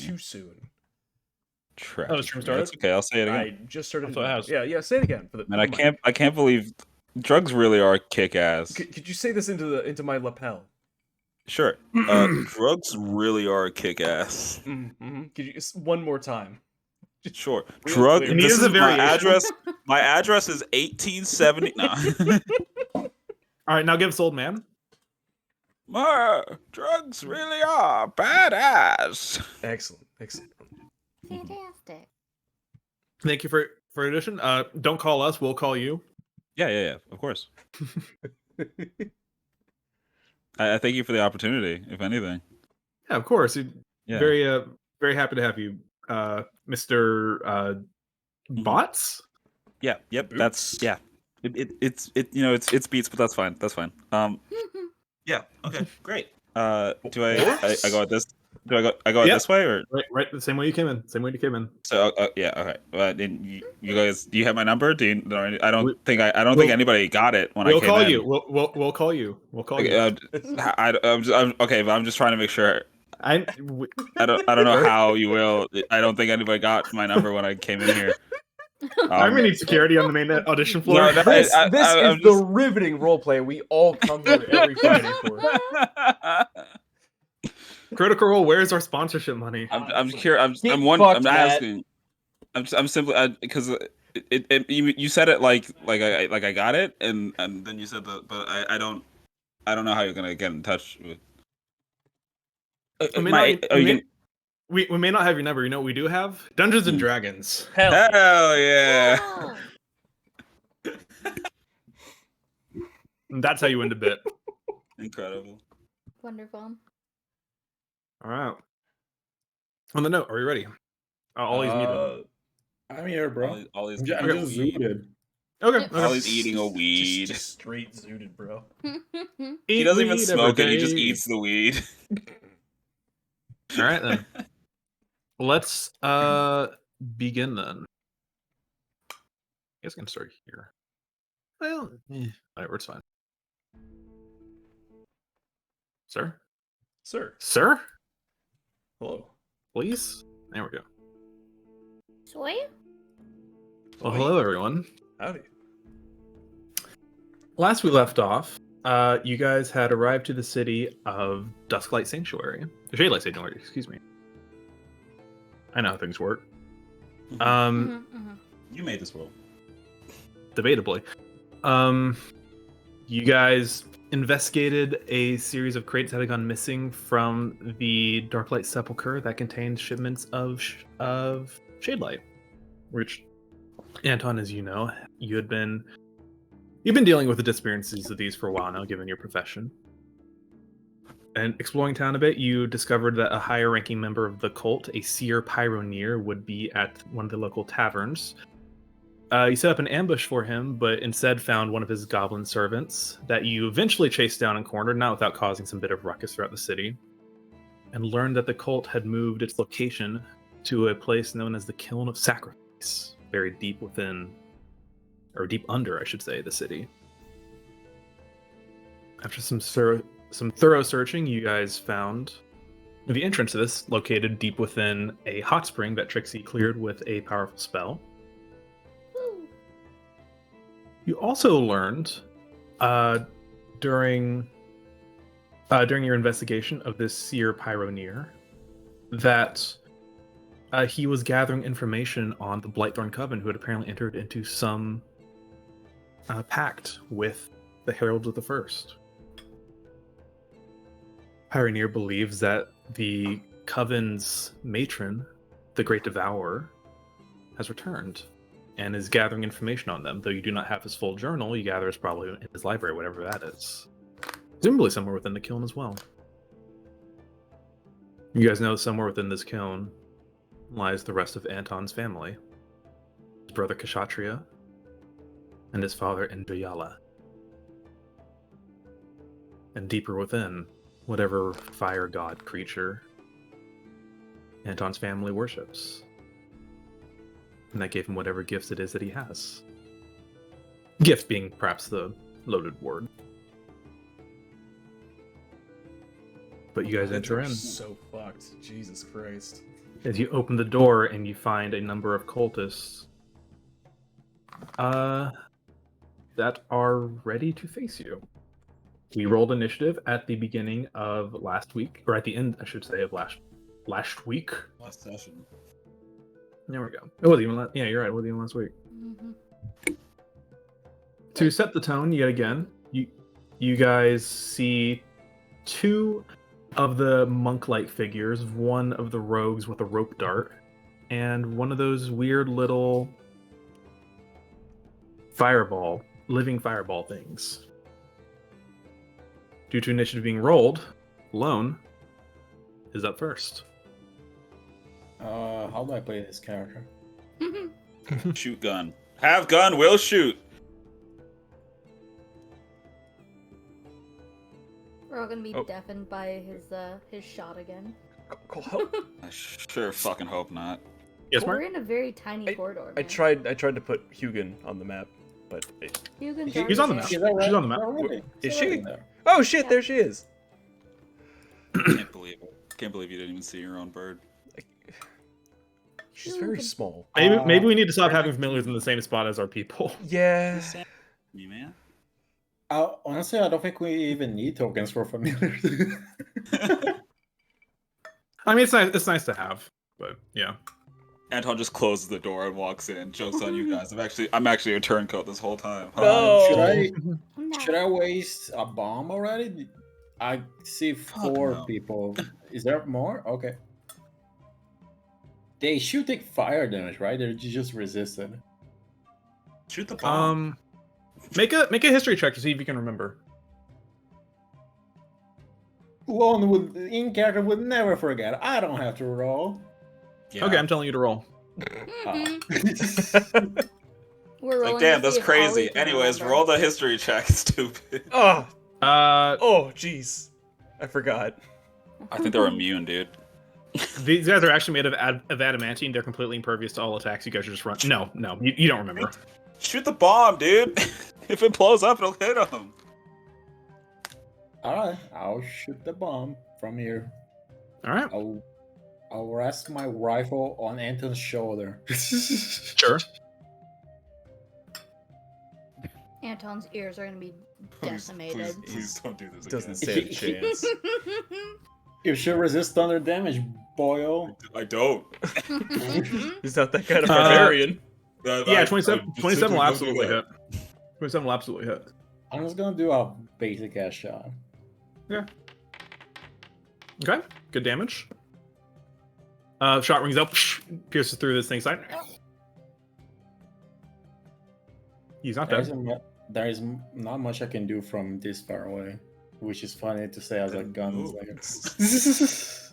too soon. Tragic. Oh, the stream started? That's okay. I'll say it again. I just started. That's what it has. Yeah. Say it again for the. Man, I can't believe drugs really are kick ass. Could you say this into my lapel? Sure. Drugs really are kick ass. Mm-hmm. Could you one more time? Sure. Real Drug. clear. This Needs is a my variation. address. My address is 1870. No. All right, now give us old man. Drugs really are badass. Excellent. Fantastic. Thank you for addition. Don't call us. We'll call you. Yeah. Of course. I thank you for the opportunity. If anything. Yeah, of course. Yeah. Very happy to have you, Mr. Bots. Yeah. Yep. Boots. That's yeah. It's beats, but that's fine. That's fine. Yeah. Okay. Great. Do I go at this? Do I go this way or Right, the same way you came in. Same way you came in. so? Yeah. Okay. You guys, do you have my number? I don't think anybody got it when I came in. We'll call you. We'll call you. We'll call you. I'm okay, but I'm just trying to make sure. I don't know how you will. I don't think anybody got my number when I came in here. I'm gonna need security on the main audition floor. No, This is I'm the riveting roleplay we all come here every Friday for. Critical Role. Where's our sponsorship money? I'm curious. I'm asking. I'm simply because you said it like I got it, and then you said that, but I don't know how you're gonna get in touch with. We may not have your number. You know what we do have? Dungeons and Dragons. Hell. Yeah! That's how you win the bit. Incredible. Wonderful. All right. On the note, are you ready? Ollie's muted. I'm here, bro. Ollie's I'm just zooted. Okay. Ollie's eating a weed. Just straight zooted, bro. He doesn't even smoke it. He just eats the weed. All right then. Let's begin then. I guess I can start here. Well, whatever, it's fine. Sir? Sir? Hello. Please? There we go. Soy? Well, hello everyone. Howdy. Last we left off, you guys had arrived to the city of Dusklight Sanctuary. Shadelight Sanctuary, excuse me. I know how things work. You made this world. Debatably. You guys investigated a series of crates that had gone missing from the Darklight Sepulchre that contained shipments of Shadelight, which, Anton, as you know, you've been dealing with the disappearances of these for a while now, given your profession. And exploring town a bit, you discovered that a higher-ranking member of the cult, a seer Pyroneer, would be at one of the local taverns. You set up an ambush for him, but instead found one of his goblin servants that you eventually chased down and cornered, not without causing some bit of ruckus throughout the city, and learned that the cult had moved its location to a place known as the Kiln of Sacrifice, buried deep within, or deep under, I should say, the city. After some thorough searching, you guys found the entrance to this located deep within a hot spring that Trixie cleared with a powerful spell. You also learned during your investigation of this seer Pyroneer that he was gathering information on the Blightthorn Coven, who had apparently entered into some pact with the Heralds of the First. Pyroneer believes that the Coven's matron, the Great Devourer, has returned and is gathering information on them. Though you do not have his full journal, you gather it's probably in his library, whatever that is. Presumably somewhere within the kiln as well. You guys know somewhere within this kiln lies the rest of Anton's family. His brother Kshatriya and his father Indrayala. And deeper within, whatever fire god creature Anton's family worships. And that gave him whatever gifts it is that he has. Gift being perhaps the loaded word. But you guys enter in. So fucked. Jesus Christ. as you open the door and you find a number of cultists that are ready to face you. We rolled initiative at the beginning of last week, or at the end, I should say, of last week. Last session. There we go. It wasn't even last. Yeah, you're right. It wasn't even last week. To set the tone yet again, you guys see two of the monk-like figures, one of the rogues with a rope dart, and one of those weird little living fireball things. Due to initiative being rolled, Lone is up first. How do I play this character? Shoot gun. Have gun, will shoot. We're all gonna be deafened by his shot again. I sure fucking hope not. Yes, We're Mark? in a very tiny corridor. I man. tried to put Hugin on the map, but Hugin's He's on the map. already She's there. on the map. Is She's she? already there. oh shit, Yeah. there she is. Can't believe it. Can't believe you didn't even see your own bird. She's very small. Maybe we need to stop having familiars in the same spot as our people. Yeah. Me, man. Honestly, I don't think we even need tokens for familiars. I mean, it's nice to have, but yeah. Anton just closes the door and walks in. Joke's on you guys. I'm actually a turncoat this whole time. No. Should I waste a bomb already? I see four no. people. Is there more? Okay. They should take fire damage, right? They're just resistant. Shoot the bomb. Make a history check to see if you can remember. Lone in character would never forget. I don't have to roll. Yeah. Okay, I'm telling you to roll. We're rolling Like, damn, to that's see if Ollie crazy. can Anyways, remember. roll the history check, stupid. Oh, Oh, jeez. I forgot. I think they're immune, dude. these guys are actually made of adamantine. They're completely impervious to all attacks. You guys are just run. No, you don't remember. Shoot the bomb, dude. If it blows up, it'll hit them. Alright, I'll shoot the bomb from here. All right, I'll rest my rifle on Anton's shoulder. sure. Anton's ears are gonna be decimated. Please don't do this Doesn't again. stand a chance. You should resist thunder damage, boyo. I don't. He's not that kind of barbarian. Yeah, 27 will absolutely hit. 27 will absolutely hit. I'm just gonna do a basic ass shot. Yeah. Okay, good damage. Shot rings up, pierces through this thing's side. He's not dead. There is not much I can do from this far away, which is funny to say as a gun.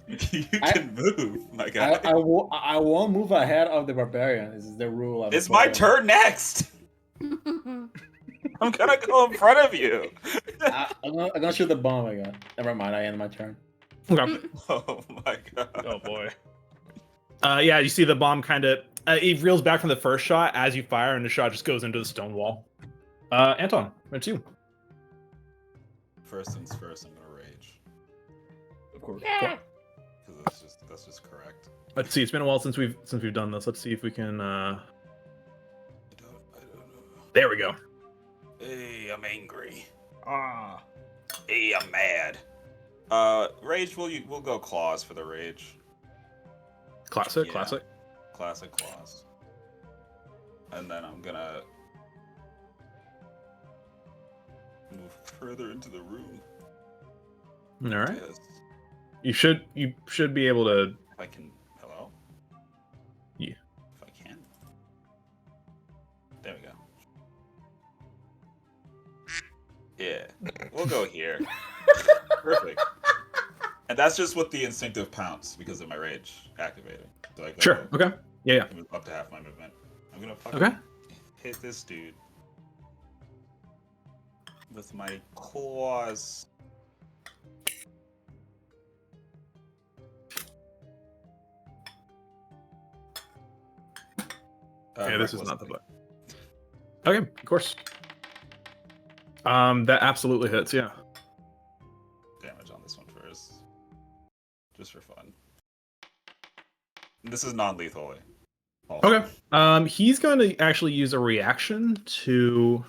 You can move, my guy. I won't move ahead of the barbarian. This is the rule. Of It's the my barbarian. turn next. I'm gonna go in front of you. I'm gonna shoot the bomb again. Never mind. I end my turn. Okay. Oh my god. Oh boy. Yeah, you see the bomb kind of it reels back from the first shot as you fire, and the shot just goes into the stone wall. Anton, it's you. First things first, I'm gonna rage. Of course. Yeah. Because that's just correct. Let's see. It's been a while since we've done this. Let's see if we can. I don't know. There we go. Hey, I'm angry. Ah. Hey, I'm mad. Rage. We'll go claws for the rage. Classic, Yeah. classic. Classic claws. And then I'm gonna move further into the room. All right. Yes. You should be able to. If I can. Hello? Yeah. If I can. There we go. Yeah. We'll go here. Perfect. And that's just with the instinctive pounce because of my rage activating. So I go Sure. Okay. Yeah. move up to half my movement. I'm gonna Yeah. fucking Okay. hit this dude with my claws. Yeah. This is not the butt. Okay. Of course. That absolutely hits. Yeah. Damage on this one first, just for fun. This is non-lethal. Okay. He's going to actually use a reaction to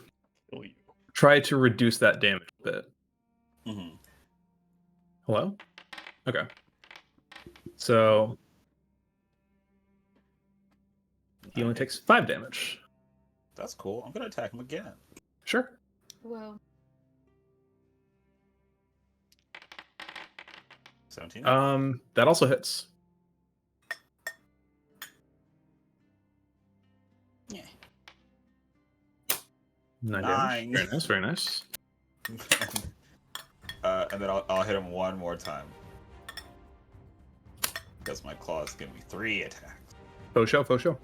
Kill you. try to reduce that damage a bit. Mm-hmm. Hello? Okay. So he only takes 5 damage. That's cool. I'm gonna attack him again. Sure. Whoa. 17. That also hits. Yeah. 9 9. damage. Very nice, very nice. And then I'll hit him one more time. Because my claws give me 3 attacks. Faux show, faux show.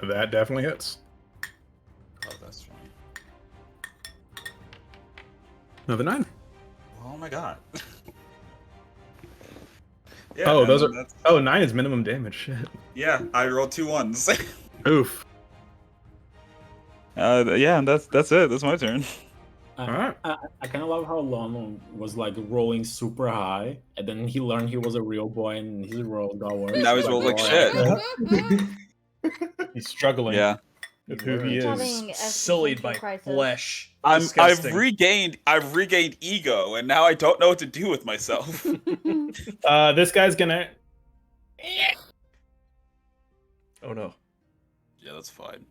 That definitely hits. Oh, that's funny. Another 9. Oh my god. Oh, man, those are. that's- Oh, 9 is minimum damage. Shit. Yeah, I rolled 2 ones. Oof. Yeah, that's it. That's my turn. Alright. I kind of love how Lon was like rolling super high, and then he learned he was a real boy, and his roll got worse. Now he's rolled like shit. He's struggling Yeah. with who he He's is. having Sullied by existential crisis. flesh. I've Disgusting. regained ego, and now I don't know what to do with myself. This guy's gonna. Oh no. Yeah, that's fine.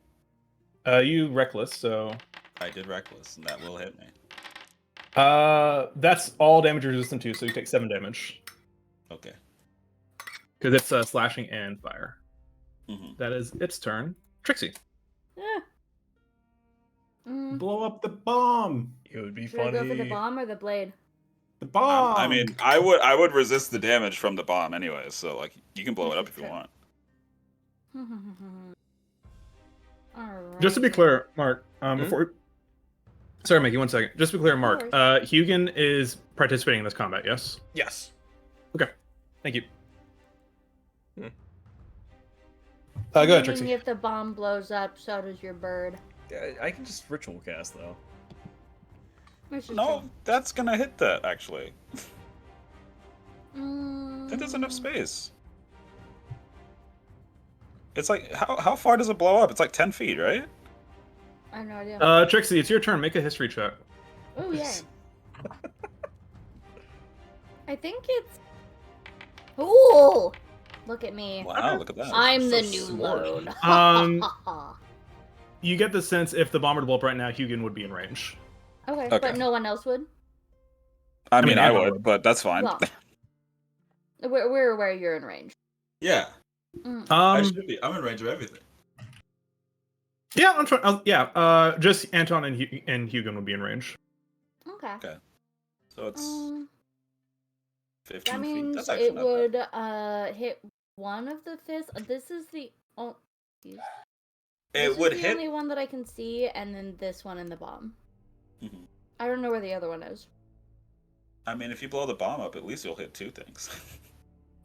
You reckless, so. I did reckless, and that will hit me. That's all damage you're resistant to, so you take 7 damage. Okay. Because it's slashing and fire. Mm-hmm. That is its turn. Trixie. Yeah. Mm. Blow up the bomb. It would be Should I funny. go for the bomb or the blade? The bomb. I mean, I would resist the damage from the bomb anyway, so like you can blow it up if you Sure. want. Alright. Just to be clear, Mark, before. Sorry, Mickey, 1 second. Just to be clear, Mark, Hugin is participating in this combat, yes? Yes. Thank you. Hmm. Go ahead, Meaning Trixie. if the bomb blows up, so does your bird. I can just ritual cast though. Which is No, that's gonna hit that actually. true. That doesn't have space. It's like how far does it blow up? It's like 10 feet, right? I have no idea. Trixie, it's your turn. Make a history check. Oh yeah. I think it's. Ooh! Look at me. Wow, look at that. I'm the So new smart. load. Um, You get the sense if the bomb were to blow up right now, Hugin would be in range. Okay, Okay. but no one else would. I mean, I Anna would, but that's fine. Well, we're aware you're in range. Yeah, Mm. I should be. I'm in range of everything. Yeah, I'm trying. Just Anton and Hugin would be in range. Okay. Okay. So it's Um, 15 that feet. means That's actually it not bad. would hit one of the fists. This is the this It would is the hit. only one that I can see, and then this one in the bomb. Mhm. I don't know where the other one is. I mean, if you blow the bomb up, at least you'll hit 2 things.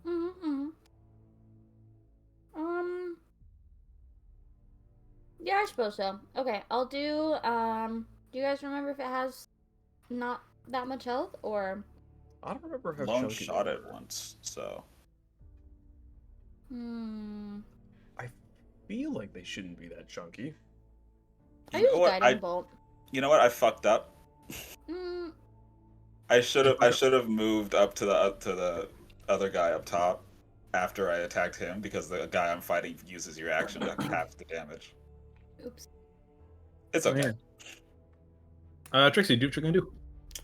Mm-hmm. Yeah, I suppose so. Okay, I'll do. Do you guys remember if it has not that much health or? I don't remember how Lone chunky shot they it were. once, so Feel like they shouldn't be that chunky. I You use know what? guiding bolt. You know what? I fucked up. Mm, I should have moved up to the other guy up top after I attacked him because the guy I'm fighting uses your action to half the damage. oops. It's okay. Trixie, do what you're gonna do.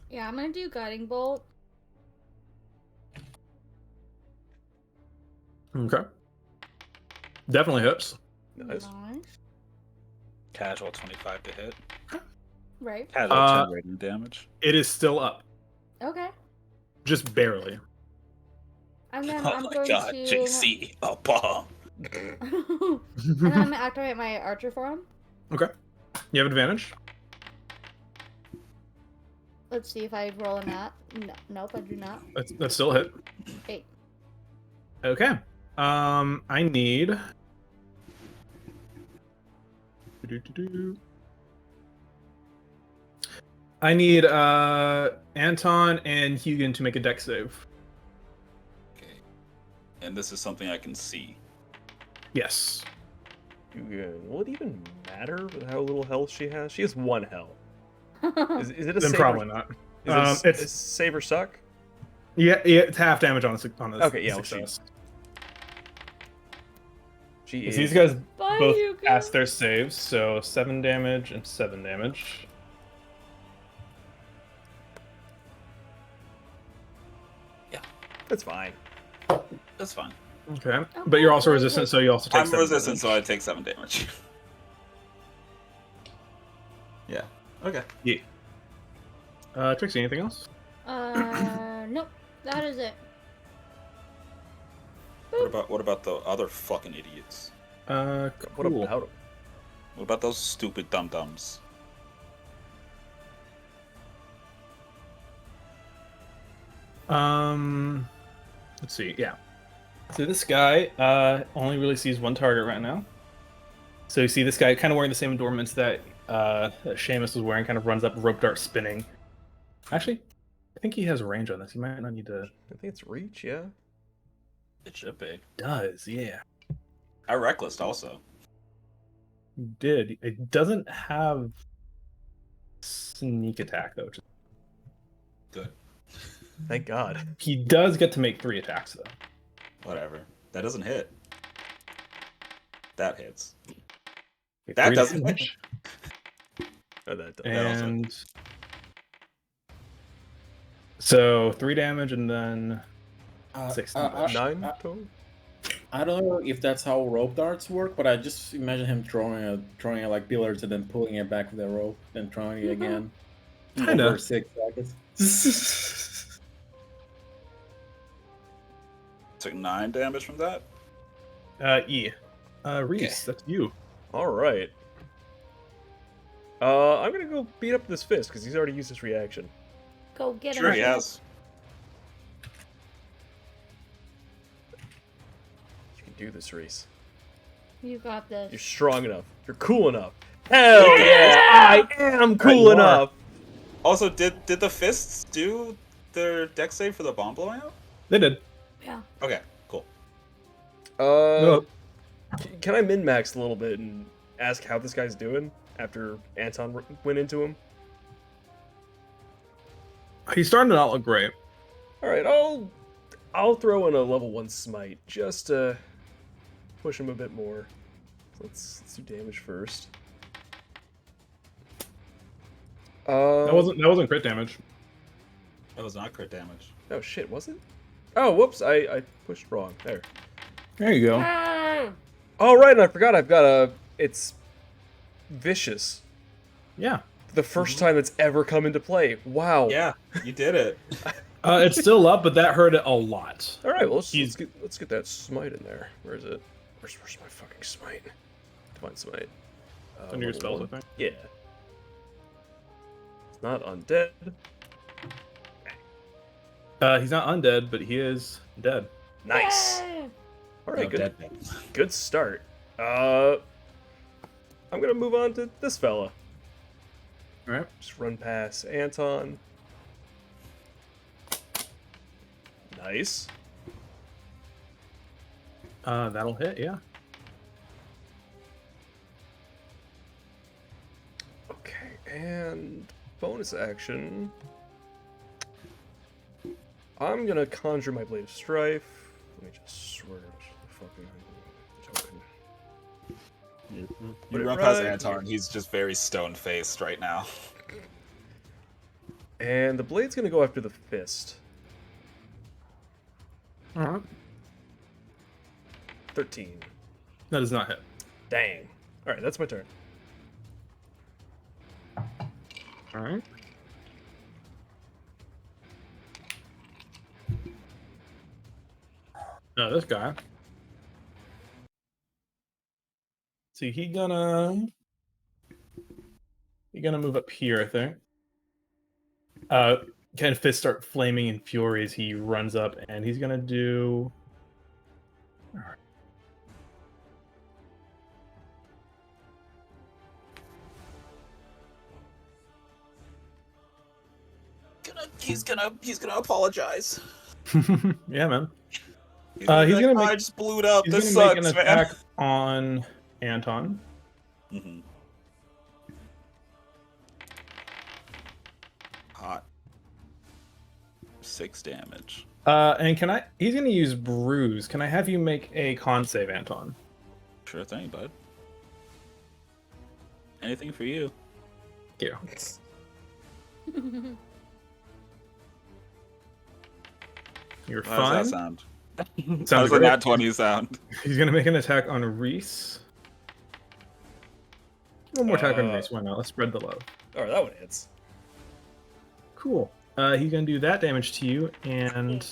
Yeah, I'm gonna do guiding bolt. Okay. Definitely hits. Nice. Casual 25 to hit. Right. Casual 10 radiant damage. It is still up, Okay. just barely. And then Oh I'm my going god, to. JC, a bomb. And then I'm gonna activate my archer form. Okay. You have advantage. Let's see if I roll a nat. No, nope, I do not. That's still a hit. 8. Okay. I need. I need Anton and Hugin to make a dex save. Okay. and this is something I can see. Yes. Will it even matter with how little health she has? She has 1 health. Is it a Then save? probably not. Is save or suck? Yeah, it's half damage on a Okay, yeah, well, success. She So is. these guys Bye, both you guys. pass their saves, so 7 damage and 7 damage. That's fine. That's fine. Okay. But you're also resistant, so you also take I'm 7 resistant, damage. so I take 7 damage. Yeah. Okay. Yeah. Trixie, anything else? Nope. That is it. What about the other fucking idiots? Cool. What about him? What about those stupid dum-dums? Let's see. Yeah. So this guy only really sees one target right now. So you see this guy kind of wearing the same adornments that Seamus was wearing, kind of runs up, rope dart spinning. Actually, I think he has range on this. He might not need to. I think it's reach, yeah. It should be. Does, yeah. I reckless also. He did. It doesn't have sneak attack, though. Which is... Good. Thank God. He does get to make 3 attacks, though. Whatever. That doesn't hit. That hits. Make That 3 doesn't damage. Oh, that does. And so 3 damage and then 6 damage. 9 total? I don't know if that's how rope darts work, but I just imagine him throwing it like pillars and then pulling it back with the rope, then throwing it again. Kinda. Over 6 seconds. Took 9 damage from that. E. Reese, that's you. All right. I'm gonna go beat up this fist because he's already used his reaction. Go get him. Sure, he has. You can do this, Reese. You got this. You're strong enough. You're cool enough. Hell yeah! I am cool enough. Also, did the fists do their dex save for the bomb blowing up? They did. Yeah. Okay, cool. Can I min-max a little bit and ask how this guy's doing after Anton went into him? He's starting to not look great. All right, I'll throw in a level 1 smite just to push him a bit more. Let's do damage first. That wasn't crit damage. That was not crit damage. Oh shit, was it? Oh, whoops! I pushed wrong. There. There you go. Ah! Oh right, and I forgot I've got it's vicious. Yeah. The first time it's ever come into play. Wow. Yeah, you did it. It's still up, but that hurt it a lot. All right, well let's get that smite in there. Where is it? Where's my fucking smite? Divine smite. Under your level spells, 1. I think. Yeah. It's not undead. He's not undead, but he is dead. Nice. Yay! All right, No, good. dead. Good start. I'm gonna move on to this fella. All right. Just run past Anton. Nice. That'll hit, yeah. Okay, and bonus action. I'm gonna conjure my Blade of Strife. Let me just swear the fucking token. You Put it run past right Anton, here. he's just very stone-faced right now. And the blade's gonna go after the fist. All right. 13. That does not hit. Dang. Alright, that's my turn. All right. Now this guy. See, he gonna move up here, I think. Kind of fists start flaming in fury as he runs up, and he's gonna do. He's gonna apologize. Yeah, man. He's gonna make. I just blew it up. He's This gonna make sucks, an man. attack on Anton. Mm-hmm. Hot. 6 damage. And can I? He's gonna use bruise. Can I have you make a con save, Anton? Sure thing, bud. Anything for you. Thank you. You're How fine. does that sound? Sounds How's the great. nat 20 sound? He's gonna make an attack on Reese. One more attack on Reese. Why not? Let's spread the love. Oh, that one hits. Cool. He's gonna do that damage to you, and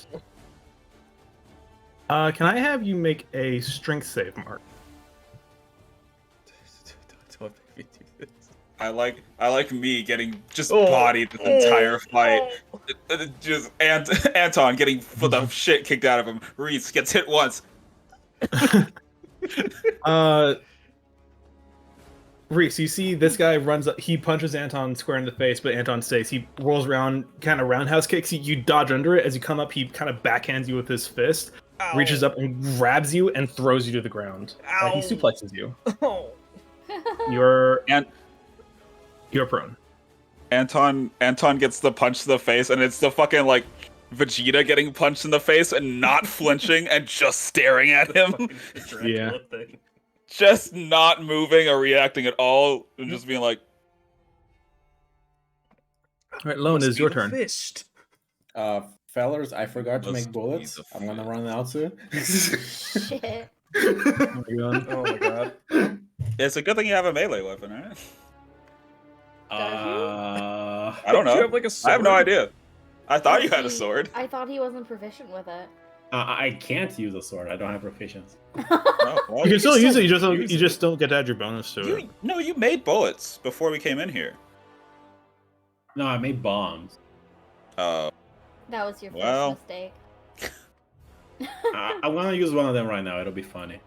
can I have you make a strength save, Mark? Don't make me do this. I like me getting just bodied this entire fight. Just Anton getting the shit kicked out of him. Reese gets hit once. Reese, you see this guy runs up, he punches Anton square in the face, but Anton stays. He rolls around, kind of roundhouse kicks you. You dodge under it. As you come up, he kind of backhands you with his fist, reaches up and grabs you and throws you to the ground. He suplexes you. Oh. You're prone. Anton gets the punch to the face, and it's the fucking like Vegeta getting punched in the face and not flinching and just staring at him. Yeah. Thing. Just not moving or reacting at all, and just being like, All right, Lone, is your turn. Fist. Fellers, I forgot to Must make bullets. be the I'm gonna run out soon. Shit. Oh my god. Oh my god. it's a good thing you have a melee weapon, right? Uh, I don't You know. have, like, a I have no sword? idea. I thought you had a See, sword. I thought he wasn't proficient with it. I can't use a sword. I don't have proficiency. Oh, well, You can still use it. use You just don't get to add your bonus to it. you made bullets before we came in here. No, I made bombs. That was your first Well. mistake. I'm gonna use one of them right now. It'll be funny.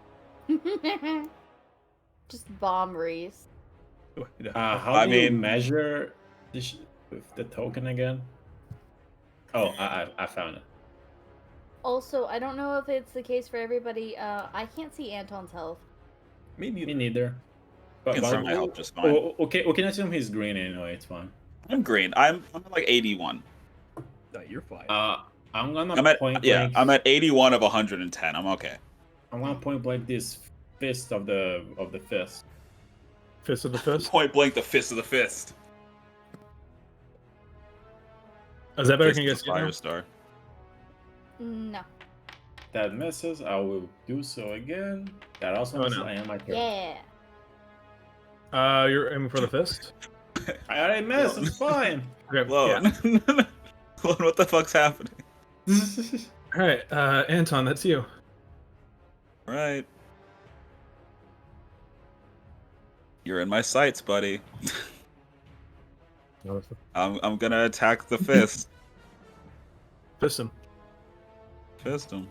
Just bomb Reese. How I do you mean- measure this with the token again? Oh, I found it. Also, I don't know if it's the case for everybody. I can't see Anton's health. Me Me neither. neither. Can But certainly help just fine. okay, we can assume he's green anyway. It's fine. I'm green. I'm at like 81. No, you're fine. I'm gonna I'm at point blank. I'm at 81 of 110. I'm okay. I'm gonna point blank this fist of the fist. Fist of the fist. Point blank, the fist of the fist. Is that better? Fist Can you of guys the see it now? fire star. No. That misses. I will do so again. That also misses. no. I am my turn. Yeah. You're aiming for the fist. I already missed. It's fine. Okay. Lone. Yeah. Lone, what the fuck's happening? All right, Anton, that's you. Right. You're in my sights, buddy. I'm gonna attack the fist. Fist him. Fist him.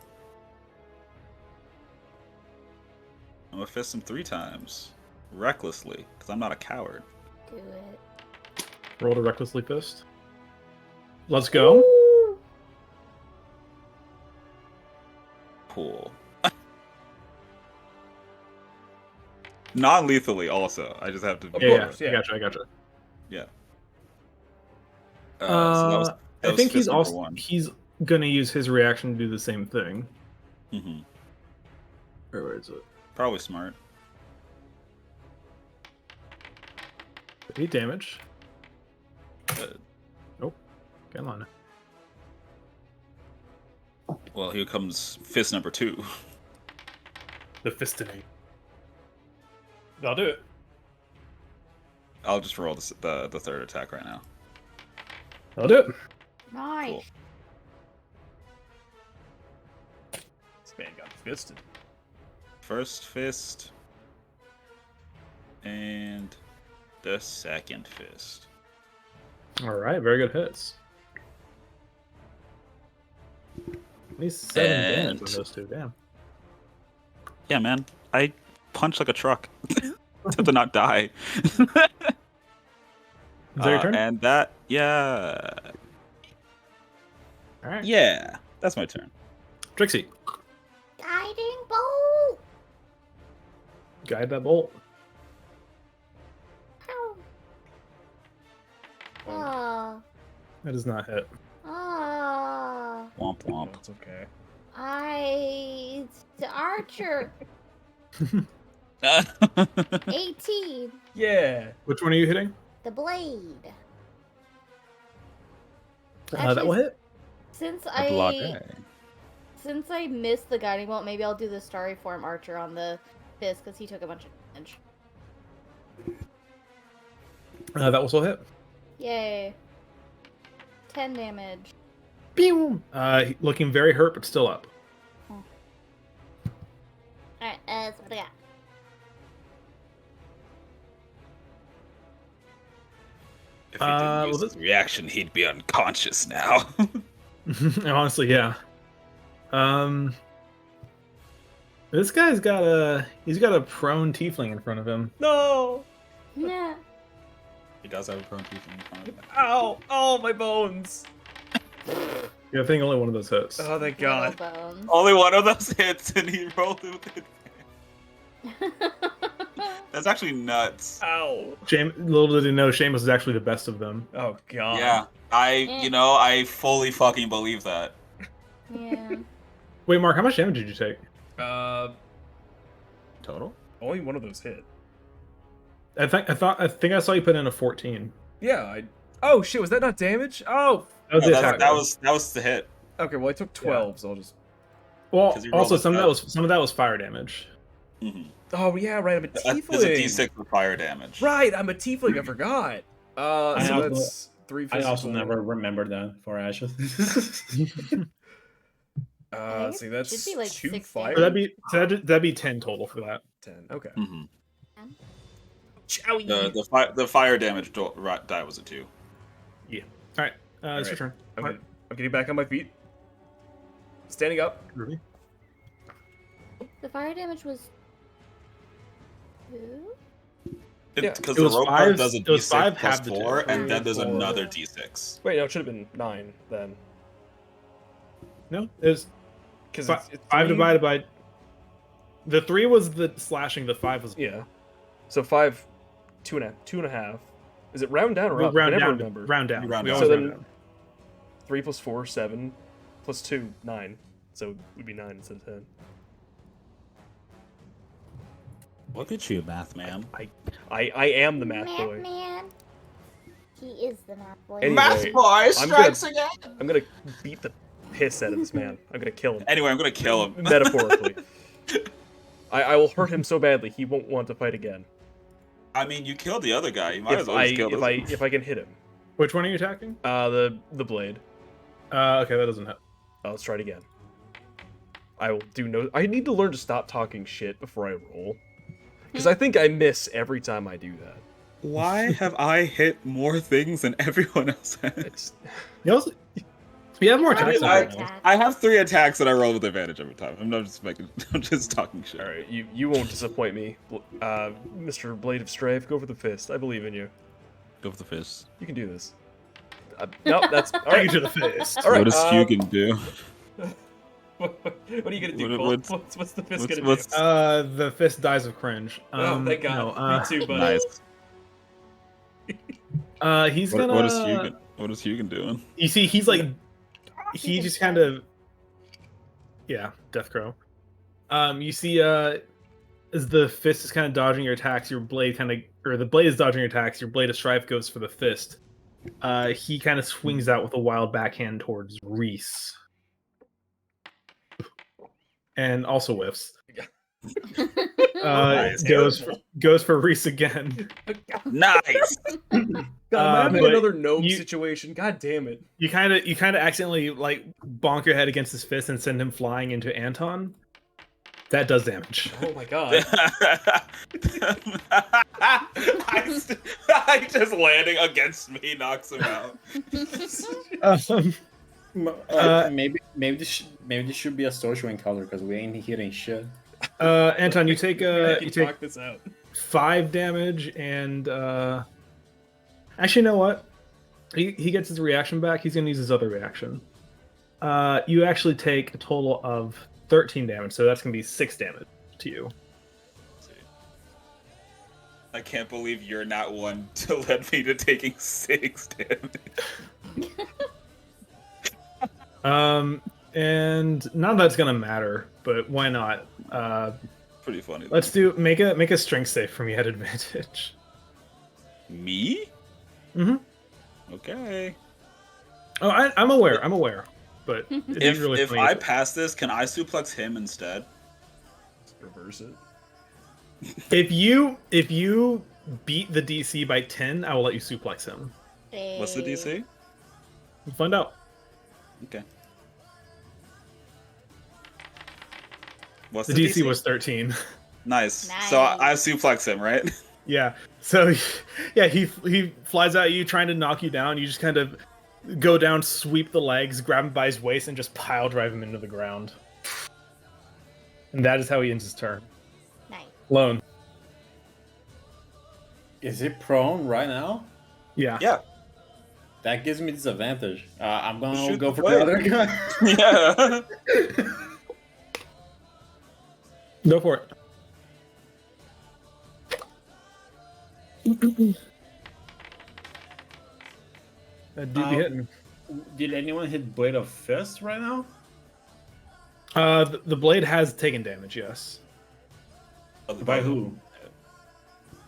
I'm gonna fist him 3 times. Recklessly, because I'm not a coward. Do it. Roll to recklessly fist. Let's go. Cool. Non-lethally also. I just have to... Yeah, yeah. I gotcha. Yeah. I think he's fist number also 1. he's gonna use his reaction to do the same thing. Mhm. Where is it? Probably smart. 8 damage. But, Come on. well, here comes fist number 2. The fistiny. I'll do it. I'll just roll the third attack right now. I'll do it. Nice. Cool. This man got fisted. First fist. And the second fist. All right, very good hits. At least 7 damage on those 2. Damn. Yeah, man. I punch like a truck. Except to not die. Is that your turn? And that, yeah. All right. Yeah. That's my turn. Trixie. Guide that bolt. Ow. Ah. That does not hit. Ah. Womp Oh, womp. it's okay. The archer. 18. Yeah. Which one are you hitting? The blade. That will hit. Since A block, since I missed the guiding bolt, maybe I'll do the starry form archer on the fist because he took a bunch of damage. That will still hit. Yay. 10 damage. Pew! Looking very hurt, but still up. Alright, that's what I got. If he didn't use well, his reaction, he'd be unconscious now. Honestly, yeah. This guy's got a prone tiefling in front of him. No. Nah. He does have a prone teeth in front of him. Ow! Oh, my bones. Yeah, I think only one of those hits. Oh, thank God. Little bones. Only one of those hits, and he rolled it with it. That's actually nuts. Ow. Little did he know, Seamus is actually the best of them. Oh, God. Yeah, I fully fucking believe that. Yeah. Wait, Mark, how much damage did you take? Total? Only one of those hit. I think I saw you put in a 14. Yeah, Oh, shit, was that not damage? Oh! That was No, the attack. that was the hit. Okay, well, I took 12, so I'll just... Well, 'Cause he rolled also a some of set. that was fire damage. Mm-hmm. Oh, yeah, right, I'm a tiefling. There's a d6 for fire damage. Right, I'm a tiefling, I forgot. I So also- that's 3 I physical. also never remembered that for Ashes. Let's see, that's Should be like 2 6 fire. So that'd be 10 total for that. 10, okay. Mm-hmm. Chowie! The fire damage die was a 2. Yeah. All right. It's your Alright. turn. I'm getting back on my feet. Standing up. Ruby. The fire damage was 2? Yeah. Because It the was rope five- part does a it was d6 five, plus half the 4, two. and then there's 4. another d6. Wait, no, it should have been 9 then. No, it was Because Fi- it's 5 3 divided by. The 3 was the slashing. The 5 was Yeah. So 5, 2.5. Is it round down or up? I round never down. remember. Round down. Round We down. always So round then- down. 3 plus 4, 7. Plus 2, 9. So it would be 9 instead of 10. Look at you, math man. I am the math boy. Man. He is the math boy. Anyway, Math boy I'm gonna- strikes again. I'm gonna beat the piss out of this man. I'm gonna kill him. Anyway, I'm gonna kill him. Metaphorically. I will hurt him so badly he won't want to fight again. I mean, you killed the other guy. You might as If well just kill this one. if I can hit him. Which one are you attacking? The blade. Okay, that doesn't hit. Let's try it again. I will do no. I need to learn to stop talking shit before I roll, because I think I miss every time I do that. Why have I hit more things than everyone else has? It's, You also. You have more I attacks. mean, than I- everyone else. I have 3 attacks that I roll with advantage every time. I'm not just making. I'm just talking shit. all right, you won't disappoint me, Mr. Blade of Strife. Go for the fist. I believe in you. Go for the fist. You can do this. No, that's all Take right. you to the fist. All right, What does Hugin do? What are you gonna do, What- Cole? What's the fist gonna what's- do? The fist dies of cringe. Oh, thank God. No, Me too, buddy. Nice. he's What, gonna. what is Hugin? What is Hugin doing? You see, he's like, he just kind of, yeah, Death Crow. You see, as the fist is kind of dodging your attacks, your blade the blade is dodging your attacks. Your blade of strife goes for the fist. He kind of swings out with a wild backhand towards Reese, and also whiffs. Nice. Goes for Reese again. Nice. God, I'm having but another gnome you- situation. God damn it. You kind of accidentally like bonk your head against his fist and send him flying into Anton. That does damage. Oh my God. I just landing against me knocks him out. Maybe this should be a social encounter because we ain't hitting shit. Anton, you take I can you take talk this out. 5 damage and actually, you know what? He gets his reaction back. He's gonna use his other reaction. You actually take a total of 13 damage, so that's gonna be 6 damage to you. I can't believe you're not one to let me to taking 6 damage. And none of that's gonna matter, but why not? Pretty funny. Let's make a strength save for me at advantage. Me? Mm-hmm. Okay. Oh, I'm aware, but it didn't really If funny I pass this, can I suplex him instead? Reverse it. If you beat the DC by 10, I will let you suplex him. What's the DC? We'll find out. Okay. What's The DC was 13. Nice. So I suplex him, right? Yeah. So yeah, he flies at you trying to knock you down. You just kind of go down, sweep the legs, grab him by his waist, and just pile drive him into the ground. And that is how he ends his turn. Nice. Lone. Is he prone right now? Yeah. Yeah. That gives me disadvantage. I'm gonna Shoot go the for blade. the other guy. Yeah. Go for it. That do be hitting. Did anyone hit Blade of Fist right now? The blade has taken damage, yes. By who?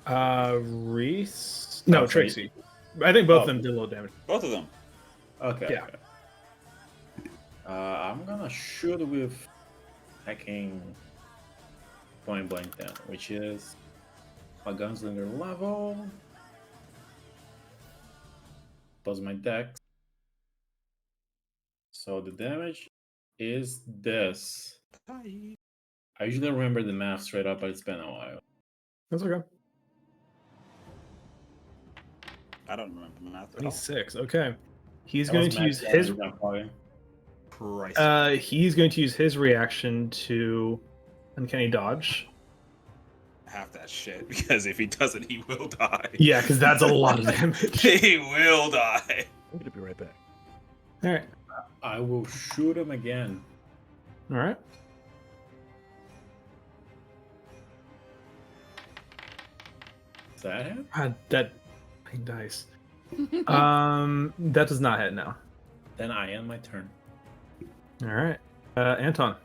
Reese? No, Oh, sorry. Tracy. I think both Oh. of them did a little damage. Both of them. Okay. Yeah. Okay. I'm gonna shoot with hacking point blank then, which is my gunslinger level plus my dex. So the damage is this. I usually remember the math straight up, but it's been a while. That's okay. I don't remember the math at all. 26. Okay. He's That going was to max use his damage, I'm probably- Christ. he's going to use his reaction to uncanny dodge. Half that shit, because if he doesn't, he will die. Yeah, because that's a lot of damage. He will die. I'm gonna be right back. All right. I will shoot him again. All right. Is that him? That dice. That does not hit now. Then I end my turn. All right. Anton.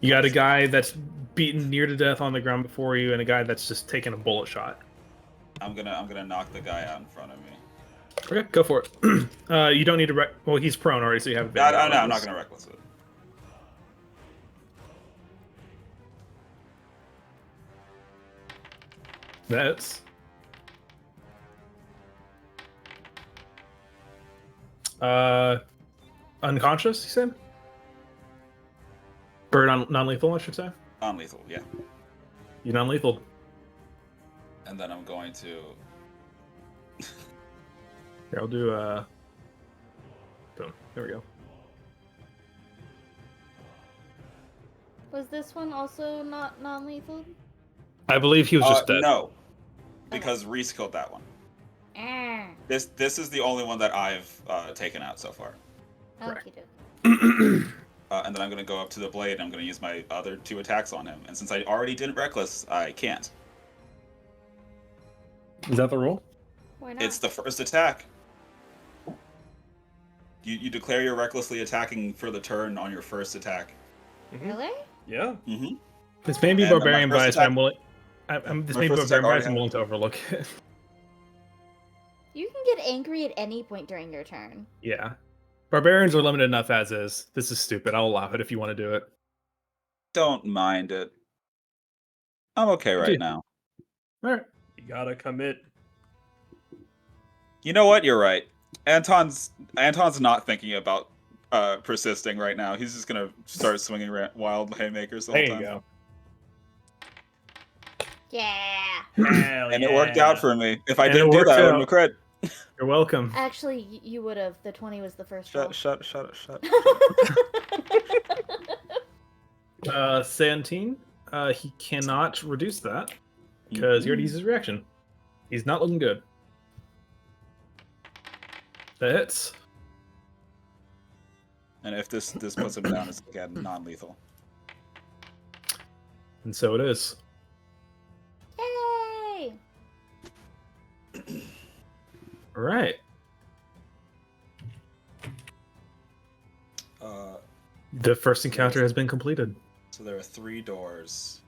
You got a guy that's beaten near to death on the ground before you, and a guy that's just taken a bullet shot. I'm gonna knock the guy out in front of me. Okay, go for it. You don't need to. Well, he's prone already, so you have No, advantage. I'm not gonna reckless it. That's unconscious. You said. Bird non-lethal, I should say. Non-lethal, yeah. You non-lethal. And then I'm going to. Here, I'll do. Boom. There we go. Was this one also not non-lethal? I believe he was just dead. No, because Reese killed that one. Ah. This is the only one that I've taken out so far. Okay. And then I'm gonna go up to the blade and I'm gonna use my other 2 attacks on him. And since I already didn't reckless, I can't. Is that the rule? Why not? It's the first attack. You declare you're recklessly attacking for the turn on your first attack. Really? Yeah. Mm-hmm. This may be And my barbarian first bias, but I'm attack- willing. This my may be first attack barbarian bias. already I'm willing to overlook it. You can get angry at any point during your turn. Yeah, barbarians are limited enough as is. This is stupid. I'll allow it if you want to do it. Don't mind it. I'm okay right Dude. now. All right. You gotta commit. You know what? You're right. Anton's not thinking about persisting right now. He's just gonna start swinging wild haymakers the whole There you time. go. Yeah. Hell And it worked out for me. If I And didn't it do worked that, I wouldn't out. have crit. You're welcome. Actually, you would have. The 20 was the first roll. Shut. 17. He cannot reduce that because he already used his reaction. He's not looking good. That hits. And if this puts him down, it's again non-lethal. And so it is. Yay! right. The first encounter has been completed. So there are 3 doors.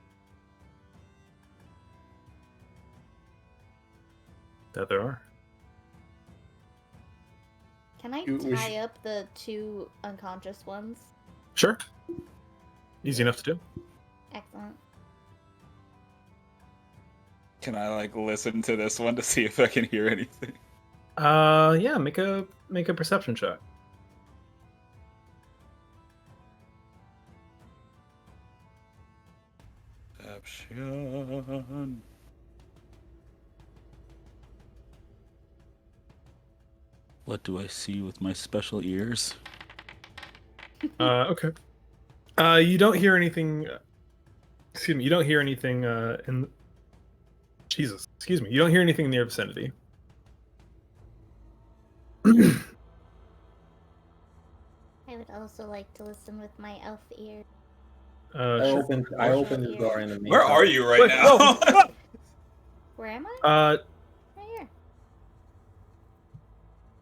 That there are. Can I We tie up the 2 unconscious ones? Sure. Easy enough to do. Excellent. Can I like listen to this one to see if I can hear anything? Yeah, make a perception check. Perception. What do I see with my special ears? Okay. You don't hear anything. Excuse me. You don't hear anything in. Jesus. Excuse me. You don't hear anything in the vicinity. I would also like to listen with my elf ear. Sure. I opened the door in the meantime. Where are you right Wait, now? Where am I? Right here.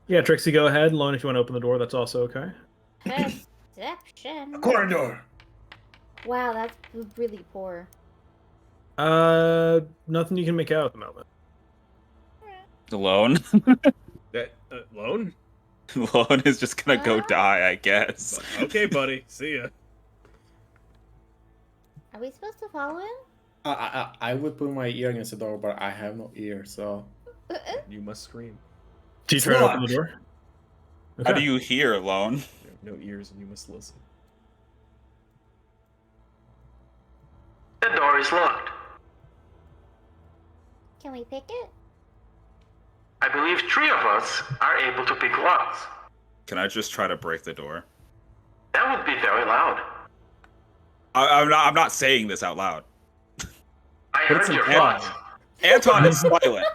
Yeah, Trixie, go ahead. Lone, if you want to open the door, that's also okay. Perception. Corridor. Wow, that's really poor. Nothing you can make out at the moment. Alone? Lone? Lone is just gonna go die, I guess. Okay, buddy. See ya. Are we supposed to follow him? I would put my ear against the door, but I have no ear, so. You must scream. Do you try to open the door? How do you hear, Lone? You have no ears and you must listen. The door is locked. Can we pick it? I believe 3 of us are able to pick locks. Can I just try to break the door? That would be very loud. I'm not saying this out loud. I But it's heard your implied. thoughts. Anton is silent.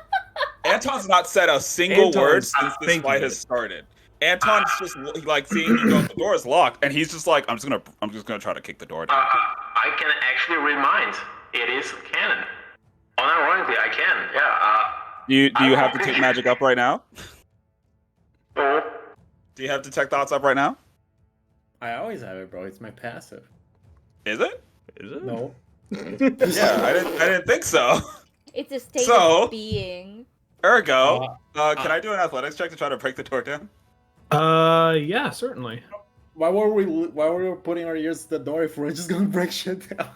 Anton's not said a single Anton's word since this thinking fight it. has started. Anton's just like seeing you go, the door is locked, and he's just like, I'm just gonna try to kick the door down. I can actually read minds. It is canon. Unironically, I can. Yeah. Do you have Detect Magic up right now? Oh, Do you have Detect Thoughts up right now? I always have it, bro. It's my passive. Is it? Is it? No. Yeah, I didn't think so. It's a state So- of being. Ergo, can I do an athletics check to try to break the door down? Yeah, certainly. Why were we putting our ears to the door if we're just gonna break shit down?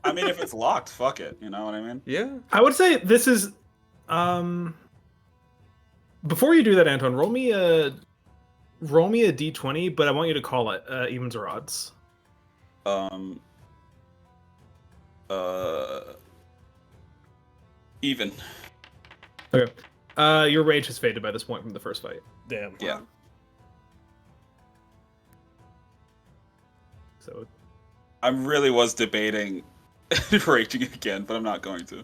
I mean, if it's locked, fuck it. You know what I mean? Yeah. I would say this is before you do that, Anton, roll me a d20, but I want you to call it evens or odds. Even. Okay. Your rage has faded by this point from the first fight. Damn. Yeah. So I really was debating raging again, but I'm not going to.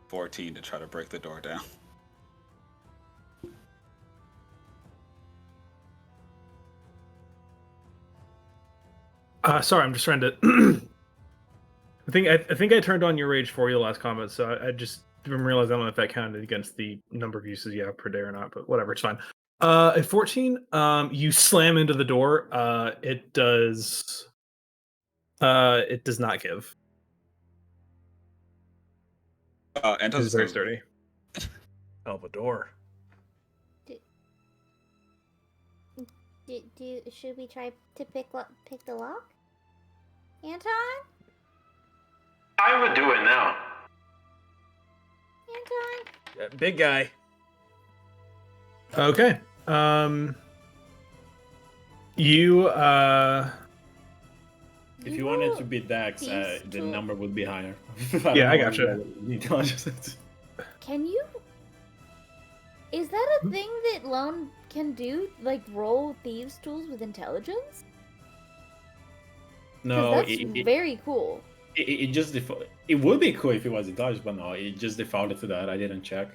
14 to try to break the door down. Sorry, I'm just trying to. I think I turned on your rage for you last comment, so I just didn't realize I don't know if that counted against the number of uses you have per day or not, but whatever, it's fine. At 14, you slam into the door. It does not give. Anton's It's very sturdy. Hell of a door. Should we try to pick the lock? Anton? I would do it now. Anton? Big guy. Okay. You If you wanted to beat Dax, these the two- number would be higher. Yeah, I gotcha. Can you? Is that a thing that Lone can do? Like roll thieves' tools with intelligence? 'Cause No, that's very cool. it just it would be cool if it was intelligent, but no, it just defaulted to that. I didn't check.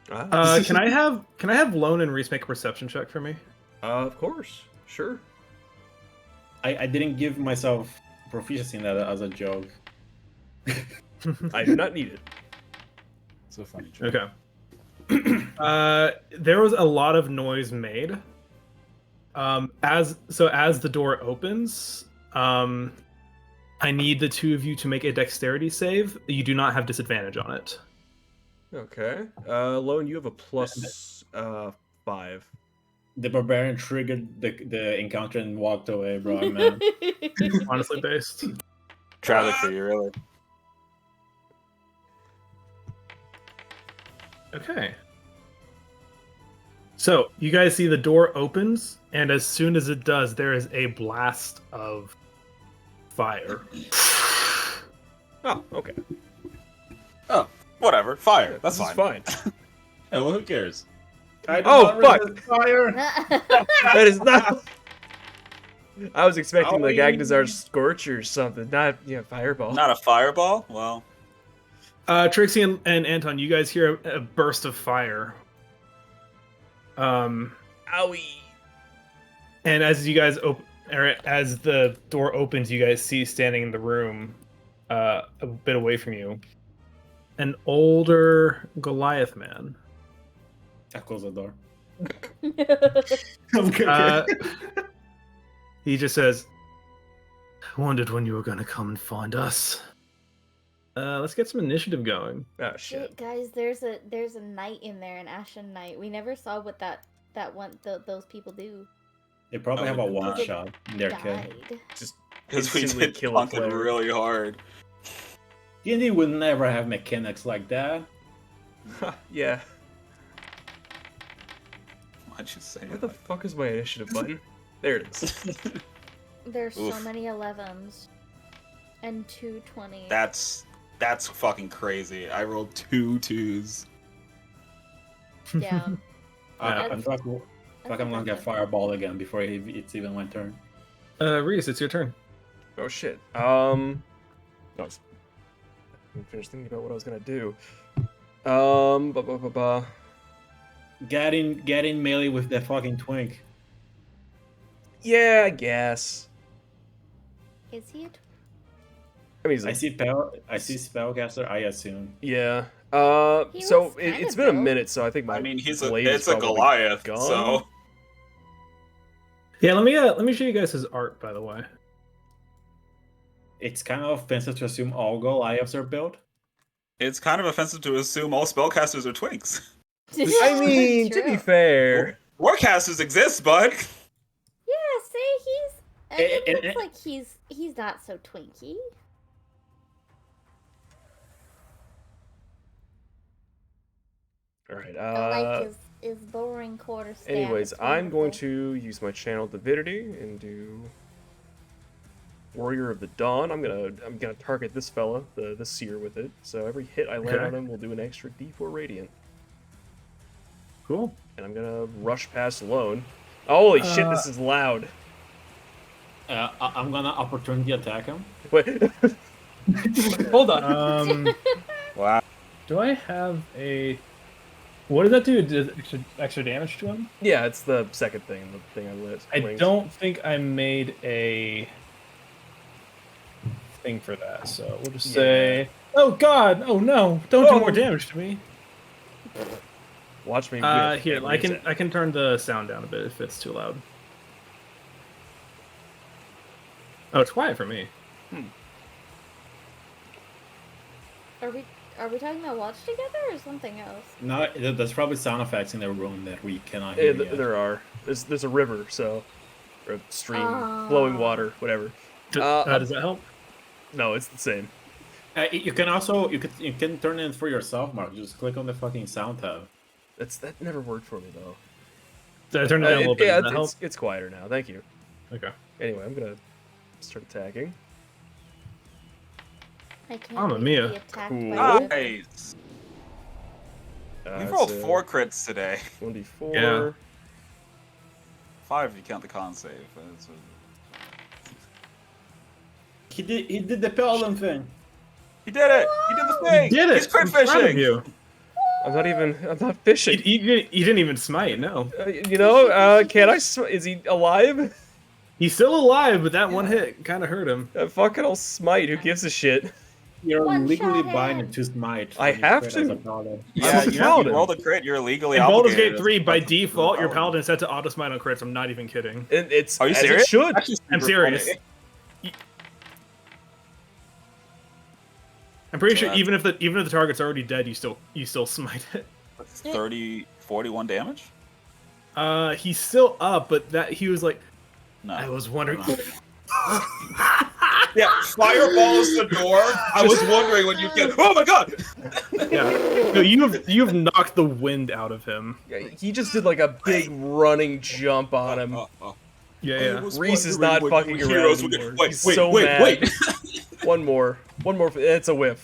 can I have Lone and Reese make a perception check for me? Of course. Sure. I didn't give myself proficiency in that as a joke. I do not need it. So funny. Joke. Okay. There was a lot of noise made. As the door opens, I need the two of you to make a dexterity save. You do not have disadvantage on it. Okay. Lone, you have a plus 5. The barbarian triggered the encounter and walked away, bro, man. Honestly based. Tragic for you, really. Okay. So, you guys see the door opens, and as soon as it does, there is a blast of fire. Oh, okay. Oh, whatever. Fire. Yeah, That's this is fine. fine. Yeah, well, who cares? Oh, fuck! Fire! That is not. I was expecting like Agnazar's Scorch or something, not Fireball. Not a fireball? Well. Trixie and Anton, you guys hear a burst of fire. Owie. And as you guys as the door opens, you guys see standing in the room, a bit away from you, an older Goliath man. I close the door. He just says, "I wondered when you were gonna come and find us." Let's get some initiative going. Oh shit. Wait, guys, there's a knight in there, an Ashen Knight. We never saw what those people do. They probably have a one They shot in their kid. Died. Just Because we instantly did kill a punk it player. really hard. D&D would never have mechanics like that. Yeah. Why'd you say Where the fuck is my initiative button? There it is. There's so Oof. many 11s and 2 20s. That's fucking crazy. I rolled 2 2s. Yeah. I feel like I'm gonna get fireball again before it's even my turn. Reese, it's your turn. Oh shit. I was finished thinking about what I was gonna do. Get in melee with the fucking twink. Yeah, I guess. Is he a I mean, he's I see spellcaster. I assume. yeah. He So was kind it's of been a built. minute, so I think my I mean, it's blade a is probably Goliath, gone. so Yeah, let me show you guys his art, by the way. It's kind of offensive to assume all Goliaths are built. it's kind of offensive to assume all spellcasters are twinks. I mean, to be True. fair, Warcasters exist, bud. Yeah, say it looks like he's not so twinky. all right. I like his boring quarter staff. Anyways, It's I'm going wonderful. to use my channel divinity and do Warrior of the Dawn. I'm gonna target this fella, the seer, with it. So every hit I land Okay. on him will do an extra D4 radiant. Cool. And I'm gonna rush past Lone. Holy shit, this is loud. I'm gonna opportunity attack him. Wait. Hold on. Wow. Do I have a... What does that do? Does it extra damage to him? Yeah, it's the second thing. The thing I lit. I wings. don't think I made a thing for that, so we'll just say... Oh god! Oh no! Don't do more damage to me! Watch me. whiff Here, every I attack. can turn the sound down a bit if it's too loud. Oh, it's quiet for me. Are we talking about watch together or something else? No, there's probably sound effects in the room that we cannot Yeah, hear. yet. there are. There's a river, so or a stream, Oh. flowing water, whatever. Does that help? No, it's the same. You can also you can turn it for yourself, Mark. Just click on the fucking sound tab. That never worked for me though. Did I turn it down a little bit? Yeah, Does that help? it's quieter now. Thank you. Okay. Anyway, I'm gonna start attacking. I can't Mamma wait to mia. be attacked Cool. by the river. Nice. We've rolled 4 crits today. 1d4. Yeah. 5 if you count the con save. But it's He did the paladin thing. He did it! He did the thing! You did it! He's crit I'm proud of fishing! you. I'm not fishing. You didn't even smite, no. Can I? Is he alive? He's still alive, but that one hit kind of hurt him. Fucking I'll smite. Who gives a shit? You're One legally shot binded in. to smite. I when you have crit to. as a paladin. Yeah, I'm a you have paladin. to roll the crit. You're legally In Baldur's obligated. Gate 3, by That's- default, your paladin is set to auto smite on crits. I'm not even kidding. And it's Are you as serious? it should. Actually, I'm super serious. funny. I'm pretty So sure that's- even if the target's already dead, you still smite it. That's 30, 41 damage. He's still up, but that he was like, No. I was wondering. Yeah, fireballs the door. I was wondering when you get. Oh my god! Yeah, no, you've knocked the wind out of him. Yeah, he just did like a big running jump on him. Yeah. Reese is not fucking around heroes anymore. Wait, He's wait, so wait, mad. wait. One more. It's a whiff.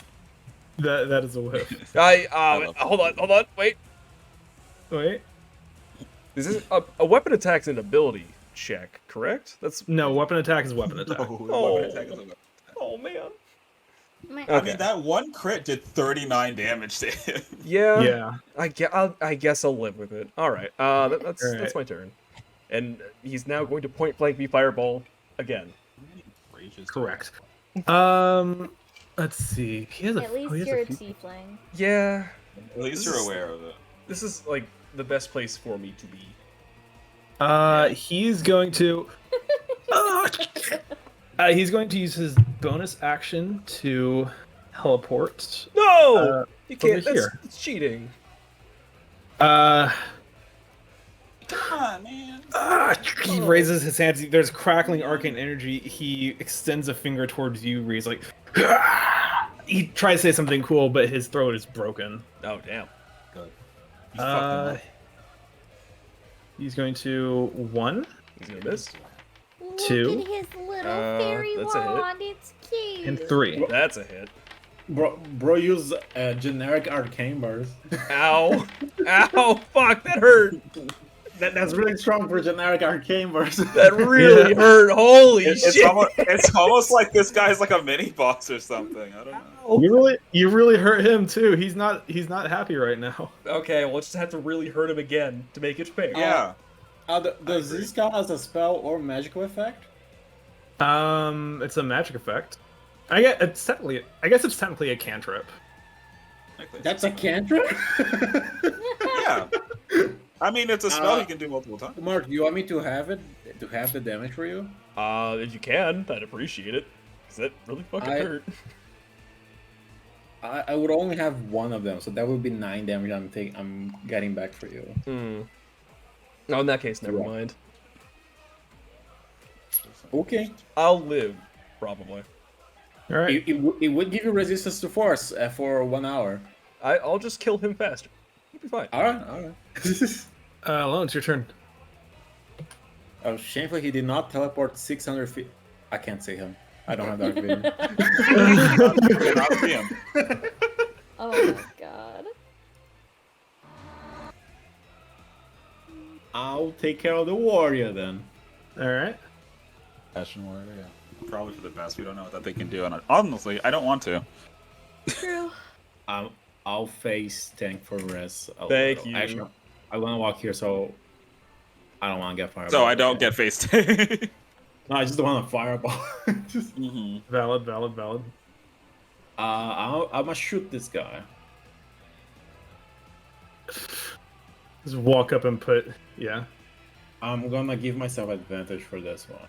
That is a whiff. Hold on. Wait. Wait, Is this a weapon attack's an ability check? Correct. That's no, weapon attack is weapon attack. Oh man. Meh. I mean, that one crit did 39 damage to him. Yeah. Yeah. I guess I'll live with it. All right. That's Alright. my turn. And he's now going to point blank me fireball again. Correct. Let's see. He has a. At least he has you're a few- tiefling. Yeah. At least you're aware of it. This is like the best place for me to be. He's going to. He's going to use his bonus action to teleport. No, you over can't. here. That's cheating. Uh, Come on, man. he raises his hands. There's crackling arcane energy. He extends a finger towards you. Where he's like, he tries to say something cool, but his throat is broken. Oh damn. Good. You fucked him up. He's going to 1. He's gonna miss. Look 2. at his little fairy that's a hit. wand. It's cute. And 3. That's a hit. Bro, use generic arcane burst. Ow. Ow. Fuck. That hurt. That's really strong for generic arcane burst. That really hurt. Holy shit. It's almost like this guy's like a mini boss or something. I don't know. You really hurt him too. He's not happy right now. Okay, we'll just have to really hurt him again to make it fair. Yeah. Does this count as a spell or magical effect? It's a magic effect. I guess it's technically a cantrip. That's a cantrip? Yeah. I mean, it's a spell you can do multiple times. Mark, do you want me to have it? To have the damage for you? If you can, I'd appreciate it. Cause that really fucking hurt. I would only have one of them, so that would be 9 damage I'm getting back for you. Oh, in that case, never mind. Okay. I'll live, probably. All right. It would give you resistance to force for 1 hour. I'll just kill him faster. He'll be fine. Alright. Lone, it's your turn. Oh, shamefully he did not teleport 600 feet. I can't see him. I don't have dark vision. Not see him. Oh my god. I'll take care of the warrior then. All right. Passion warrior, yeah. Probably for the best. We don't know what that they can do, and honestly, I don't want to. True. I'll face tank for rest. Thank you. Actually, I want to walk here, so I don't want to get fireball. So I don't get faced. No, I just don't want to fireball. Valid. I'm gonna shoot this guy. Just walk up and put. Yeah. I'm gonna give myself advantage for this one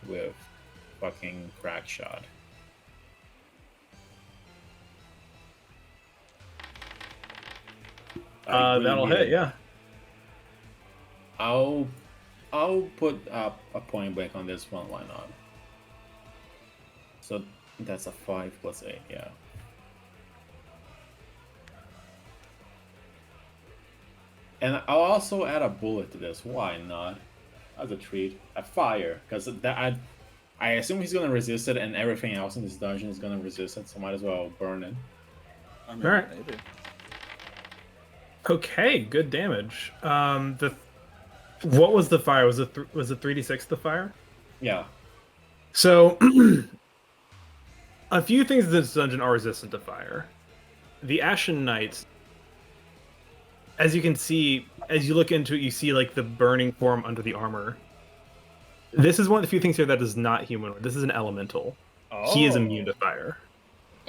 with fucking crack shot. That'll hit. Yeah. I'll put up a point blank on this one. Why not? So that's a 5 + 8. Yeah. And I'll also add a bullet to this. Why not? As a treat, a fire, because that I assume he's gonna resist it, and everything else in this dungeon is gonna resist it. So might as well burn it. I mean, All right. maybe. Okay. Good damage. What was the fire? Was it 3d6 the fire? Yeah. So, a few things in this dungeon are resistant to fire. The Ashen Knight, as you can see, as you look into it, you see like the burning form under the armor. This is one of the few things here that is not humanoid. This is an elemental. He is immune to fire.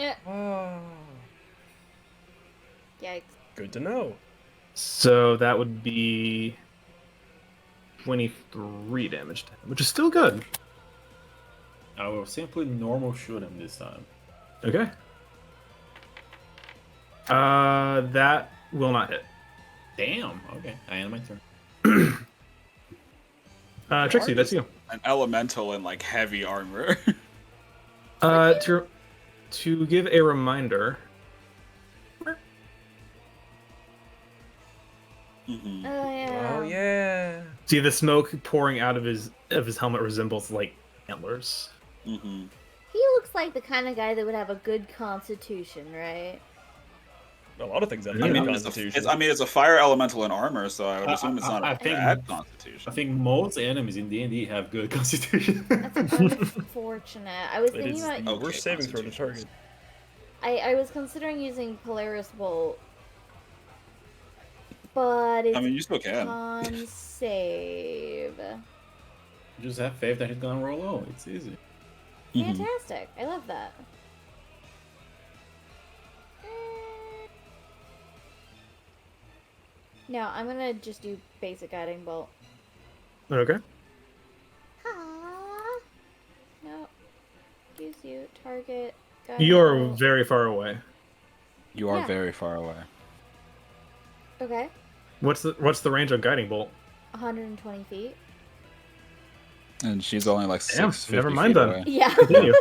Yeah. Oh, Yikes. good to know. So that would be 23 damage to him, which is still good. I will simply normal shoot him this time. Okay. That will not hit. Damn. Okay, I end my turn. Trixie, that's you. An elemental in like heavy armor. To give a reminder, Mhm. Oh yeah. Oh yeah. see the smoke pouring out of his helmet resembles like antlers. Mhm. He looks like the kind of guy that would have a good constitution, right? A lot of things have I good mean, constitution. It's a fire elemental in armor, so I would assume it's not I a think- bad I constitution. think most enemies in D&D have good constitution. That's unfortunate. I was It thinking is about. the Okay, worst saving throw to constitution. target. I was considering using Polaris Bolt, but it's I mean, you still can. con save. Just have faith that he's gonna roll low. It's easy. Mhm. Fantastic! I love that. No, I'm gonna just do basic guiding bolt. Okay. Ah. No. Gives you target. Guiding You're bolt. very far away. You are Yeah. very far away. Okay. What's the range of guiding bolt? 120 feet. And she's only like Damn, 650 never mind feet then. away. Yeah. Continue.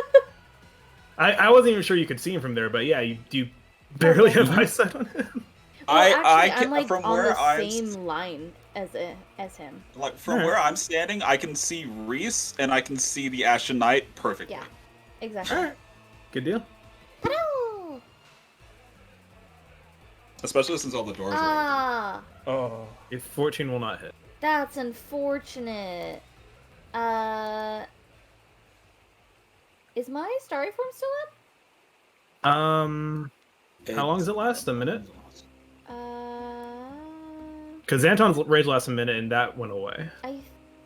I wasn't even sure you could see him from there, but yeah, you do barely have eyesight on him. Well, actually, can, I'm like from on where the I'm same line as him. like from Alright. where I'm standing, I can see Reese and I can see the Ashen Knight perfectly. Yeah. Exactly. Alright. Good deal. Hello! Especially since all the doors are Ah, Oh. If 14 will not hit. that's unfortunate. Is my starry form still open. How long does it last? A minute? up? Because Anton's rage lasts a minute and that went away. I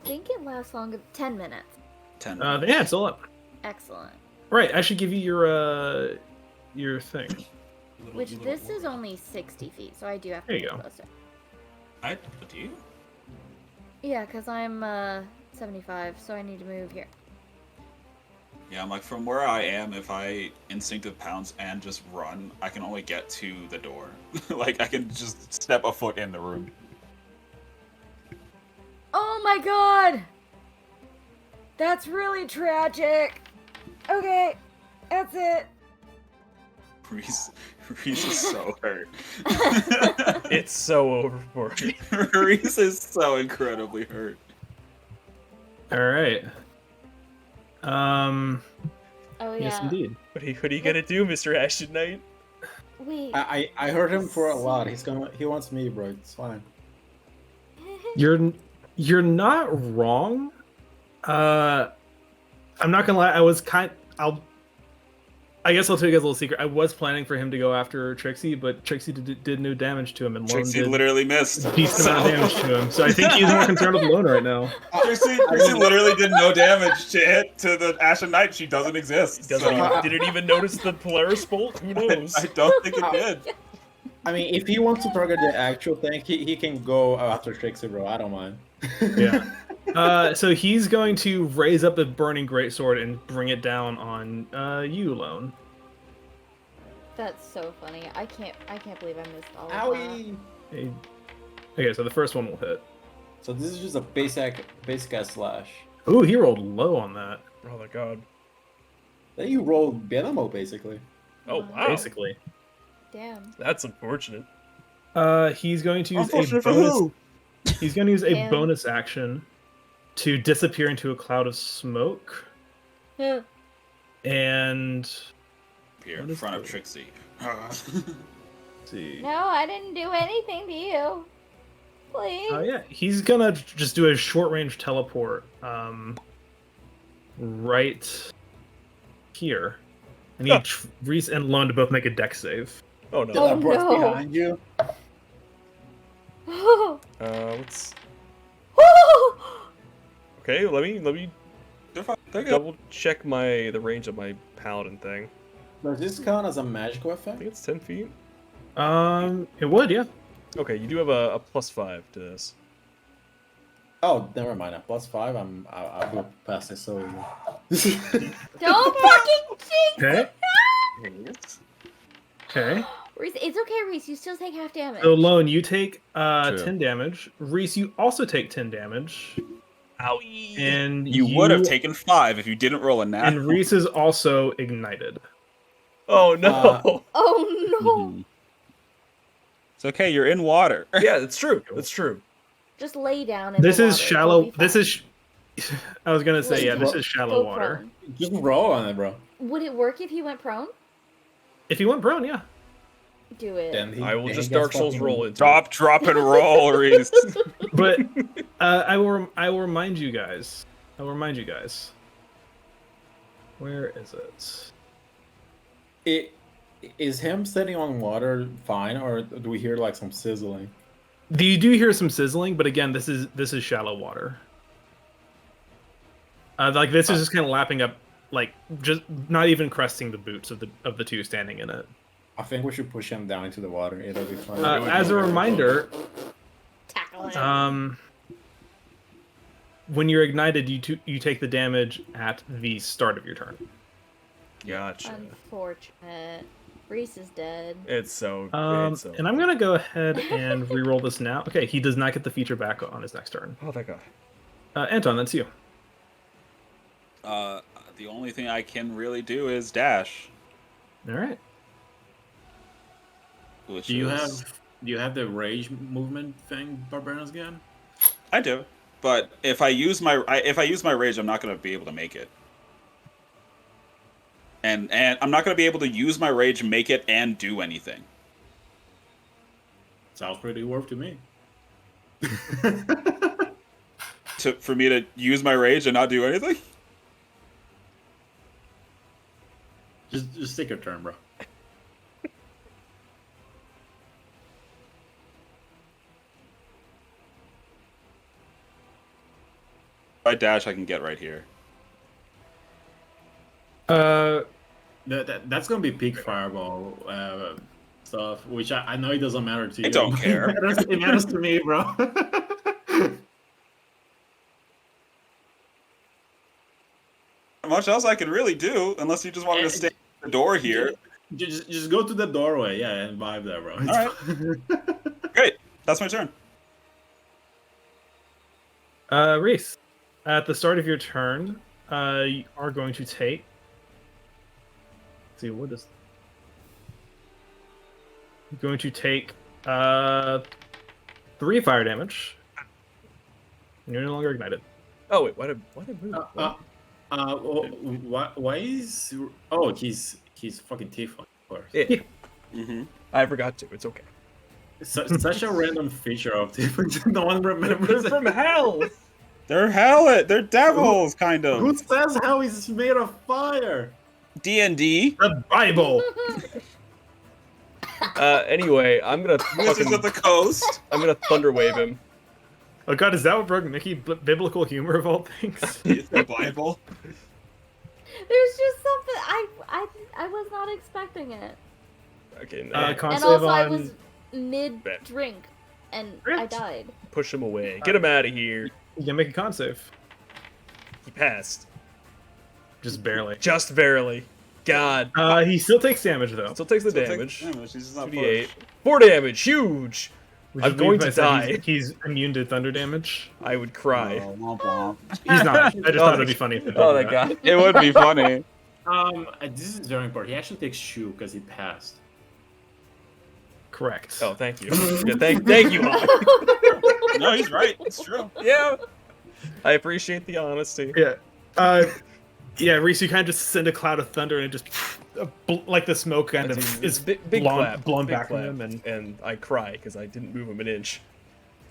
think it lasts longer. 10 minutes. 10. Yeah, it's still up. Excellent. Right, I should give you your thing. Which this is only 60 feet, so I do have to There you get go. closer. What do you? Yeah, because I'm 75, so I need to move here. Yeah, I'm like from where I am, if I instinctive pounce and just run, I can only get to the door. Like I can just step a foot in the room. Oh my god! That's really tragic. Okay, that's it. Reese is so hurt. It's so overboard. Reese is so incredibly hurt. Alright. Oh yeah. Yes, indeed. What are you gonna do, Mr. Ashen Knight? Wait. I heard him for a lot. He wants me, bro. It's fine. You're not wrong. I'm not gonna lie. I guess I'll tell you guys a little secret. I was planning for him to go after Trixie, but Trixie did no damage to him, and Lone Trixie did literally missed. a decent amount of damage to him. So I think he's more concerned with Lone right now. Trixie literally did no damage to the Ashen Knight. She doesn't exist. Didn't even notice the Polaris Bolt? Who knows? I don't think it did. I mean, if he wants to target the actual thing, he can go after Trixie, bro. I don't mind. Yeah. So he's going to raise up the burning greatsword and bring it down on you, Lone. That's so funny. I can't believe I missed all of that. Owie! Hey. Okay, so the first one will hit. So this is just a basic ass slash. Ooh, he rolled low on that. Oh my god. Then you roll Benamo, basically. Oh wow. Basically. Damn. That's unfortunate. He's going to use a Unfortunate for bonus. who? He's going to use a Damn. bonus action to disappear into a cloud of smoke. And Here What in is front of the- Trixie. let's see. No, I didn't do anything to you. Please. Oh yeah, he's gonna just do a short range teleport, right here. I need Reese and Lone to both make a dex save. Oh no. Oh, Teleports no. behind you. Let's. Okay, let me They're fine. They're good. double check the range of my paladin thing. Does this count as a magical I effect? think it's 10 feet. It would, yeah. Okay, you do have a +5 to this. Oh, never mind. At +5, I'll go past it so easy. Don't fucking jinx Okay. it! Okay. Reese, it's okay, Reese. You still take half damage. So Lone, you take True. 10 damage. Reese, you also take 10 damage. Owie! And You would have taken 5 if you didn't roll a nat. And Reese is also ignited. Oh no! Oh no! Mhm. It's okay, you're in water. Yeah, it's true. It's true. Just lay down in This the is water. shallow. You'll be This fine. is. I was gonna say, Lay yeah, down. this is shallow Go water. prone. Just roll on it, bro. Would it work if he went prone? If you went prone, yeah. Do it. Then I will then just he gets Dark Souls fucking- roll into it. Drop, and roll, Reese. But I will remind you guys. I will remind you guys. Where is it? Is him sitting on water fine, or do we hear like some sizzling? You do hear some sizzling, but again, this is shallow water. Like this is just kind of lapping up, like just not even cresting the boots of the two standing in it. I think we should push him down into the water. It'll be fun. As a reminder, Tackle him. when you're ignited, you take the damage at the start of your turn. Gotcha. Unfortunate. Reese is dead. It's so. And I'm gonna go ahead and re-roll this now. Okay, he does not get the feature back on his next turn. Oh, that guy. Anton, that's you. The only thing I can really do is dash. All right. Which Do you is- have the rage movement thing, Barbarians again? I do, but if I use my rage, I'm not going to be able to make it. And I'm not going to be able to use my rage, make it, and do anything. Sounds pretty worth to me. For me to use my rage and not do anything. Just take your turn, bro. If I dash, I can get right here. That's gonna be peak fireball stuff, which I know it doesn't matter to you. I don't care. It matters to me, bro. Not much else I can really do, unless you just want me to stay at the door here. just go to the doorway, yeah, and vibe there, bro. It's All fine. Great, that's my turn. Reese, at the start of your turn, you are going to take. Let's see, what is? You're going to take 3 fire damage. You're no longer ignited. Oh wait, why did move? Why is? Oh, he's fucking Tiefling, of course. Yeah. Mm-hmm. I forgot to. It's okay. Such a random feature of Tiefling. No one remembers. They're from hell. They're devils, kind of. Who says how he's made of fire? D&D. The Bible. Anyway, I'm gonna Wizards of the Coast. I'm gonna thunder wave him. Oh God, is that what broke Mickey? Biblical humor of all things. The Bible. There's just something I was not expecting it. Okay, Con now And save also, I on- was mid-drink, and I Right. died. push him away. Get him out of here. You can make a con save. He passed. Just barely. Just barely. God. He still takes damage though. Still takes the Still damage. takes damage, he's just not 2d8. pushed. 4 damage. Huge. Which I'm is going weird, to but I said die. He's immune to thunder damage. I would cry. Oh, womp womp. He's not. I just Oh, thought it'd be funny. If it Oh, did thank that. God. It would be funny. This is very important. He actually takes shoe because he passed. Correct. Oh, thank you. Yeah, thank you, Holly. No, he's right. It's true. Yeah. I appreciate the honesty. Yeah. Yeah, Reese, you kind of just send a cloud of thunder and it just like the smoke kind of is big blown clap, back big from clap. him, and And I cry because I didn't move him an inch.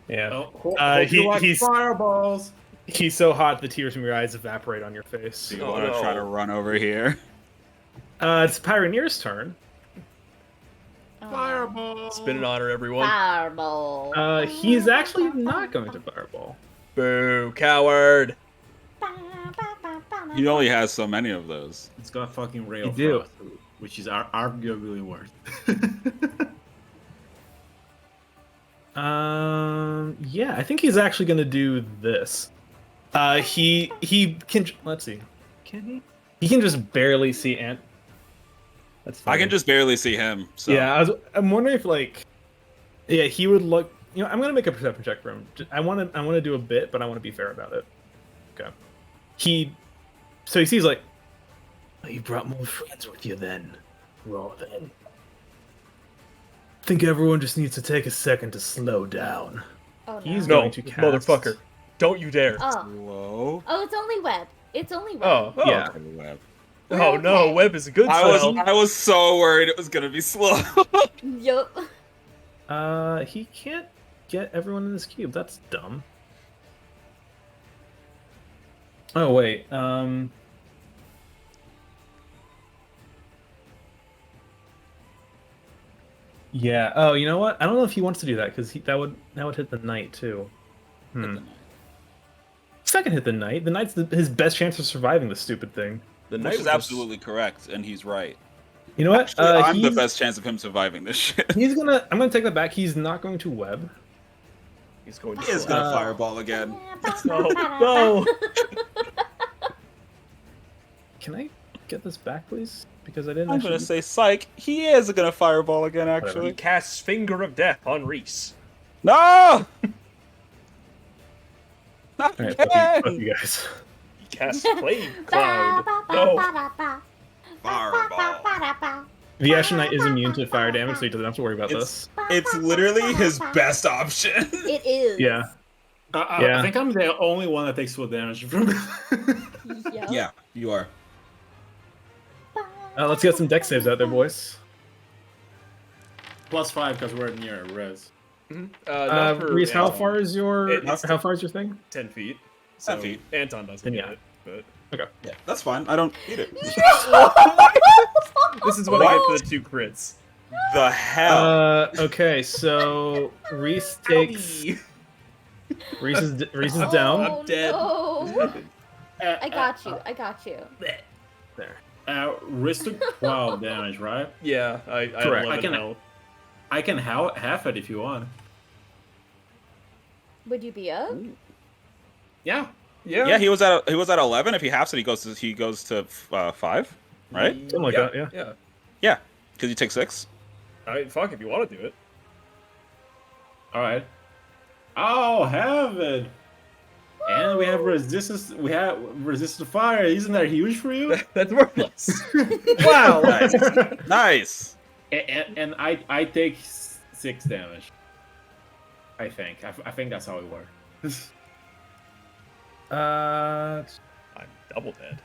yeah, Hope he- you like he's- fireballs. he's so hot the tears from your eyes evaporate on your face. Do you Oh, want to no. try to run over here? It's Pyroneer's turn. Fireballs. It's been an honor, everyone. Fireball. He's actually not going to fireball. Boo, coward. He only has so many of those. It's got fucking rail. You do. frost. which is arguably worse. Yeah, I think he's actually gonna do this. He can. Let's see. Can he? He can just barely see Ant. That's fine. I can just barely see him. So. Yeah, I'm wondering if like, yeah, he would look. You know, I'm gonna make a perception check for him. I want to do a bit, but I want to be fair about it. Okay. So he sees like, oh, you brought more friends with you then. Well then. I think everyone just needs to take a second to slow down. Oh, no. He's No, going to cast... motherfucker. Don't you dare. Oh. Whoa. Oh, it's only web. It's only web. Oh, Yeah. Web. Oh no, Okay. web is a good spell. I was so worried it was gonna be slow. Yup. He can't get everyone in this cube. That's dumb. Oh wait. Yeah. Oh, you know what? I don't know if he wants to do that because that would hit the knight too. Second hit the knight. The knight's his best chance of surviving this stupid thing. The Which knight is was absolutely correct, and he's right. You know what? Actually, I'm the he's- best chance of him surviving this shit. I'm gonna take that back. He's not going to web. He's going He is to. gonna fireball again. No. Can I get this back, please? Because I didn't. I'm actually... gonna say psych. He is gonna fireball again, He actually. casts Finger of Death on Reese. No! Not All right, again! fuck you guys. He casts Flame Cloud. No. Fireball. The Ashen Knight is immune to fire damage, so he doesn't have to worry about this. It's literally his best option. It is. Yeah. I think I'm the only one that takes full damage from Yup. Yeah, you are. Let's get some deck saves out there, boys. +5 because we're near res. Not for Reese, how Anton. far is your It's- how far is your thing? 10 feet. So 10 feet. Anton doesn't Then get yeah. it. But Yeah, that's fine. I don't need it. this is what I get for the 2 crits. The hell? Okay, so Reese takes. Reese is down. I'm dead. No. I got you. I got you. There. Riz took 12 damage, right? Yeah, I Correct. have 11 health. I can half it if you want. Would you be up? Yeah. Yeah, he was at 11. If he halves it, he goes to 5, right? Something like that, yeah. Yeah. Yeah, because you take 6. Fuck, if you want to do it. All right. I'll have it. And we have resistance. We have resistance to fire. Isn't that huge for you? That's worthless. Wow. Nice. And I take 6 damage. I think. I think that's how it works. I'm double dead.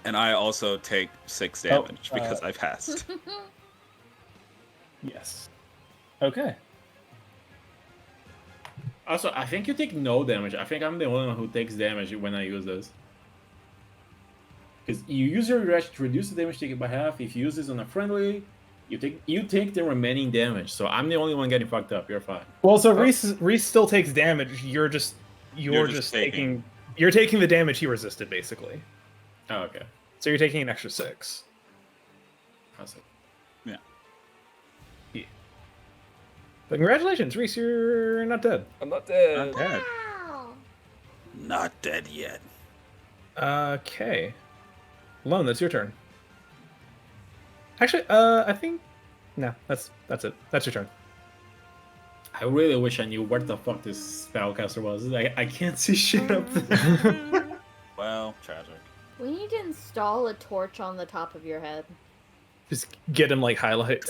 And I also take 6 damage because I passed. Yes. Okay. Also, I think you take no damage. I think I'm the only one who takes damage when I use this. Because you use your reaction to reduce the damage taken by half. If you use this on a friendly, you take the remaining damage. So I'm the only one getting fucked up. You're fine. Well, so Reese still takes damage. You're just taking the damage he resisted, basically. Oh, okay. So you're taking an extra 6. Awesome. But congratulations, Reese, you're not dead. I'm not dead. Not dead. Wow. Not dead yet. Okay. Lone, that's your turn. Actually, I think no, that's it. That's your turn. I really wish I knew where the fuck this spellcaster was. I can't see shit up there. Well, tragic. We need to install a torch on the top of your head. Just get him like highlights.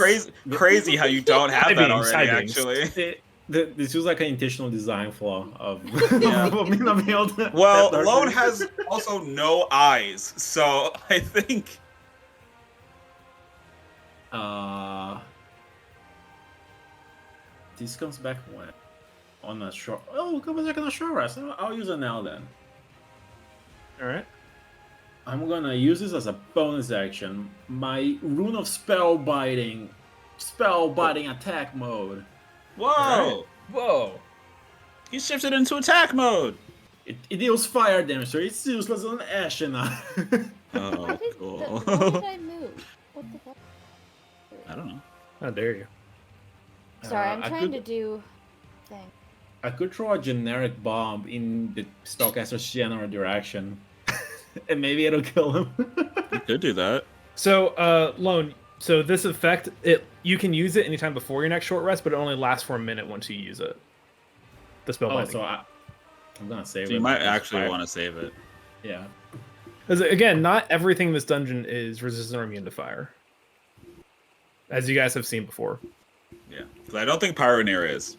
Crazy how you don't have High that beams, already, high beams. actually. This feels like an intentional design flaw of Yeah. of me not being able to. Well, have Lone dark has also no eyes, so I think... This comes back when? On a short. Oh, it comes back on a short rest. I'll use it now then. All right. I'm gonna use this as a bonus action. My rune of spell biting attack mode. Whoa! Whoa. He shifted into attack mode! It deals fire damage, so it's useless on Ashen. Oh, How did cool. how did I move? I don't know. How dare you? Sorry, I'm I trying could- to do thing. I could throw a generic bomb in the spellcaster's general direction, and maybe it'll kill him. You could do that. So, Lone. So this effect, you can use it anytime before your next short rest, but it only lasts for a minute once you use it. The spell Oh, binding. so I'm gonna save it. So you might because actually fire- want to save it. Yeah. Because again, not everything in this dungeon is resistant or immune to fire, as you guys have seen before. Yeah, because I don't think Pyroneer is.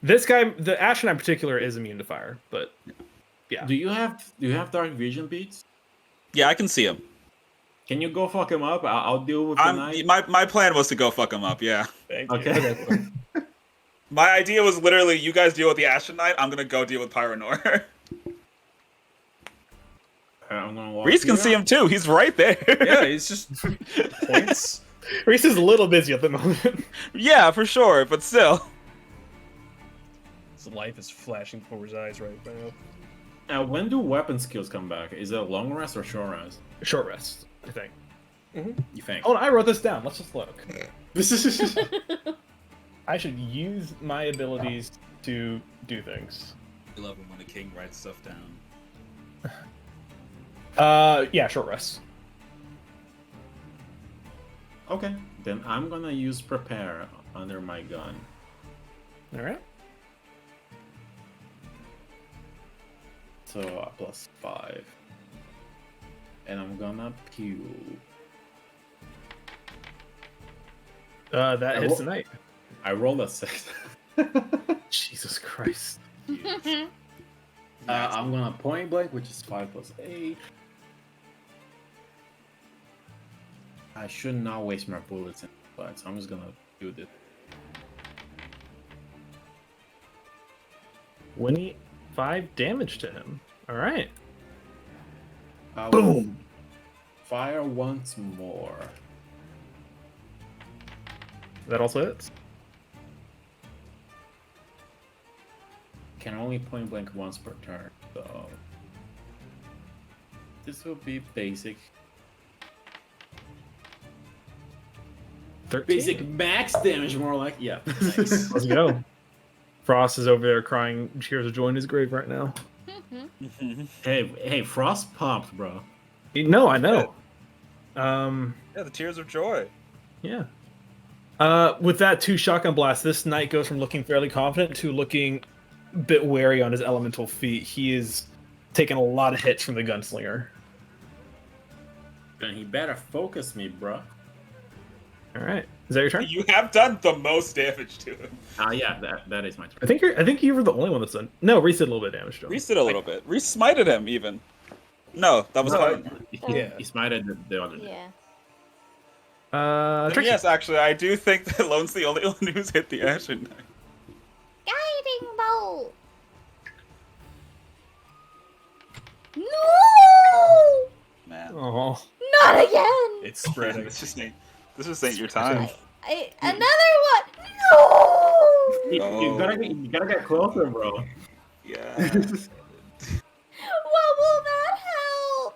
This guy, the Ashen in particular, is immune to fire, but yeah. Do you have dark vision, Beats? Yeah, I can see him. Can you go fuck him up? I'll deal with the knight. My plan was to go fuck him up. Yeah. Thank you. Okay. My idea was literally, you guys deal with the Ashen Knight. I'm gonna go deal with Pyronor. I'm gonna walk. Reese can here. see him too. He's right there. Yeah, he's just points. Reese is a little busy at the moment. Yeah, for sure, but still. His life is flashing before his eyes right now. When do weapon skills come back? Is it a long rest or short rest? Short rest, I think. You think? Oh, I wrote this down. Let's just look. This is. I should use my abilities to do things. I love him when a king writes stuff down. Yeah, short rest. Okay, then I'm gonna use prepare under my gun. All right. So +5, and I'm gonna pew. That hits tonight. I rolled a 6. Jesus Christ. I'm gonna point blank, which is 5 + 8. I should not waste my bullets, but so I'm just gonna do this. 25 damage to him. All right. Boom! Fire once more. That also hits. Can only point blank once per turn, so this will be basic. 13. Basic max damage, more like. Yeah. Nice. Let's go. Frost is over there crying tears of joy in his grave right now. Hey, Frost popped, bro. No, I know. Yeah, the tears of joy. Yeah. With that 2 shotgun blasts, this knight goes from looking fairly confident to looking a bit wary on his elemental feet. He is taking a lot of hits from the gunslinger. Then he better focus me, bro. All right. Is that your turn? You have done the most damage to him. Yeah, that is my turn. I think you were the only one that's done. No, Reese did a little bit of damage to him. Reese did a little bit. Reese smited him even. No, that was fine. Yeah. He smited the other day. Yeah. Trixie. Yes, actually, I do think that Lone's the only one who's hit the Ashen Knight. Guiding bolt. No! Man, Oh. Not again! It's spreading. this just ain't your time. Another one! No! You gotta get closer, bro. Yeah. What will that help?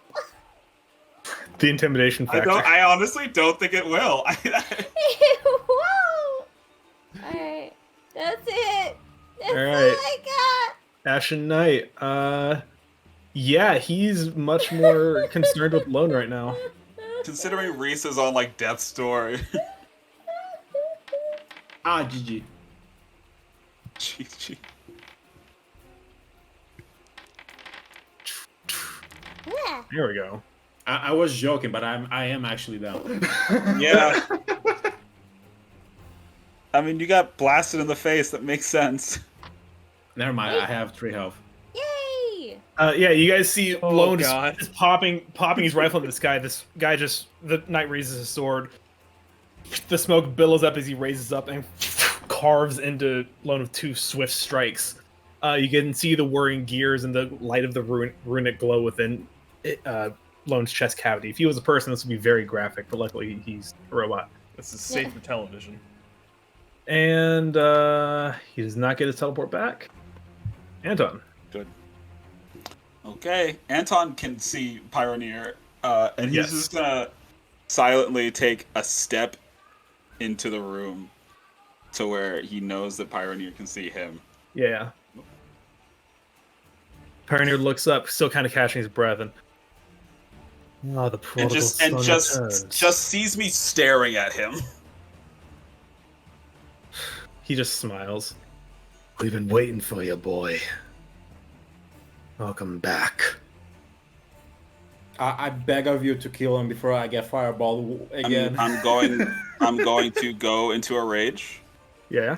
The intimidation factor. I honestly don't think it will. It won't! Alright. That's it. That's all Alright. I Ashen Knight. Yeah, he's much more concerned with Lone right now. got. Considering Reese is on like death's door. GG. GG. Yeah. Here we go. I was joking, but I am actually down. Yeah. I mean, you got blasted in the face. That makes sense. Never mind, I have 3 health. Yay! Yeah, you guys see Oh, Lone God. just popping his rifle at this guy. This guy the knight raises his sword. The smoke billows up as he raises up and carves into Lone with 2 swift strikes. You can see the whirring gears and the light of the runic glow within Lone's chest cavity. If he was a person, this would be very graphic, but luckily he's a robot. This is safe for television. And he does not get his teleport back. Anton. Good. Okay, Anton can see Pyroneer, and he's Yes. just gonna silently take a step into the room to where he knows that Pioneer can see him. Yeah. Pioneer looks up, still kind of catching his breath, and the prodigal son returns. just sees me staring at him. He just smiles. We've been waiting for you, boy. Welcome back. I beg of you to kill him before I get fireballed again. I'm going to go into a rage. Yeah.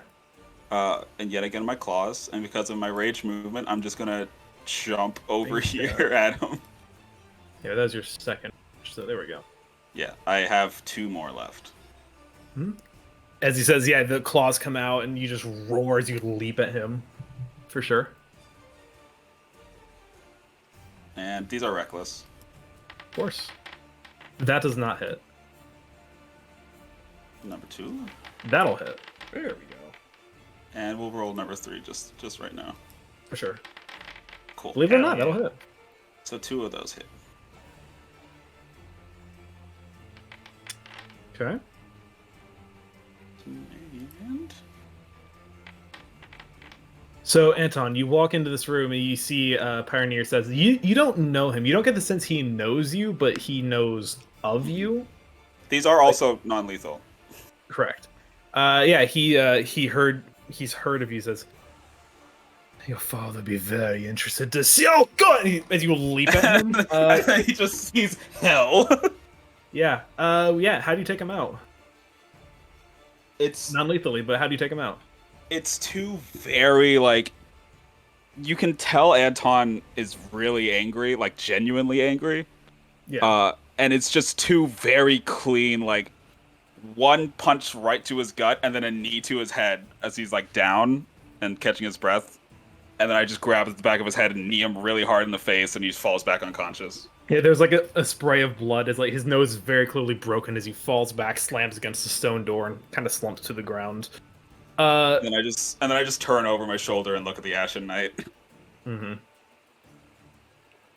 And yet again my claws, and because of my rage movement, I'm just gonna jump over here at him. Yeah, that was your second. So there we go. Yeah, I have 2 more left. As he says, yeah, the claws come out, and you just roar as you leap at him. For sure. And these are reckless. Of course. That does not hit. Number 2. That'll hit. There we go. And we'll roll number 3 just right now. For sure. Cool. Believe it or not, that'll hit. So 2 of those hit. Okay. And... So, Anton, you walk into this room and you see Pioneer says, you don't know him. You don't get the sense he knows you, but he knows of you. These are also non-lethal. Correct. Yeah, he's heard of you. He says, your father be very interested to see. Oh God! As you leap at him, he just sees hell. Yeah. Yeah. How do you take him out? It's non-lethally, but how do you take him out? It's 2 very you can tell Anton is really angry, like genuinely angry. Yeah. And it's just 2 very clean, one punch right to his gut and then a knee to his head as he's down and catching his breath. And then I just grab the back of his head and knee him really hard in the face, and he falls back unconscious. Yeah, there's a spray of blood as his nose is very clearly broken as he falls back, slams against the stone door, and kind of slumps to the ground. And I just turn over my shoulder and look at the Ashen Knight. Mm-hmm.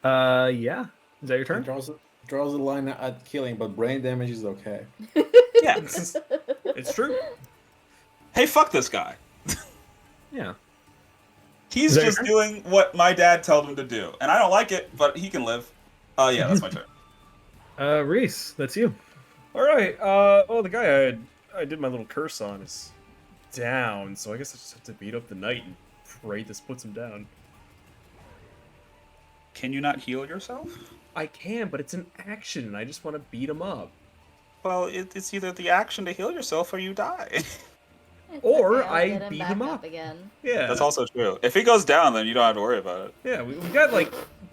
Yeah. Is that your turn? Draws the line at killing, but brain damage is okay. Yeah, It's true. Hey, fuck this guy. Yeah. He's just doing what my dad told him to do, and I don't like it, but he can live. Yeah, that's my turn. Reese, that's you. All right. Well, the guy I did my little curse on is down, so I guess I just have to beat up the knight and pray this puts him down. Can you not heal yourself? I can, but it's an action, and I just want to beat him up. Well, it's either the action to heal yourself or you die. Or I'll I get him beat back him up up. again. Yeah. That's also true. If he goes down, then you don't have to worry about it. Yeah, we got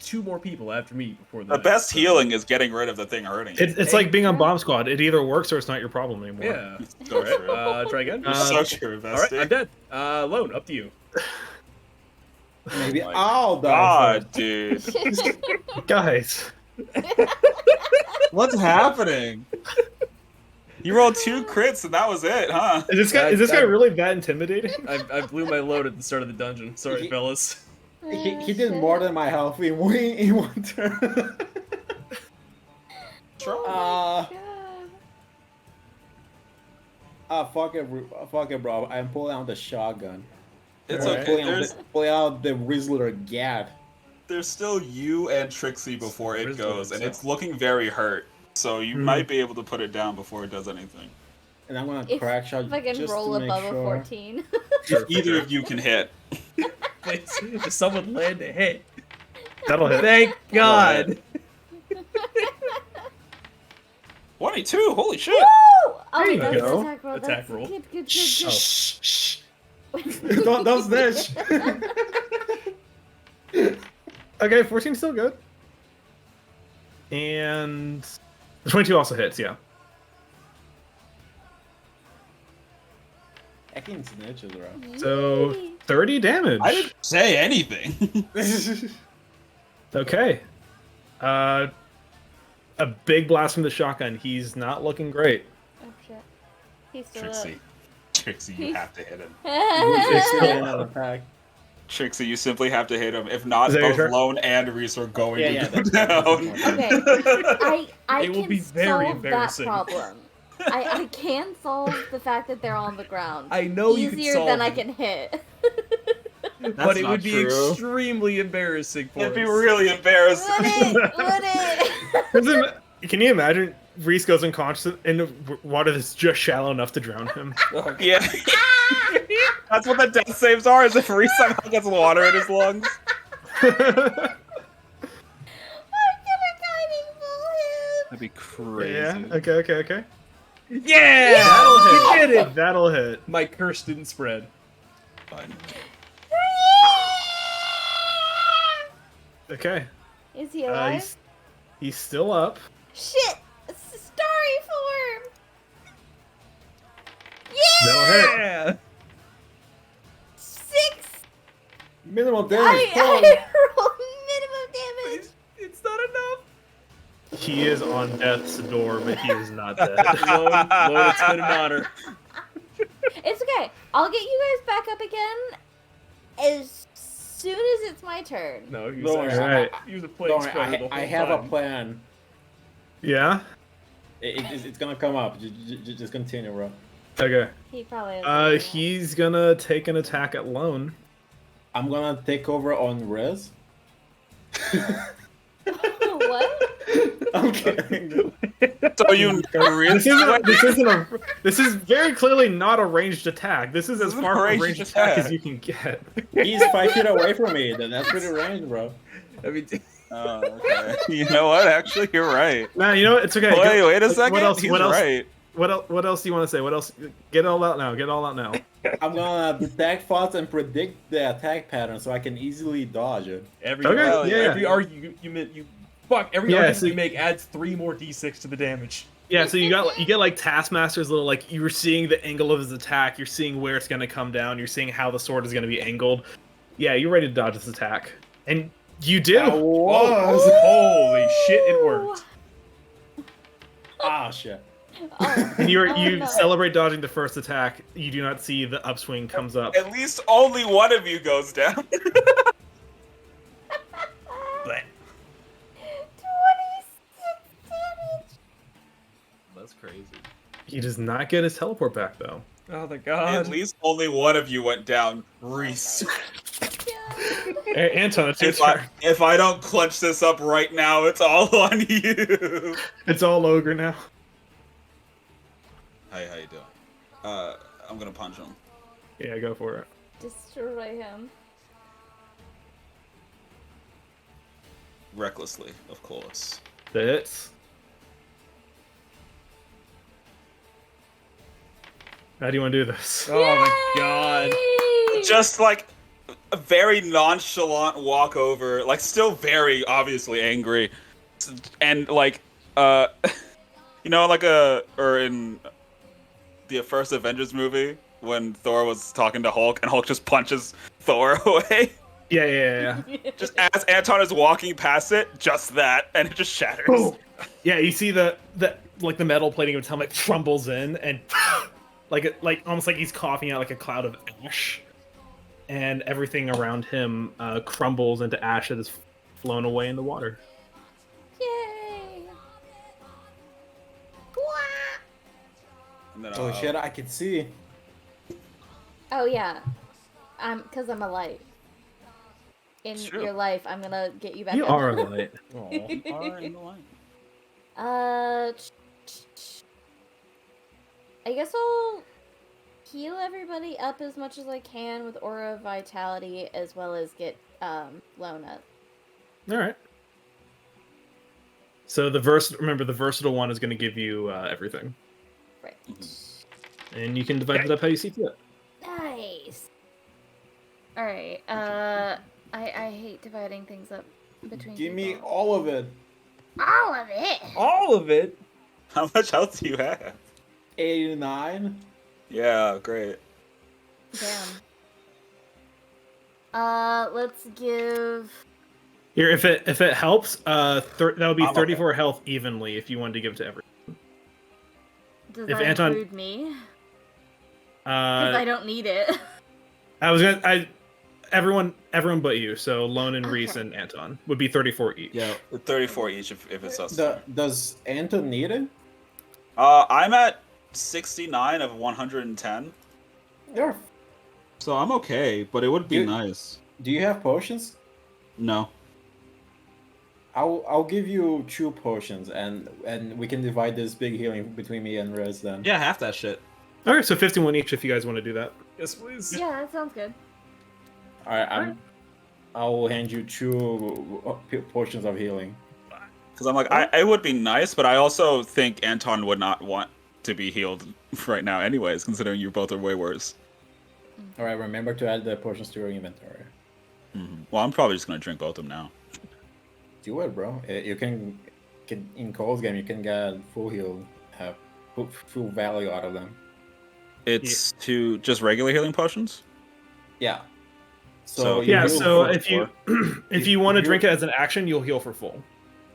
2 more people after me before The best healing is getting rid of the thing hurting you. It's like being on Bomb Squad. It either works or it's not your problem anymore. Yeah. So true. Try again. You're so true, All right, Bestie. I'm dead. Lone, up to you. Maybe my I'll die. God, dude. Guys. What's happening? You rolled 2 crits and that was it, huh? Is this guy really that intimidating? I blew my load at the start of the dungeon. Sorry, fellas. He did more than my health in one turn. Fuck it, bro. I'm pulling out the shotgun. It's Alright. okay. Pulling out the Rizzler Gat. There's still you and Trixie before it goes, and so- it's looking very hurt. So you might be able to put it down before it does anything. And I'm gonna If, crack shot if I can just roll to make above a sure. 14. If either of you can hit. Please, just someone land a hit. That'll hit. Thank God. 22, holy shit! Woo! Oh, There you that was go. an attack roll. Attack That's roll. Good. Shh. Don't snitch. Okay, 14 still good. And 22 also hits, yeah. I can snitch as well. So 30 damage. I didn't say anything. Okay. A big blast from the shotgun. He's not looking great. Oh shit. He's still up. Trixie, you have to hit him. It's still another attack. Trixie, you simply have to hit him. If not, Is that your both turn? Lone and Reese are going Yeah, to go that's down. fine. Okay. I It will can be very solve that embarrassing. problem. I can solve the fact that they're on the ground. I know you could easier solve than I it. can hit. But it not would be true. extremely embarrassing for It'd be us. really embarrassing. Would it? Can you imagine Reese goes unconscious and the water that's just shallow enough to drown him? Oh, Yeah. That's what the death saves are, is if Reese somehow gets water in his lungs. I'm gonna guiding bolt him. That'd be crazy. Yeah. Okay. yeah! That'll hit. You did it! That'll hit. My curse didn't spread. Fine. Okay. Is he alive? He's still up. Shit! Starry form! That'll hit. Yeah! 6! Minimal damage. I rolled minimum damage! It's not enough. He is on death's door, but he is not dead. Lone, it's been an honor. It's okay. I'll get you guys back up again as soon as it's my turn. No, he Don't was, worry, Alright. he was a plague Don't worry, spreader the whole I have a time. plan. Yeah. It's gonna come up. Just continue, bro. Okay. He probably has He's gonna take an attack at Lone. I'm gonna take over on Riz. What? I'm kidding. So you This is very clearly not a ranged attack. This is as This is far a from a ranged ranged attack attack. as you can get. He's 5 feet away from me. That's pretty range, bro. I mean, Oh, okay. You know what? Actually, you're right. Nah, you know what? It's okay. Wait a like, second. What else? He's What else? right. What else do you want to say? What else? Get it all out now. Get it all out now. I'm gonna detect thoughts and predict the attack pattern so I can easily dodge it. every Okay, every yeah. argument you every Yeah, argument so- you make adds 3 more d6 to the damage. Yeah, so you get like Taskmaster's little like you were seeing the angle of his attack, you're seeing where it's gonna come down, you're seeing how the sword is gonna be angled. Yeah, you're ready to dodge this attack, and you do. Holy shit! It worked. Ah, shit. Oh, And you no. celebrate dodging the first attack. You do not see the upswing comes up. At least only one of you goes down. But 26 damage. That's crazy. He does not get his teleport back though. oh my god. At least only one of you went down. Reese. Hey, Anton, it's your If I, turn. if I don't clutch this up right now, it's all on you. It's all ogre now. Hey, how you doing? I'm gonna punch him. Yeah, go for it. Destroy him. Recklessly, of course. That hits. How do you want to do this? Oh my god. Just like a very nonchalant walk over, like still very obviously angry, and like you know, like or in the first Avengers movie when Thor was talking to Hulk and Hulk just punches Thor away. Yeah. Just as Anton is walking past it, just that, and it just shatters. Boom. Yeah, you see the like the metal plating of his helmet crumbles in and like almost like he's coughing out like a cloud of ash, and everything around him crumbles into ash that is flown away in the water. Yay! And then, Oh shit, I can see. Oh yeah, cause I'm a light. In It's true. your life, I'm gonna get you back. You up. are a light. I guess I'll heal everybody up as much as I can with Aura of Vitality, as well as get Lone up. All right. So remember the versatile one is going to give you everything, Right. and you can divide it up how you see fit. Nice. All right. I hate dividing things up between. Give me people. all of it. all of it. All of it. How much health do you have? 89. Yeah, great. Damn. Let's give. Here, if it helps, that would be I'm 34 health evenly if you wanted to give it to everyone. Does If that Anton- include me? Because I don't need it. Everyone but you. So Lone and Reese Okay. and Anton would be 34 each. Yeah, 34 each if it's us. Does Anton need it? I'm at 69 of 110. You're, So I'm okay, but it would be You- nice. do you have potions? No. I'll give you 2 potions, and we can divide this big healing between me and Rez then. Yeah, half that shit. All right, so 51 each if you guys want to do that. Yes, please. Yeah, that sounds good. All right, I'll hand you 2 potions of healing. Because I'm like, it would be nice, but I also think Anton would not want to be healed right now anyways, considering you both are way worse. All right, remember to add the potions to your inventory. Well, I'm probably just going to drink both of them now. Do it, bro. You can in Cole's game, you can get full heal, have full value out of them. It's just regular healing potions? Yeah. So Yeah, heal so for- if you if you want to drink it as an action, you'll heal for full,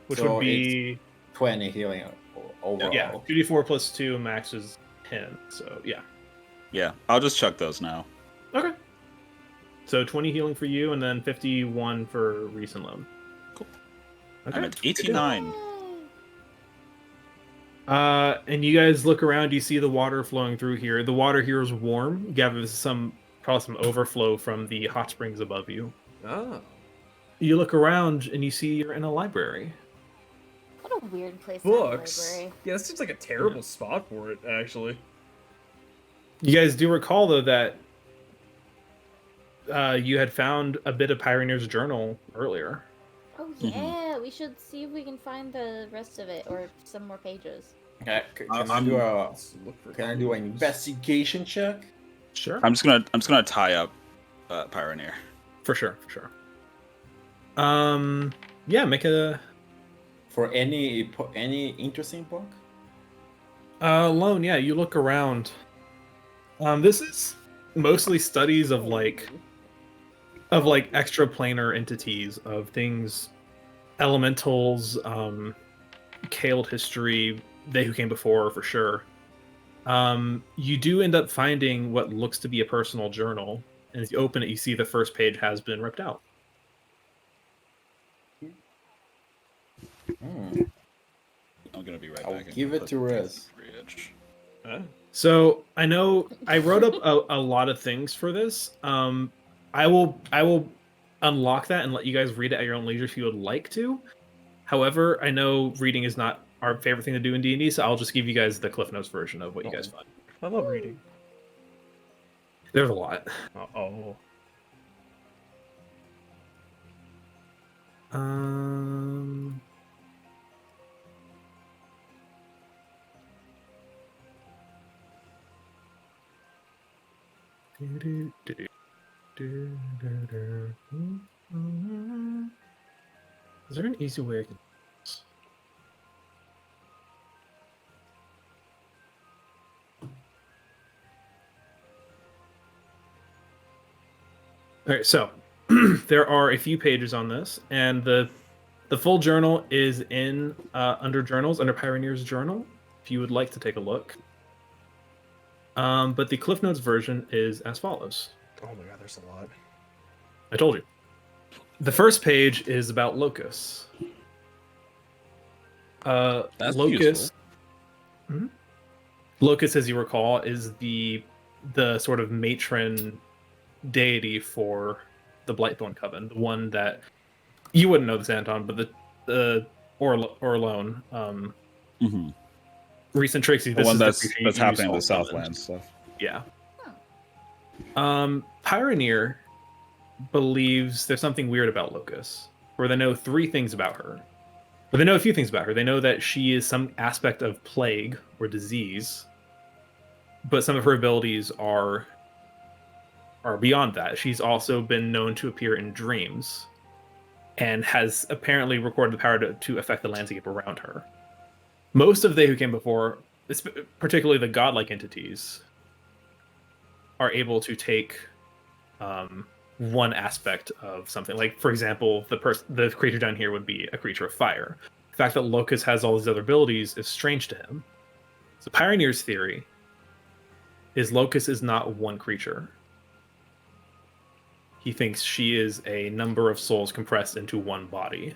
which So would be 20 healing overall. yeah 2d4 plus 2 max is 10. So yeah. Yeah, I'll just chuck those now. Okay. So 20 healing for you, and then 51 for Reese and Lone. Cool. Okay. I'm at 89. And you guys look around. You see the water flowing through here. The water here is warm. You gather there's probably some overflow from the hot springs above you. Ah. You look around and you see you're in a library. What a weird place to have a Books. library. Yeah, this seems like a terrible spot for it, actually. You guys do recall though that you had found a bit of Pioneer's journal earlier. Oh yeah, we should see if we can find the rest of it or some more pages. Okay, can I I'm- do Let's look for an investigation check? Sure. I'm just gonna tie up Pioneer. For sure. Yeah, make a For any interesting book? Lone. Yeah, you look around. This is mostly studies of extraplanar entities, of things, elementals, Kaled history, they who came before for sure. You do end up finding what looks to be a personal journal, and as you open it, you see the first page has been ripped out. I'm gonna be right I'll back. give it to Rez. So I know I wrote up a lot of things for this. I will unlock that and let you guys read it at your own leisure if you would like to. However, I know reading is not our favorite thing to do in D&D, so I'll just give you guys the Cliff Notes version of what you guys find. I love reading. There's a lot. Oh. Is there an easy way I can... All right, so there are a few pages on this, and the full journal is in under journals, under Pioneer's journal, if you would like to take a look. But the Cliff Notes version is as follows. Oh my god, there's a lot. I told you. The first page is about Locus. That's Locus. useful. Mhm. Locus, as you recall, is the sort of matron deity for the Blightbone Coven, the one that you wouldn't know this, Anton, but the Orlone, recent Trixie. The This one is that's the creature you happening in the saw Southland stuff. Yeah. Pioneer believes there's something weird about Locus, where they know 3 things about her. But they know a few things about her. They know that she is some aspect of plague or disease, but some of her abilities are beyond that. She's also been known to appear in dreams, and has apparently recorded the power to affect the landscape around her. Most of they who came before, particularly the godlike entities, are able to take one aspect of something. Like, for example, the creature down here would be a creature of fire. The fact that Locus has all these other abilities is strange to him. So Pioneer's theory is Locus is not one creature. He thinks she is a number of souls compressed into one body.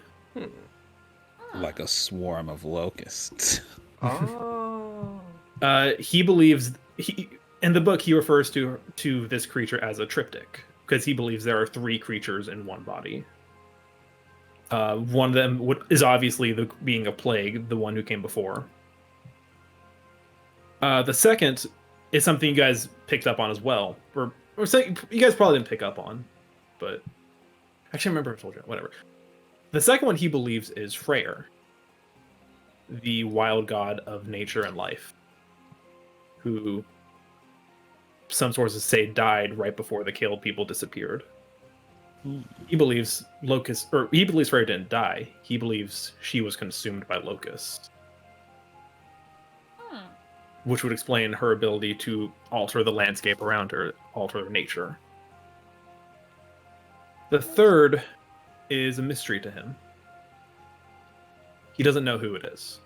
Like a swarm of locusts. Oh. He believes in the book he refers to this creature as a triptych because he believes there are 3 creatures in one body. One of them is obviously being a plague, the one who came before. The second is something you guys picked up on as well, or you guys probably didn't pick up on, but actually I remember I told you. Whatever. The second one he believes is Freyr, the wild god of nature and life, who some sources say died right before the Kiln people disappeared. He believes Freyr didn't die. He believes she was consumed by locusts. Which would explain her ability to alter the landscape around her, alter nature. The third is a mystery to him. He doesn't know who it is.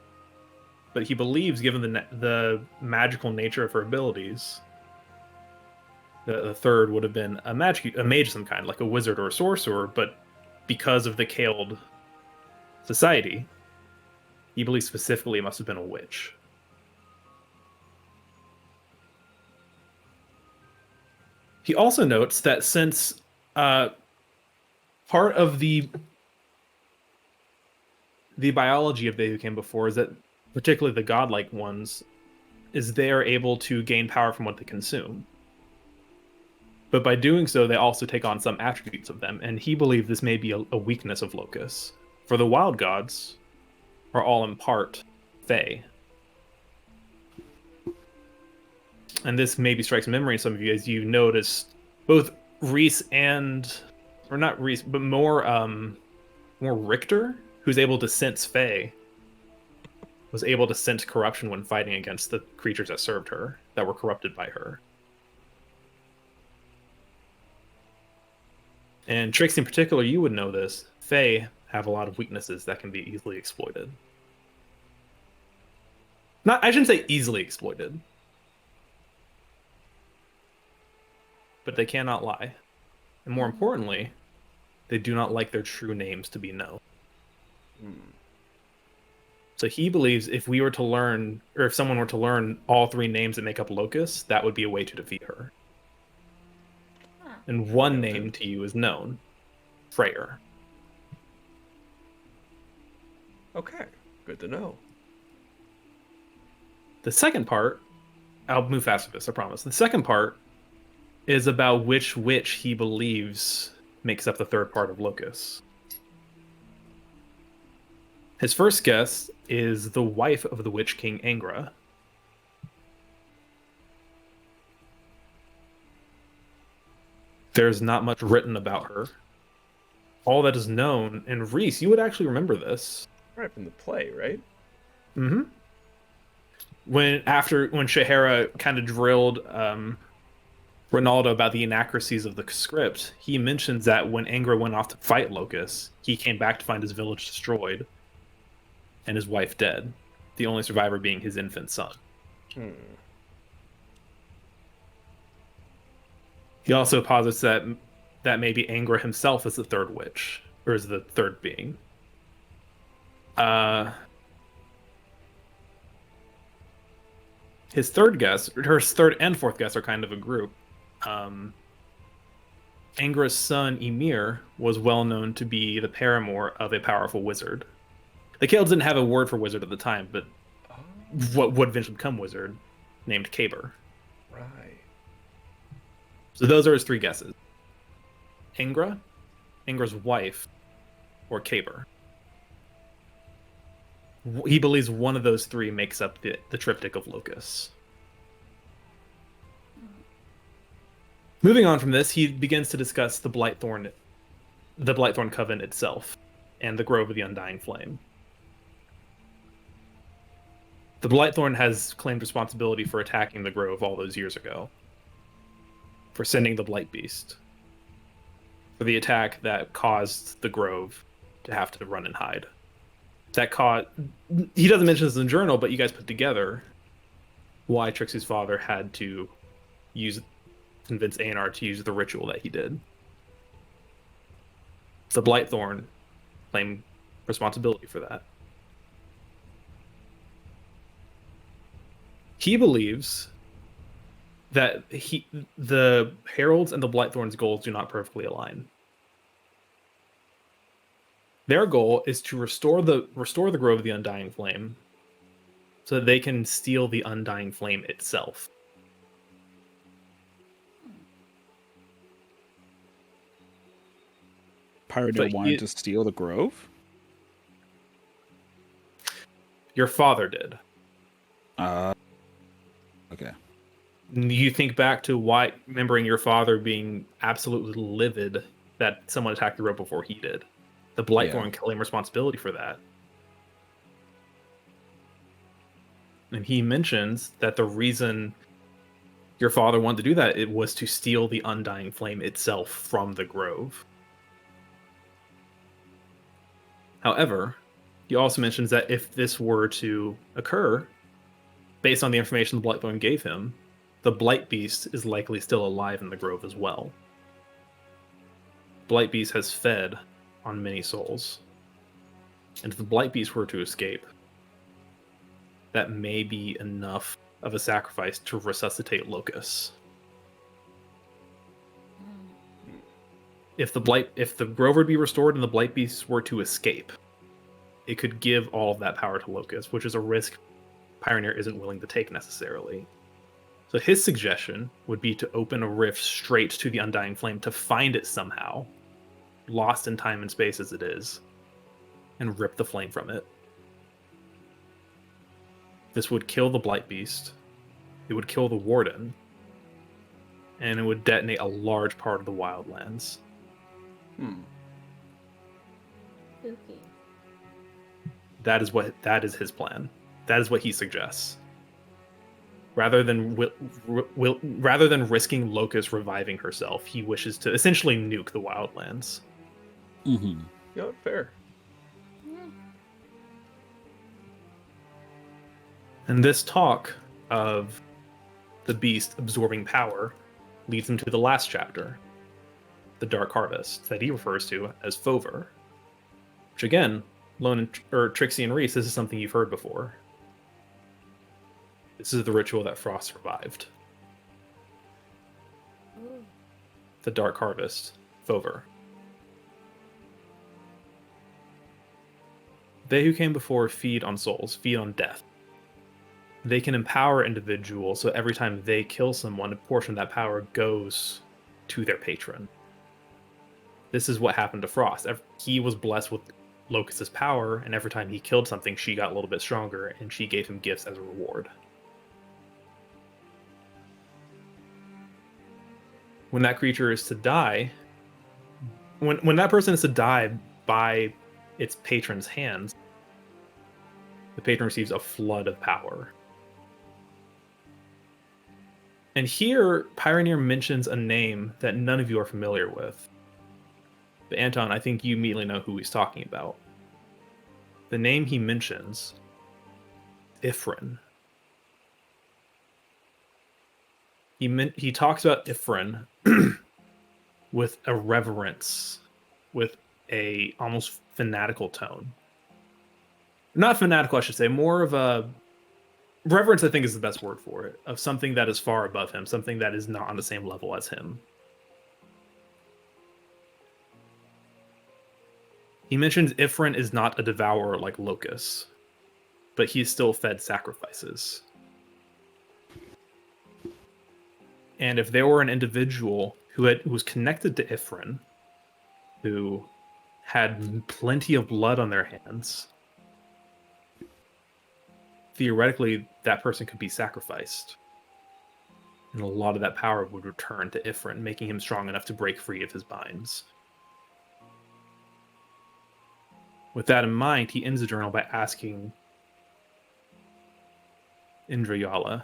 But he believes, given the magical nature of her abilities, the third would have been a mage of some kind, like a wizard or a sorcerer, but because of the Kiln society, he believes specifically it must have been a witch. He also notes that since part of the biology of they who came before is that, particularly the godlike ones, is they are able to gain power from what they consume. But by doing so, they also take on some attributes of them, and he believed this may be a weakness of Locus. For the wild gods are all in part Fey. And this maybe strikes memory in some of you as you noticed both Reese or not Reese, but more Richter, who's able to sense Fey, was able to sense corruption when fighting against the creatures that served her, that were corrupted by her. And Trixie in particular, you would know this. Fey have a lot of weaknesses that can be easily exploited. I shouldn't say easily exploited. But they cannot lie. And more importantly, they do not like their true names to be known. So he believes if we were to learn, or if someone were to learn all 3 names that make up Locus, that would be a way to defeat her. And one name to you is known. Freyr. Okay, good to know. The second part, I'll move fast with this, I promise. The second part is about which witch he believes makes up the third part of Locus. His first guess is the wife of the Witch King Angra. There's not much written about her. All that is known, and Reese, you would actually remember this. Right from the play, right? Mm-hmm. When Shahara kind of drilled Ronaldo about the inaccuracies of the script, he mentions that when Angra went off to fight Locus, he came back to find his village destroyed and his wife dead, the only survivor being his infant son. He also posits that maybe Angra himself is the third witch, or is the third being. His third guess, her third and fourth guess are kind of a group. Angra's son, Ymir, was well known to be the paramour of a powerful wizard. The Kiln didn't have a word for wizard at the time, but what would eventually become wizard, named Kaber. Right. So those are his 3 guesses. Angra, Angra's wife, or Kaber. He believes one of those 3 makes up the triptych of Locus. Moving on from this, he begins to discuss the Blightthorn Coven itself, and the Grove of the Undying Flame. The Blightthorn has claimed responsibility for attacking the Grove all those years ago, for sending the Blight Beast, for the attack that caused the Grove to have to run and hide. He doesn't mention this in the journal, but you guys put together why Trixie's father had to convince A&R to use the ritual that he did. The Blightthorn claim responsibility for that. He believes that the Heralds and the Blightthorn's goals do not perfectly align. Their goal is to restore the Grove of the Undying Flame so that they can steal the Undying Flame itself. Pioneer wanted to steal the Grove? Your father did. Okay. You think back to why, remembering your father being absolutely livid that someone attacked the Grove before he did. The Blightthorn claim responsibility for that. And he mentions that the reason your father wanted to do that, it was to steal the Undying Flame itself from the Grove. However, he also mentions that if this were to occur, based on the information the Blightthorn gave him, the Blight Beast is likely still alive in the Grove as well. Blight Beast has fed on many souls. And if the Blight Beast were to escape, that may be enough of a sacrifice to resuscitate Locus. If the Grove were to be restored and the Blight Beasts were to escape, it could give all of that power to Locus, which is a risk Pioneer isn't willing to take necessarily. So his suggestion would be to open a rift straight to the Undying Flame to find it somehow, lost in time and space as it is, and rip the flame from it. This would kill the Blight Beast, it would kill the Warden, and it would detonate a large part of the Wildlands. Spooky. That is his plan. That is what he suggests. Rather than risking Locus reviving herself, he wishes to essentially nuke the Wildlands. Mm-hmm. Yeah, fair. And this talk of the beast absorbing power leads him to the last chapter, the Dark Harvest, that he refers to as Fover. Which again, Trixie and Reese, this is something you've heard before. This is the ritual that Frost revived. Ooh. The Dark Harvest, Fover. They who came before feed on souls, feed on death. They can empower individuals, so every time they kill someone, a portion of that power goes to their patron. This is what happened to Frost. He was blessed with Locus's power, and every time he killed something, she got a little bit stronger, and she gave him gifts as a reward. When that creature is to die, when that person is to die by its patron's hands, the patron receives a flood of power. And here, Pioneer mentions a name that none of you are familiar with. But Anton, I think you immediately know who he's talking about. The name he mentions, Ifrin. He talks about Ifrin with a reverence, with a almost fanatical tone. Not fanatical, I should say, more of a reverence, I think, is the best word for it, of something that is far above him, something that is not on the same level as him. He mentions Ifrin is not a devourer like Locus, but he is still fed sacrifices. And if there were an individual who was connected to Ifrin, who had plenty of blood on their hands, theoretically, that person could be sacrificed. And a lot of that power would return to Ifrin, making him strong enough to break free of his binds. With that in mind, he ends the journal by asking Indrayala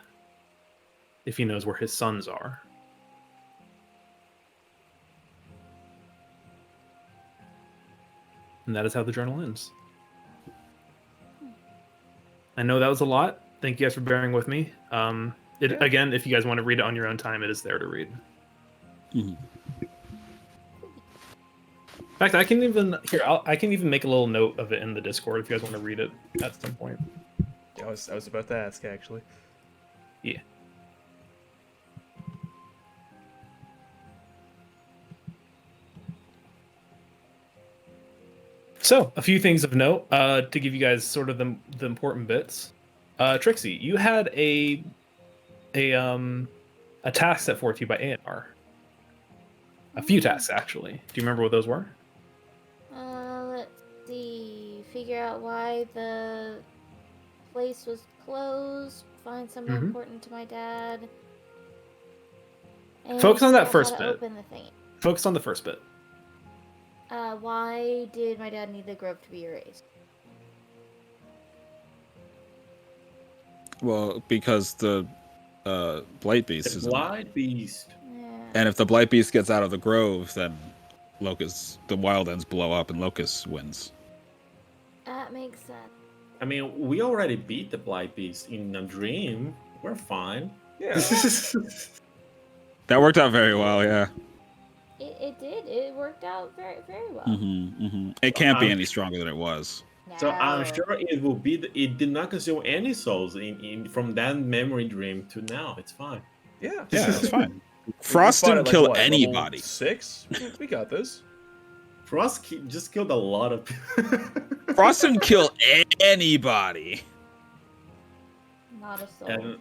if he knows where his sons are. And that is how the journal ends. I know that was a lot. Thank you guys for bearing with me. Again, if you guys want to read it on your own time, it is there to read. Mm-hmm. In fact, I can even make a little note of it in the Discord if you guys want to read it at some point. Yeah, I was about to ask, actually. Yeah. So, a few things of note to give you guys sort of the important bits. Trixie, you had a task set forth to you by A&R. A few tasks, actually. Do you remember what those were? Let's see. Figure out why the place was closed. Find someone important to my dad. And Focus on that figure out first how to bit. Open the thing. Focus on the first bit. Why did my dad need the grove to be erased? Well, because the blight beast The is, Blight Beast. Yeah. and if the blight beast gets out of the grove, then the Wildlands blow up and Locust wins. That makes sense. I mean, we already beat the Blight Beast in a dream. We're fine. Yeah. That worked out very well, yeah. It did. It worked out very, very well. It can't be any stronger than it was. So I'm No. sure it will be. It did not consume any souls from that memory dream to now. It's fine. Yeah. Yeah, that's fine. We Frost fought didn't at, like, kill what, level anybody. 6? We got this. Frost just killed a lot of people. Frost didn't kill anybody. Not a soul.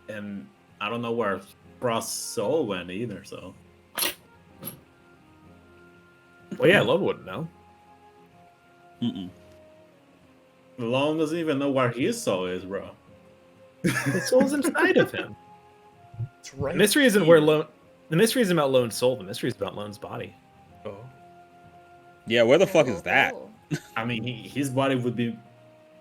and I don't know where Frost's soul went either. So Well, yeah, Lone wouldn't know. Lone doesn't even know where his soul is, bro. The soul's inside of him. It's right. The mystery isn't where Lone. The mystery isn't about Lone's soul. The mystery is about Lone's body. Oh. Yeah, where the fuck is that? Oh. I mean, his body would be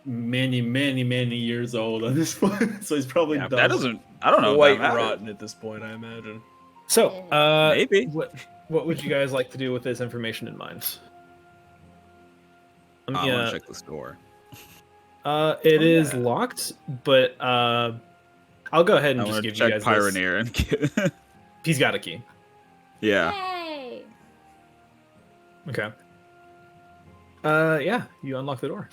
many, many, many years old at this point, so he's probably Yeah, done. that doesn't. I don't know. if Quite that matters. rotten at this point, I imagine. So, Maybe. what would you guys like to do with this information in mind? I want to check the store. It is locked, but I'll go ahead and I just want to give you check guys Pioneer and this. He's got a key. yeah. Yay! Okay. Yeah, you unlock the door.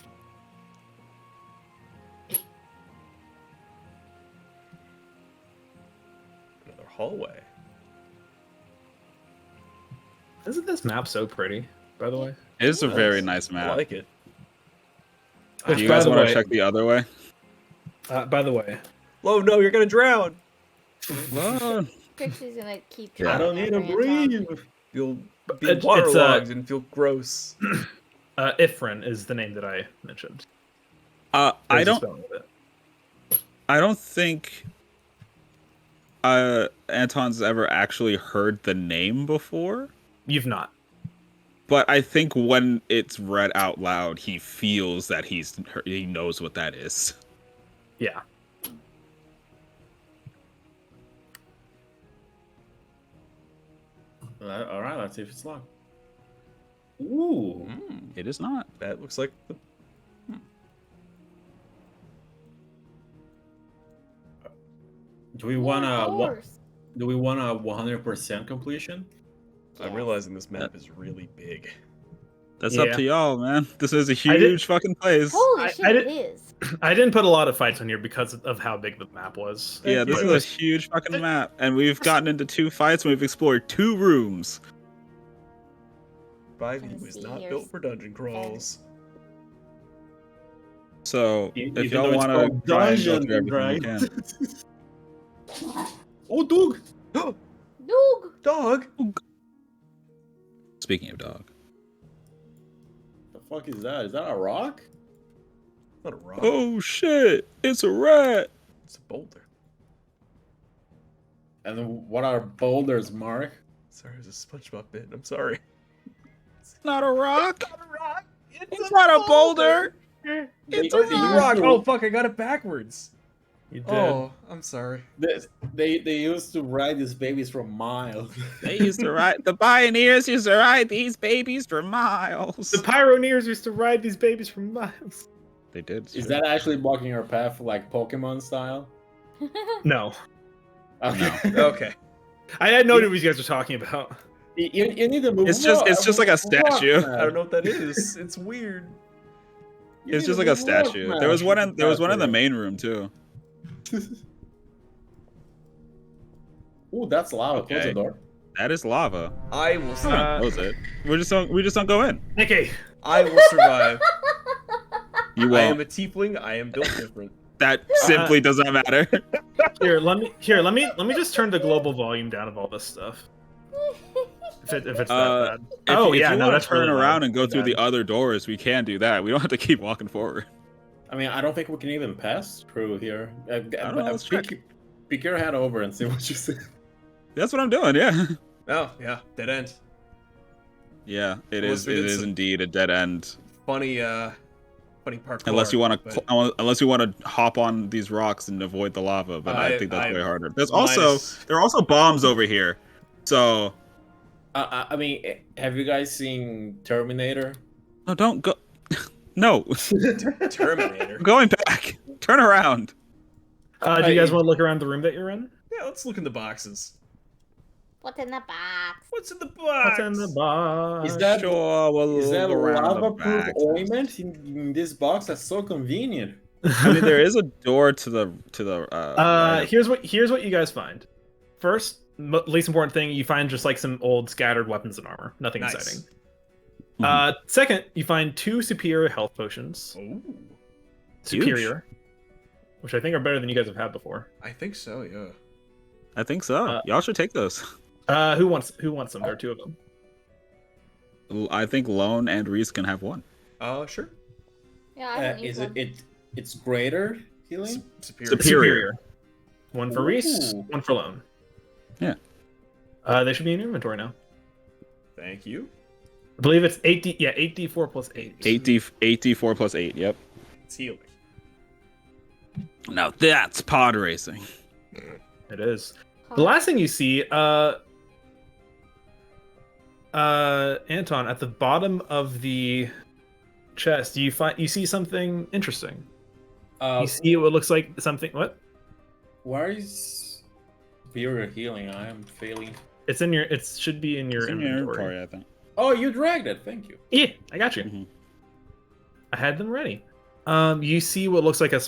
Another hallway. Isn't this map so pretty, by the way? It is a very nice I map. like it. Which, Do you by guys the want way- to check the other way? By the way, Oh no, you're gonna drown. Well, Trixie's gonna keep Yeah. trying. I don't need to breathe. You'll be It's, waterlogged and feel gross. Ifrin is the name that I mentioned. I There's a don't. spelling of it. I don't think Anton's ever actually heard the name before. You've not. But I think when it's read out loud, he feels that he knows what that is. Yeah. All right, let's see if it's locked. Ooh. It is not. That looks like the Do we want Of a course. 100% completion? I'm realizing this map is really big. That's Yeah. up to y'all, man. This is a I did- huge fucking place. Holy I shit, did- it is. I didn't put a lot of fights on here because of how big the map was. Yeah, this is a huge fucking map, and we've gotten into 2 fights, and we've explored 2 rooms. 5e Let's was see not here. built for dungeon crawls. So Even if though y'all it's want called to try and go dungeon, through everything, right? you can. Oh, Doug! Doog! Dog! Speaking of dog. The fuck is that? Is that a rock? Not a rock. Oh shit! It's a rat. It's a boulder. And then what are boulders, Mark? Sorry, it was a SpongeBob bit. I'm sorry. It's not a rock. Not a rock. It's not a boulder. It's They- a they rock. used to- Oh fuck! I got it backwards. You did. Oh, I'm sorry. They used to ride these babies for miles. They used to ride. The pioneers used to ride these babies for miles. The Pyroneers used to ride these babies for miles. They did. Is that actually blocking our path like Pokemon style? No. Okay. Okay. I had no idea what you guys were talking about. you need to move. It's just like a statue. I don't know what that is. It's weird. It's just like a statue. There was one in the main room too. Ooh, that's lava. Close the Okay. door. That is lava. I will Come on, close it. We just don't go in. Okay. I will survive. You I won't. am a tiefling. I am built different. That simply does not matter. Let me just turn the global volume down of all this stuff. If it's that bad. If Oh you yeah, no, want that's to turn really around loud. and go through the Bad. other doors, we can do that. We don't have to keep walking forward. I mean, I don't think we can even pass through here. don't know, let's check. Peek your head over and see what you see. That's what I'm doing. Yeah. Oh yeah, dead end. Yeah, it Unless is. we It did is some- indeed a dead end. Funny parkour. Unless you want but to, unless you want to hop on these rocks and avoid the lava, but I think that's way harder. There are also bombs over here, so. I mean, have you guys seen Terminator? No, don't go. No, Terminator. I'm going back. Turn around. Do you guys want to look around the room that you're in? Yeah, let's look in the boxes. What's in the box? What's in the box? What's in the box? Is that Sure, we'll is that look around the lava-proof back. ointment in this box? That's so convenient. I mean, there is a door to the. Right. Here's what you guys find. First, least important thing, you find just like some old scattered weapons and armor. Nothing Nice. exciting. Mhm. Second, you find 2 superior health potions. Ooh, Superior, which I think are better than you guys have had before. I think so. Yeah. I think so. Y'all should take those. Who wants them? There are 2 of them. I think Lone and Reese can have one. Sure. Yeah, I haven't Is used one. it's greater healing? Superior. One for Reese, Ooh. one for Lone. Yeah. They should be in your inventory now. Thank you. I believe it's 8D. Yeah, 8D4 plus 8. 8d4 plus 8. Yep. It's healing. Now that's pod racing. It is. The last thing you see, Anton, at the bottom of the chest, you see something interesting. You see what looks like something. What? Where is superior healing? I am failing. It's in your. It should be in your It's in your inventory. inventory, I think. Oh, you dragged it. Thank you. Yeah, I got you. Mhm. I had them ready. You see what looks like a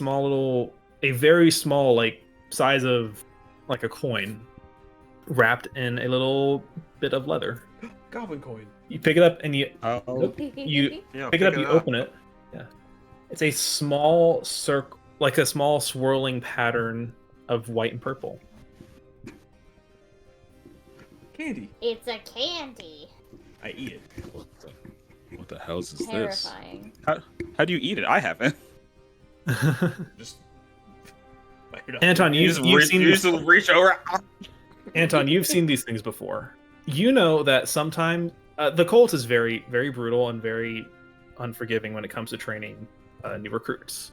very small, like size of like a coin, wrapped in a little bit of leather. Goblin coin. You pick it up and you Oh, you yeah, pick it up, you open it. Yeah. It's a small circle, like a small swirling pattern of white and purple. Candy. It's a candy. I eat it. What the hell is this? Terrifying. How do you eat it? I haven't. Just. bite it up. Anton, you've seen you just reach over. Anton, you've seen these things before. You know that sometimes the cult is very, very brutal and very unforgiving when it comes to training new recruits.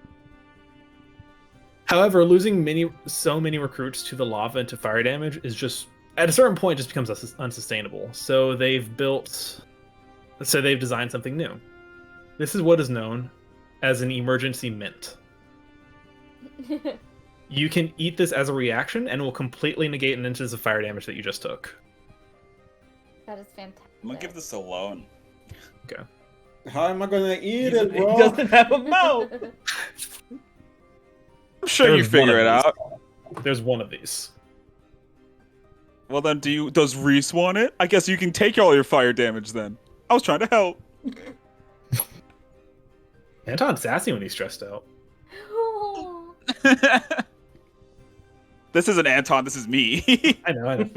However, losing so many recruits to the lava and to fire damage is just at a certain point just becomes unsustainable. So they've designed something new. This is what is known as an emergency mint. You can eat this as a reaction and will completely negate an inches of fire damage that you just took. That is fantastic. I'm gonna give this a Lone. Okay. How am I gonna eat He it, bro? doesn't have a mouth. I'm sure you There's one figure of it these. out. There's one of these. Well then, does Reese want it? I guess you can take all your fire damage then. I was trying to help. Anton's sassy when he's stressed out. Oh. This isn't Anton. This is me. I know.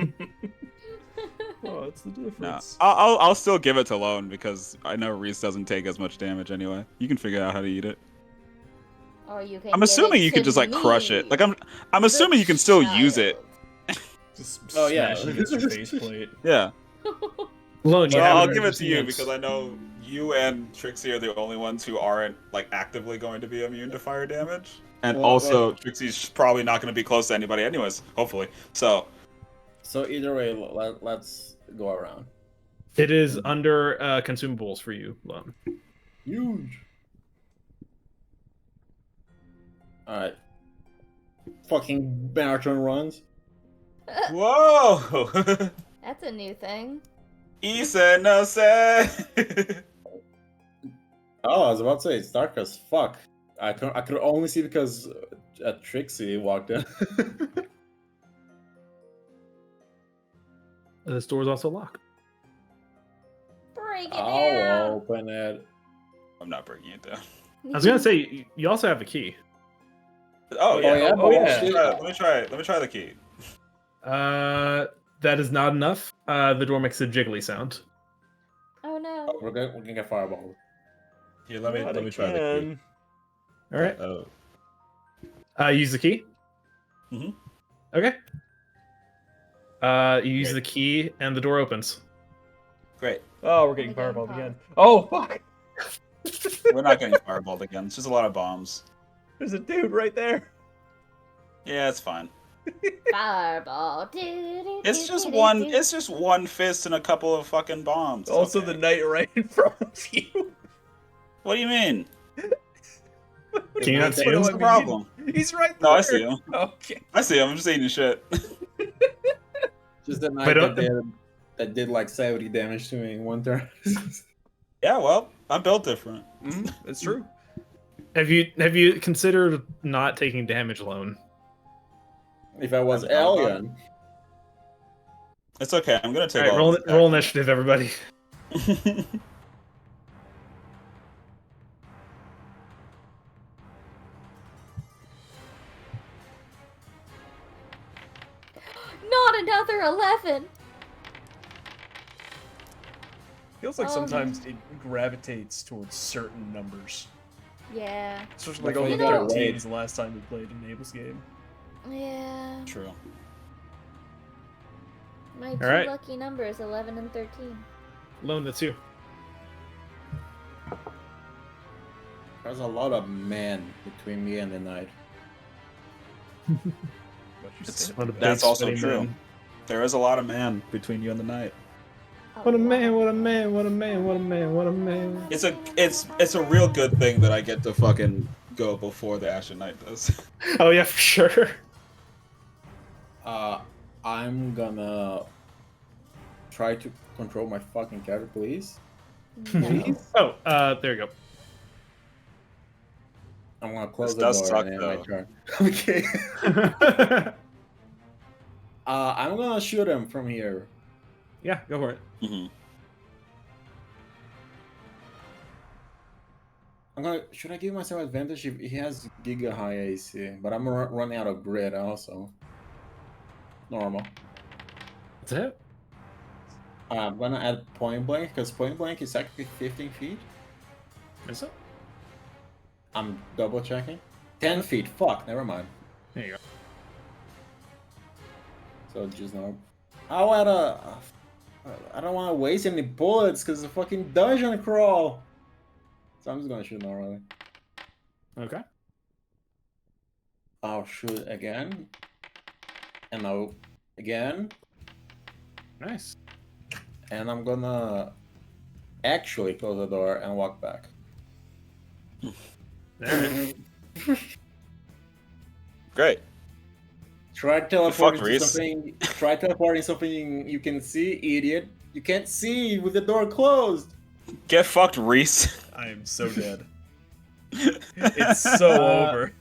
Oh, it's the No, difference. I'll still give it to Lone because I know Reese doesn't take as much damage anyway. You can figure out how to eat it. Or you can I'm give assuming it you can to just like crush me, it. Like I'm assuming you can still use it. child. Just Oh, yeah. smash it against your faceplate. Yeah. Lone, you So have I'll an give it to you emergency because I know you and Trixie are the only ones who aren't like actively going to be immune to fire damage. And Well, also, Trixie's probably not going to be close to anybody anyways, hopefully. So, So either way, let's go around. It is under consumables for you, Lone. Huge. Alright. Fucking marathon runs. whoa! That's a new thing. Issa no say. Oh, I was about to say, it's dark as fuck. I could only see because Trixie walked in. This door is also locked. Break it I'll down. open it. I'm not breaking it down. I was gonna say you also have a key. Oh yeah. yeah, oh, yeah. Let me try the key. That is not enough. The door makes a jiggly sound. Oh no. We're gonna get fireball. Here, let me try the key. All right. Oh. Use the key. Mhm. Okay. You use the key, and the door opens. Great. Oh, we're getting Again, fireballed pause. again. Oh, fuck! We're not getting fireballed again. It's just a lot of bombs. There's a dude right there. Yeah, it's fine. Fireball. It's just one. It's just one fist and a couple of fucking bombs. It's Also, okay. the knight right in front of you. What do you mean? Can you not see What do him? What's I the mean? problem? He's right there. No, I see him. Okay. I see him. I'm just eating shit. Just the But knight that did like 70 damage to me in one turn. Yeah, well, I'm built different. It's true. Have you considered not taking damage alone? If I was I'm down with alien, It's okay. I'm gonna All take right, all. roll initiative, everybody. Not another 11. Feels like Oh, sometimes it gravitates towards certain numbers. Yeah. Especially like That's over why you gotta 13 wait. is the last time we played an Abel's game. Yeah. True. My two right. lucky numbers, 11 and 13. Lone, that's you. there's a lot of men between me and the knight. What you It's- say? What a big That's also sweaty true. man. There is a lot of man between you and the night. What a man! What a man! What a man! What a man! What a man! It's a real good thing that I get to fucking go before the Ashen Knight does. Oh yeah, for sure. I'm gonna try to control my fucking character, please. No. Oh, there you go. I'm gonna close This the does door suck, and end my though. turn. Okay. I'm gonna shoot him from here. Yeah, go for it. Mhm. Should I give myself advantage if he has giga high AC? But I'm running out of grid also. Normal. That's it. I'm gonna add point blank because point blank is actually 15 feet. Is it? I'm double checking. 10 feet. Fuck. Never mind. There you go. So just now. I'll add a. I don't want to waste any bullets because it's a fucking dungeon crawl. So I'm just gonna shoot normally. Okay. I'll shoot again. And I'll again. Nice. And I'm gonna actually close the door and walk back. Alright. Great. Try teleporting to Reese. something. Try teleporting something you can see, idiot. You can't see with the door closed. Get fucked, Reese. I am so dead. It's so over.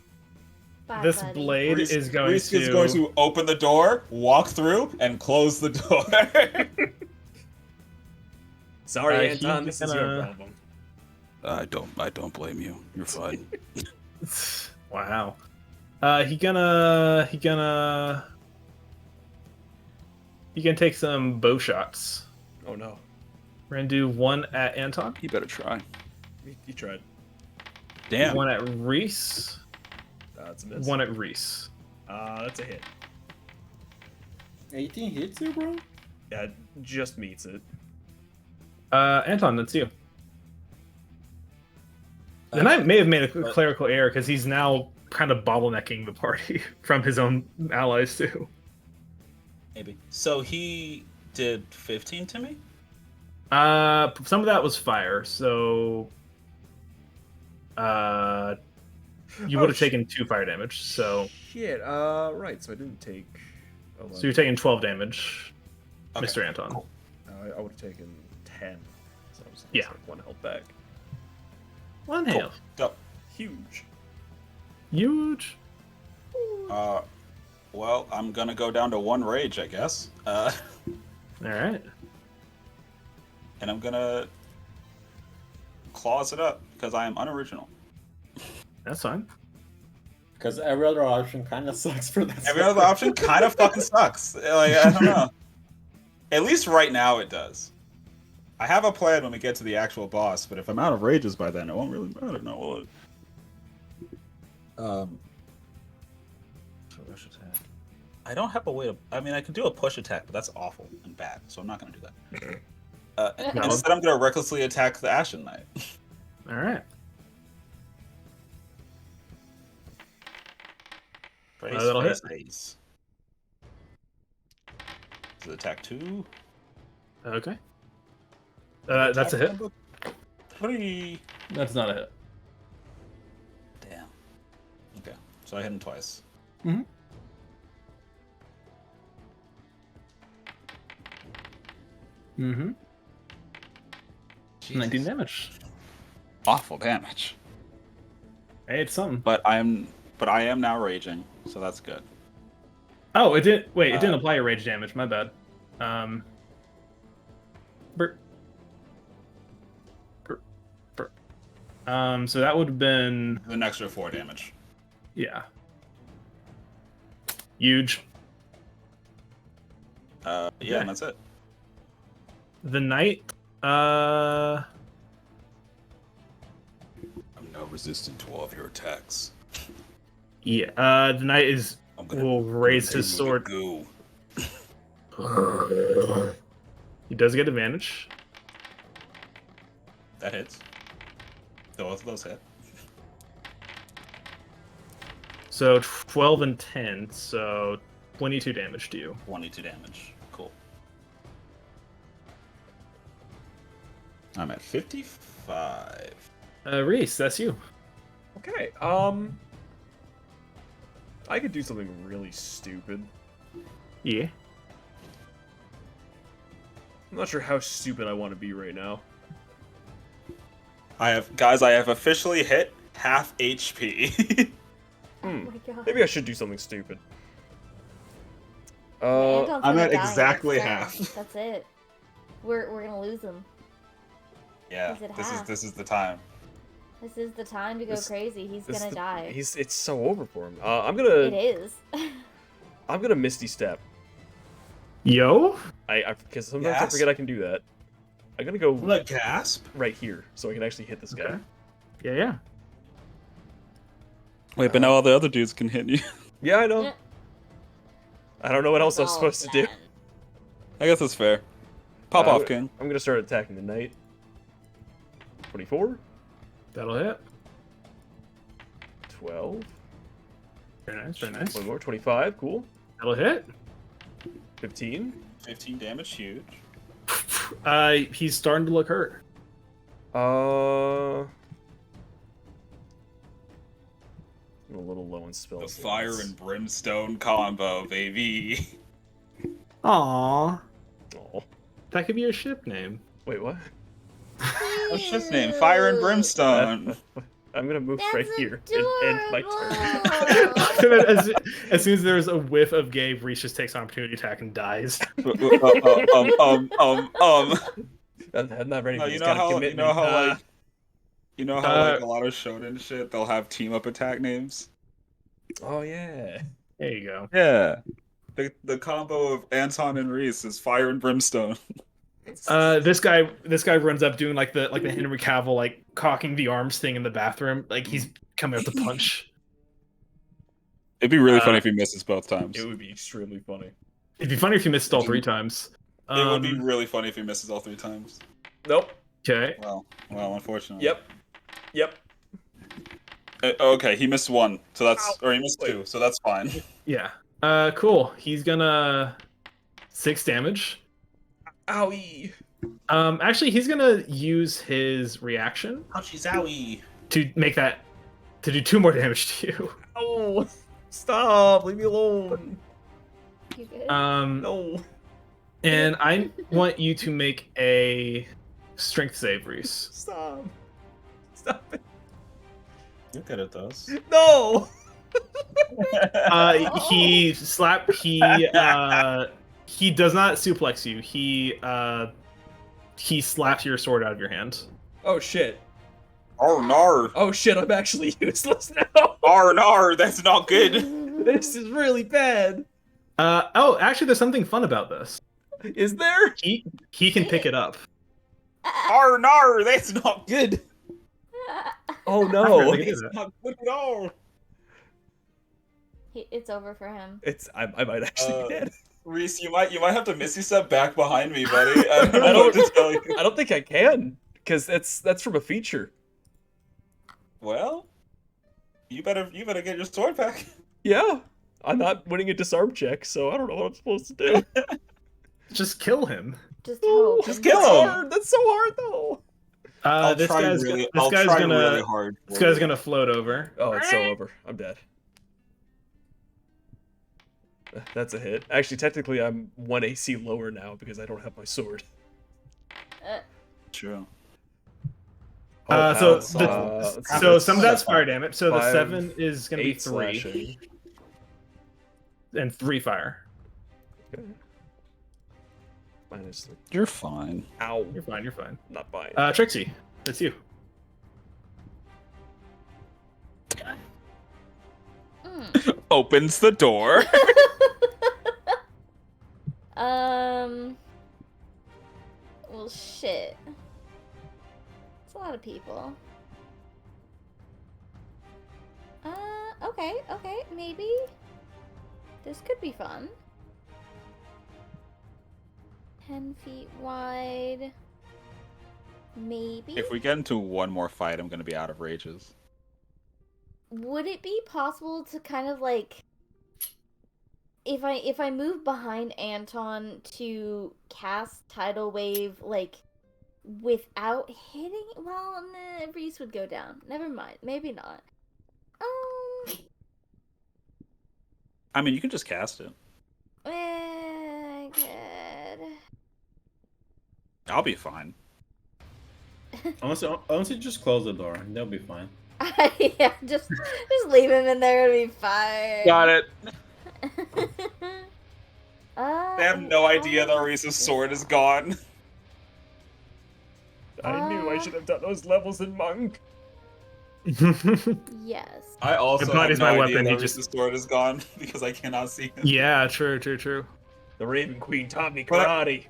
Bye, This buddy. blade Reese is going Reese to. is going to open the door, walk through, and close the door. Sorry, He's Anton, this is your gonna- problem. I don't blame you. You're fine. Wow. He gonna take some bow shots. Oh no. We're gonna do one at Anton, You better try. He tried. Damn. one at Reese, It's a miss. one at Reese. That's a hit. 18 hits you, bro? Yeah, it just meets it. Anton, that's you. The knight may have made a clerical error because he's now kind of bottlenecking the party from his own allies too. Maybe. So he did 15 to me? Some of that was fire, so you would have taken 2 fire damage. So Shit. Right. So I didn't take. 11. you're taking 12 damage, Okay. Mr. Anton. I would have taken 10. So I was Yeah. like 1 health back. One Cool. health. Go. Huge. Huge. Well, I'm gonna go down to 1 rage, I guess. All right. And I'm gonna claws it up because I am unoriginal. That's fine. Because every other option kind of sucks for that. Every other option kind of fucking sucks. Like, I don't know. At least right now it does. I have a plan when we get to the actual boss, but if I'm out of rages by then, it won't really matter. No, will it? Push attack. I don't have a way to. I mean, I can do a push attack, but that's awful and bad, so I'm not going to do that. Instead, I'm going to recklessly attack the Ashen Knight. All right. That'll hit. Face. Is it attack 2? Okay. That's a hit. 3. That's not a hit. Damn. Okay, so I hit him twice. Mm-hmm. Mm-hmm. Jesus. 19 damage. Awful damage. Hey, it's something. But I am now raging, so that's good. Oh, it didn't. Wait, it didn't apply your rage damage. My bad. So that would have been An extra 4 damage. yeah. Huge. Yeah, and that's it. The knight. I'm now resistant to all of your attacks. Yeah. The knight will raise his sword. Goo. He does get advantage. That hits. Both of those hit. So 12 and 10, so 22 damage to you. 22 damage. Cool. I'm at 55. Reese, that's you. Okay. I could do something really stupid. Yeah. I'm not sure how stupid I want to be right now. I have officially hit half HP. Oh my god. Maybe I should do something stupid. Anton's I'm gonna at die. exactly That's half. That's it. We're gonna lose him. Yeah, He's at this half. is the time. This is the time to go crazy. He's gonna die. It's so over for him. I'm gonna. It is. I'm gonna Misty Step. Yo? Because sometimes I forget I can do that. I'm gonna go Like gasp. right here, so I can actually hit this guy. Okay. Yeah. Wait, but now all the other dudes can hit you. Yeah, I know. Yeah. I don't know what else I was That's supposed to do. all I guess that's fair. Pop off, King. I'm gonna start attacking the knight. 24, That'll hit. 12. Very nice, very nice. One more, 25. Cool. That'll hit. 15. 15 damage, huge. He's starting to look hurt. I'm a little low in spell The slots. fire and brimstone combo, baby. Aww. Aw. That could be your ship name. Wait, what? What's his name? Fire and brimstone. I'm gonna move That's right here and end my turn. adorable. as soon as there's a whiff of Gabe, Reese just takes an opportunity attack and dies. I'm not ready No, for you this know kind of how commitment. like a lot of shonen shit, they'll have team up attack names. Oh yeah. There you go. Yeah. The combo of Anton and Reese is fire and brimstone. This guy runs up doing like the Henry Cavill like cocking the arms thing in the bathroom. Like he's coming out to punch. It'd be really funny if he misses both times. It would be extremely funny. It'd be funny if he missed all 3 times. It would be really funny if he misses all 3 times. Nope. Okay. Well, unfortunately. Yep. Okay, he missed 1, so that's or he missed 2, so that's fine. Yeah. Cool. He's gonna 6 damage. Owie. Actually, he's gonna use his reaction Ouchie zowie. to do 2 more damage to you. Oh, stop! Leave me alone. You good? No. And I want you to make a strength save, Reese. Stop. Stop it. You're good at those. No. He He does not suplex you. He slaps your sword out of your hand. Oh shit. Oh no. Oh shit, I'm actually useless now. Oh no, that's not good. This is really bad. Oh, actually, there's something fun about this. Is there? He can pick it up. Oh no, that's not good. Oh no. It's not good at all. It's over for him. I might actually be dead. Reese, you might have to Misty step back behind me, buddy. I don't know what to tell you. I don't think I can, because that's from a feature. Well, you better get your sword back. Yeah. I'm not winning a disarm check, so I don't know what I'm supposed to do. Just kill him. Just hope. Just kill That's him. hard. That's so hard, though. This guy's really hard. This guy's gonna float over. Oh, it's so over. I'm dead. That's a hit. Actually, technically, I'm 1 AC lower now because I don't have my sword. True. So so some of that's fire damage. So the 5, 7 is gonna be 8 3, slashing. and 3 fire. Okay. Minus 3. You're fine. Ow. You're fine. You're fine. Not fine. Trixie, that's you. Opens the door. Well, shit. It's a lot of people. Okay, maybe. This could be fun. 10 feet wide. Maybe? If we get into one more fight, I'm gonna be out of rages. Would it be possible to kind of like... If I move behind Anton to cast Tidal Wave, like, without hitting... Well, nah, Reese would go down. Never mind. Maybe not. I mean, you can just cast it. I could... I'll be fine. Honestly, just close the door. They'll be fine. Yeah, just leave him in there. It'll be fine. Got it. They have no idea that Reese's sword is gone. I knew I should have done those levels in Monk. Yes. I also If not, have he's no my idea weapon, that he Reese's sword is gone because I cannot see him. Yeah, true. The Raven Queen taught me But karate.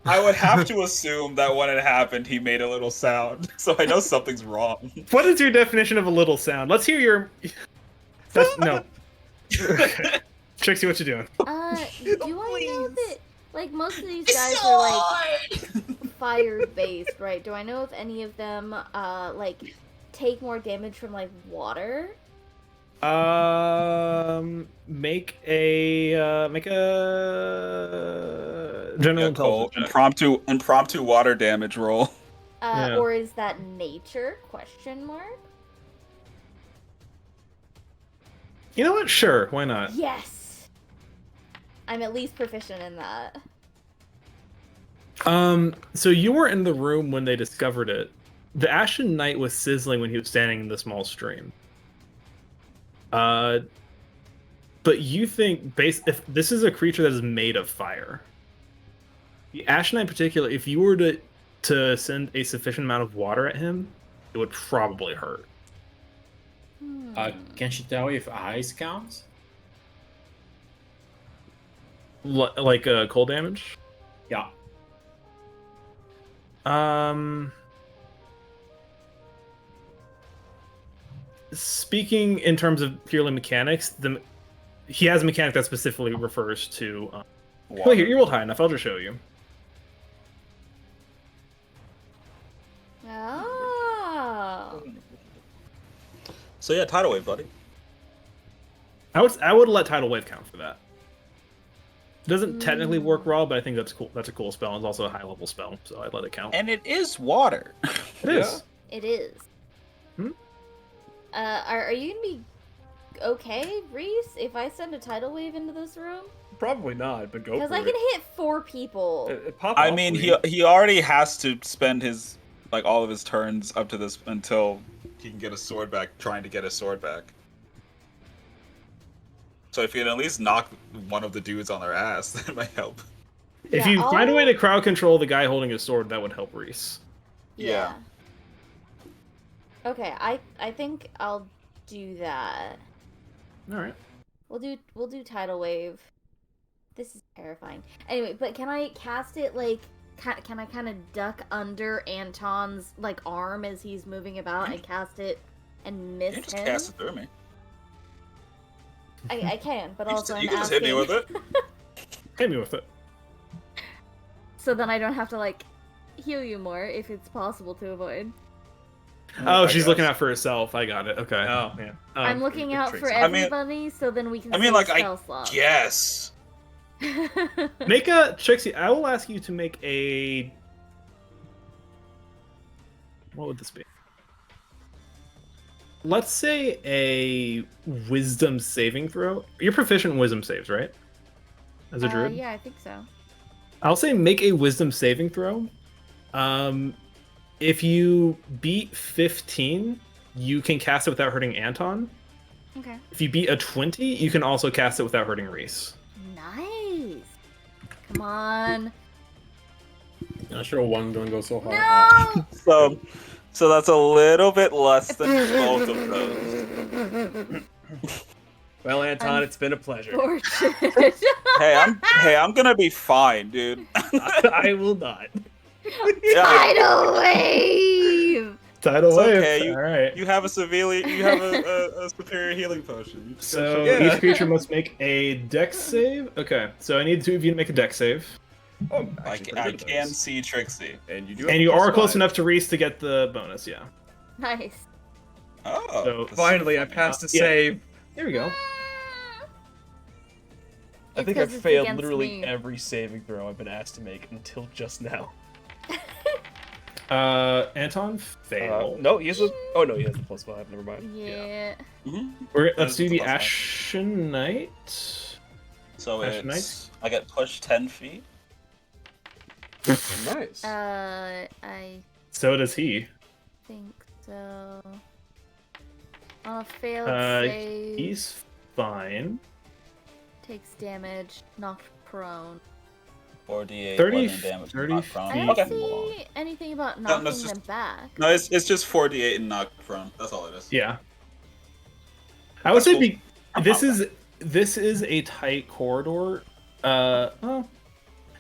I would have to assume that when it happened, he made a little sound, so I know something's wrong. What is your definition of a little sound? Let's hear your... No. Trixie, what you doing? Do I know that, like, most of these guys are, like, fire-based, right? Do I know if any of them, like, take more damage from, like, water? Make a general intelligence. Impromptu water damage roll. Yeah. Or is that nature? Question mark. You know what? Sure, why not? Yes. I'm at least proficient in that. So you were in the room when they discovered it. The Ashen Knight was sizzling when he was standing in the small stream. But you think if this is a creature that is made of fire. The Ashen Knight in particular, if you were to send a sufficient amount of water at him, it would probably hurt. Can she tell if ice counts? Like cold damage? Yeah. Speaking in terms of purely mechanics, he has a mechanic that specifically refers to. Well, here, you rolled high enough. I'll just show you. Oh. So yeah, tidal wave, buddy. I would let Tidal Wave count for that. It doesn't technically work raw, but I think that's cool. That's a cool spell. It's also a high level spell, so I'd let it count. And it is water. It is. It is. Hmm? Are you gonna be okay, Reese, if I send a tidal wave into this room? Probably not, but go for it. Because I can hit 4 people. I mean, he already has to spend his all of his turns up to this until he can get his sword back. Trying to get his sword back. So if you can at least knock one of the dudes on their ass, that might help. If Yeah, you find a way to crowd control the guy holding his sword, that would help Reese. Yeah. Okay, I think I'll do that. All right. We'll do tidal wave. This is terrifying. Anyway, but can I cast it like? Can I kind of duck under Anton's like arm as he's moving about and cast it and miss You just him? cast it through me. I can, but also You I'm can just asking. hit me with it. Hit me with it. So then I don't have to like heal you more if it's possible to avoid. Oh, I she's guess. looking out for herself. I got it. Okay. Oh man. I'm looking out for I mean- everybody, so then we can. I mean, save like, spell slots. Yes. Make a Trixie. I will ask you to make a. What would this be? Let's say a wisdom saving throw. You're proficient in wisdom saves, right? As a druid? Yeah, I think so. I'll say make a wisdom saving throw. If you beat 15, you can cast it without hurting Anton. Okay. If you beat a 20, you can also cast it without hurting Reese. Nice. Come on. Not sure one's gonna go so hard. No. So that's a little bit less than both of those. Well, Anton, it's been a pleasure. Fortunate. Hey, I'm gonna be fine, dude. I will not. Yeah, Tidal wave. Tidal it's wave. okay. All right. You have a a superior healing potion. You just gotta So show me. Yeah. each creature must make a dex save. Okay, so I need two of you to make a dex save. Oh, I actually, can pretty good at those. see Trixie. And you do. And you are close enough to Reese to get the bonus, yeah. Nice. Oh, So, this is Finally, I funny, passed a Yeah. save. There we go. I It's think 'cause I've it's failed against literally me. every saving throw I've been asked to make until just now. Anton failed. No, he has a. Oh no, he has the +5. Never mind. Yeah. Mhm. Let's do the Plus one. Ashen Knight. So Ashen it's I get pushed 10 feet. Nice. I So does he. think so. On a failed Uh, save, He's fine. takes damage, knocked prone. 4d8 30 bludgeoning damage. 30 knocked prone. I feet. don't Okay. see anything about No, knocking that's just- them back. No, it's just 4d8 and knocked prone. That's all it is. Yeah. I would That's say cool. this is a tight corridor. Well,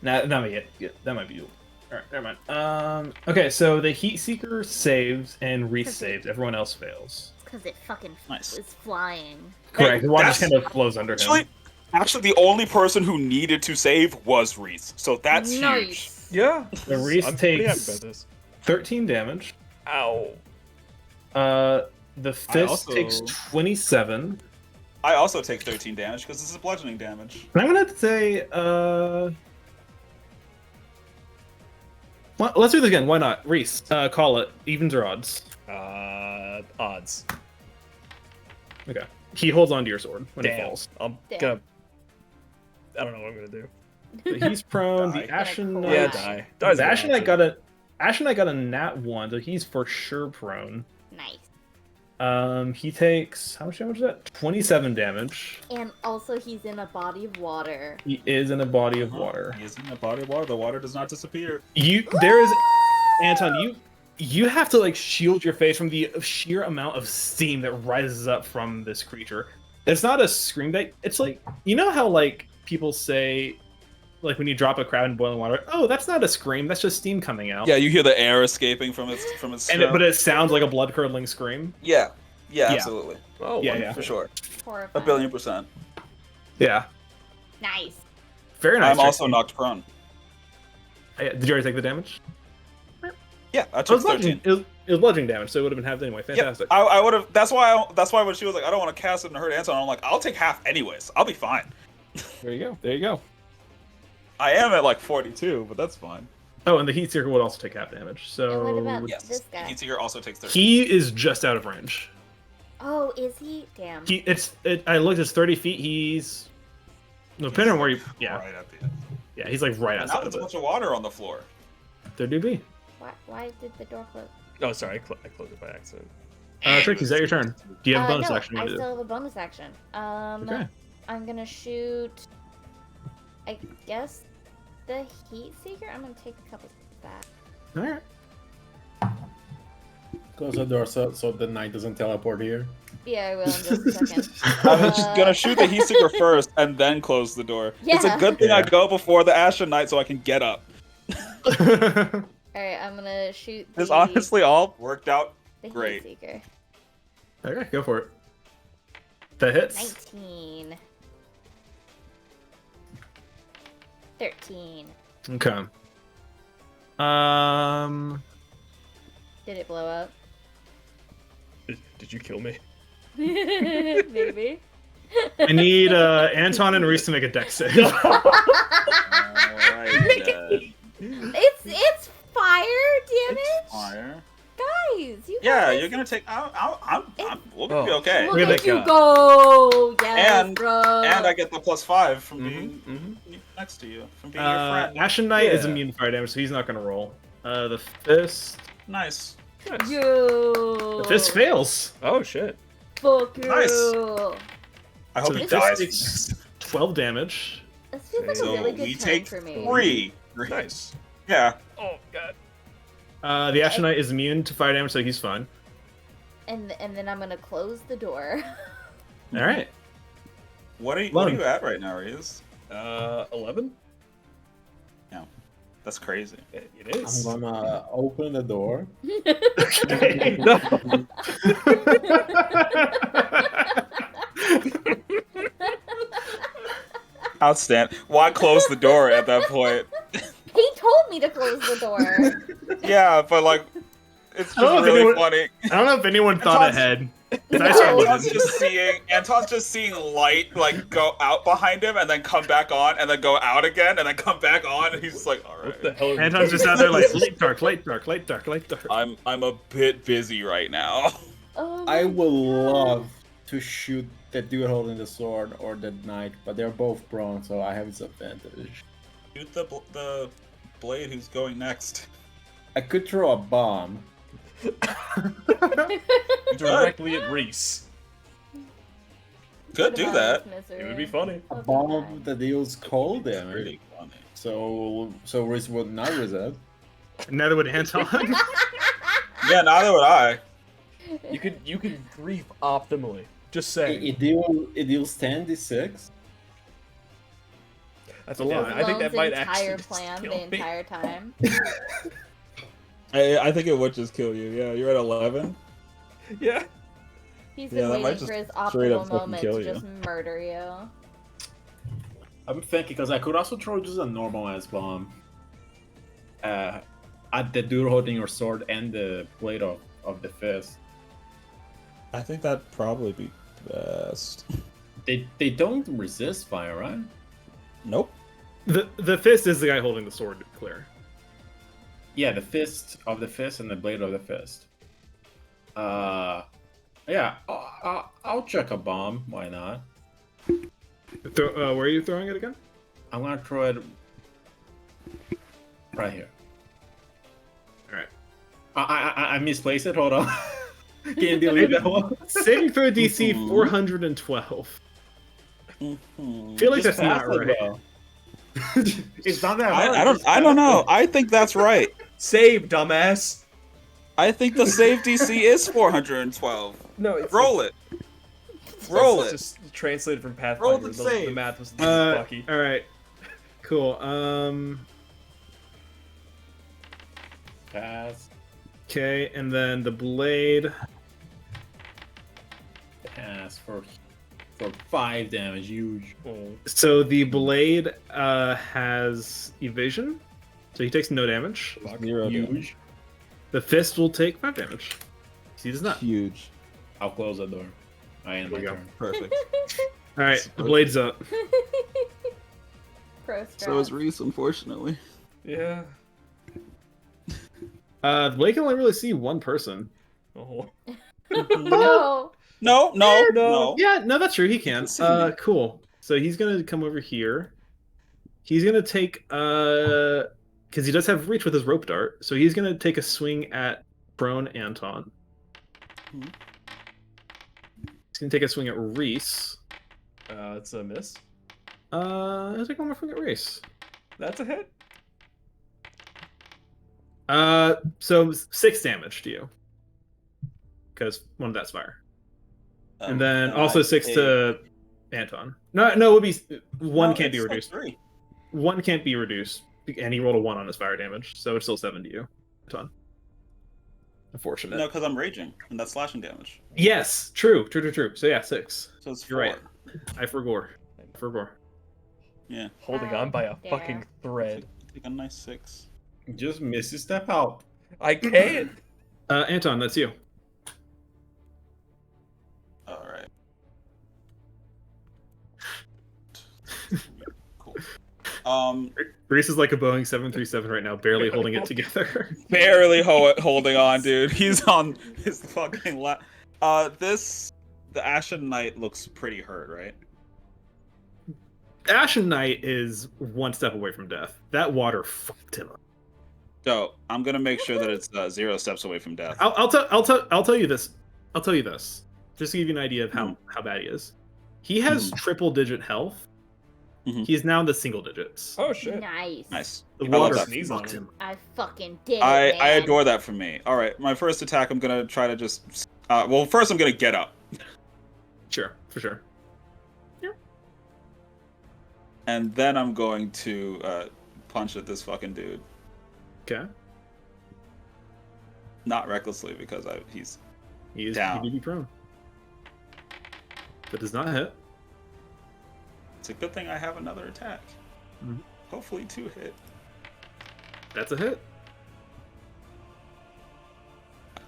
not yet. Yeah, that might be you. All right, never mind. Okay, so the Heat Seeker saves and Reese saves. Everyone else fails. Because it fucking Nice. is flying. Correct. The water just that's- kind of flows under him. Actually, the only person who needed to save was Reese. So that's huge. Nice. Yeah. So Reese I'm pretty happy takes about this. 13 damage. Ow. The fist also- takes 27. I also take 13 damage because this is bludgeoning damage. And I'm gonna say, well, let's do this again. Why not? Reese, call it. Evens or odds? Odds. Okay. He holds onto your sword when he Damn. falls. I'm Damn. gonna. I don't know what I'm gonna do. But he's prone. Die. The Ashen Gonna Knight. Yeah, Nice. die. The Dies Ashen Knight eventually. got a nat 1, so he's for sure prone. Nice. He takes how much damage is that? 27 damage. And also, he's in a body of water. He is in a body of water. He is in a body of water. The water does not disappear. There is Anton, you have to like shield your face from the sheer amount of steam that rises up from this creature. It's not a scream that it's like, you know how like people say like when you drop a crab in boiling water, oh, that's not a scream, that's just steam coming out. Yeah, you hear the air escaping from its But it sounds like a blood curdling scream. yeah, Yeah. absolutely, Oh, Yeah, wonderful. for sure, Horrifying. 1,000,000,000%. Yeah. Nice. Very nice. I'm also Trixie. knocked prone. Did you already take the damage? Yeah, I It took was bludgeoning. 13. It was bludgeoning damage, so it would have been halved anyway. Fantastic. Yep, I would have. That's why when she was like, I don't want to cast it and hurt Anton, I'm like, I'll take half anyways. I'll be fine. There you go. There you go. I am at like 42, but that's fine. Oh, and the Heat Seeker would also take half damage. So And what about Yes, this guy? Heat Seeker also takes 13. he is just out of range. Oh, is he? Damn. I looked. It's 30 feet. He's no, depending on where you. Yeah, Right at the end. yeah. He's like right And now outside there's of a it. bunch of water on the floor. There do be. Why did the door close? Oh, sorry, I closed it by accident. Tricky, is that your turn? Do you have a bonus no, action? You I wanna do? still have a bonus action. Okay. I'm gonna shoot. I guess the Heat Seeker. I'm gonna take a couple steps back. All right. Close the door so the knight doesn't teleport here. Yeah, I will in just a second. I was just gonna shoot the Heat Seeker first and then close the door. It's a Yeah. good thing I go before the Ashen Knight so I can get up. Alright, I'm gonna shoot This honestly all worked out the great. Heat Seeker. Okay, go for it. That hits. 19. 13. Okay. Did it blow up? Did you kill me? Maybe. I need Anton and Reese to make a dex save. It's fire damage. Fire. Guys, you Yeah, guys. you're gonna take. We'll be okay. Look Look at at you that. go! Yes, And- bro. And I get the +5 from Mhm, being mhm. next to you, from being your friend. Ashen Knight is Yeah. immune to fire damage, so he's not gonna roll. The fist. Nice. Nice. Yo. The fist fails. Oh shit. Fuck you. Nice. I hope So he the dies. fist takes 12 damage. This feels like a So really good we time take for me. 3. Nice. Yeah. Oh god. The Ashen Knight is immune to fire damage, so he's fine. And then I'm gonna close the door. All right. What are you Eleven. at right now, Reese? 11. That's crazy. It I'm is. gonna open the door. Outstanding. Why close the door at that point? He told me to close the door. Yeah, but like, it's just I don't know if really anyone- funny. I don't know if anyone thought Anton's- ahead. 'Cause I certainly Anton's didn't. just seeing light like go out behind him and then come back on and then go out again and then come back on and he's just like, all What the right. hell? Are Anton's just out there like light, dark, light, dark, light, dark, light, dark. I'm a bit busy right now. Oh I my would God. love to shoot the dude holding the sword or the knight, but they're both prone, so I have its advantage. Shoot the blade who's going next. I could throw a bomb. directly at Reese. Could do that. It would be funny. A bomb that deals cold damage. Pretty funny. So Reese would not resist. Neither would Anton. Yeah, neither would I. You could grief optimally. Just saying. It deals 10d6. That's a lot. I think that Lone's might entire actually just plan kill the me. entire time. I think it would just kill you. Yeah, you're at 11. Yeah. He's Yeah, been that might waiting just for his straight up optimal fucking moment kill to you. just murder you. I'm thinking because I could also throw just a normal ass bomb at the dude holding your sword and the blade of the fist. I think that'd probably be best. They don't resist fire, right? Nope. The fist is the guy holding the sword, to be clear. Yeah, the fist of the fist and the blade of the fist. Yeah, I'll check a bomb. Why not? Where are you throwing it again? I'm gonna throw it right here. All right. I misplaced it. Hold on. Can you delete that one? Saving throw DC 412. Feel like Just that's not pass it, right. though. It's not that hard. I don't know. I think that's right. Save, dumbass. I think the save DC is 412. No, it's Roll it. Roll it's it. just translated from Pathfinder. Roll the The save. math was All fucky. right. Cool. Pass. Okay, and then the blade. Pass for 5 damage. Huge. Oh. So the blade has evasion, so he takes no damage. 0 Huge. The fist will take 5 damage. He does not. Huge. I'll close the door. I end my There you go. turn. Perfect. All right, the blade's up. Pro So is strats. Reese, unfortunately. Yeah. The blade can only really see one person. Oh. No. No. Yeah, no, that's true. He can. Let's see. Cool. So he's gonna come over here. He's gonna take because he does have reach with his rope dart. So he's gonna take a swing at prone Anton. Mhm. He's gonna take a swing at Reese. It's a miss. I'll take one more from the race. That's a hit. So 6 damage to you. Because one of that's fire. And then also 6 to Anton. No, it would be one can't be reduced. Like 3. One can't be reduced, and he rolled a 1 on his fire damage, so it's still 7 to you, Anton. Unfortunate. No, because I'm raging, and that's slashing damage. Yes, true. So yeah, 6. So it's 4. You're right. I forgot. Yeah. Holding on by a fucking thread. Take a nice 6. Just misty step out. I can't. Anton, that's you. All right. Cool. Reese is like a Boeing 737 right now, barely holding it together. Barely holding on, dude. He's on his fucking lap. The Ashen Knight looks pretty hurt, right? Ashen Knight is 1 step away from death. That water fucked him up. So I'm gonna make sure that it's 0 steps away from death. I'll tell you this. Just to give you an idea of how bad he is. He has triple-digit health. He is now in the single digits. Oh shit. Nice. The I love water that. Sneeze on fucked him. him. I fucking did it, I man. adore that for me. All right, my first attack, I'm gonna try to just. Well, first I'm gonna get up, Sure, for sure. and then I'm going to punch at this fucking dude. Okay. Not recklessly because he's He is down. PvP prone. That does not hit. It's a good thing I have another attack. Mhm. Hopefully 2 hit. That's a hit.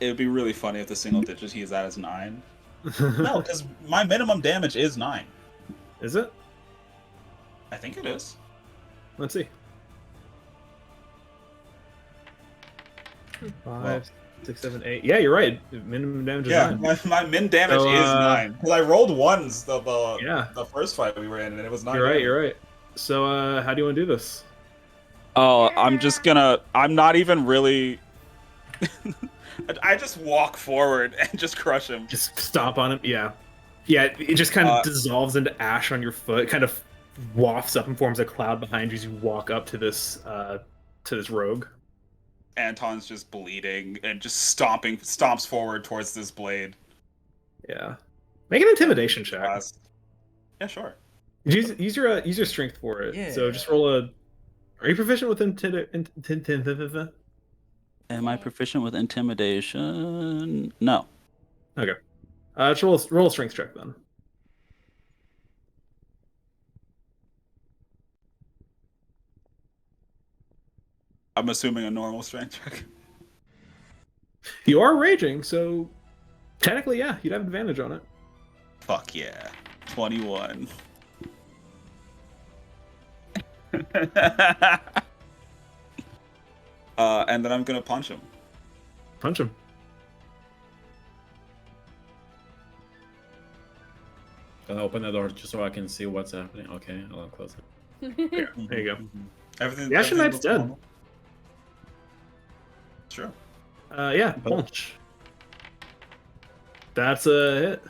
It would be really funny if the single digit he is at is 9. No, because my minimum damage is 9. Is it? I think it is. Let's see. 5, 6, 7, 8. Yeah, you're right. Minimum damage is Yeah, 9. my min damage So, is 9. Because I rolled 1s Yeah. the first fight we were in, and it was 9. You're right. So, how do you want to do this? Oh, I'm just gonna. I'm not even really. I just walk forward and just crush him. Just stomp on him? Yeah. Yeah, it just kind of dissolves into ash on your foot, kind of wafts up and forms a cloud behind you as you walk up to this rogue. Anton's just bleeding and just stomps forward towards this blade. Yeah. Make an intimidation check. Yeah, sure. Use your strength for it. Yeah. So just roll a. Are you proficient with Am I proficient with intimidation? No. Okay. Just roll a strength check then. I'm assuming a normal strength check. You are raging, so technically, yeah, you'd have advantage on it. Fuck yeah. 21. And then I'm gonna punch him. Punch him. Gonna open the door just so I can see what's happening. Okay, I'll close it. There you go. Everything. The Ashen Knight's looks dead. normal. Sure. Yeah, punch. That's a hit.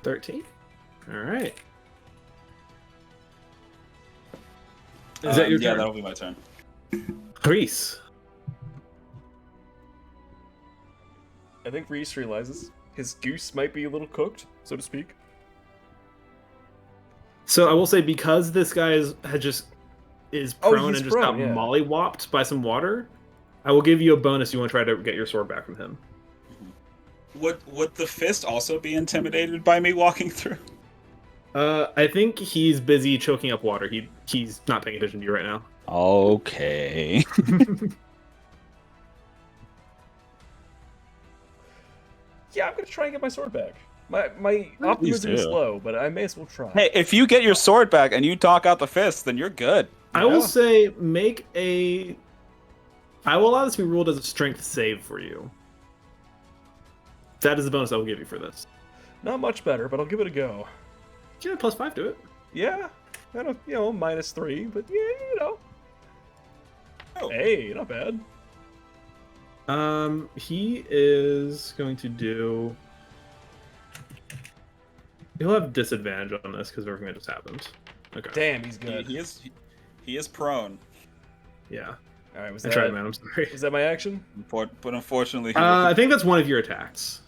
$13. All right. Is that your yeah, turn? that'll be my turn. Reese. I think Reese realizes his goose might be a little cooked, so to speak. So I will say, because this guy is he's prone and just prone, got yeah. mollywopped by some water, I will give you a bonus. You want to try to get your sword back from him. Would the fist also be intimidated by me walking through? I think he's busy choking up water. He's not paying attention to you right now. Okay. Yeah, I'm gonna try and get my sword back. My optimism is low, but I may as well try. Hey, if you get your sword back and you talk out the fist, then you're good. I will say I will allow this to be ruled as a strength save for you. That is the bonus I will give you for this. Not much better, but I'll give it a go. Yeah, +5 to it. Yeah, I don't, -3, but yeah, Oh. Hey, not bad. He is going to do. He'll have disadvantage on this because everything that just happened. Okay. Damn, he's good. He is prone. Yeah. All right, was I that? tried, man. I'm sorry. Was that my action? But unfortunately, I think that's one of your attacks.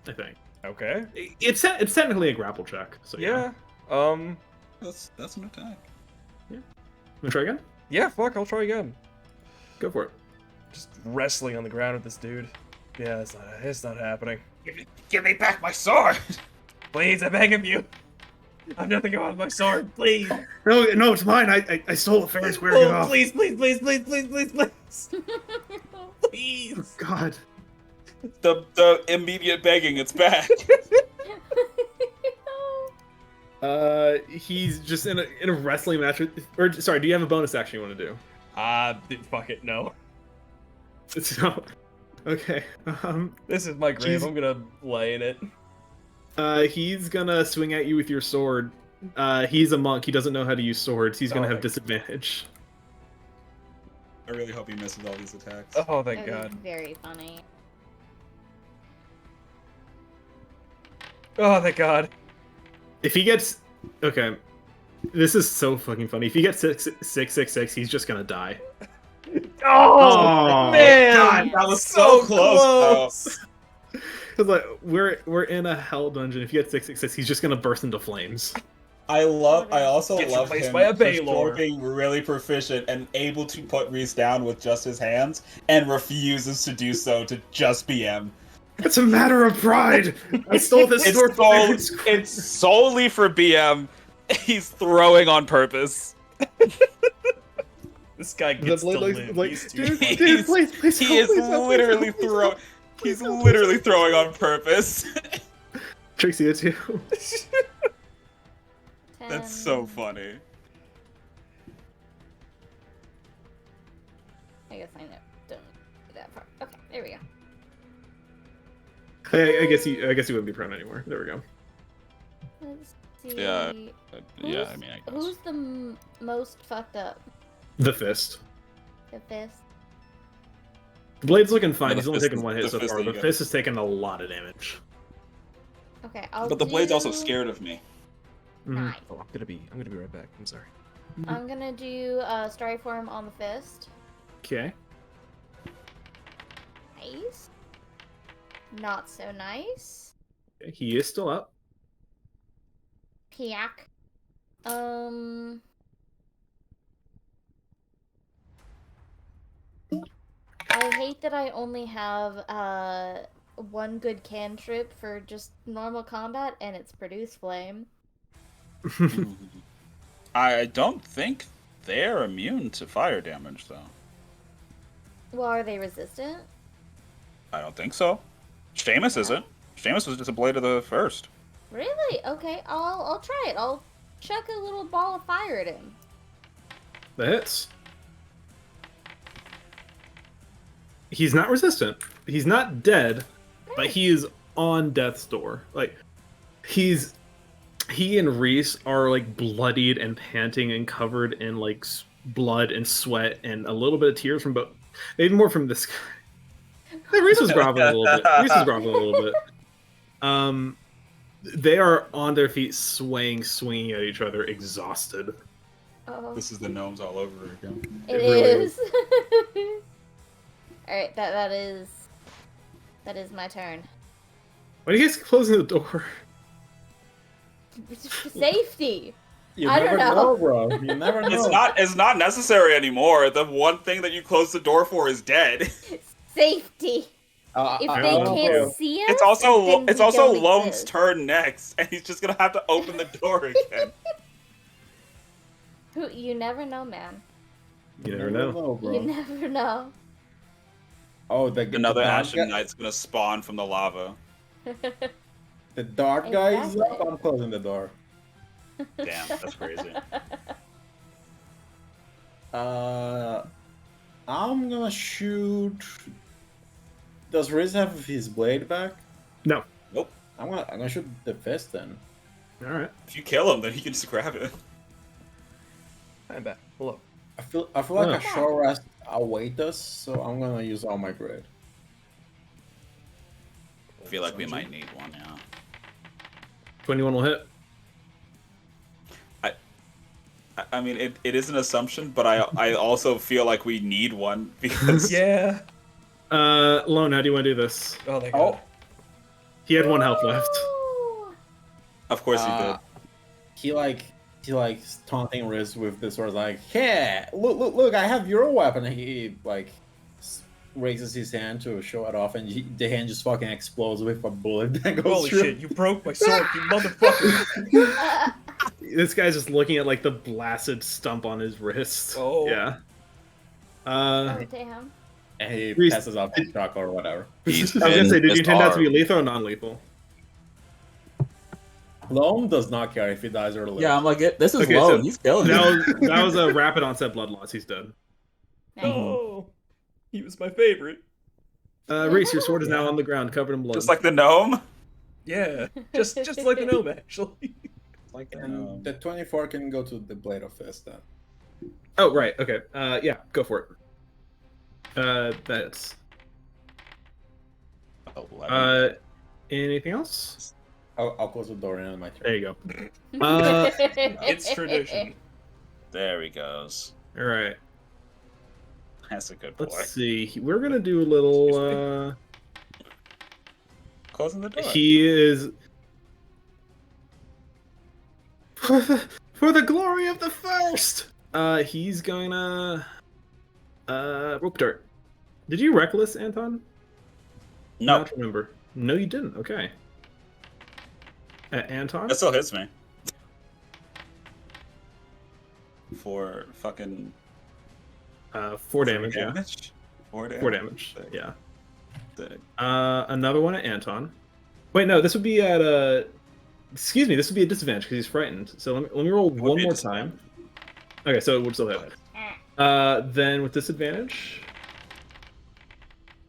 I think Okay. it's technically a grapple check. So Yeah. that's an attack. Wanna try again? Yeah. Fuck. I'll try again. Go for it. Just wrestling on the ground with this dude. Yeah, it's not happening. Give me back my sword. Please, I beg of you. I'm nothing about my sword, please. No, it's mine. I stole it fair and square. Get Oh, off. please, please, please, please, please, please, please. Please. God. The immediate begging. It's back. He's just in a wrestling match. Or sorry, do you have a bonus action you want to do? Fuck it, no. So, okay. This is my grave. Jeez. I'm gonna lay in it. He's gonna swing at you with your sword. He's a monk. He doesn't know how to use swords. He's gonna have disadvantage. I really hope he misses all these attacks. Oh, thank That was God. very funny. Oh, thank God. If he gets okay, this is so fucking funny. If he gets 666, he's just gonna die. Oh, man, God, that was so close. Because like we're in a hell dungeon. If you get 666, he's just gonna burst into flames. I also Gets love replaced him by a for Baylor. being really proficient and able to put Reese down with just his hands, and refuses to do so to just BM. It's a matter of pride. I stole this sword. It's solely for BM. He's throwing on purpose. This guy gets to live. He's too funny. Dude, please, He is literally throwing. He's literally throwing on purpose. Trixie, it's you. That's so funny. I guess I know. Don't do that part. Okay, there we go. I guess you wouldn't be prone anymore. There we go. Let's see. Yeah, yeah. Who's- I mean, I guess. Who's the most fucked up? The fist. The fist? The blade's looking fine. Yeah, the He's only fist taken is- one hit the so fist far. that The you got. fist has taken a lot of damage. Okay, I'll But the blade's also do- scared of me. Mhm. Nice. Oh, I'm gonna be right back. I'm sorry. I'm gonna do Starry Form on the fist. Okay. Nice. Not so nice. He is still up. Piak. I hate that I only have one good cantrip for just normal combat, and it's Produce Flame. I don't think they're immune to fire damage, though. Well, are they resistant? I don't think so. Seamus isn't. Seamus was just a blade of the first. Really? Okay, I'll try it. I'll chuck a little ball of fire at him. That hits. He's not resistant. He's not dead, but he is on death's door. Like, he and Reese are like bloodied and panting and covered in like blood and sweat and a little bit of tears from both. Maybe more from this guy. Reese was groveling a little bit. They are on their feet, swinging at each other, exhausted. Oh, This is the gnomes all over again. it really is. All right, that is my turn. Why are you guys closing the door? Safety. You I don't never know. bro. You never know. It's not necessary anymore. The one thing that you close the door for is dead. Safety. If I they don't can't know. see us, It's also then it's we also don't Loam's exist. turn next, and he's just gonna have to open the door again. You never know, man. You never know. bro. You never know. Oh, Another the dark Ashen guy- Knight's gonna spawn from the lava. The dark guy is up. Exactly. I'm closing the door. Damn, that's crazy. I'm gonna shoot. Does Riz have his blade back? No. Nope. I'm gonna shoot the fist then. All right. If you kill him, then he can just grab it. I'm back. Hello. I feel like Oh. a short rest await us, so I'm gonna use all my grid. feel like we might need one. Yeah. 21 will hit. I mean, it is an assumption, but I also feel like we need one because Yeah. Lone, how do you want to do this? Oh, thank God. He had 1 health left. Ooh. of course he did. He taunting Riz with this sort of like, yeah, look, I have your weapon. He like raises his hand to show it off, and the hand just fucking explodes with a bullet that goes Holy through. shit, you broke my sword, you motherfucker. This guy's just looking at like the blasted stump on his wrist. Oh. Yeah. Oh, damn. And he Reese- passes out the truck or whatever. I was gonna say, did you intend that to be lethal or non-lethal? Lone does not care if he dies or lives. Yeah, I'm like, this is Okay, low. so He's killing it. That was a rapid onset blood loss. He's dead. Nice. Oh. He was my favorite. Reese, your sword is now on the ground, covered in blood. Just like the gnome. Yeah. Just like the gnome, actually. Like And the 24 can go to the Blade of Fist then. Oh, right. Okay. Yeah, go for it. That's. Anything else? I'll close the door and my turn. There you go. It's tradition. There he goes. All right. That's a good boy. Let's see. We're gonna do a little. Closing the door. He is. For the glory of the first. He's gonna. Rope dart. Did you reckless, Anton? No, Not remember. No, you didn't. Okay. Anton. that still hits me. For fucking 4 damage. Yeah. damage. 4 damage. 4 damage. Sick. Yeah. Sick. Another one at Anton. Wait, no, this would be at a. Excuse me, this would be a disadvantage because he's frightened. So let me roll Would one be a more time. Okay, so it would still hit. Then with disadvantage.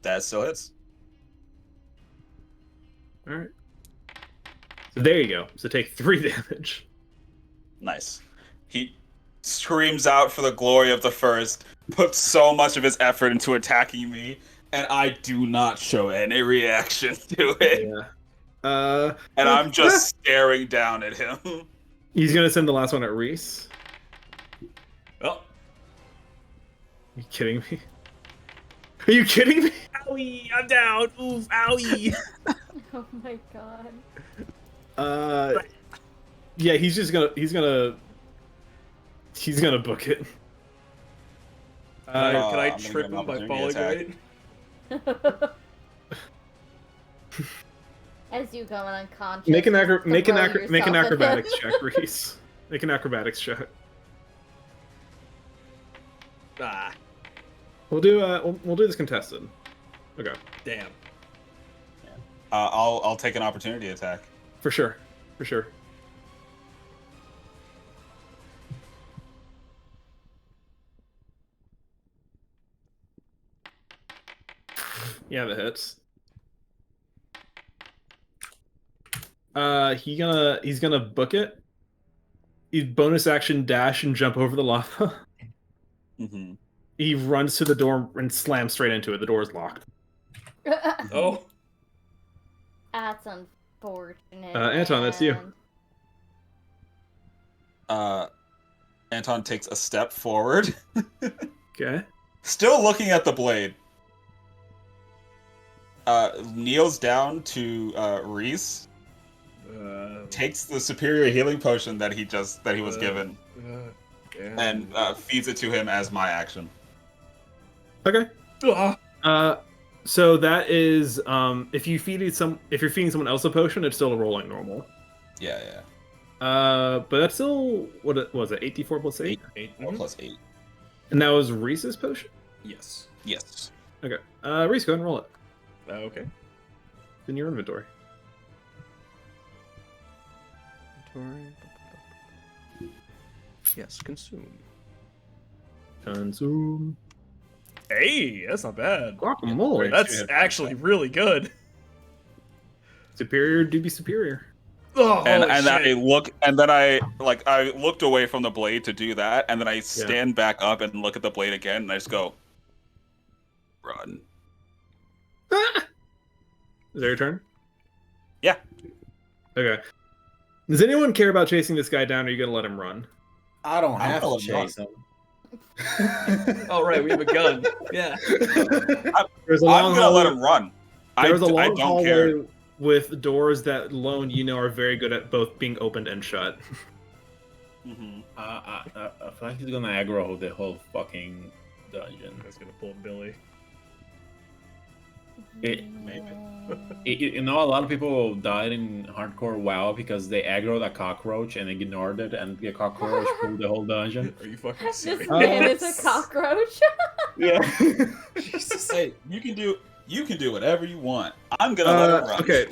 That still hits. All right. So there you go. So take 3 damage. Nice. He screams out for the glory of the first, puts so much of his effort into attacking me, and I do not show any reaction to it. Yeah. And I'm just staring down at him. He's gonna send the last one at Reese. Oh. Are you kidding me? Are you kidding me? Owie, I'm down. Oof, owie. Oh my god. Yeah, he's gonna book it. Can I I'm gonna trip get an him by opportunity falling attack. right? As you going unconscious. Make an throw acrobatics yourself check, Reese. Make an acrobatics check. Ah, We'll do this contested. Okay, damn. I'll take an opportunity attack. for sure. Yeah, that hits. He's gonna book it. He bonus action dash and jump over the lava. Mm-hmm. He runs to the door and slams straight into it. The door is locked. Oh. That's unfortunate. Anton, that's you. man. Anton takes a step forward, Okay. still looking at the blade. Kneels down to Reese, takes the superior healing potion that he was given, and feeds it to him as my action. Okay. So that is if you're feeding someone else a potion, it's still rolling normal. Yeah. But that's still what was it? 8d4 plus 8? 8. Or plus 8. And that was Reese's potion? Yes. Yes. Okay. Reese, go ahead and roll it. Okay. It's in your inventory. Yes, consume. Consume. Hey, that's not bad. Guacamole. That's actually really good. Superior do be superior. Oh, And holy I shit. look, and then I looked away from the blade to do that, and then I stand back up and look at the blade again, and I just go, run. Is that your turn? Yeah. Okay. Does anyone care about chasing this guy down, or are you gonna let him run? I don't I'm have gonna to let him chase him. Oh right, we have a gun. Yeah. There's a I'm long gonna let hallway. him run. There's a I long don't hallway care. with doors that Lone, are very good at both being opened and shut. Mm-hmm. I feel like he's gonna aggro the whole fucking dungeon. I was gonna pull Billy. You know, a lot of people died in hardcore WoW because they aggroed a cockroach and ignored it, and the cockroach pulled the whole dungeon. Are you fucking This serious? man is a cockroach. Yeah. Jesus, hey, you can do whatever you want. I'm gonna let him run. Okay,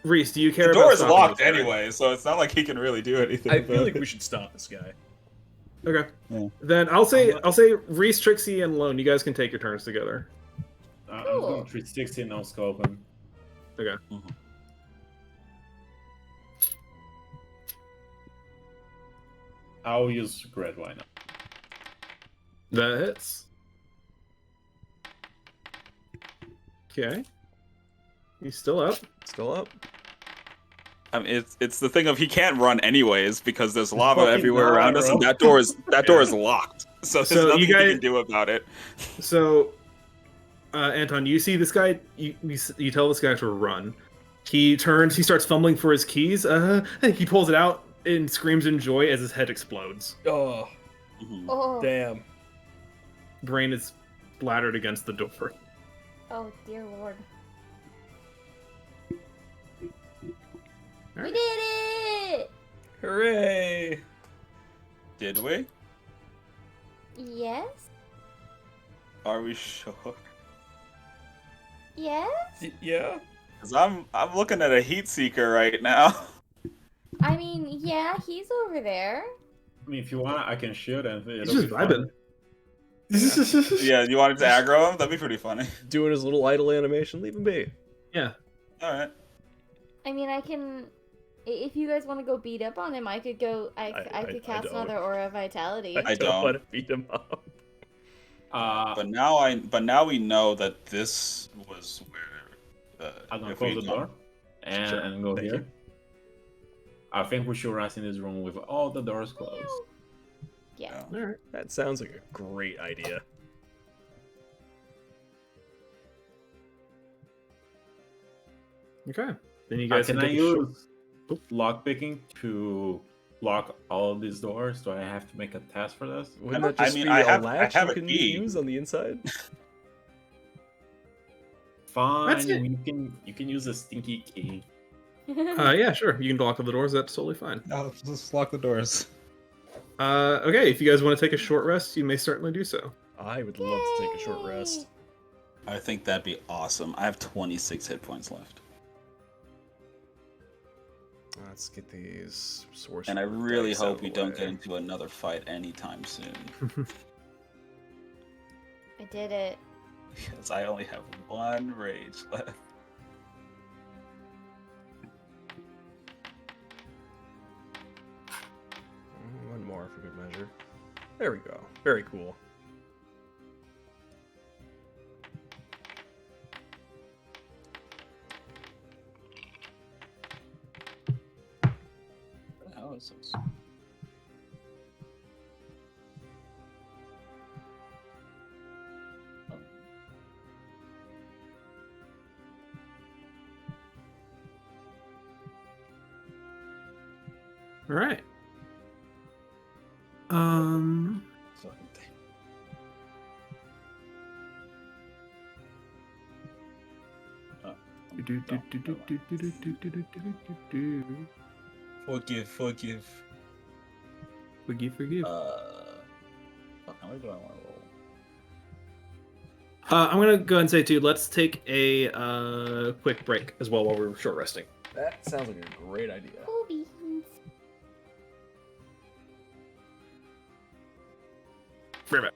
Reese, do you care The about door is stopping locked this guy? anyway, so it's not like he can really do anything. I feel about like it. we should stop this guy. Okay. Yeah. Then I'll say Reese, Trixie, and Lone, you guys can take your turns together. I'm Cool. going to treat 60 no scoping. Okay. Mhm. I'll use grid, why not? That hits. Okay. He's still up. Still up. I mean, it's the thing of he can't run anyways because there's lava fucking everywhere around us, and lava. that door is locked. So there's So nothing you he guys- can do about it. So, Anton, you see this guy. You tell this guy to run. He turns. He starts fumbling for his keys. He pulls it out and screams in joy as his head explodes. Oh, Mhm. Oh, damn. Brain is splattered against the door. oh dear lord. We Alright. did it! Hooray! Did we? Yes? Are we sure? Yes? Yeah? Because I'm looking at a heat seeker right now. I mean, yeah, he's over there. I mean, if you want, I can shoot and He's it'll just be fun. vibing. Yeah, you wanted to aggro him? That'd be pretty funny. Doing his little idle animation. Leave him be. Yeah. All right. I mean, I can. If you guys want to go beat up on him, I could go. I could cast don't. another Aura of Vitality. I don't. want to beat him up. But now we know that this was where. I'm gonna if close we the go- door and, Sure. and go Thank here. you. I think we should rest in this room with all the doors closed. Yeah. Yeah. All right. That sounds like a great idea. Okay. Then you guys Can I take a short- use lockpicking to lock all of these doors? Do I have to make a test for this? Wouldn't I that just mean, be I a have- I latch have you a can key. use on the inside? Fine, That's it. you can use a stinky key. Yeah, sure. You can block the doors. That's totally fine. No, just lock the doors. Okay. If you guys want to take a short rest, you may certainly do so. I would love to take a short rest. I think that'd be awesome. I have 26 hit points left, Let's get these source. and I really dice out hope of we the don't way. get into another fight anytime soon. I did it. Because I only have one rage left. One more for good measure. There we go. Very cool. How is this? All right. Forgive. Forgive. How do I want to roll? I'm gonna go ahead and say too. Let's take a quick break as well while we're short resting. That sounds like a great idea. Cool beans. Very much.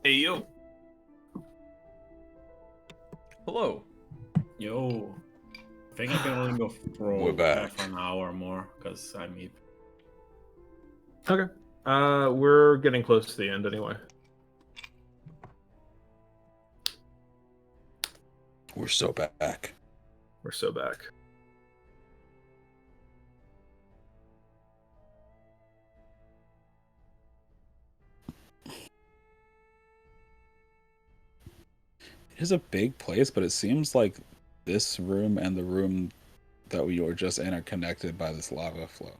Hey yo. Hello. Yo. I think I can only go for We're back. half an hour or more because I'm Eep. Okay. We're getting close to the end anyway. We're so back. We're so back. It is a big place, but it seems like this room and the room that we were just in are connected by this lava flow.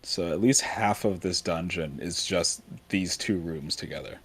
So at least half of this dungeon is just these two rooms together.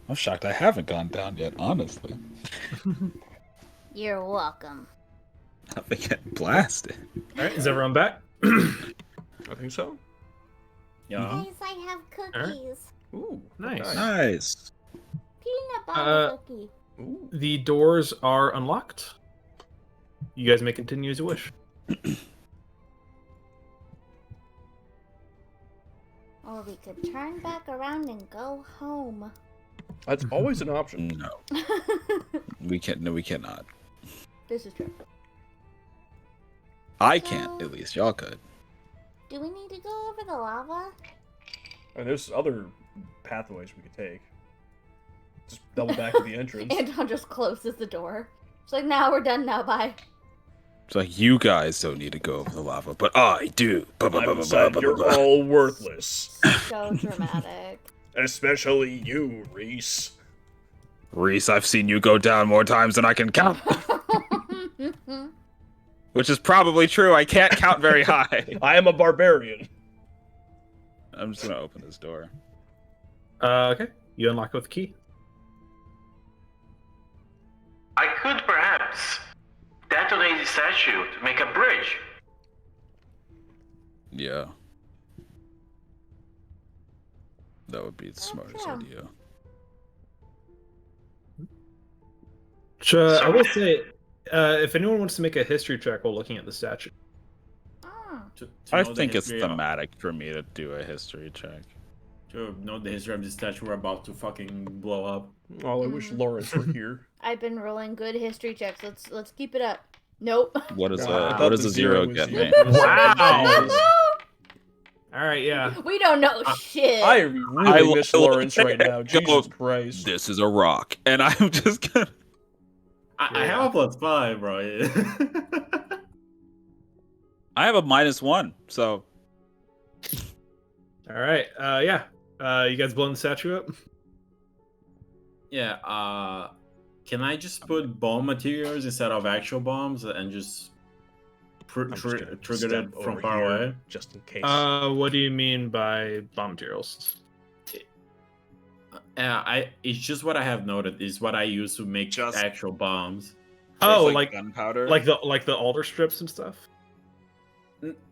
I'm shocked I haven't gone down yet, honestly. You're welcome. I've been getting blasted. All right, is everyone back? I think so. Yeah. Guys, I have cookies. Ooh, Nice. Nice. Peanut butter cookie. Ooh. The doors are unlocked. You guys may continue as you wish. Or we could turn back around and go home. That's always an option. No, we can't. No, we cannot. This is true. I can't. At least y'all could. Do we need to go over the lava? And there's other pathways we could take. Just double back to the entrance. Anton just closes the door. It's like, now we're done now, bye. It's like you guys don't need to go over the lava, but I do. You're all worthless. So dramatic. Especially you, Reese. Reese, I've seen you go down more times than I can count. Which is probably true. I can't count very high. I am a barbarian. I'm just gonna open this door. Okay. You unlock it with a key. I could perhaps detonate the statue to make a bridge. Yeah. That would be the smartest yeah. idea. I will say, if anyone wants to make a history check while looking at the statue. Ah. I think it's thematic for me to do a history check. To know the history of this statue we're about to fucking blow up. Oh, I wish Lawrence were here. I've been rolling good history checks. Let's keep it up. Nope. What is I what thought does the a zero was get you. me? Wow. All right, yeah. We don't know shit. I really miss Lawrence right now. Go, Jesus Christ. This is a rock, and I'm just gonna. I have a +5, bro. I have a -1, so. All right. Yeah. You guys blowing the statue up? Yeah, can I just put bomb materials instead of actual bombs and just I'm just gonna trigger step it from over far here, away? just in case. What do you mean by bomb materials? It's just what I have noted is what I use to make Just- actual bombs. Oh, It's like gunpowder. like the alder strips and stuff.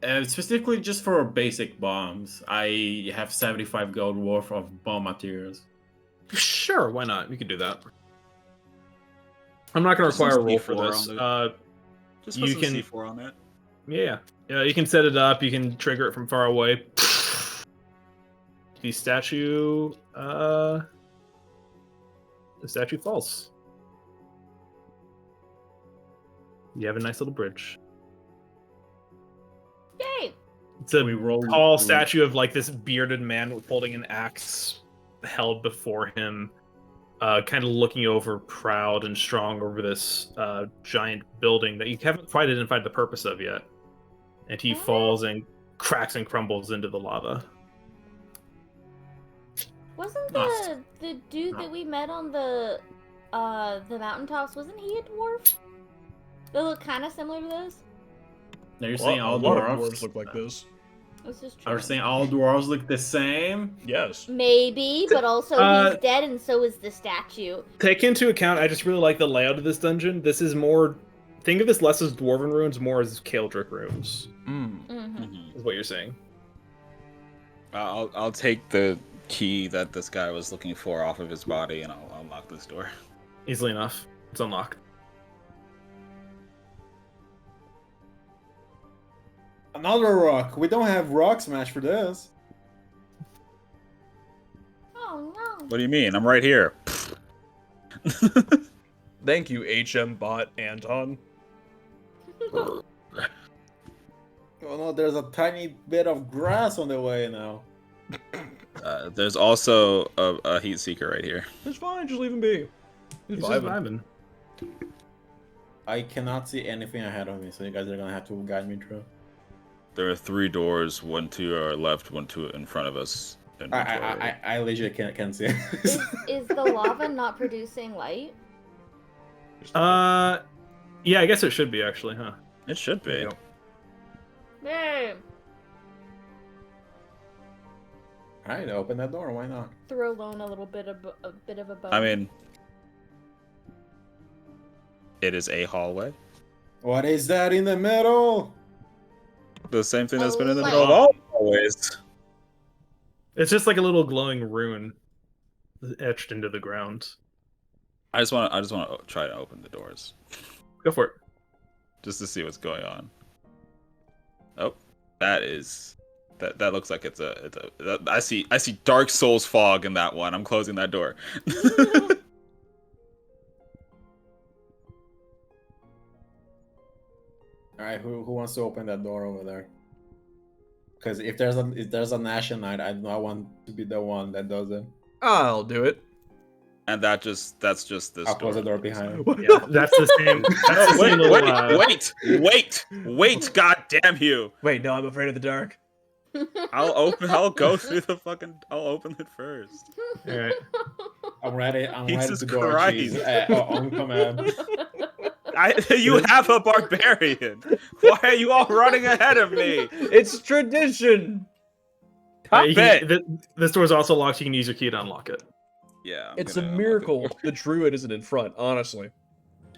Specifically just for basic bombs, I have 75 gold worth of bomb materials. Sure, why not? We could do that. I'm not going to Just require a some roll for C4 this. on the- just you put some can- C4 on it. Yeah. You can set it up. You can trigger it from far away. The statue falls. You have a nice little bridge. Yay! It's a We roll tall statue of like this bearded man holding an axe held before him, kind of looking over proud and strong over this giant building that you haven't quite identified the purpose of yet. And he falls and cracks and crumbles into the lava. Wasn't Nice. the dude that we met on the the mountaintops, wasn't he a dwarf? They look kind of similar to those. Now you're saying A all lot of dwarves dwarves look like this. This is Are true. you saying all dwarves look the same? Yes. Maybe, but also he's dead, and so is the statue. Take into account, I just really like the layout of this dungeon. This is more. Think of this less as dwarven ruins, more as Kaldric ruins. Is what you're saying. I'll take the key that this guy was looking for off of his body, and I'll unlock this door. Easily enough. It's unlocked. Another rock. We don't have rock smash for this. Oh no. What do you mean? I'm right here. Thank you, HM bot Anton. Oh no, there's a tiny bit of grass on the way now. There's also a heat seeker right here. It's fine, just leave him be. He's He's just vibing. vibing. I cannot see anything ahead of me, so you guys are gonna have to guide me through. There are 3 doors, 1 to our left, 1 to in front of us. And one to our right. I legit can't see. Is the lava not producing light? Yeah, I guess it should be actually, huh? It should be. Yep. Yay! Alright, open that door. Why not? Throw Lone a bit of a bone. I mean, it is a hallway. What is that in the middle? The same thing that's been in the light. middle of all hallways. It's just like a little glowing rune etched into the ground. I just want to try to open the doors, Go for it. just to see what's going on. Oh, that looks like it's a. I see Dark Souls fog in that one. I'm closing that door. Alright, who wants to open that door over there? Because if there's a Nation Knight, I do not want to be the one that does it. I'll do it. And that's just this I'll door. close the door behind him. Yeah, that's the same. That's the same little, Wait! God damn you! Wait, no, I'm afraid of the dark. I'll go through the fucking. I'll open it first. All right. I'm ready. I'm Jesus ready to go. Christ. Jeez. On command. You have a barbarian. Why are you all running ahead of me? It's tradition. This door is also locked. You can use your key to unlock it. Yeah. It's a miracle the druid isn't in front, honestly.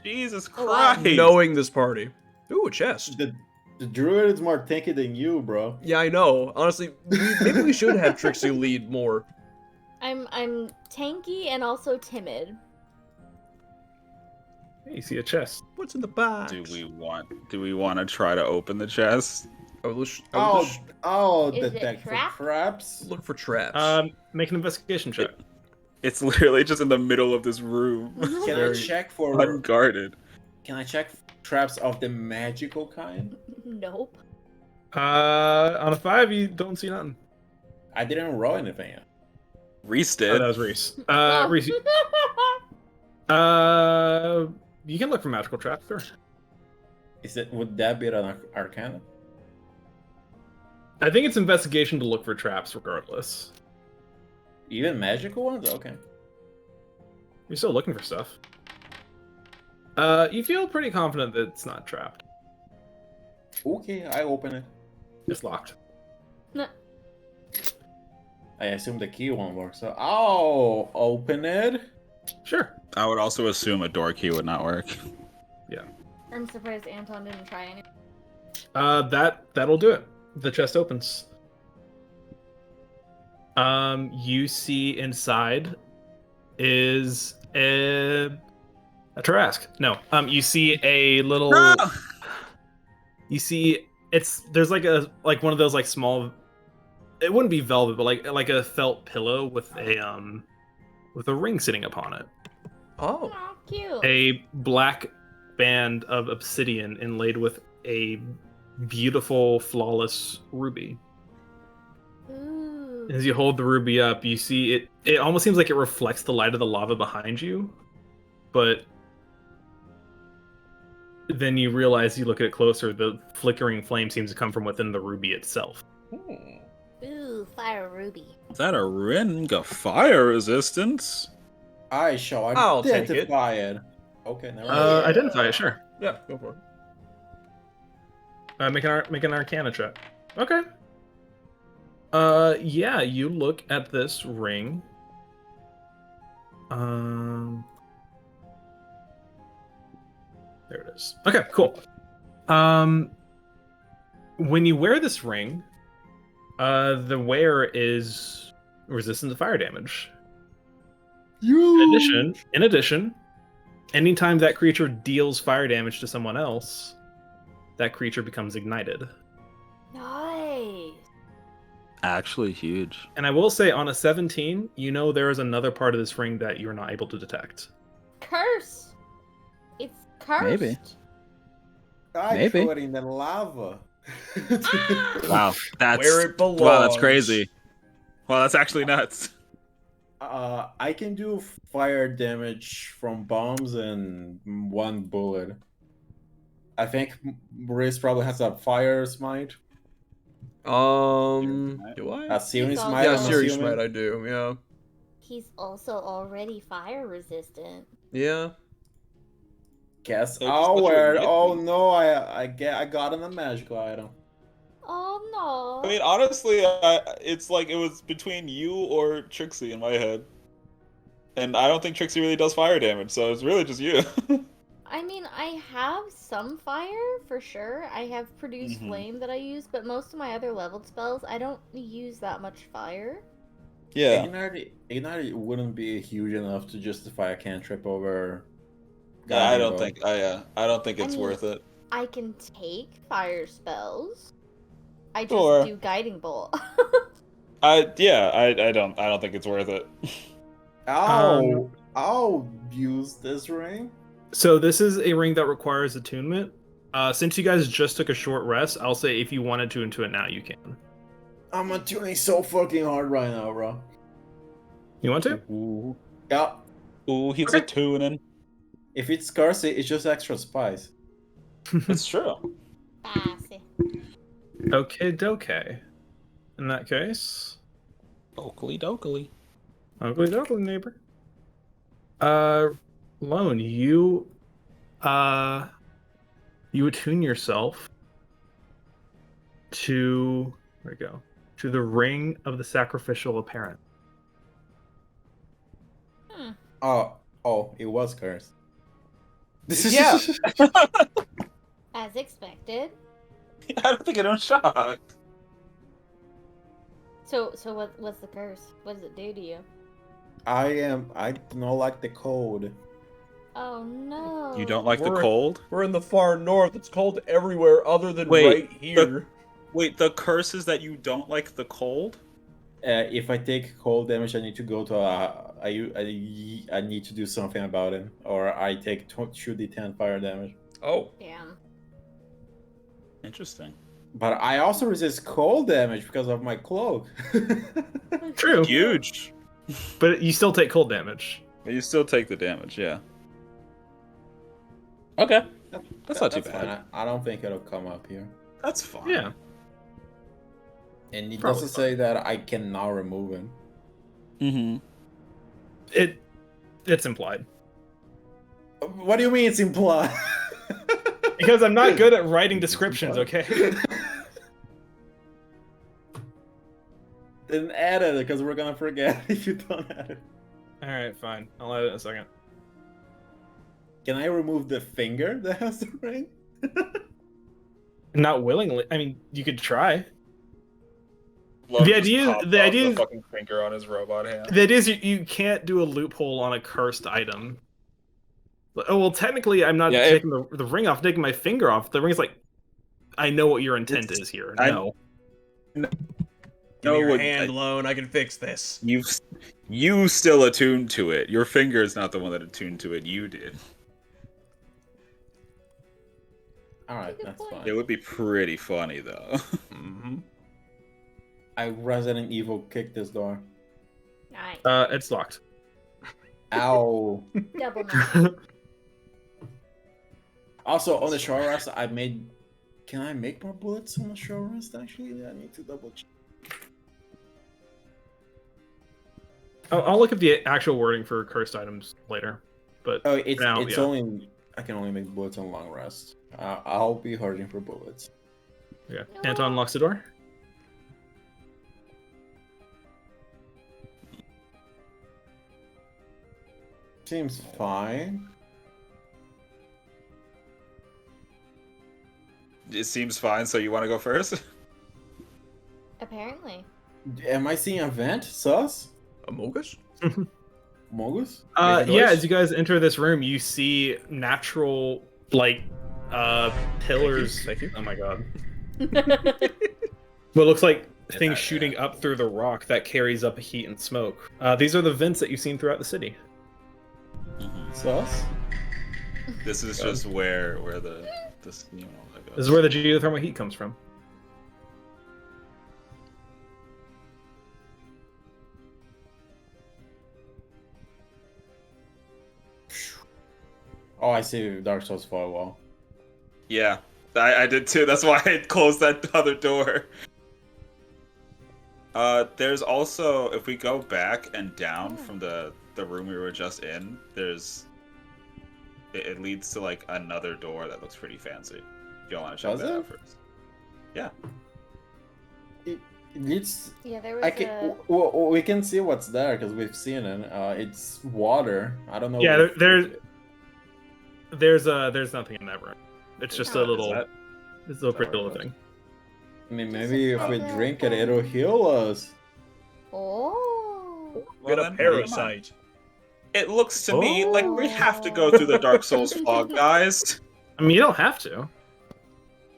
Jesus Christ. Knowing this party. Ooh, a chest. The druid is more tanky than you, bro. Yeah, I know. Honestly, maybe we should have Trixie lead more. I'm tanky and also timid. Hey, you see a chest. What's in the box? Do we want to try to open the chest? Oh, Is it detect for trap? traps. Look for traps. Make an investigation check. It's literally just in the middle of this room, Can I check for? unguarded. Can I check traps of the magical kind? Nope. On a 5, you don't see nothing. I didn't roll anything yet. Reese Oh, did. that was Reese. Reese, you can look for magical traps, sure. Would that be an arcana? I think it's investigation to look for traps, regardless. Even magical ones? Okay. You're still looking for stuff. You feel pretty confident that it's not trapped. Okay, I open it. It's locked. I assume the key won't work, so I'll open it. Sure. I would also assume a door key would not work. I'm surprised Anton didn't try any. That'll do it. The chest opens. You see inside is a Tarrasque. No. You see a little. No! You see, there's like one of those like small. It wouldn't be velvet, but like a felt pillow with a ring sitting upon it. Oh. Aw, cute. A black band of obsidian inlaid with a beautiful, flawless ruby. Ooh. As you hold the ruby up, you see it. It almost seems like it reflects the light of the lava behind you, but then you realize, you look at it closer, the flickering flame seems to come from within the ruby itself. Ooh, fire ruby. Is that a ring of fire resistance? I shall I'll take it. identify it. Okay, never mind. Identify it, sure. Yeah, go for it. Make an Arcana check. Okay. Yeah, you look at this ring. There it is. Okay, cool. When you wear this ring, the wearer is resistant to fire damage. In addition, anytime that creature deals fire damage to someone else, that creature becomes ignited. Nice. Actually huge. And I will say, on a 17, you know there is another part of this ring that you're not able to detect. Curse. It's cursed. Maybe. I Maybe. put in the lava. Wow, that's Where it belongs. wow, that's crazy. Wow, that's actually nuts. I can do fire damage from bombs and one bullet. I think Riz probably has a fire smite. Do I? A searing He's smite. Yeah, I'm serious assuming. smite. I do. Yeah. He's also already fire resistant. Yeah. Guess So just I'll let you wear it. admit Oh me. no, I got him a magical item. Oh no. I mean, honestly, it's like it was between you or Trixie in my head, and I don't think Trixie really does fire damage, so it's really just you. I mean, I have some fire for sure. I have produce flame that I use, but most of my other leveled spells, I don't use that much fire. Yeah. Ignite wouldn't be huge enough to justify a cantrip over. I guiding don't bolt. think. I don't think it's I mean, worth it. I can take fire spells. I just Sure. do guiding bolt. I don't think it's worth it. I'll use this ring. So this is a ring that requires attunement. Since you guys just took a short rest, I'll say if you wanted to into it now, you can. I'm attuning so fucking hard right now, bro. You want to? Ooh, Yeah. ooh, he's Okay. a tuning. If it's scarce, it's just extra spice. It's true. Spicy. Okay, doke. In that case, Oakley dokley. ugly duckling neighbor. Lone, you attune yourself to where we go to the ring of the sacrificial apparent. Oh, it was cursed. Yeah. As expected. I don't think I'm shocked. So what's the curse? What does it do to you? I don't like the code. Oh no. You don't like the We're- cold? We're in the far north. It's cold everywhere other than Wait, right here. Wait, the curse is that you don't like the cold? If I take cold damage, I need to go to I need to do something about it, or I take 2d10 fire damage. Oh. Damn. Interesting. But I also resist cold damage because of my cloak. True, Huge. but you still take cold damage. But you still take the damage, yeah. Okay. That's not too bad. fine. I don't think it'll come up here. That's fine. Yeah. And it Probably doesn't say that I can now remove it. Mm-hmm. It's implied. What do you mean it's implied? Because I'm not good at writing descriptions, okay? Then add it, because we're gonna forget if you don't add it. Alright, fine. I'll add it in a second. Can I remove the finger that has the ring? Not willingly. I mean, you could try. The idea is fucking finger on his robot hand. the idea is you can't do a loophole on a cursed item. But, oh well, technically, I'm not Yeah, taking the ring off, taking my finger off. The ring's like, I know what your intent is here. No. Give me your hand, Lone. I can fix this. You still attuned to it. Your finger is not the one that attuned to it. You did. Alright, Good that's point. fine. It would be pretty funny though. Mm-hmm. I Resident Evil kicked this door. Nice. It's locked. Ow. Double nice. Also, on the short rest, I made... Can I make more bullets on the short rest, actually? I need to double check. I'll look at the actual wording for cursed items later. But Oh, it's now, it's yeah. only I can only make bullets on long rest. I'll be hurting for bullets. Yeah. No. Anton locks the door. Seems fine. It seems fine. So you want to go first? Apparently. Am I seeing a vent? Sus? Amogus? Mogus? Make a Yeah, noise? as you guys enter this room, you see natural pillars. Thank you. Oh my god. What looks like things shooting up through the rock that carries up heat and smoke. These are the vents that you've seen throughout the city. Sus? This is just where the this you know that goes. This is where the geothermal heat comes from. Oh, I see Dark Souls firewall. Yeah, I did too. That's why I closed that other door. There's also, if we go back and down from the room we were just in, it leads to like another door that looks pretty fancy. If you want to check Does that it? out first. Yeah. It's Yeah, there was I can well, we can see what's there because we've seen it. It's water. I don't know. Yeah, if- there's nothing in that room. It's just a Oh. little, Is it's a little pretty little thing. I mean, maybe if we drink it, it'll heal us. Oh. Get a then, parasite. It looks to me like we have to go through the Dark Souls fog, guys. I mean, you don't have to.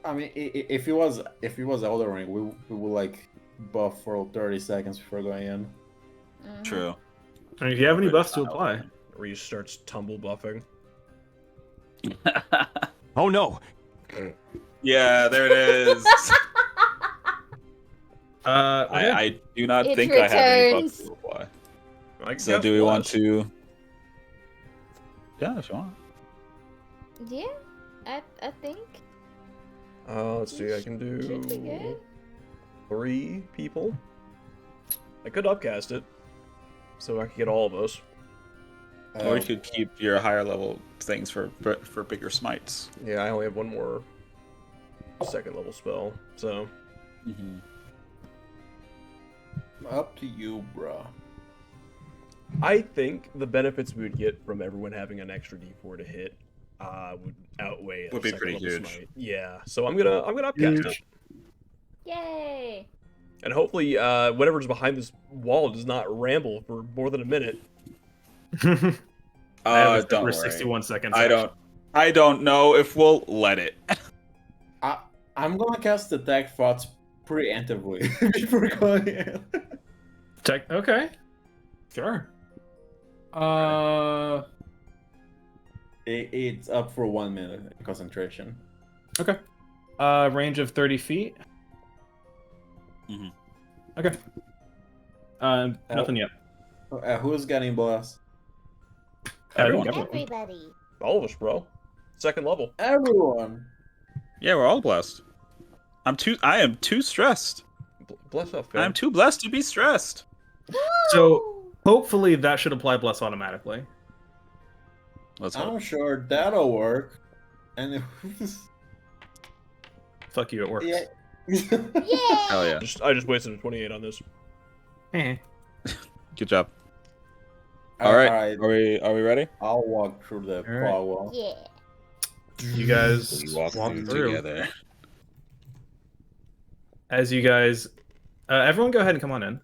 I mean, if it was Elden Ring, we would like buff for 30 seconds before going in. Mhm. True. I mean, if you have any buffs to apply. Where you starts tumble buffing. Oh no! Yeah, there it is. Okay. I do not It think I have any buffs returns. to apply. I So guess do we want plus. to? Yeah, if you want. Yeah, I think Let's see, I can should be do good. 3 people. I could upcast it, so I could get all of us. Or you could keep your higher level things for bigger smites. Yeah, I only have one more second level spell, so Mm-hmm. Up to you, bruh. I think the benefits we would get from everyone having an extra D4 to hit would outweigh. Would a be second pretty level huge. smite. Yeah, so I'm gonna upcast it, Yay! and hopefully, whatever's behind this wall does not ramble for more than a minute. I have it Don't for worry. 61 seconds. I don't know if we'll let it. I'm gonna cast Detect Thoughts preemptively before going in. Okay. Sure. It's up for 1 minute concentration. Okay. Range of 30 feet. Mhm. Okay. Nothing yet. Who's getting blessed? Everyone. Everybody. All of us, bro. Second level. Everyone. Yeah, we're all blessed. I am too stressed. Bless up, I'm fam. too blessed to be stressed. So hopefully that should apply bless automatically. Let's hope. I'm sure that'll work. And Fuck you, it works. yeah. Yeah. Hell yeah. I just wasted a 28 on this. Eh. Good job. All right. Alright, Are we ready? I'll walk through the All right. firewall. Yeah. You guys We walk walk through through. together. As you guys, everyone, go ahead and come on in.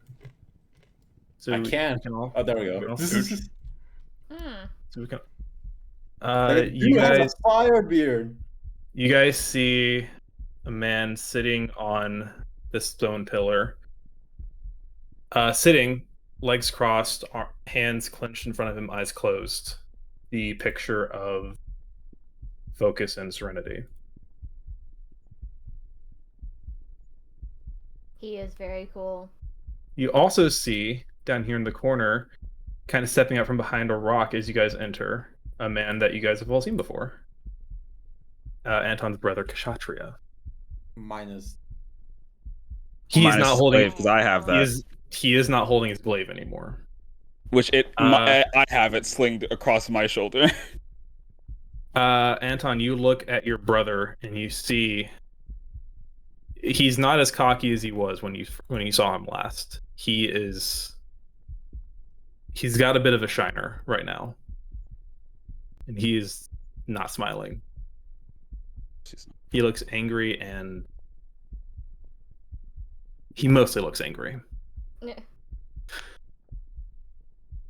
So I can't. we can all. Oh, there we go. Well, Hmm. So we can. Like, You dude, has guys, a fire beard. you guys see a man sitting on this stone pillar. Sitting, legs crossed, hands clenched in front of him, eyes closed. The picture of focus and serenity. He is very cool. You also see down here in the corner, kind of stepping out from behind a rock as you guys enter, a man that you guys have all seen before. Anton's brother, Kshatriya. Minus. He is Minus not holding. because I have that. He is not holding his glaive anymore. Which I have it slinged across my shoulder. Anton, you look at your brother and you see he's not as cocky as he was when you saw him last. He's got a bit of a shiner right now. And he is not smiling. He looks angry, and he mostly looks angry. Yeah.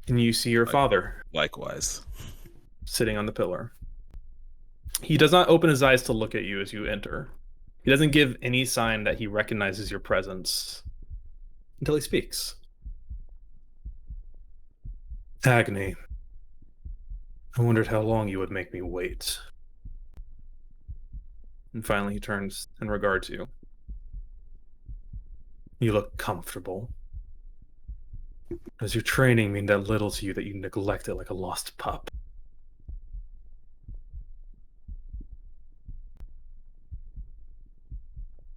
And you see your father Likewise. sitting on the pillar. He does not open his eyes to look at you as you enter. He doesn't give any sign that he recognizes your presence until he speaks. Agni, I wondered how long you would make me wait. And finally he turns and regards you. You look comfortable. Does your training mean that little to you that you neglect it like a lost pup?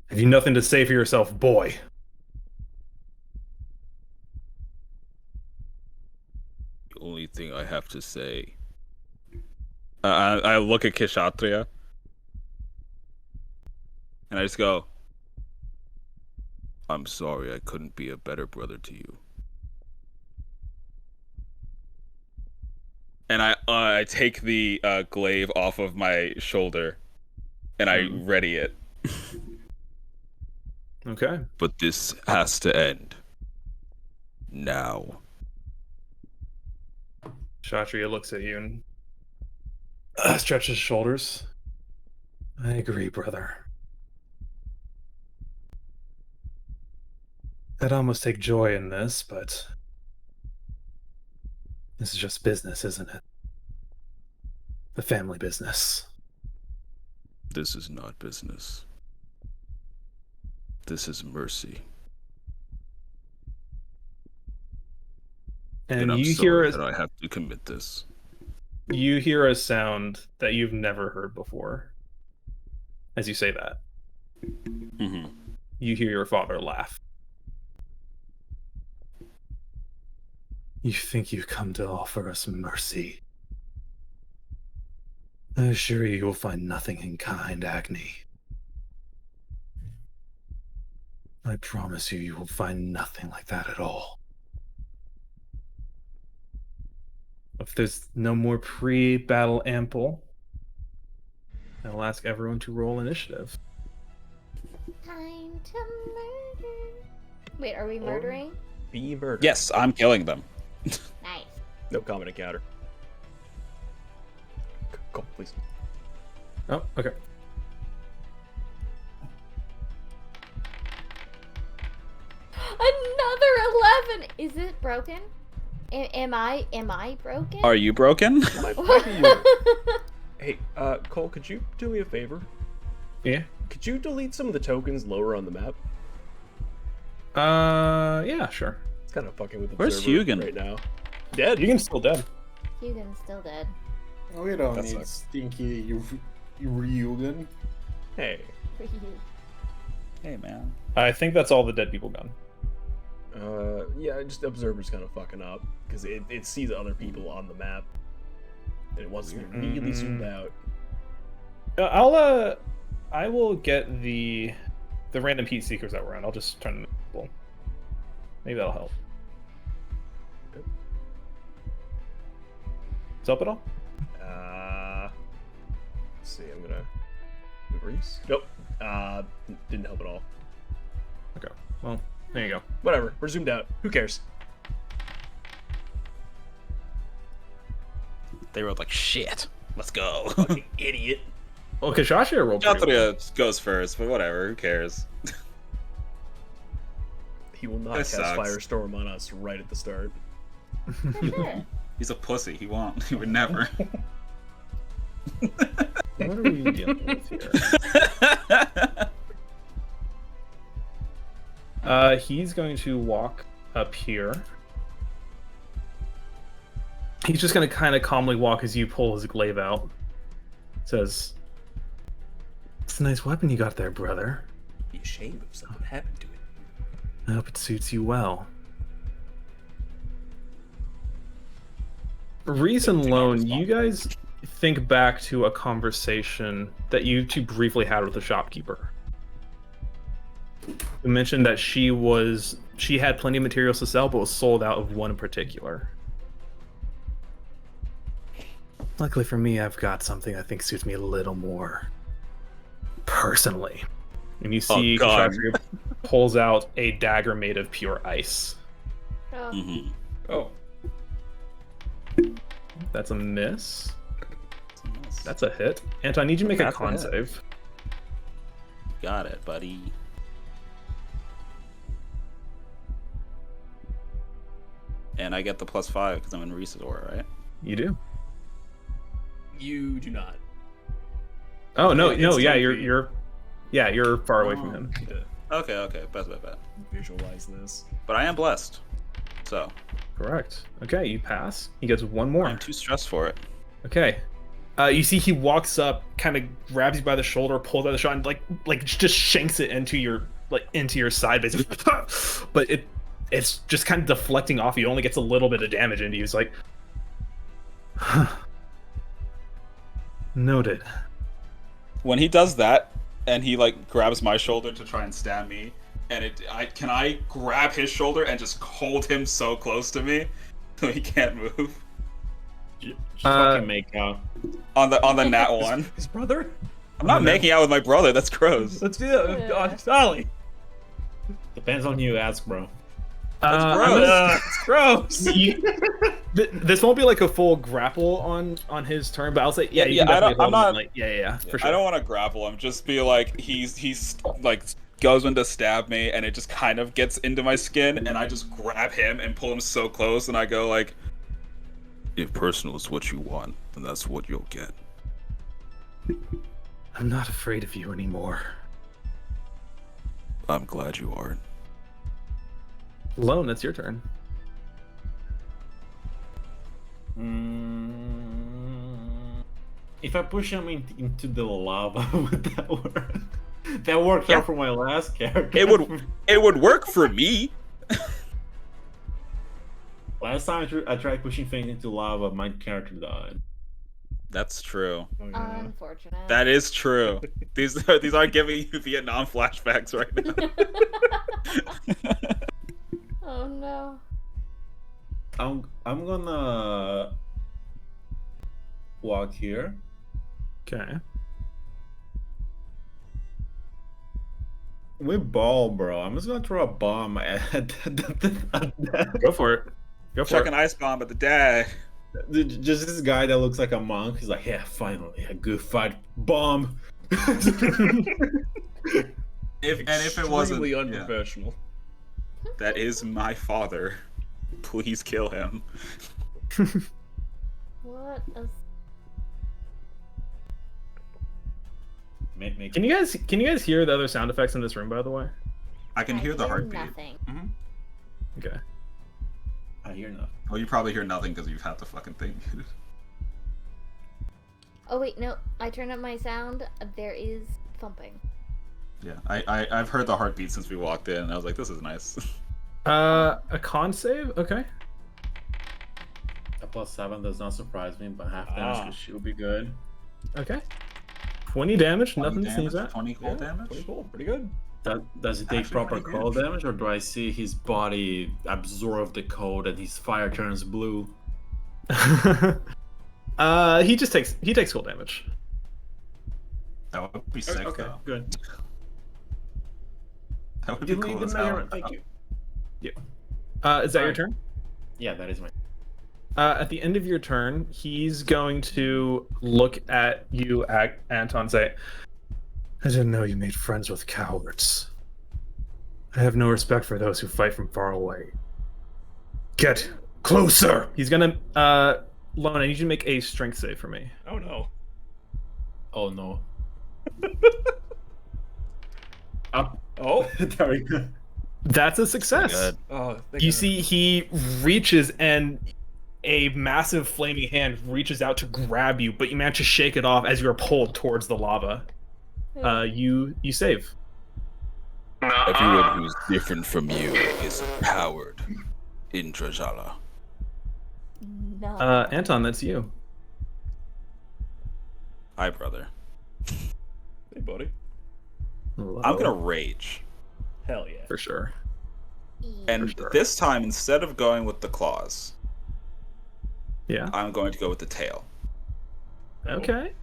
Have you nothing to say for yourself, boy? The only thing I have to say... I look at Kshatriya. And I just go... I'm sorry I couldn't be a better brother to you. And I take the glaive off of my shoulder. And I ready it. Okay. But this has to end. Now. Kshatriya looks at you and stretches his shoulders. I agree, brother. I'd almost take joy in this, but this is just business, isn't it? The family business. This is not business. This is mercy. And I'm you sorry hear that I have to commit this. You hear a sound that you've never heard before. As you say that, you hear your father laugh. You think you come to offer us mercy? I assure you, you'll find nothing in kind, Agni. I promise you, you will find nothing like that at all. If there's no more pre-battle ample, I'll ask everyone to roll initiative. Time to murder. Wait, are we murdering? Be murdered. Yes, I'm killing them. Nice. No comment encounter. Call, please. Oh, okay. Another 11. Is it broken? Am I broken? Are you broken? Might be you. Hey, Cole, could you do me a favor? Yeah. Could you delete some of the tokens lower on the map? Yeah, sure. It's kind of fucking with the Where's observer Hugin? right now. Dead. Hugin's still dead. Hugin's still dead. We don't That need sucks. stinky Ryugen. Hey. Hey, man. I think that's all the dead people gone. Yeah, just observer's kind of fucking up because it sees other people on the map and it wants to be really zoomed out. I will get the random heat seekers that were on. I'll just turn them invisible. Maybe that'll help. Yep. Does help at all? Let's see, I'm gonna Reese. Nope. Didn't help at all. Okay. Well, there you go. Whatever. We're zoomed out. Who cares? They rolled like shit. Let's go. Fucking idiot. Well, Kshatriya rolled pretty well. Kshatriya goes first, but whatever. Who cares? He will not That cast sucks. Firestorm on us right at the start. He's a pussy. He won't. He would never. What are we dealing with here? He's going to walk up here. He's just going to kind of calmly walk as you pull his glaive out. Says, "It's a nice weapon you got there, brother. Be ashamed if something happened to it. I hope it suits you well." Reese and Lone, you guys think back to a conversation that you two briefly had with the shopkeeper. You mentioned that she had plenty of materials to sell, but was sold out of one in particular. Luckily for me, I've got something I think suits me a little more personally. And you see Kshatriya pulls out a dagger made of pure ice. Oh. Mm-hmm. Oh. That's a miss. That's a hit. Anton, I need you to make a That's a con hit. save. Got it, buddy. And I get the +5 because I'm in Reese's aura, right? You do. You do not. Oh no, It's no, yeah, 10 feet. you're far away from him. Okay, bet. Visualize this. But I am blessed, so Correct. Okay, you pass. He gets one more. I'm too stressed for it. Okay. You see he walks up, kind of grabs you by the shoulder, pulls out the shot, and like just shanks it into your side, basically. But it's just kind of deflecting off you. It only gets a little bit of damage into you. He's like, noted. When he does that, and he like grabs my shoulder to try and stab me, and can I grab his shoulder and just hold him so close to me so he can't move? Just fucking make out. On the nat one. His brother? I'm not making out with my brother. That's gross. Let's do it. God, Ollie. Depends on who you ask, bro. It's gross. This won't be like a full grapple on his turn, but I'll say you can definitely hold him, like, for sure. I don't want to grapple him. Just be like he's like goes in to stab me, and it just kind of gets into my skin, and I just grab him and pull him so close, and I go like, "If personal is what you want, then that's what you'll get." I'm not afraid of you anymore. I'm glad you aren't. Lone, it's your turn. If I push him into the lava, would that work? That worked out for my last character. It would work for me. Last time I tried pushing things into lava, my character died. That's true. Oh, yeah. Unfortunate. That is true. These are giving you Vietnam flashbacks right now. Oh no. I'm gonna walk here. Okay. With ball, bro. I'm just gonna throw a bomb at Go for it. Chuck an ice bomb at the dad. Just this guy that looks like a monk. He's like, yeah, finally, a good fight. Bomb. If it wasn't Extremely unprofessional. that is my father. Please kill him. What a... Can you guys hear the other sound effects in this room, by the way? I can hear the heartbeat. Nothing. Okay. I hear nothing. Oh, you probably hear nothing because you've had the fucking thing. Oh wait, no. I turned up my sound. There is thumping. Yeah, I've heard the heartbeat since we walked in, and I was like, this is nice. A con save? Okay. A +7 does not surprise me, but half damage should be good. Okay. 20 damage, 20 nothing to sneeze damage, at. 20 cold damage. Pretty cool. Pretty good. Does it take Actually proper pretty cold good. damage, or do I see his body absorb the cold and his fire turns blue? He takes cold damage. That would be sick, Okay, though. good. That would be Give me cool the as hell. measurement, thank you. Is that your turn? Yeah, that is my. At the end of your turn, he's going to look at you, Anton, and say, I didn't know you made friends with cowards. I have no respect for those who fight from far away. Get closer! He's gonna, Lone, I need you to make a strength save for me. Oh no. Oh no. Up. Oh. There we go. That's a success. Good. Oh. You see, he reaches and a massive flaming hand reaches out to grab you, but you manage to shake it off as you are pulled towards the lava. You save. Everyone who's different from you is a coward in Drajala. no. Anton, that's you. Hi, brother. Hey, buddy. I'm gonna rage. Hell yeah. For sure. And sure. this time, instead of going with the claws, Yeah. I'm going to go with the tail. Okay.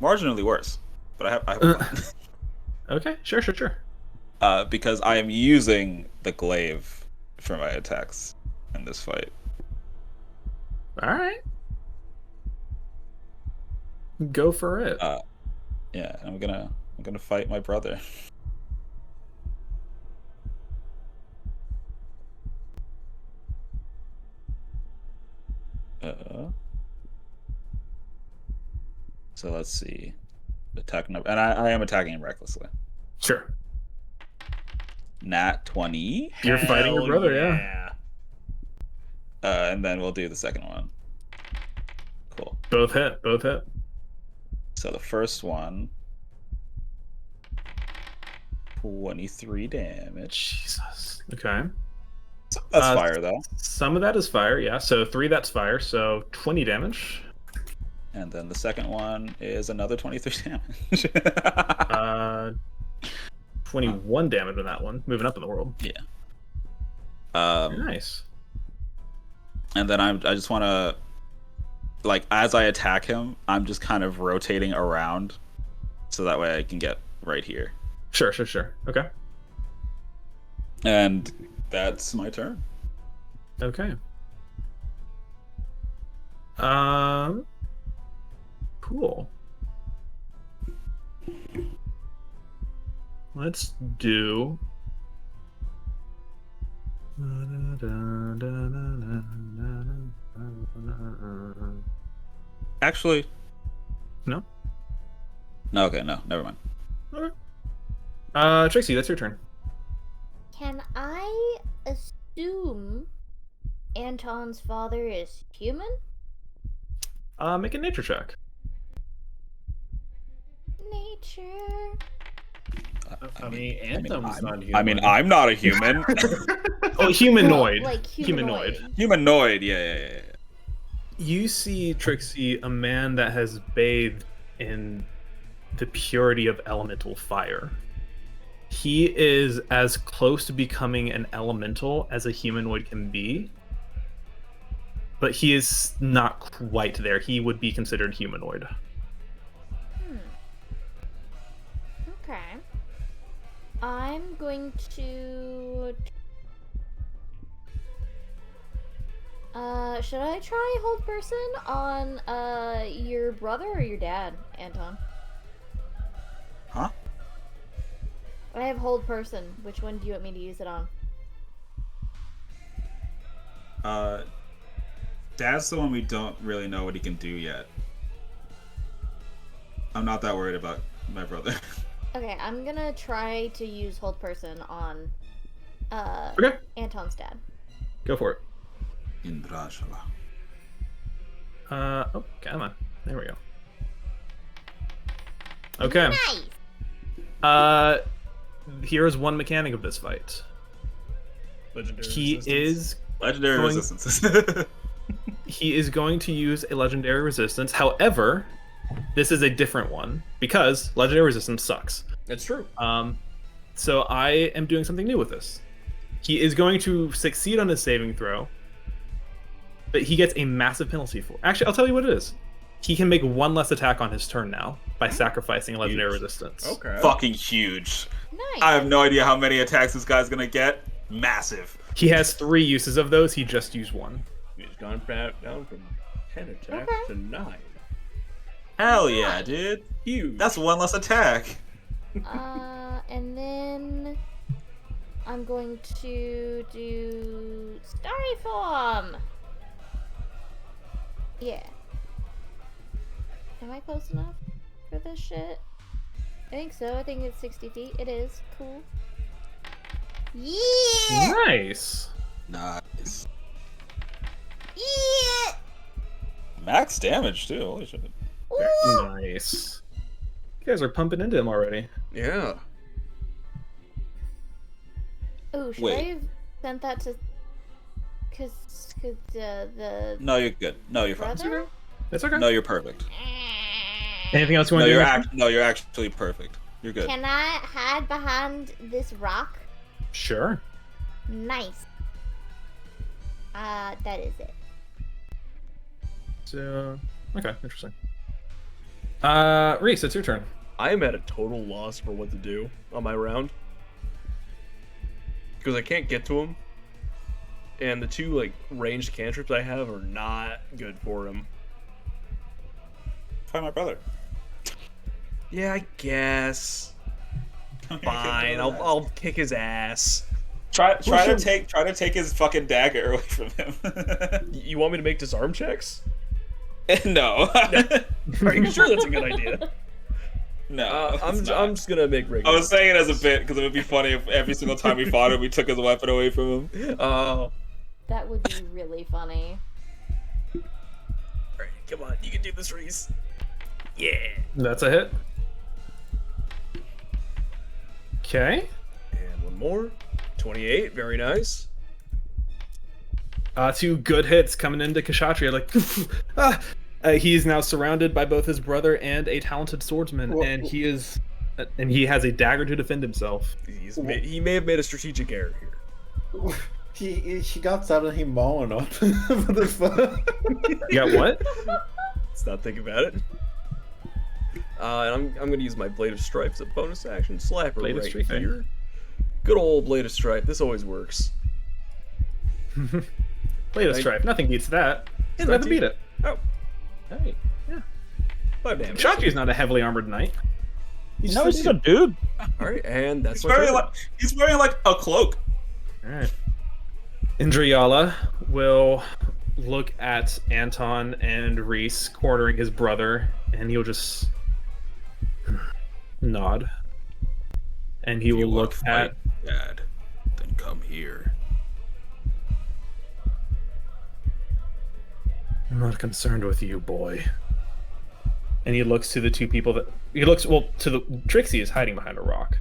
Marginally worse, but I have a plan. Okay. Sure. Because I am using the glaive for my attacks in this fight. All right. Go for it. Yeah, I'm gonna fight my brother. So let's see. Attack number, and I am attacking him recklessly. Sure. Nat 20. You're fighting your brother, yeah. And then we'll do the second one. Cool. Both hit. So the first one, 23 damage. Jesus. Okay. That's fire, though. Some of that is fire, yeah. So 3, that's fire. So 20 damage. And then the second one is another 23 damage. 21 damage on that one. Moving up in the world. Yeah. Nice. And then I just want to, like, as I attack him, I'm just kind of rotating around, so that way I can get right here. Sure. Okay. And that's my turn. Okay. Cool. Let's do. Actually, No. no. Okay, no, never mind. Okay. Tracy, that's your turn. Can I assume Anton's father is human? Make a nature check. Nature. I mean, Anthem's not human. I mean, I'm not a human. Oh, humanoid. Like humanoid. Humanoid, yeah. You see, Trixie, a man that has bathed in the purity of elemental fire. He is as close to becoming an elemental as a humanoid can be, but he is not quite there. He would be considered humanoid. Okay. I'm going to... should I try hold person on, your brother or your dad, Anton? Huh? I have hold person. Which one do you want me to use it on? Dad's the one we don't really know what he can do yet. I'm not that worried about my brother. Okay, I'm gonna try to use hold person on, Okay. Anton's dad. Go for it. Indrashala. Oh, come on. There we go. Okay. Nice! Here is one mechanic of this fight. Legendary He resistance. is Legendary Going- resistances. he is going to use a legendary resistance. However, this is a different one because legendary resistance sucks. That's true. So I am doing something new with this. He is going to succeed on his saving throw, but he gets a massive penalty for. Actually, I'll tell you what it is. He can make one less attack on his turn now by sacrificing legendary resistance. Okay. Fucking huge. Nice. I have no idea how many attacks this guy's gonna get. Massive. He has 3 uses of those. He just used 1. He's gone back down from 10 attacks Okay. to 9. Hell yeah, dude. Huge. That's one less attack. And then I'm going to do Starry Form. Yeah. Am I close enough for this shit? I think so. I think it's 60 feet. It is. Cool. Yeah! Nice. Nice. Yeah! Max damage too. Holy shit. Ooh! Nice. You guys are pumping into him already. Yeah. Ooh, should Wait. I have sent that to... Cause the No, you're good. No, you're fine. brother? That's okay. No, you're perfect. Anything else you want No, to do? you're actually perfect. You're good. Can I hide behind this rock? Sure. Nice. That is it. So, okay, interesting. Reese, it's your turn. I am at a total loss for what to do on my round. Because I can't get to him. And the two, like, ranged cantrips I have are not good for him. Find my brother. Yeah, I guess. Fine, I'll kick his ass. Try to take his fucking dagger away from him. You want me to make disarm checks? No. Are you sure that's a good idea? No. I'm just gonna make regular. I was saying it as a bit because it would be funny if every single time we fought him, we took his weapon away from him. Oh. That would be really funny. Alright, come on, you can do this, Reese. Yeah. That's a hit. Okay. And one more. 28, very nice. Two good hits coming into Kshatriya. Like, he is now surrounded by both his brother and a talented swordsman, and he has a dagger to defend himself. He may have made a strategic error here. He got something he mowing up. What the fuck? You got what? Let's not think about it. And I'm gonna use my Blade of Strife as a bonus action. Slap her Blade of right Strife, here. Good old Blade of Strife. This always works. Blade of Strife. Nothing beats that. It's Nothing 19. beat it. Oh, Hey, yeah. 5 damage. Kshatriya's not a heavily armored knight. He's just a dude. Alright, and that's He's my turn. wearing like a cloak. Alright. Indrayala will look at Anton and Reese cornering his brother, and he'll just nod. And he will look at Dad. Then come here. I'm not concerned with you, boy. And he looks to the two people to the Trixie is hiding behind a rock.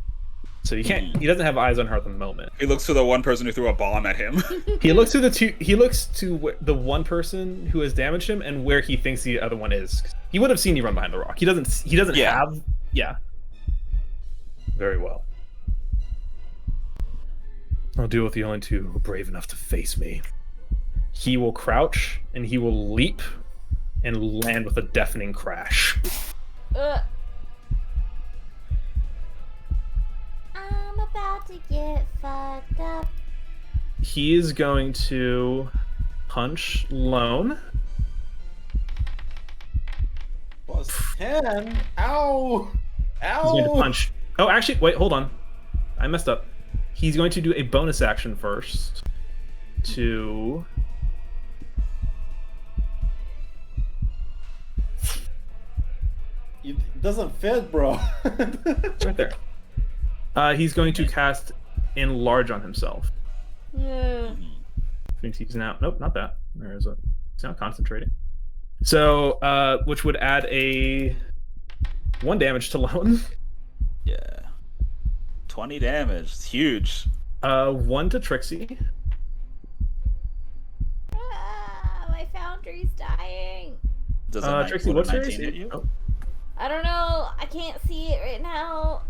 So he doesn't have eyes on her at the moment. He looks to the one person who threw a bomb at him. He looks to the one person who has damaged him and where he thinks the other one is. He would have seen you run behind the rock. He doesn't have. Very well. I'll deal with the only two who are brave enough to face me. He will crouch and he will leap and land with a deafening crash. I'm about to get fucked up. He is going to punch Lone. Plus 10. Ow! Ow! He's going to punch. Oh, actually, wait, hold on. I messed up. He's going to do a bonus action first to. It doesn't fit, bro. It's right there. He's going to cast Enlarge on himself. Yeah. Thinks he's now. Nope, not that. He's now concentrating. So, which would add a 1 damage to Lone. Yeah. 20 damage. It's huge. 1 to Trixie. My foundry's dying. Doesn't Trixie, what's your AC? hit you? Oh. I don't know. I can't see it right now.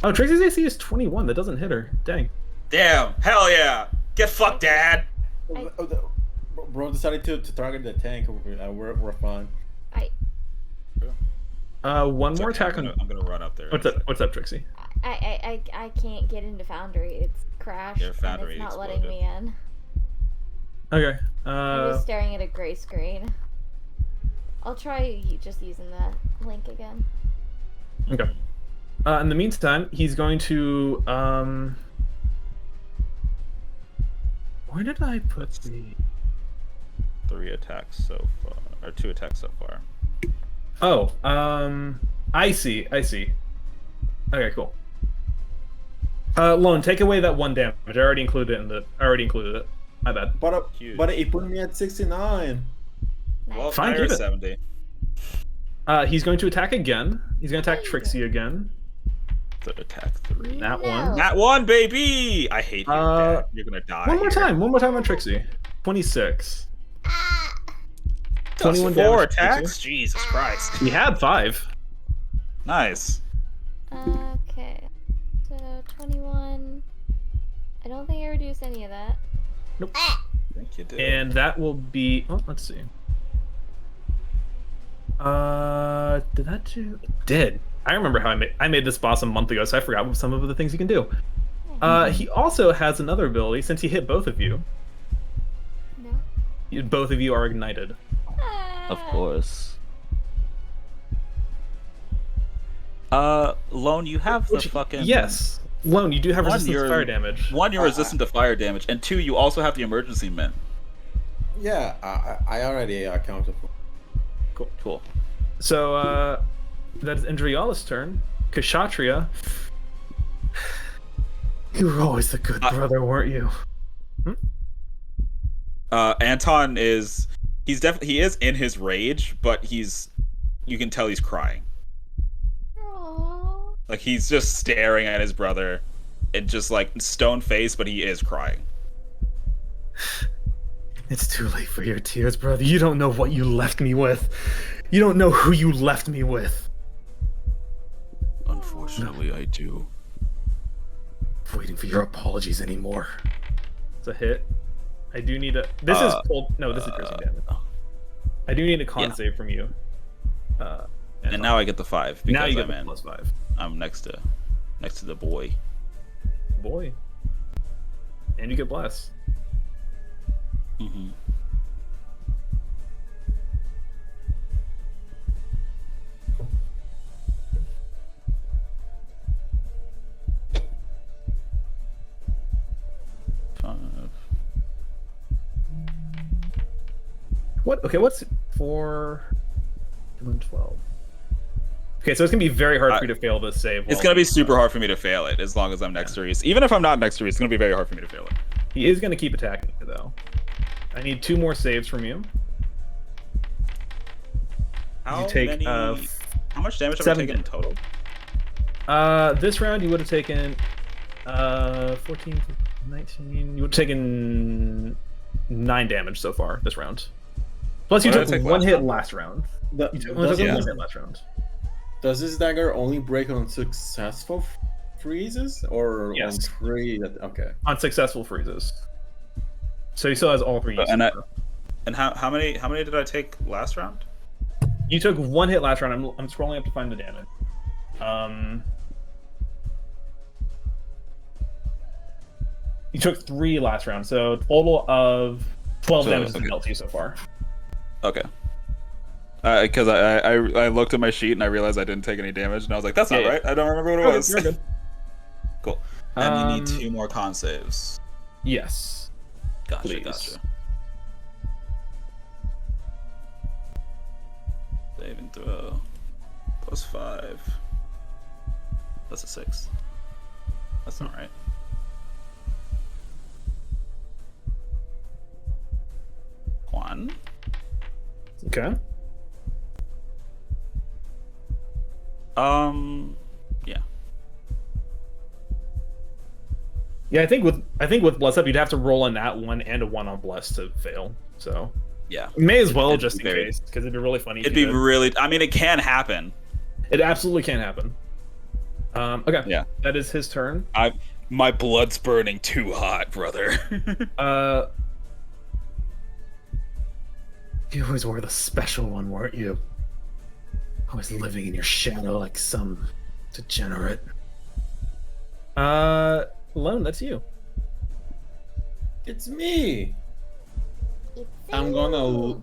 Oh, Trixie's AC is 21. That doesn't hit her. Dang. Damn. Hell yeah. Get fucked, Dad. Bro decided to target the tank. We're fine. One It's more okay, attack on. I'm gonna run up there. What's up, Trixie? I can't get into Foundry. It's crashed. Your Foundry and it's not letting me in. Okay. I'm just staring at a gray screen. I'll try just using the link again. Okay. In the meantime, he's going to. Where did I put the? 3 attacks so far, or 2 attacks so far. Oh, I see. Okay, cool. Lone, take away that 1 damage. I already included it. My bad. But it put me at 69. Nice. Well, Fine, fire keep it. 70. He's going to attack again. He's going to attack Trixie again. So attack 3. That No. one. That one, baby! I hate you, Dad. You're gonna die. One more here. time. One more time on Trixie. 26. Ah. 21 4 damage. attacks? Jesus Christ. He had 5. Nice. Okay. So 21. I don't think I reduced any of that. Nope. Ah. I think you did. And that will be. Oh, let's see. Did that do? It did. I remember how I made this boss a month ago, so I forgot some of the things you can do. He also has another ability. Since he hit both of you, No. both of you are ignited. Of course. Lone, you have the fucking... Yes. Lone, you do have One, resistance to you're- fire damage. 1, you're resistant to fire damage, and 2, you also have the emergency mint. Yeah, I already accounted for. Cool. So, that is Indriala's turn. Kshatriya. You were always the good brother, weren't you? Anton is... he is in his rage, but you can tell he's crying. Aww. Like, he's just staring at his brother and just, like, stone face, but he is crying. It's too late for your tears, brother. You don't know what you left me with. You don't know who you left me with. Unfortunately, I do. I'm waiting for your apologies anymore. It's a hit. I do need a... This is cold... No, this is piercing damage. I do need a con save from you. And now I get the 5 because now you get I'm the +5. I'm next to the boy. Boy. And you get bless. Mm-hmm. What? Okay, what's 4... 12. Okay, so it's gonna be very hard for you to fail this save. It's gonna be super hard for me to fail it as long as I'm next to Reese. Even if I'm not next to Reese, it's gonna be very hard for me to fail it. He is gonna keep attacking you though. I need 2 more saves from you. How You take how much damage have I 7 taken in total? This round you would have taken 14, 19. You would have taken 9 damage so far this round. Plus you What did took I take 1 hit round? last round. You took Does, 1 hit last round. does this dagger only break on successful freezes or Yes. on 3? Okay. On successful freezes. So he still has all 3 uses. And how many did I take last round? You took 1 hit last round. I'm scrolling up to find the damage. You took 3 last round, so total of 12 damage has been dealt to you so far. Okay. Because I looked at my sheet and I realized I didn't take any damage, and I was like, "That's not right. I don't remember what it was." You're good. Cool. And you need 2 more con saves. Yes. Gotcha. Please. Gotcha. Save and throw. +5. That's a 6. That's not right. One. Okay. Yeah. Yeah, I think with Bless Up, you'd have to roll a nat 1 and a 1 on Bless to fail. So Yeah. may as well It'd just be in very- case, because it'd be really funny. It'd be really. I mean, it can happen. It absolutely can happen. Okay. Yeah. That is his turn. My blood's burning too hot, brother. You always were the special one, weren't you? Always living in your shadow like some degenerate. Lone, that's you. It's me. It's I'm gonna. you.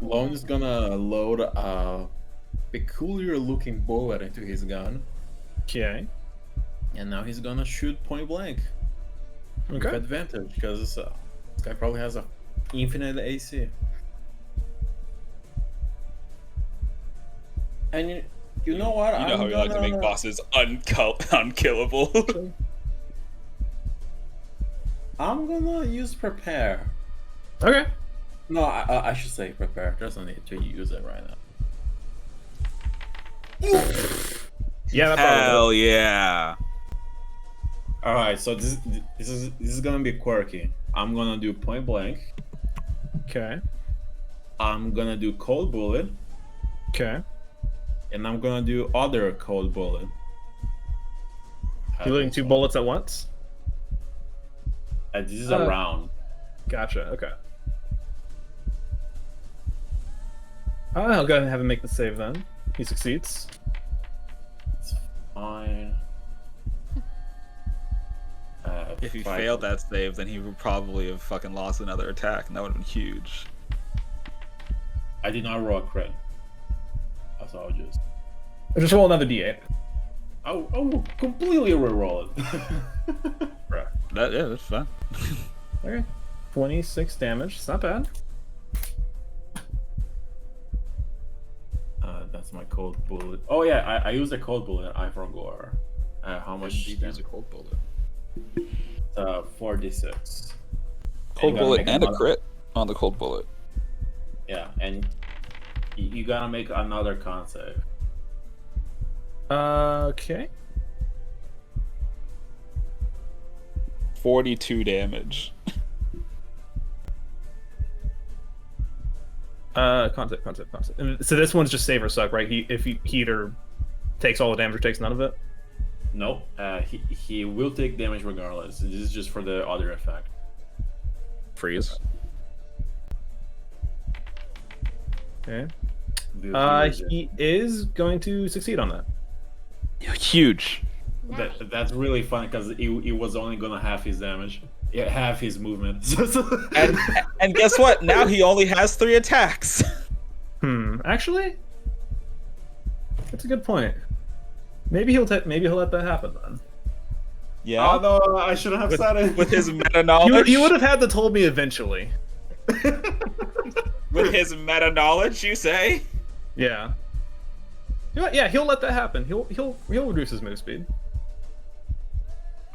Lone is gonna load a peculiar looking bullet into his gun. Okay. And now he's gonna shoot point blank. With advantage, because this guy probably has a infinite AC. And you know what? You know how we like to make bosses unkillable. I'm gonna use prepare. Okay. No, I should say prepare. There's no need to use it right now. Yeah, that probably Hell yeah. All right, so this is gonna be quirky. I'm gonna do point blank. Okay. I'm gonna do cold bullet, Okay. and I'm gonna do other cold bullet. You're doing 2 bullets at once? This is a round. Gotcha. Okay. I'll go ahead and have him make the save then. He succeeds. It's fine. If he failed that save, then he would probably have fucking lost another attack, and that would have been huge. I did not roll a crit. So I'll Just roll another d8. I will completely re-roll it. That's fine. Okay. 26 damage. It's not bad. That's my cold bullet. Oh yeah, I used a cold bullet. I forgot. How much did you use a cold bullet? 4d6. Cold bullet and a crit on the cold bullet. Yeah, and you gotta make another con save. Okay. 42 damage. Concept. And so this one's just save or suck, right? He either takes all the damage or takes none of it. Nope. He will take damage regardless. This is just for the other effect. Freeze. Okay. He is going to succeed on that. Huge. That's really funny because he was only gonna half his damage. Yeah, half his movement. and guess what? Now he only has 3 attacks. Actually, that's a good point. Maybe he'll let that happen then. Yeah. Oh no, I shouldn't have said it. With his meta knowledge. You would have had to told me eventually. With his meta knowledge, you say? Yeah. Yeah, he'll let that happen. He'll reduce his move speed.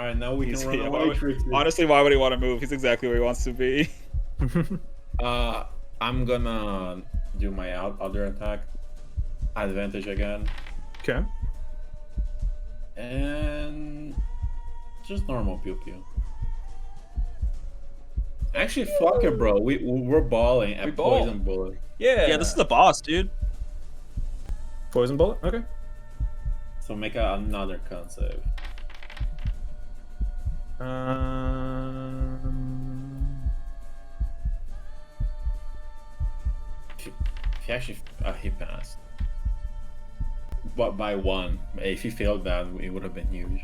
All right, now we can run away. Honestly, why would he want to move? He's exactly where he wants to be. I'm gonna do my other attack. Advantage again. Okay. And just normal pew pew. Actually, fuck it, bro. We're balling at poison bullet. Yeah, this is the boss, dude. Poison bullet. Okay. So make another con save. He actually he passed, but by 1. If he failed that, it would have been huge.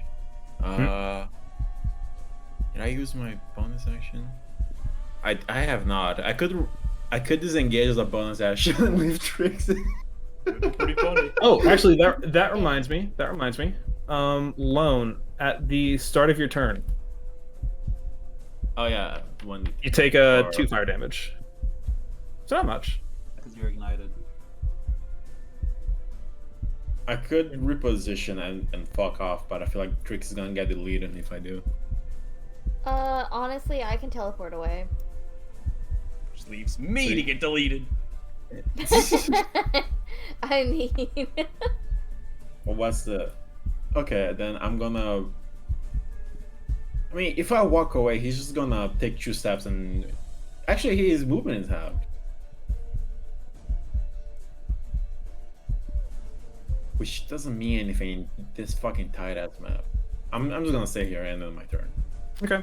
Did I use my bonus action? I have not. I could disengage as a bonus action and leave tricks. Pretty funny. Oh, actually, that reminds me. Lone, at the start of your turn, Oh yeah, when you take a 2 fire damage. It's not much. Because you're ignited. I could reposition and fuck off, but I feel like Trix is gonna get deleted if I do. Honestly, I can teleport away. Just leaves me to get deleted. I mean... Well, what's the... Okay, then I'm gonna... I mean, if I walk away, he's just gonna take 2 steps and... Actually, his movement is halved. Which doesn't mean anything in this fucking tight-ass map. I'm just gonna stay here and end my turn. Okay.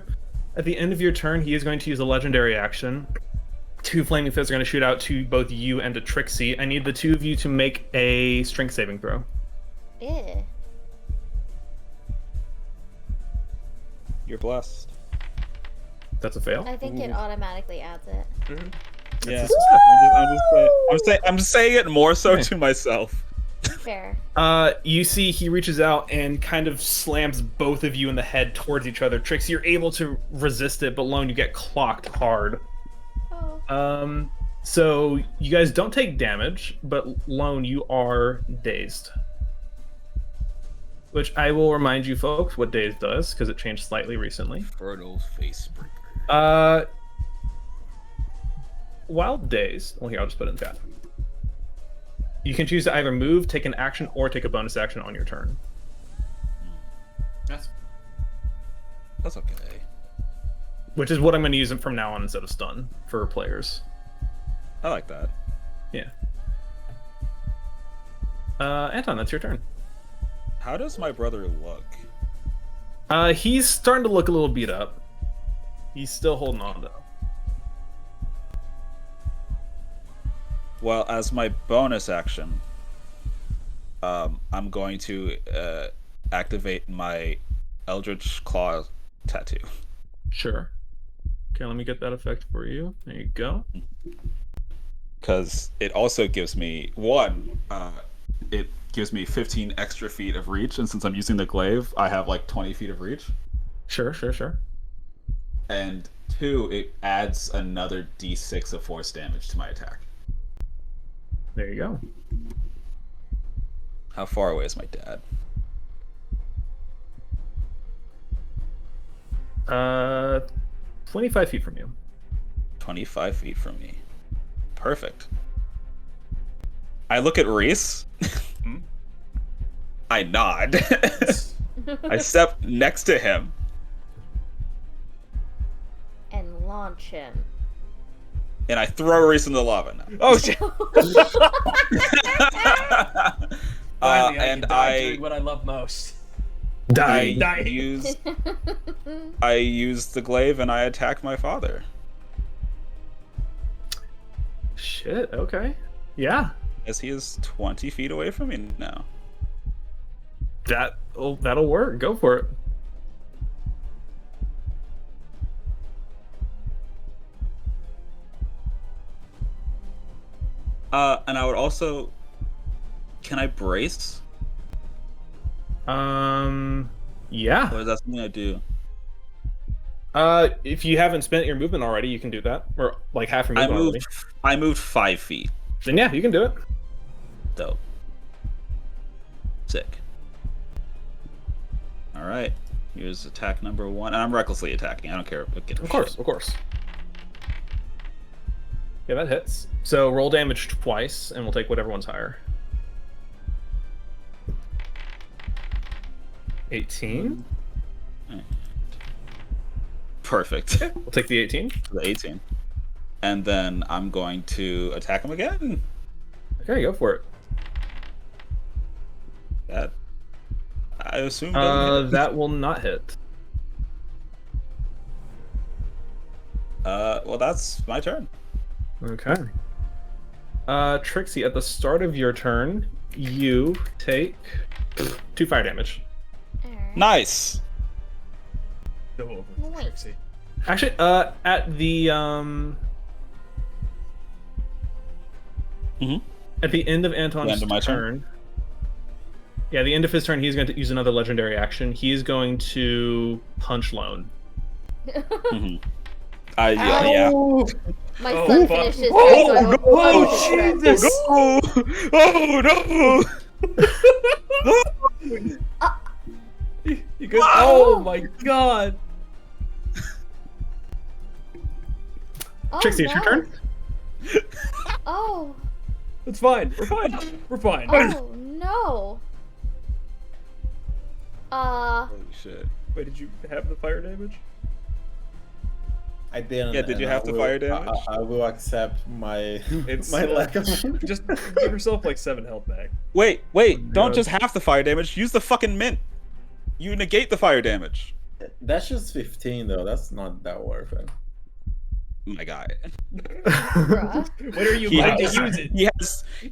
At the end of your turn, he is going to use a legendary action. 2 flaming fists are going to shoot out to both you and to Trixie. I need the 2 of you to make a strength saving throw. Ew. You're blessed. That's a fail. I think it automatically adds it. Yeah. I'm just saying it more so to myself. Fair. You see he reaches out and kind of slams both of you in the head towards each other. Trixie, you're able to resist it, but Lone, you get clocked hard. Oh. So you guys don't take damage, but Lone, you are dazed. Which I will remind you folks what dazed does, because it changed slightly recently. Fertile face breaker. While dazed, well here, I'll just put it in chat. You can choose to either move, take an action, or take a bonus action on your turn. That's okay. Which is what I'm going to use it from now on instead of stun for players. I like that. Yeah. Anton, that's your turn. How does my brother look? He's starting to look a little beat up. He's still holding on though. Well, as my bonus action, I'm going to activate my Eldritch Claw tattoo. Sure. Okay, let me get that effect for you. There you go. Because it also gives me it gives me 15 extra feet of reach, and since I'm using the glaive, I have like 20 feet of reach. Sure. And 2, it adds another d6 of force damage to my attack. There you go. How far away is my dad? 25 feet from you. 25 feet from me. Perfect. I look at Reese. I nod. I step next to him. And launch him. And I throw Reese in the lava now. Oh shit! Finally, and I doing what I love most. I use the glaive and I attack my father. Shit, okay. Yeah. As he is 20 feet away from me now. That'll work. Go for it. And I would also... Can I brace? Yeah. Or is that something I do? If you haven't spent your movement already, you can do that. Or like half your movement already. I moved 5 feet. Then yeah, you can do it. Dope. Sick. Alright. Here's attack number 1. And I'm recklessly attacking. I don't care. Of course. Yeah, that hits. So roll damage twice, and we'll take whatever one's higher. 18. Perfect. We'll take the 18. The 18. And then I'm going to attack him again. Okay, go for it. That I assume that will not hit. Well, that's my turn. Okay. Trixie, at the start of your turn, you take 2 fire damage. Alright. Nice. Go over, Wait. Trixie. Actually, at the at the end of Anton's end of my turn. Yeah, the end of his turn, he's going to use another legendary action. He's going to punch Lone. Yeah. My son finished his turn, so I will punch his Jesus! Oh no! You good? Oh my god! Oh, Trixie, no. it's your turn. Oh. It's fine. We're fine. We're fine. Oh no. Holy shit. Wait, did you have the fire damage? I didn't. Yeah, did you and have I the will- fire damage? I will accept my It's my lack of. just give yourself like 7 health back. Wait, don't God. just half the fire damage. Use the fucking mint. You negate the fire damage. That's just 15 though. That's not that worth it. My guy. Bruh. When are you He going to has- use it?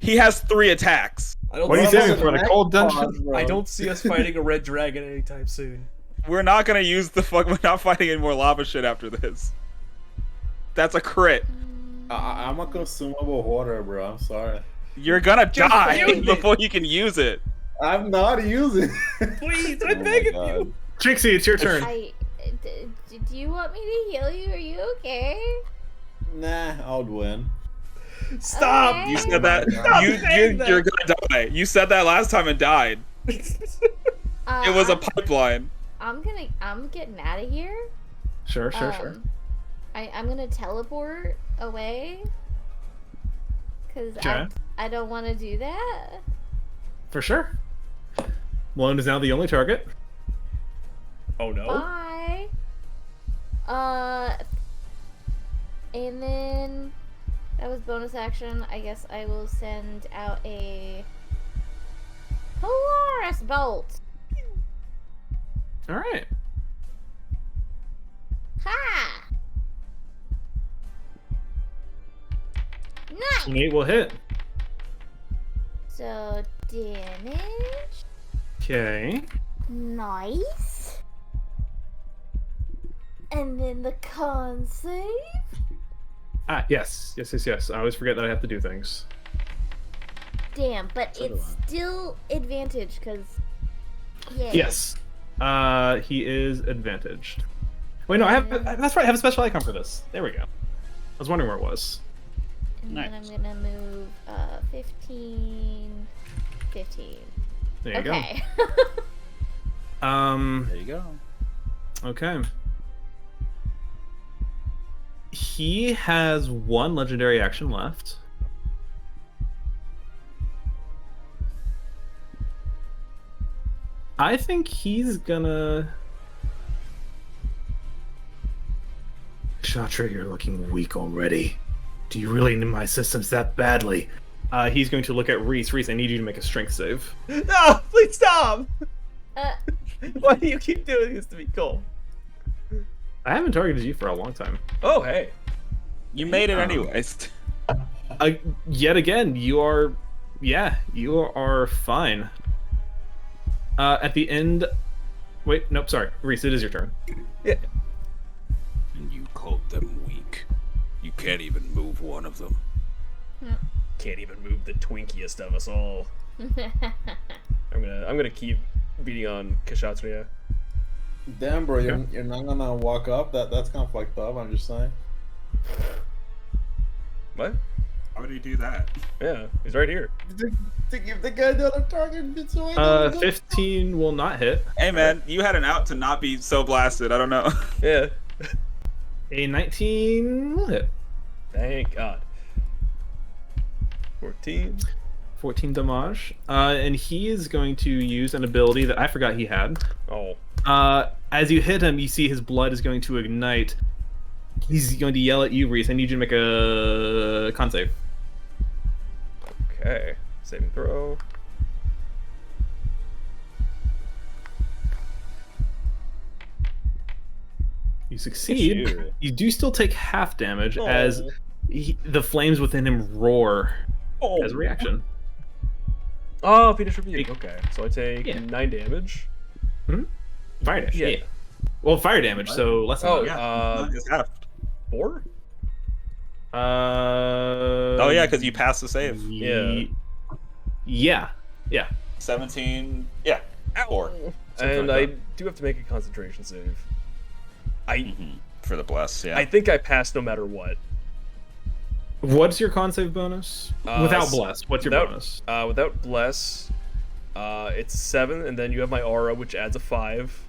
He has 3 attacks. I don't What are you see- saving for, the cold dungeon? I don't see us fighting a red dragon anytime soon. We're not gonna use the fuck. We're not fighting any more lava shit after this. That's a crit. I'm a consumable hoarder, bro. I'm sorry. You're gonna Just die use it. before you can use it. I'm not using. Please, Oh I'm my begging God. you. Trixie, it's your turn. Do you want me to heal you? Are you okay? Nah, I'll win. Stop! Okay. You said that. Stop You're saying that. gonna die. You said that last time and died. It was a pipeline. I'm getting out of here. Sure. I'm gonna teleport away. Cause Okay. I don't want to do that. For sure. Lone is now the only target. Oh no. Bye. And then That was bonus action. I guess I will send out a Polaris Bolt. All right. Ha! Nice! 28 will hit. So, damage. Okay. Nice. And then the con save. Ah, yes. I always forget that I have to do things. Damn, but So do it's still advantage, because... Yeah. Yes. He is advantaged. Wait, no, that's right, I have a special icon for this. There we go. I was wondering where it was. And then I'm gonna move 15. There you Okay. go. There you go. Okay. He has one legendary action left. I think he's gonna... Shatra, you're looking weak already. Do you really need my assistance that badly? He's going to look at Reese. Reese, I need you to make a strength save. No, please stop! Uh, Why do you keep doing this to me, Cole? I haven't targeted you for a long time. Oh, hey. You made it anyways. Yet again, you are... Yeah, you are fine. At the end... Wait, nope, sorry. Reese, it is your turn. Yeah. And you called them weak. You can't even move one of them. Can't even move the twinkiest of us all. I'm gonna keep beating on Kshatriya. Damn, bro, you're not gonna walk up? That's kind of fucked up, I'm just saying. What? How would he do that? Yeah, he's right here. To give the guy the other target, so I don't 15 will not hit. Hey man, you had an out to not be so blasted. I don't know. Yeah. A 19 will hit. Thank God. 14. 14 damage. And he is going to use an ability that I forgot he had. Oh. As you hit him, you see his blood is going to ignite. He's going to yell at you, Reese. I need you to make a con save. Okay. Saving throw. You succeed. Shoot. You do still take half damage Oh. as the flames within him roar as a reaction. Oh, Phoenix Rebuke. Okay. So I take Yeah. 9 damage. Fire damage. Yeah. Yeah. Well, fire damage, so less than Oh, that. It's half. 4? Oh yeah, because you passed the save. Yeah. Yeah. 17. Yeah. 4. And like I that. do have to make a concentration save. For the bless, yeah. I think I passed no matter what. What's your con save bonus? Without bless, what's your bonus? Without bless, it's 7, and then you have my aura, which adds a 5.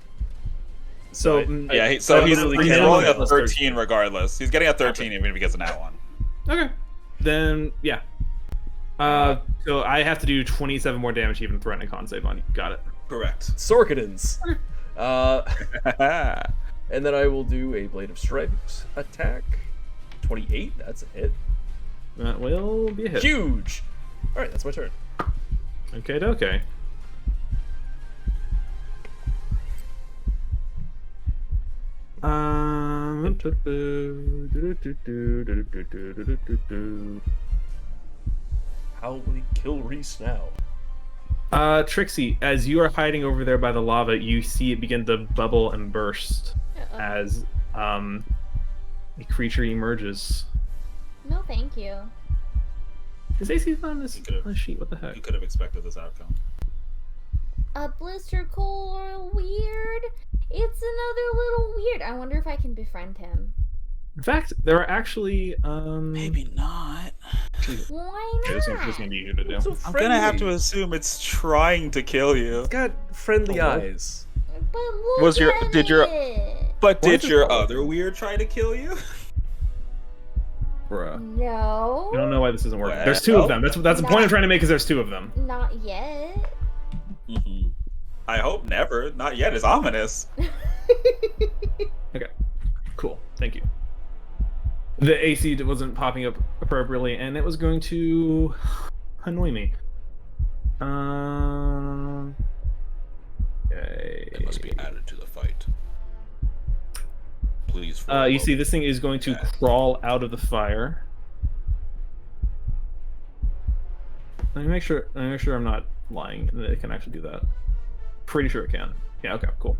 So yeah, he's literally rolling can't a plus 13 regardless. He's getting a 13 even if he gets an at one. okay, then yeah. So I have to do 27 more damage to even threaten a con save on you. Got it. Correct. Sorkadins. And then I will do a Blade of Stripes attack. 28, that's a hit. That will be a hit. Huge! Alright, that's my turn. Okay. How will he kill Reese now? Trixie, as you are hiding over there by the lava, you see it begin to bubble and burst as a creature emerges. No, thank you. Is AC on this could've- sheet? What the heck? You could have expected this outcome. A blister core weird. It's another little weird. I wonder if I can befriend him. In fact, there are actually Maybe not. Why This not? is gonna be easier to do. So I'm gonna have to assume it's trying to kill you. It's got friendly Oh, eyes. But look Was your- at did your- it. But What did is your it called? other weird try to kill you? Bruh. No. I don't know why this isn't working. Well- There's two of them. That's the point I'm trying to make. Is there's two of them. Not yet. I hope never. Not yet. It's ominous. Okay. Cool. Thank you. The AC wasn't popping up appropriately, and it was going to annoy me. Okay. It must be added to the fight. Please. You see, this thing is going to crawl out of the fire. Let me make sure I'm not lying that it can actually do that. Pretty sure it can. Yeah. Okay. Cool.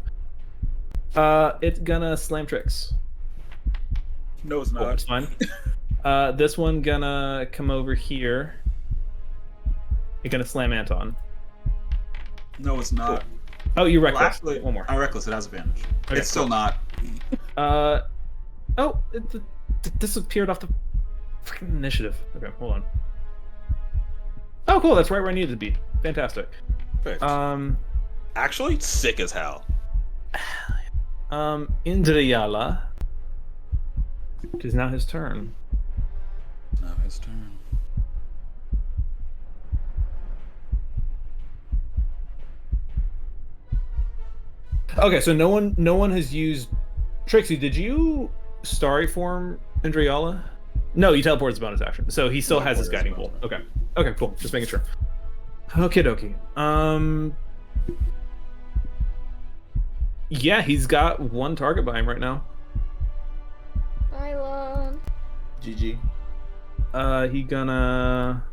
It's gonna slam tricks. No, it's Cool, not. it's fine. This one gonna come over here. You're gonna slam Anton. No, it's not. Oh, you're reckless. Well, actually, One more. I'm reckless. It has advantage. Okay, It's still cool. not. Oh, it disappeared off the freaking initiative. Okay, hold on. Oh, cool. That's right where I needed to be. Fantastic. Perfect. Um, Actually, sick as hell. Indriyala. It is now his turn. Now his turn. Okay, so no one has used Trixie. Did you starry form Indriyala? No, you teleport as a bonus action. So he still has his guiding bolt. Okay. Okay, cool. Just making sure. Okie dokie. Yeah, he's got one target by him right now. Bylon. GG. He gonna.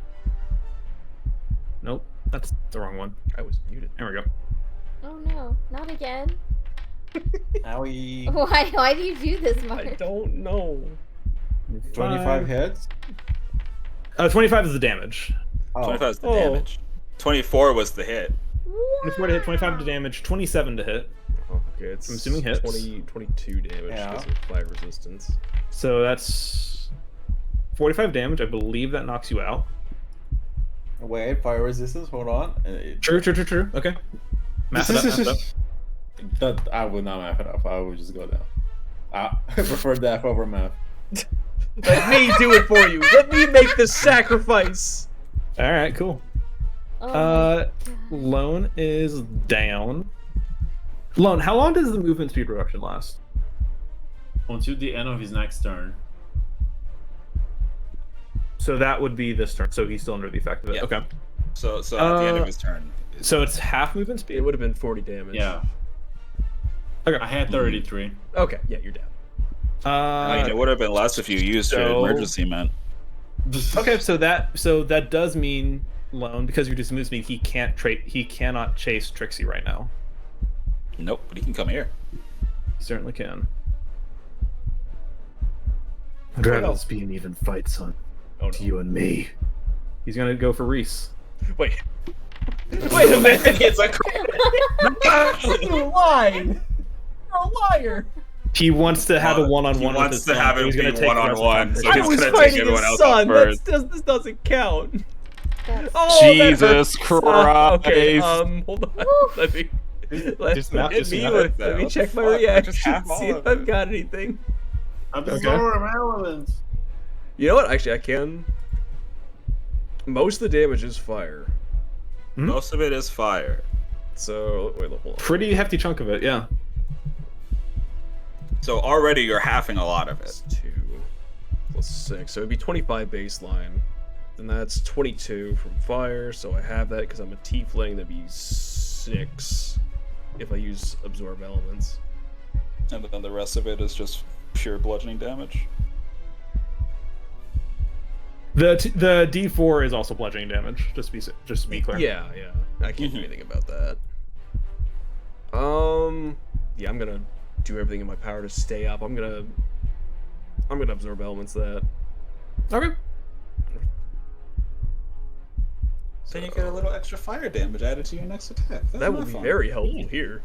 Nope, that's the wrong one. I was muted. There we go. Oh no, not again. Owie. Why do you do this, I Mark? don't know. 25 hits. 25 is the damage. Oh. 25 is the Oh. damage. 24 was the hit. 24 to hit, 25 to damage, 27 to hit. Oh, okay, it's I'm assuming hits. 22 damage Yeah. because of fire resistance. So that's 45 damage. I believe that knocks you out. Wait, fire resistance. Hold on. True. Okay. Math it up. That I would not math it up. I would just go down. I prefer death over math. Let me do it for you. Let me make the sacrifice. All right, cool. Oh Lone is down. Lone, how long does the movement speed reduction last? Until the end of his next turn. So that would be this turn. So he's still under the effect of it. Yeah. Okay. So at the end of his turn. So it's half movement speed. It would have been 40 damage. Yeah. Okay. I had 33. Okay, yeah, you're down. I mean, it would have been less if you used your so- emergency man. Okay, so that does mean Lone, because you're just movement speed, he cannot chase Trixie right now. Nope, but he can come here. He certainly can. I'd rather this be an even fight, son. Oh, no. To you and me. He's gonna go for Reese. Wait. Wait a minute. It's like You're lying. You're a liar. He wants to have a one-on-one. He with wants his to son, have so it he's gonna be take the rest of the one-on-one, turn. so I he's was gonna take fighting everyone his else son. out first. This doesn't count. That's... Oh, that Jesus hurts. Christ. Okay, hold on. Let me Just mount let me it. check my Fuck, I reaction. just have all See if of I've it. got anything. I'm Okay. Absorb elements. You know what? Actually, I can. Most of the damage is fire. Most of it is fire. So wait, hold on. Pretty hefty chunk of it, yeah. So already you're halving a lot of it. Plus 2 plus 6, so it'd be 25 baseline. Then that's 22 from fire. So I have that because I'm a tiefling. That'd be 6 if I use absorb elements. And then the rest of it is just pure bludgeoning damage. The D4 is also bludgeoning damage. Just to be clear. Yeah. I can't do anything about that. Yeah, I'm gonna do everything in my power to stay up. I'm gonna absorb elements that. Okay. Then you get a little extra fire damage added to your next attack. That's That would not be fun. very helpful here.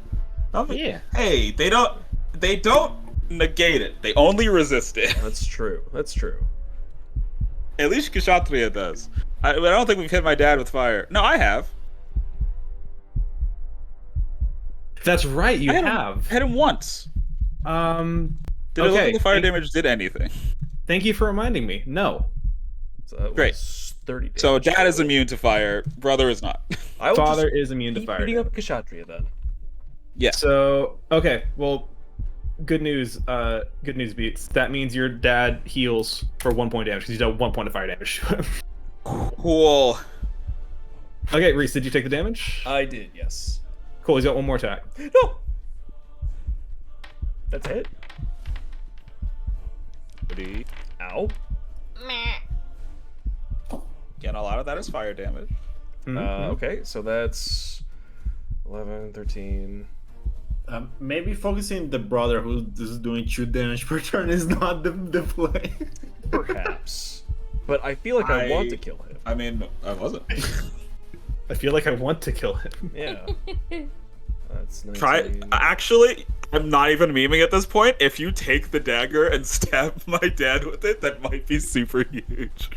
Oh, Yeah. Hey, they don't negate it. They only resist it. That's true. At least Kshatriya does. I don't think we've hit my dad with fire. No, I have. That's right, you I have. hit him once. Did it look Okay. like the fire damage did anything? Thank you for reminding me. No. So that Great. was 30 damage. So dad is immune to fire. Brother is not. I will Father just is immune to keep fire. beating up Kshatriya then. Yeah. So, okay, well, good news. Good news, Beats. That means your dad heals for 1 point damage because he's done 1 point of fire damage. Cool. Okay, Reese, did you take the damage? I did, yes. Cool. He's got 1 more attack. No. That's it. Ow. Again, a lot of that is fire damage. Okay, so that's 11, 13. Maybe focusing the brother who is doing 2 damage per turn is not the play. Perhaps. But I feel like I want to kill him. I mean, I wasn't. I feel like I want to kill him. Yeah. That's 19. Try. Actually, I'm not even memeing at this point. If you take the dagger and stab my dad with it, that might be super huge.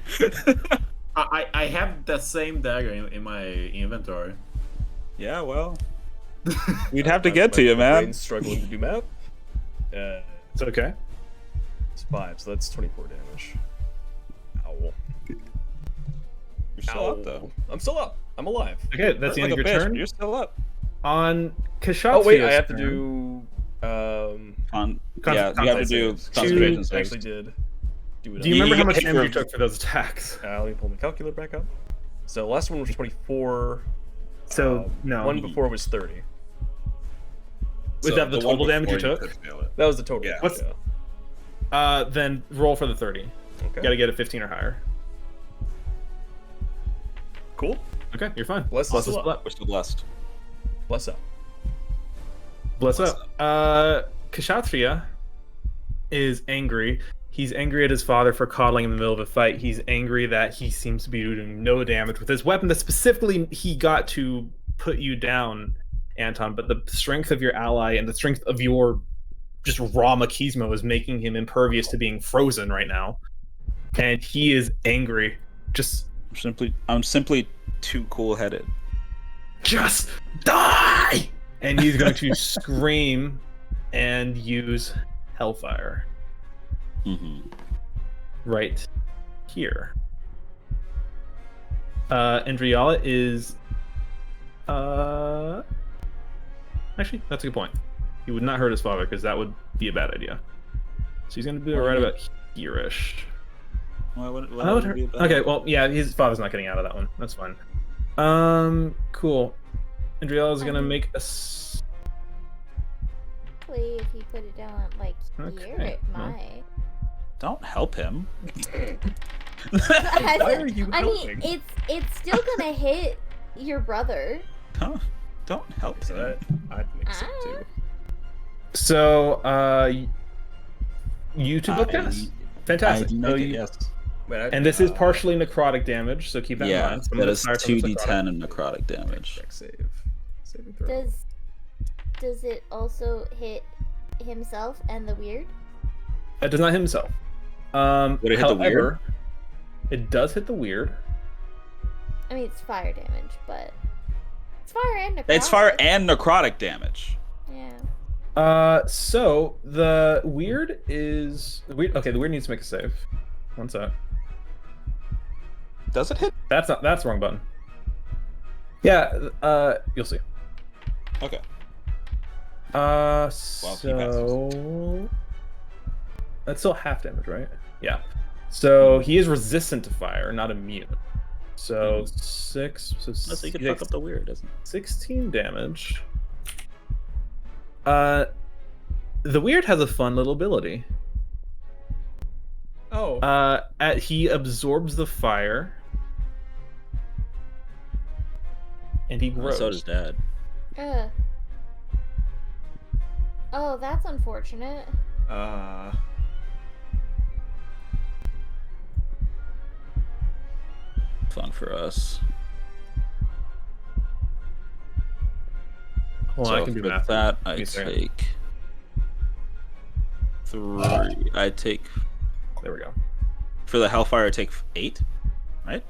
I have that same dagger in my inventory. Yeah, well, we'd have to get to you, man. Brain's struggling to do math. It's okay. It's 5, so that's 24 damage. Ow. You're still up, though. I'm still up. I'm alive. Okay, that's the end of your turn. You're still up. On Kshatriya's Oh wait, I have to turn, do. Yeah, you have to do saves. concentration I saves. actually did. Do it. Do you remember how much hit damage you your- took for those attacks? Let me pull my calculator back up. So last one was 24. So no. One before was 30. Was that the one total damage you before took? could fail it. That was the total. Yeah. What's Then roll for the 30. Okay. Gotta get a 15 or higher. Cool. Okay, you're fine. Bless Bless us us up. up. We're still blessed. Bless up. Bless up. Kshatriya is angry. He's angry at his father for coddling him in the middle of a fight. He's angry that he seems to be doing no damage with his weapon that specifically he got to put you down, Anton. But the strength of your ally and the strength of your just raw machismo is making him impervious to being frozen right now. And he is angry. I'm simply too cool-headed. Just die! And he's going to scream and use Hellfire. Mm-hmm. Right here. Andriala is actually, that's a good point. He would not hurt his father because that would be a bad idea. So he's gonna do it right about here-ish. Why would That would it hurt. be a bad Okay, well, yeah, his father's not getting out of that one. That's fine. Cool. Andriala is gonna make a If you put it down like here, Okay, it well. might. Don't help him. Why are you I helping? mean, it's still gonna hit your brother. Don't help So him. that I'd make so too. So, you two book this. Fantastic. So Yes. Wait, and this is partially necrotic damage, so keep that in Yeah, mind. Some of that the is fire from the 2d10 and necrotic damage. Check save. Saving throw. Does it also hit himself and the weird? It does not hit himself. Would it hit the weird? However, it does hit the weird. I mean, it's fire damage, but it's fire and necrotic. It's fire and necrotic damage. Yeah. So the weird is the weird. Okay, the weird needs to make a save. One sec. Does it hit? That's the wrong button. Yeah. You'll see. Okay. So that's still half damage, right? Yeah. So he is resistant to fire, not immune. So 6. So you can he fuck takes up the weird, doesn't it? 16 damage. The weird has a fun little ability. Oh. He absorbs the fire, and he grows. So does Dad. Oh, that's unfortunate. Fun for us. Well, So I can do for math. that, Give I me a second. take 3. I take There we go. for the Hellfire. I take 8. Right?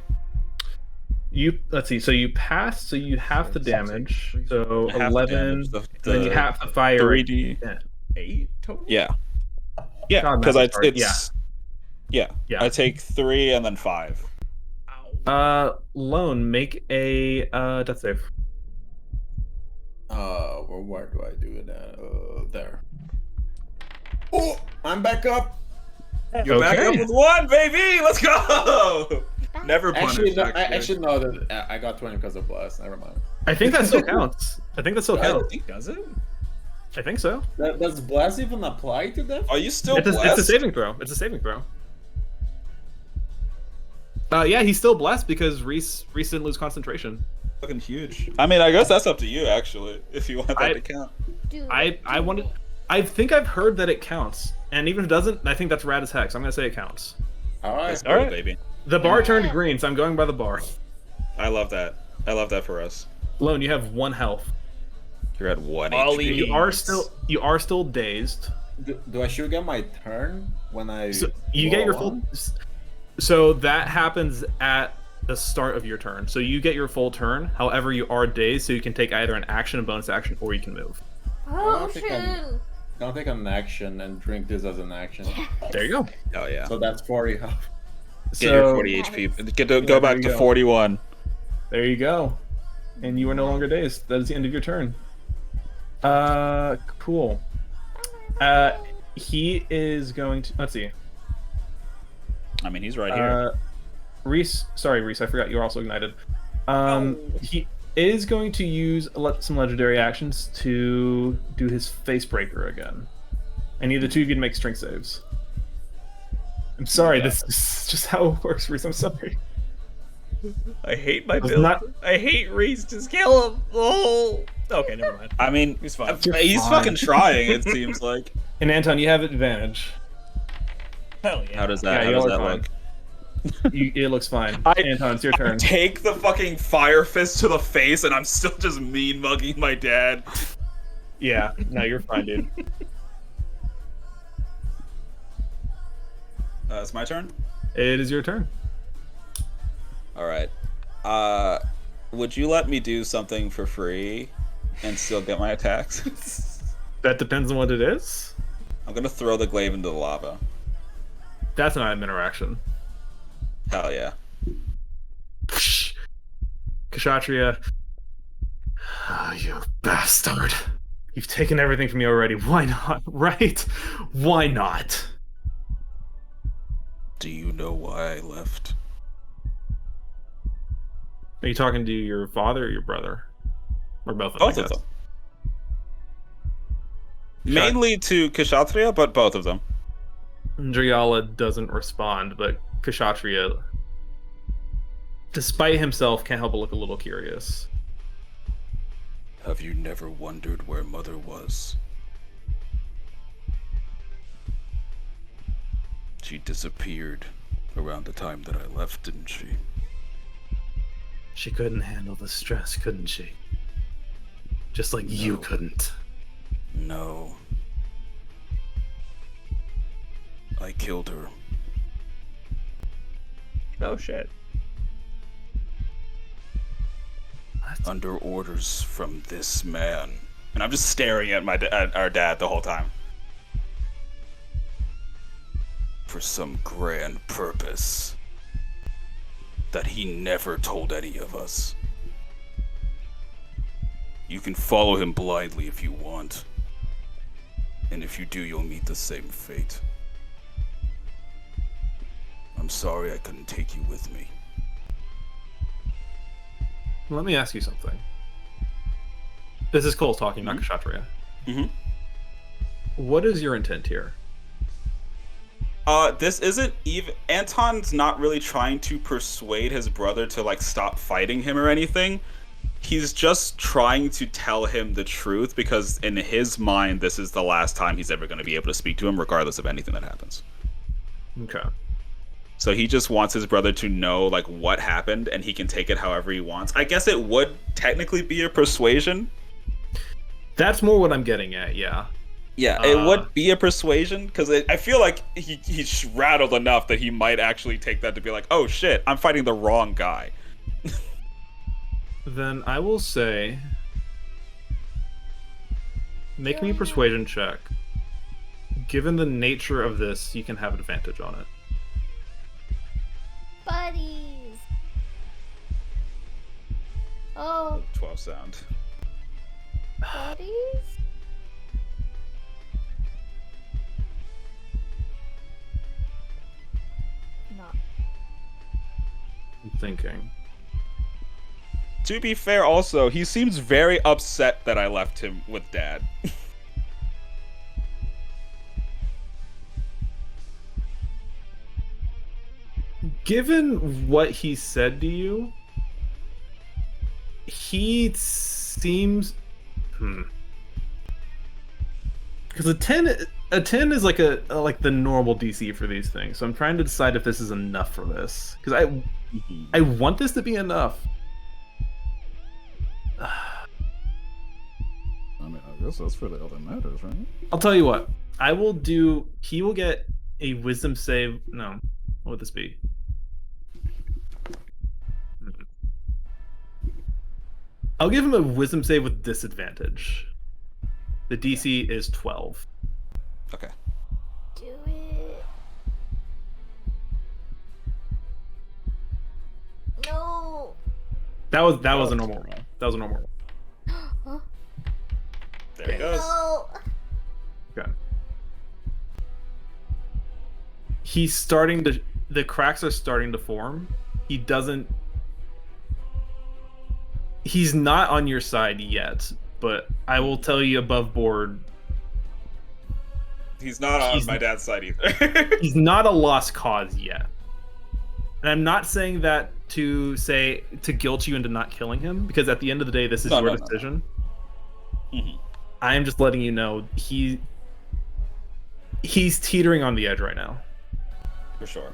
Let's see. So you pass. So you half the damage. So Half the 11. damage, Then you half the fire. 3d. Yeah. 8 total? Yeah. Yeah, God, because math is hard. it's yeah. Yeah. I take 3 and then 5. Lone, make a death save. Well, where do I do it at? There. Oh, I'm back up. You're back Okay. up with 1, baby. Let's go. Never Actually, punished. no, I actually know that I got 20 because of blast. Never mind. I think that still counts. I think that still I counts. think does it? I think so. Does blast even apply to that? Are you still It's blessed? a saving throw. It's a saving throw. Yeah, he's still blessed because Reese didn't lose concentration. Fucking huge. I mean, I guess that's up to you actually, if you want that to count. Dude, I wanted. I think I've heard that it counts, and even if it doesn't, I think that's rad as heck. So I'm gonna say it counts. All right. Let's go, All right. baby. The bar turned Yeah. green, so I'm going by the bar. I love that. I love that for us. Lone, you have 1 health. You're at 1 Ollie. HP. You are still dazed. Do I should get my turn when I? So you get your roll full. on? So that happens at the start of your turn. So you get your full turn. However, you are dazed, so you can take either an action, a bonus action, or you can move. potion. Don't take an action and drink this as an action. There you go. Oh yeah. So that's 40 health. Get your 40 HP. Go back you to go. 41. There you go. And you are no longer dazed. That is the end of your turn. Cool. He is going to. Let's see. I mean, he's right here. Reese, sorry, Reese, I forgot you're also ignited. He is going to use some legendary actions to do his face breaker again. I need the two of you to make strength saves. I'm sorry, this is just how it works, Reese. I'm sorry. I hate my Was build. not- I hate Reese. Just kill him. Oh. Okay, never mind. I mean, He's fine. he's fine. fucking trying. It seems like. And Anton, you have advantage. Hell yeah. How does that? Yeah, how does y'all that are look? It looks fine. I- Anton, it's your turn. Take the fucking fire fist to the face, and I'm still just mean mugging my dad. Yeah, no, you're fine, dude. It's my turn. It is your turn. All right. Would you let me do something for free and still get my attacks? That depends on what it is. I'm gonna throw the glaive into the lava. That's not an interaction. Hell yeah. Kshatriya. Oh, you bastard. You've taken everything from me already. Why not? Right? Why not? Do you know why I left? Are you talking to your father or your brother? Or both of them? Both of them. Mainly to Kshatriya, but both of them. Driyala doesn't respond, but Kshatriya, despite himself, can't help but look a little curious. Have you never wondered where Mother was? She disappeared around the time that I left, didn't she? She couldn't handle the stress, couldn't she? Just like you No. couldn't. No. I killed her. Oh shit. Under orders from this man. And I'm just staring at at our dad the whole time. For some grand purpose that he never told any of us. You can follow him blindly if you want. And if you do, you'll meet the same fate. I'm sorry I couldn't take you with me. Let me ask you something. This is Cole talking, not Kshatriya. Mm-hmm. What is your intent here? This isn't even. Anton's not really trying to persuade his brother to like stop fighting him or anything. He's just trying to tell him the truth because in his mind, this is the last time he's ever going to be able to speak to him, regardless of anything that happens. Okay. So he just wants his brother to know like what happened, and he can take it however he wants. I guess it would technically be a persuasion. That's more what I'm getting at, yeah. Yeah, it would be a persuasion because I feel like he's rattled enough that he might actually take that to be like, oh shit, I'm fighting the wrong guy. Then I will say, make me a persuasion check. Given the nature of this, you can have advantage on it. Buddies. Oh, 12 sound. buddies? not. I'm thinking. To be fair, also, he seems very upset that I left him with Dad. Given what he said to you, he seems because a 10 is like like the normal DC for these things. So I'm trying to decide if this is enough for this, because I want this to be enough. I mean, I guess that's really all that matters, right? I'll tell you what. I will do. He will get a wisdom save. No, what would this be? I'll give him a wisdom save with disadvantage. The DC is 12. Okay. Do it. No. That was a normal roll. That was a normal roll. Huh? There he goes. No. Okay. He's starting to. The cracks are starting to form. He doesn't. He's not on your side yet, but I will tell you above board. He's not on my dad's side either. He's not a lost cause yet. And I'm not saying that to guilt you into not killing him, because at the end of the day, this is your decision. No. Mm-hmm. I am just letting you know he's teetering on the edge right now. For sure.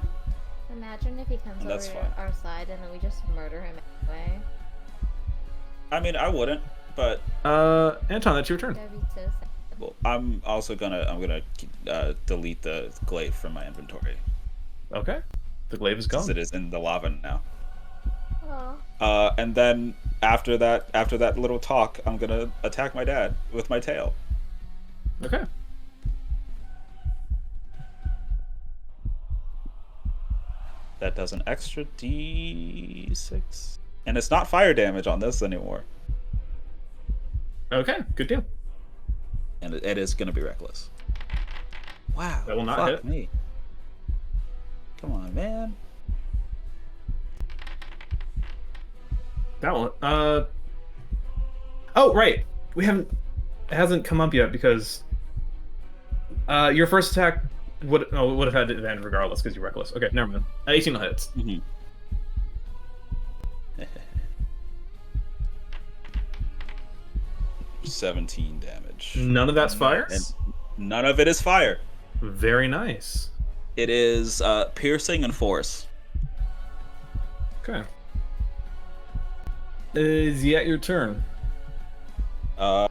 Imagine if he comes over That's to fine. our side and then we just murder him anyway. I mean, I wouldn't, but Anton, that's your turn. That'd be so sad. well, I'm gonna delete the glaive from my inventory, Okay. The glaive is gone. since it is in the lava now. Aw. And then after that little talk, I'm gonna attack my dad with my tail. Okay. That does an extra D6, and it's not fire damage on this anymore. Okay, good deal. And it is gonna be reckless. Wow. That will not fuck hit. me. Come on, man. That one. Oh, right. It hasn't come up yet because your first attack would have had advantage regardless because you're reckless. Okay, never mind. 18 hits. Mm-hmm. 17 damage. None of that's fire? And none of it is fire. Very nice. It is piercing and force. Okay. Is yet your turn? Yeah.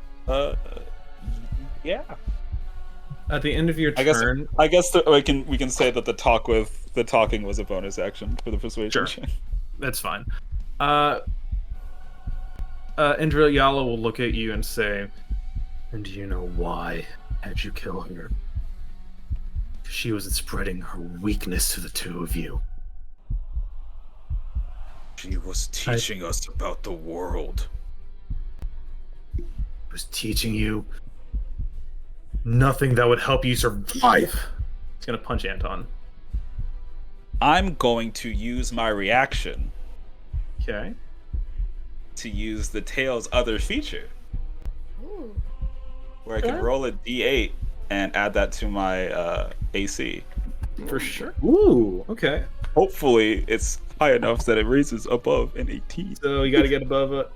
At the end of your turn, I guess we can say that the talking was a bonus action for the persuasion Sure. check. that's fine. Indra Yala will look at you and say, "And do you know why had you kill her? She was spreading her weakness to the two of you. She was teaching us about the world. Was teaching you nothing that would help you survive." He's gonna punch Anton. I'm going to use my reaction Okay. to use the tail's other feature, Ooh. where I can roll a D8 and add that to my AC. For sure. Ooh, okay. Hopefully, it's high enough that it raises above an 18. So you gotta get above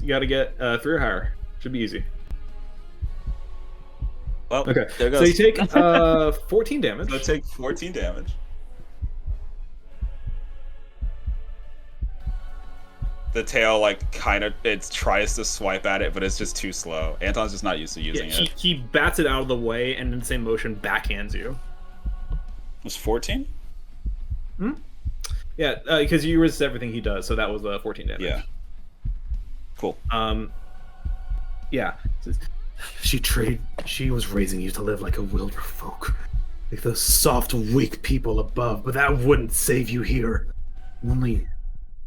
you gotta get 3 or higher. Should be easy. Well, Okay. there goes. So you take 14 damage. So take 14 damage. The tail, like, kind of, it tries to swipe at it, but it's just too slow. Anton's just not used to using it. He bats it out of the way and in the same motion backhands you. It was 14? Yeah, because you resist everything he does, so that was 14 damage. Yeah. Cool. Yeah. She was raising you to live like a wilder folk. Like those soft, weak people above, but that wouldn't save you here. Only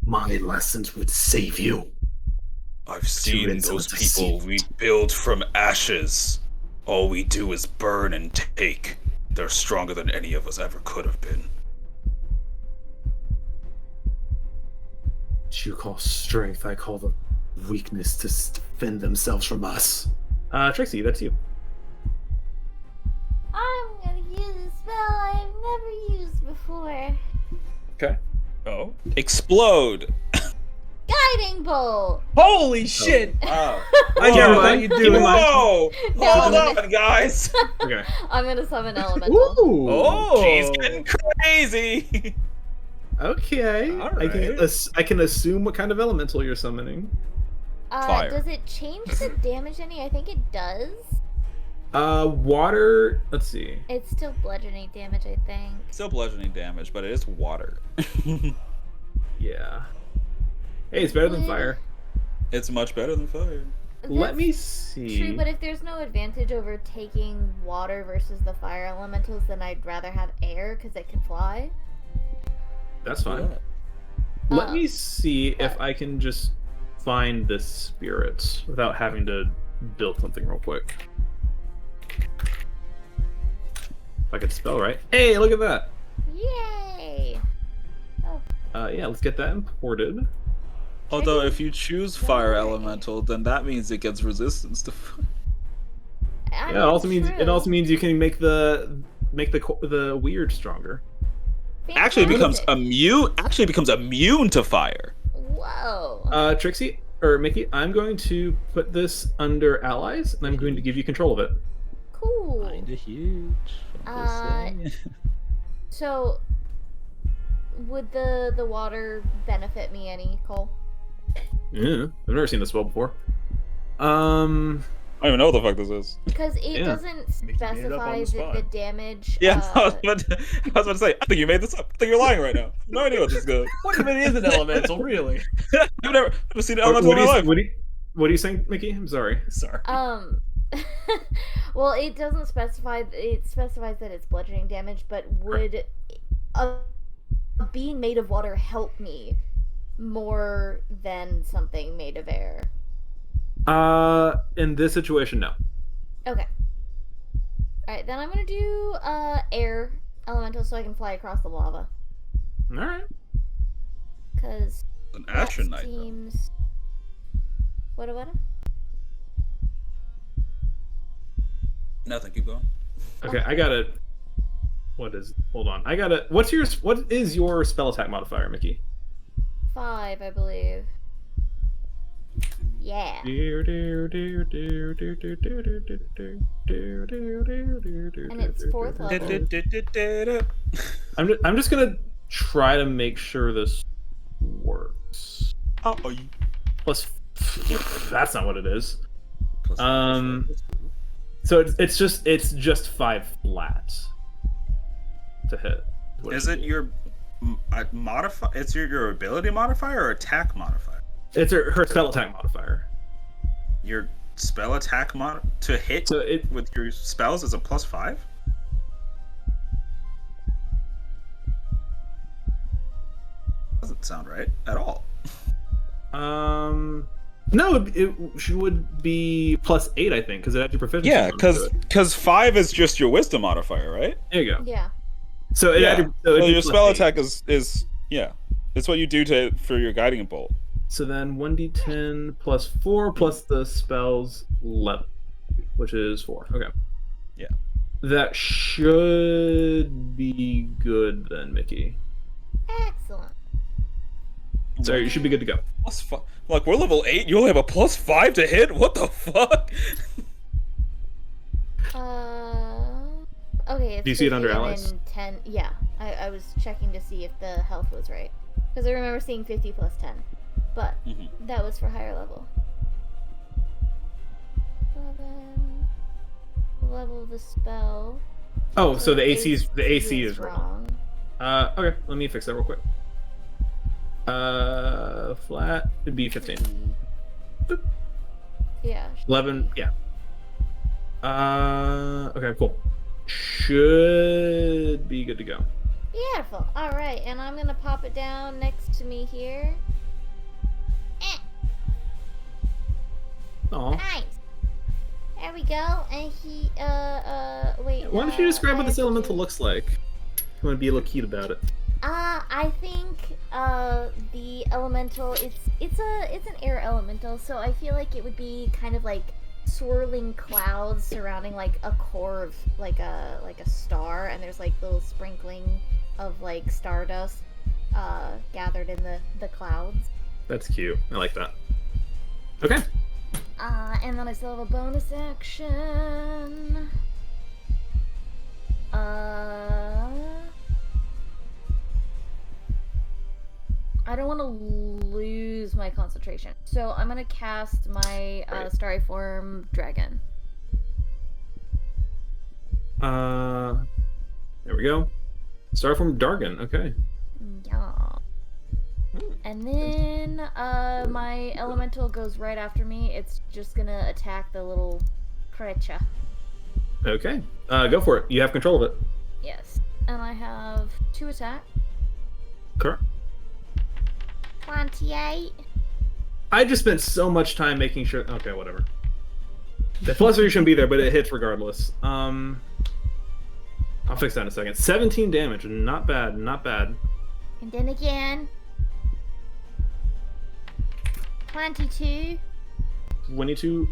my lessons would save you. I've seen those people rebuild from ashes. All we do is burn and take. They're stronger than any of us ever could have been. What you call strength, I call the weakness to defend themselves from us. Trixie, that's you. I'm gonna use a spell I've never used before. Okay. Oh. Explode. Guiding bolt. Holy shit! Oh. I never thought you'd do it. Whoa! No, Hold I'm on, guys. Okay. I'm gonna summon elemental. Ooh. Oh, She's getting crazy. Okay. All right. I can assume what kind of elemental you're summoning. Fire. Does it change the damage any? I think it does. Water. Let's see. It's still bludgeoning damage, I think. Still bludgeoning damage, but it is water. Yeah. Hey, it's better than fire. It's much better than fire. Let me That's see. True, but if there's no advantage over taking water versus the fire elementals, then I'd rather have air because it can fly. That's fine. Let Uh, me see if I can just find this spirit without having to build something real quick. If I could spell right. Hey, look at that. Yay! Yeah, let's get that imported. Although if you choose fire elemental, then that means it gets resistance to fire. I Yeah, it also mean, means true. you can make the weird stronger. Actually becomes Fantastic. immune to fire. Whoa. Trixie or Mickey, I'm going to put this under allies, and I'm going to give you control of it. Cool. Kinda huge. I'm just saying. So, would the water benefit me any, Cole? Yeah, I've never seen this spell before. I don't even know what the fuck this is. Because it Yeah. doesn't Mickey made it up on specify the the damage. Yeah, I was about to say, I think you made this up. I think you're lying right now. No idea what this is. What if it is an elemental, really? You've never seen an elemental in my life. What are you saying, Mickey? I'm sorry. Sorry. Well, it doesn't specify. It specifies that it's bludgeoning damage, but would being made of water help me more than something made of air? In this situation, no. Okay. Alright, then I'm gonna do air elemental so I can fly across the lava. Alright. Cause An that astronite. seems... What? Nothing. Keep going. Okay, I got it. Hold on. What is your spell attack modifier, Mickey? 5, I believe. Yeah. And it's 4th level. I'm just gonna try to make sure this works. Plus, that's not what it is. So it's just 5 flat to hit. Is it your modify? It's your ability modifier or attack modifier? It's her spell attack modifier. Your spell attack to hit So with your spells is a +5? Doesn't sound right at all. No, she would be +8, I think, because it had your proficiency. Yeah, bonus to it. because 5 is just your wisdom modifier, right? There you go. Yeah. So it Yeah. had So it'd be your spell +8. attack is yeah. It's what you do for your guiding bolt. So then 1d10 plus 4 plus the spell's level, which is 4. Okay. Yeah. That should be good then, Mickey. Excellent. So you should be good to go. +5. Like, we're level 8, you only have a +5 to hit? What the fuck? Okay. It's Do you see it under 50 and allies? then 10. Yeah. I was checking to see if the health was right. Because I remember seeing 50 plus 10. But that was for higher level. 11. Level of the spell. Oh, so the AC AC is wrong. Okay, let me fix that real quick. Flat would be 15. Boop. Yeah. 11, yeah. Okay, cool. Should be good to go. Beautiful. Alright, and I'm gonna pop it down next to me here. Aw. Nice. There we go. And he, wait. Why don't you describe what this elemental looks like? You want to be a little cute about it. I I think the elemental it's an air elemental, so I feel like it would be kind of like swirling clouds surrounding like a core of like a star, and there's like little sprinkling of like stardust gathered in the clouds. That's cute. I like that. Okay. And then I still have a bonus action. I don't want to lose my concentration, so I'm gonna cast my Starry Form Dragon. There we go. Starry Form Dragon. Okay. Yeah. And then my elemental goes right after me. It's just gonna attack the little creature. Okay. Go for it. You have control of it. Yes. And I have 2 attack. Correct. 28. I just spent so much time making sure. Okay, whatever. The plus 3 shouldn't be there, but it hits regardless. I'll fix that in a second. 17 damage. Not bad. Not bad. And then again. 22. 22.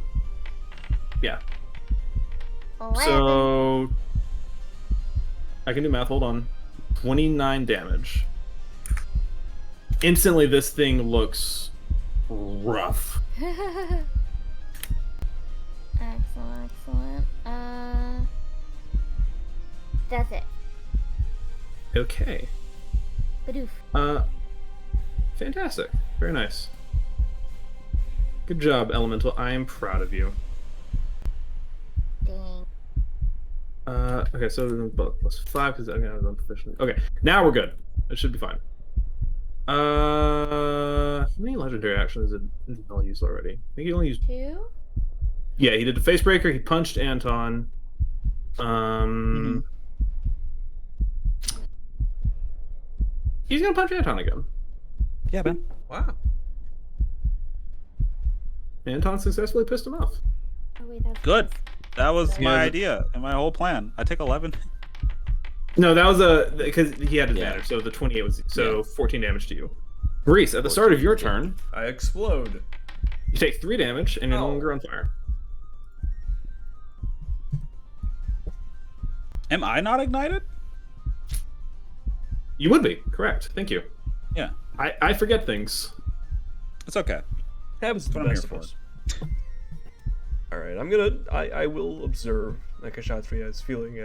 Yeah. 11. So I can do math. Hold on. 29 damage. Instantly, this thing looks rough. Excellent. That's it. Okay. Badoof. Fantastic. Very nice. Good job, Elemental. I am proud of you. Dang. Okay, so plus 5 because I'm gonna proficient. Okay, now we're good. It should be fine. How many legendary actions did Noel use already? I think he only used 2. Yeah, he did the face breaker. He punched Anton. He's gonna punch Anton again. Yeah, man. Wow. Anton successfully pissed him off. Oh wait, that's Good. That was my Yeah, idea and my whole plan. I take 11. No, that was because he had advantage. So the 28 was 14 damage to you. Reese, at the start of your turn, I explode. you take 3 damage and you're no longer on fire. Am I not ignited? You would be correct. Thank you. Yeah. I forget things. It's okay. Happens to the That's what I'm best here of us. All right, I will observe that Kshatriya is feeling.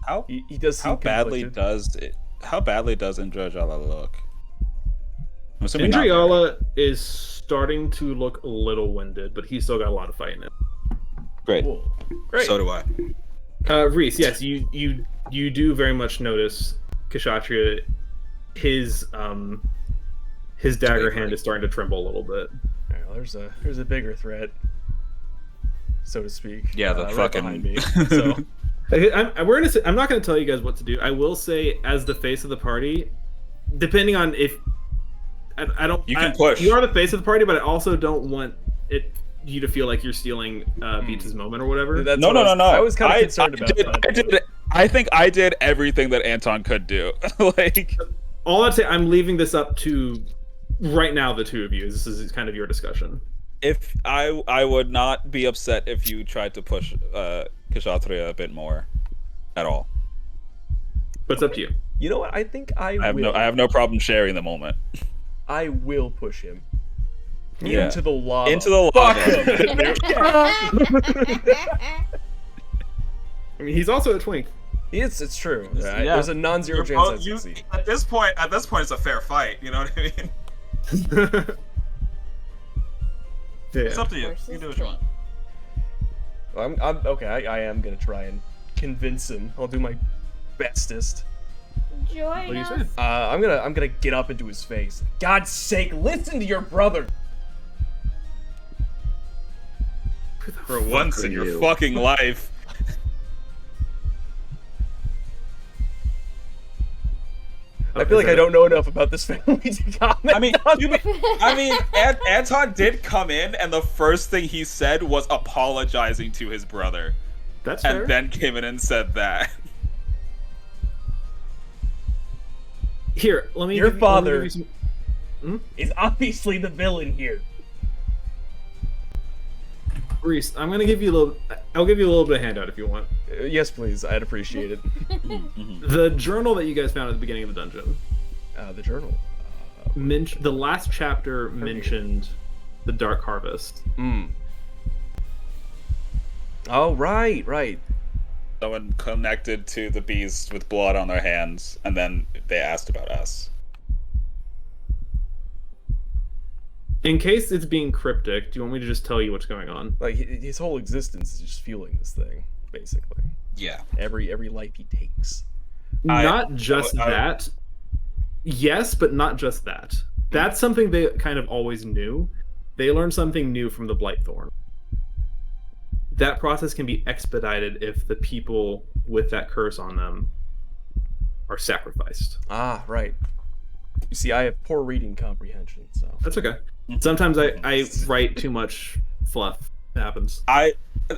How he does seem how badly conflicted. does Indrojala look? I'm assuming not Indriala is starting to look a little winded, but he's still got a lot of fight in it. great. Cool. Great. So do I. Reese, yes, you do very much notice Kshatriya. His dagger hand is starting to tremble a little bit. All right, well, there's a bigger threat, so to speak. Yeah, the right fucking behind me. So I'm not going to tell you guys what to do. I will say, as the face of the party, depending on if I don't, You can push. You are the face of the party, but I also don't want you to feel like you're stealing Beats' moment or whatever. that's No. I was kind of concerned about that. I think I did everything that Anton could do. Like, All I'd say, I'm leaving this up to right now the two of you. This is kind of your discussion. if I would not be upset if you tried to push Kshatriya a bit more, at all. But it's up to you. You know what? I think I have no problem sharing the moment. I will push him Yeah. into the lava. Into the lava. I mean, he's also a twink. It's true. Yeah. There's a non-zero chance I succeed. At this point, it's a fair fight. You know what I mean? Yeah. It's up to you. You do what you want. I'm okay. I am gonna try and convince him. I'll do my bestest. Join What do you us. say? I'm gonna get up into his face. God's sake, listen to your brother. For once in your fucking life. I feel like I don't know enough about this family to comment. I mean, Anton did come in, and the first thing he said was apologizing to his brother, That's fair. and then came in and said that. Here, let me. Your give you- father let me give you some- is obviously the villain here. Reese, I'm gonna give you a little. I'll give you a little bit of handout if you want. Yes, please. I'd appreciate it. The journal that you guys found at the beginning of the dungeon. The journal. The last chapter mentioned the Dark Harvest. Oh, right. Someone connected to the beast with blood on their hands, and then they asked about us. In case it's being cryptic, do you want me to just tell you what's going on? Like his whole existence is just fueling this thing, basically. Yeah. Every life he takes. Not just that. Yes, but not just that. That's something they kind of always knew. They learned something new from the Blightthorn. That process can be expedited if the people with that curse on them are sacrificed. Ah, right. You see, I have poor reading comprehension, so That's okay. Sometimes I write too much fluff. It happens.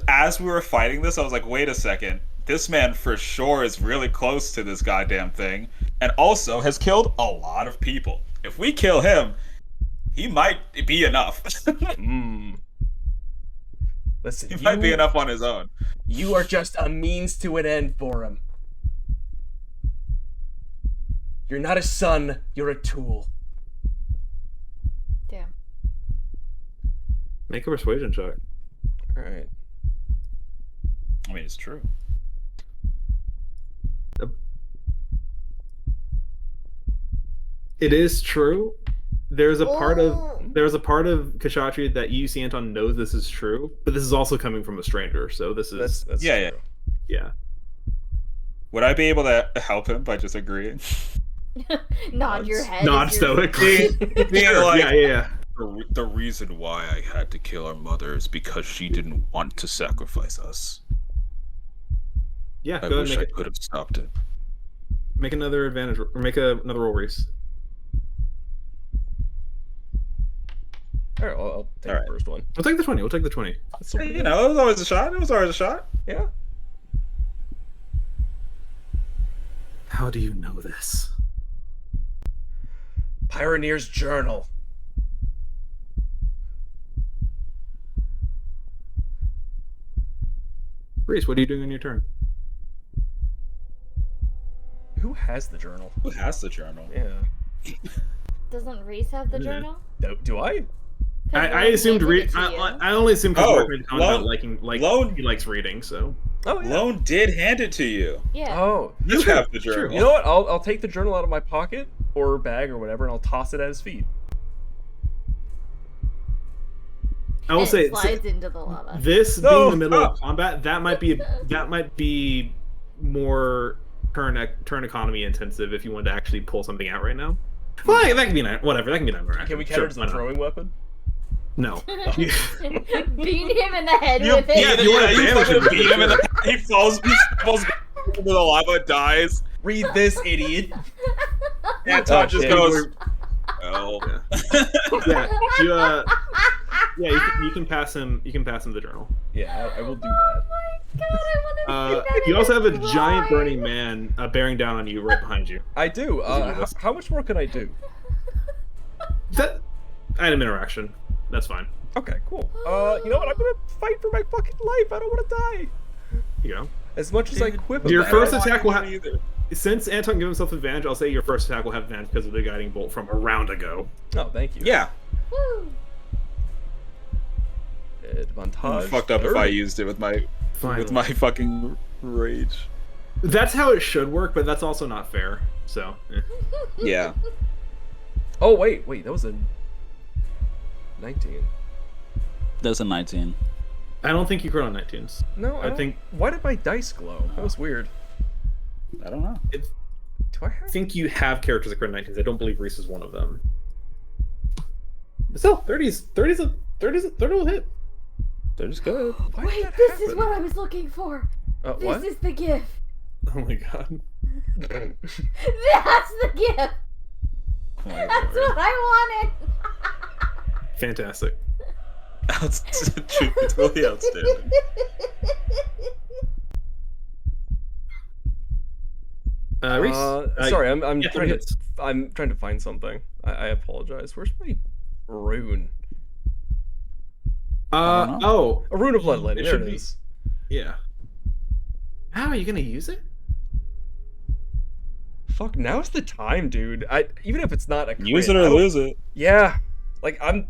As we were fighting this, I was like, wait a second. This man for sure is really close to this goddamn thing, and also has killed a lot of people. If we kill him, he might be enough. Listen, He might be enough on his own. You are just a means to an end for him. You're not a son, you're a tool. Damn. Make a persuasion check. Alright. I mean, it's true. It is true. There's a part of Kshatriya that you, see, Anton, knows this is true, but this is also coming from a stranger, so this is That's Yeah. yeah. Would I be able to help him by just agreeing? Nod your head. Nod as you're- stoically. Being like, yeah. The reason why I had to kill our mother is because she didn't want to sacrifice us. Yeah, I go wish ahead I and could have stopped it. make another advantage, or make another roll, Reese. Alright, I'll take the first one. We'll take the 20. We'll take the 20. That's so hey, good. you know, it was always a shot. It was always a shot. Yeah. How do you know this? Pioneer's Journal. Reese, what are you doing on your turn? Who has the journal? Who has the journal? Yeah. Doesn't Reese have the journal? Do I? I assumed I only assumed because we're talking about Lone, he likes reading, so. Oh, yeah. Lone did hand it to you. Yeah. Oh. You have the journal. You know what? I'll take the journal out of my pocket or bag or whatever, and I'll toss it at his feet. I will And say it slides into the lava. this being in the middle of combat, that might be more turn economy intensive if you wanted to actually pull something out right now. Well, that can be whatever. That can be done. Can we count it as a throwing weapon? No. Beat him in the head You, with it. you fucking beat him in the, he falls into the lava, dies. Read this, idiot. Anton just shit. goes, oh. You can pass him. You can pass him the journal. Yeah, I will do that. God, I want to see that. You also have a Why? giant burning man bearing down on you right behind you. I do. How much more can I do? That item interaction. That's fine. Okay, cool. You know what? I'm gonna fight for my fucking life. I don't want to die. You know. As much as I quip Your about first it. attack will have. Since Anton gave himself advantage, I'll say your first attack will have advantage because of the guiding bolt from a round ago. Oh, thank you. Yeah. Woo. Advantage. Fucked up if I used it with my fucking rage. That's how it should work, but that's also not fair. So. Yeah. Oh wait, that was a 19. That's a 19. I don't think you crit on 19s. No, I think. Why did my dice glow? That was weird. I don't know. Do I have? I think you have characters that crit 19s. I don't believe Reese is one of them. Still, 30's a hit. They're just good. Why did Wait, that this is happen? what I was looking for. What? This is the gift. Oh my god. That's the gift. Oh my That's Lord. what I wanted. Fantastic. Truly outstanding. Reese. Sorry, I'm yeah, trying 30 hits. I'm trying to find something. I apologize. Where's my rune? Oh, A rune of bloodletting. It There should it be. is. yeah. How are you gonna use it? Fuck, now's the time, dude. Even if it's not a crit, Use it or lose it. Yeah, like I'm.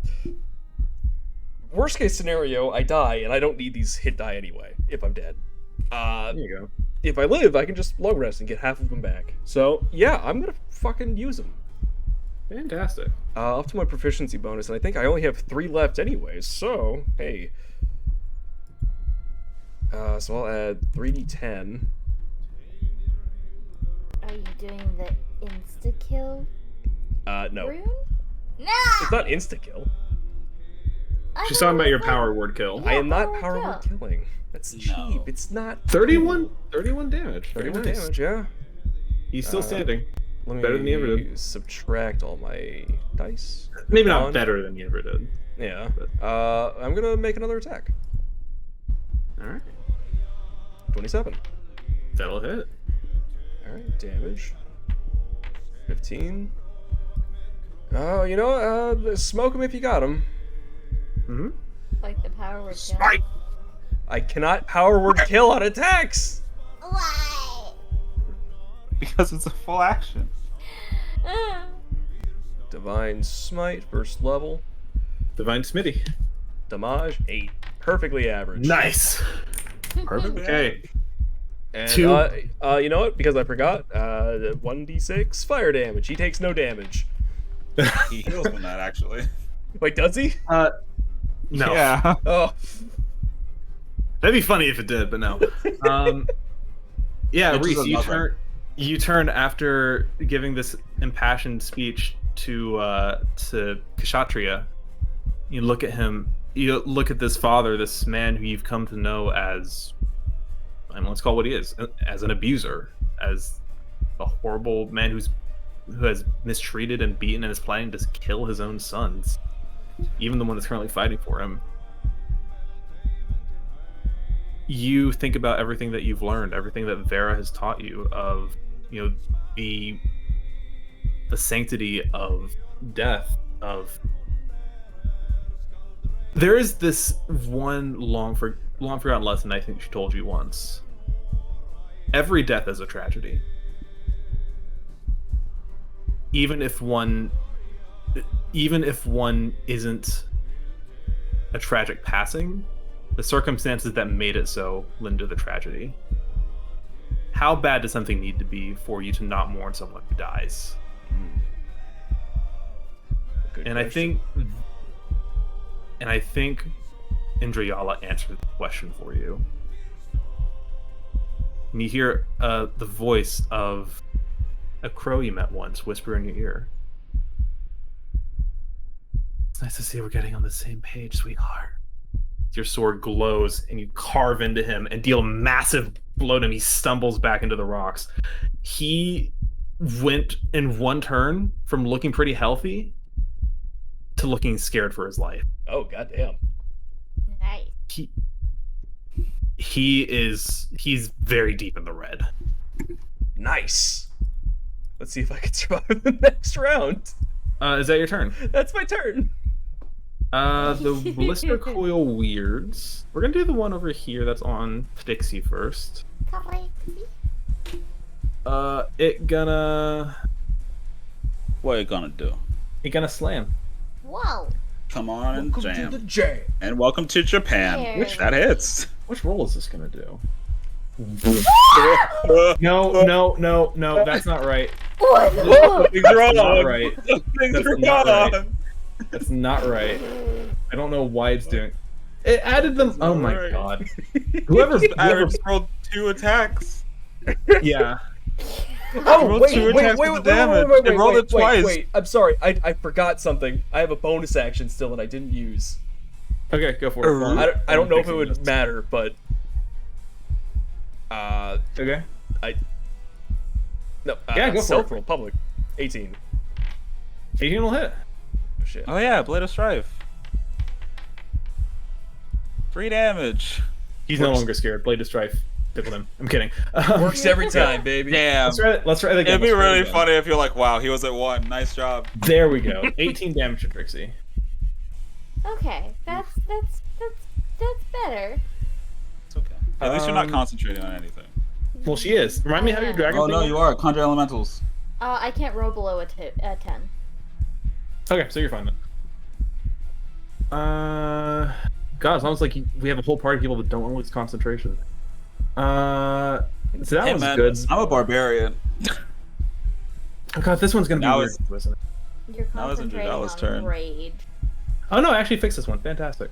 Worst case scenario, I die, and I don't need these hit die anyway. If I'm dead, There you go. if I live, I can just long rest and get half of them back. So yeah, I'm gonna fucking use them. Fantastic. Up to my proficiency bonus, and I think I only have 3 left anyways. So hey. So I'll add 3d10. Are you doing the insta kill? No, Rune? No. it's not insta kill. She's talking about your power word kill. I am not power power word kill. killing. That's cheap. It's not 31 damage. Very 31 nice. damage. Yeah. He's still standing. Let me Better than he ever did. subtract all my dice. Maybe not One. better than he ever did. Yeah. I'm gonna make another attack. All right. 27. That'll hit. All right. Damage. 15. Oh, you know, smoke him if you got him. Mm-hmm. Like the power word kill. Smite! I cannot power word kill on attacks. Why? Because it's a full action. Divine Smite, first level. Divine Smitty. Damage 8. Perfectly average. Nice. Perfect. Okay. And, 2. you know what? Because I forgot, 1d6 fire damage. He takes no damage. He heals from that, actually. Wait, does he? No. Yeah. Oh. That'd be funny if it did, but no. Yeah, Which is Reese, another. you turn after giving this impassioned speech to Kshatriya. You look at him. You look at this father, this man who you've come to know as, let's call it what he is, as an abuser, as a horrible man who has mistreated and beaten and is planning to kill his own sons, even the one that's currently fighting for him. You think about everything that you've learned, everything that Vera has taught you of, the sanctity of death, of there is this one long forgotten lesson I think she told you once. Every death is a tragedy. Even if one isn't a tragic passing, the circumstances that made it so lend to the tragedy. How bad does something need to be for you to not mourn someone who dies? Good And question. I think Indrayala answered the question for you. And you hear the voice of a crow you met once whisper in your ear. It's nice to see we're getting on the same page, sweetheart. Your sword glows and you carve into him and deal a massive blow to him. He stumbles back into the rocks. He went in one turn from looking pretty healthy to looking scared for his life. Oh, goddamn. Nice. He's very deep in the red. Nice. Let's see if I can survive the next round. Is that your turn? That's my turn. The Blister Coil Weirds. We're gonna do the one over here that's on Pixie first. It gonna do? slam. Whoa. Come on and Welcome jam. to the jam. And welcome to Japan. There. Which that hits. Which roll is this gonna do? No, that's not right. Things are That's not on. right. Things That's are not on. right. That's not right. I don't know why it's doing. It added them. Oh my right. god. Whoever I rolled 2 attacks. yeah. Oh, rolled wait, 2 wait, attacks wait, with wait, the damage. wait, It rolled it twice. Wait, I'm sorry. I forgot something. I have a bonus action still that I didn't use. Okay, go for it. I don't know if it would matter, but Okay. no. Yeah, go for self it. roll public. 18. 18 will hit. Oh shit. Oh yeah, Blade of Strife. 3 damage. He's no longer scared. Blade of Strife tickled him. I'm kidding. Works every time, baby. Damn. Let's try it again. It'd be Let's try it really again. funny if you're like, wow, he was at 1. Nice job. There we go. 18 damage to Trixie. Okay, that's better. It's okay. At least you're not concentrating on anything. Well, she is. Remind me how your dragon. Oh thing no, works? you are. Conjure elementals. I can't roll below a 10. Okay, so you're fine then. God, it's almost like we have a whole party of people that don't want to lose concentration. So that Hey, was man, good. I'm a barbarian. Oh God, this one's gonna be Now weird, it's- isn't it? You're That was concentrating Andrella's on turn. rage. Oh no, I actually fixed this one. Fantastic.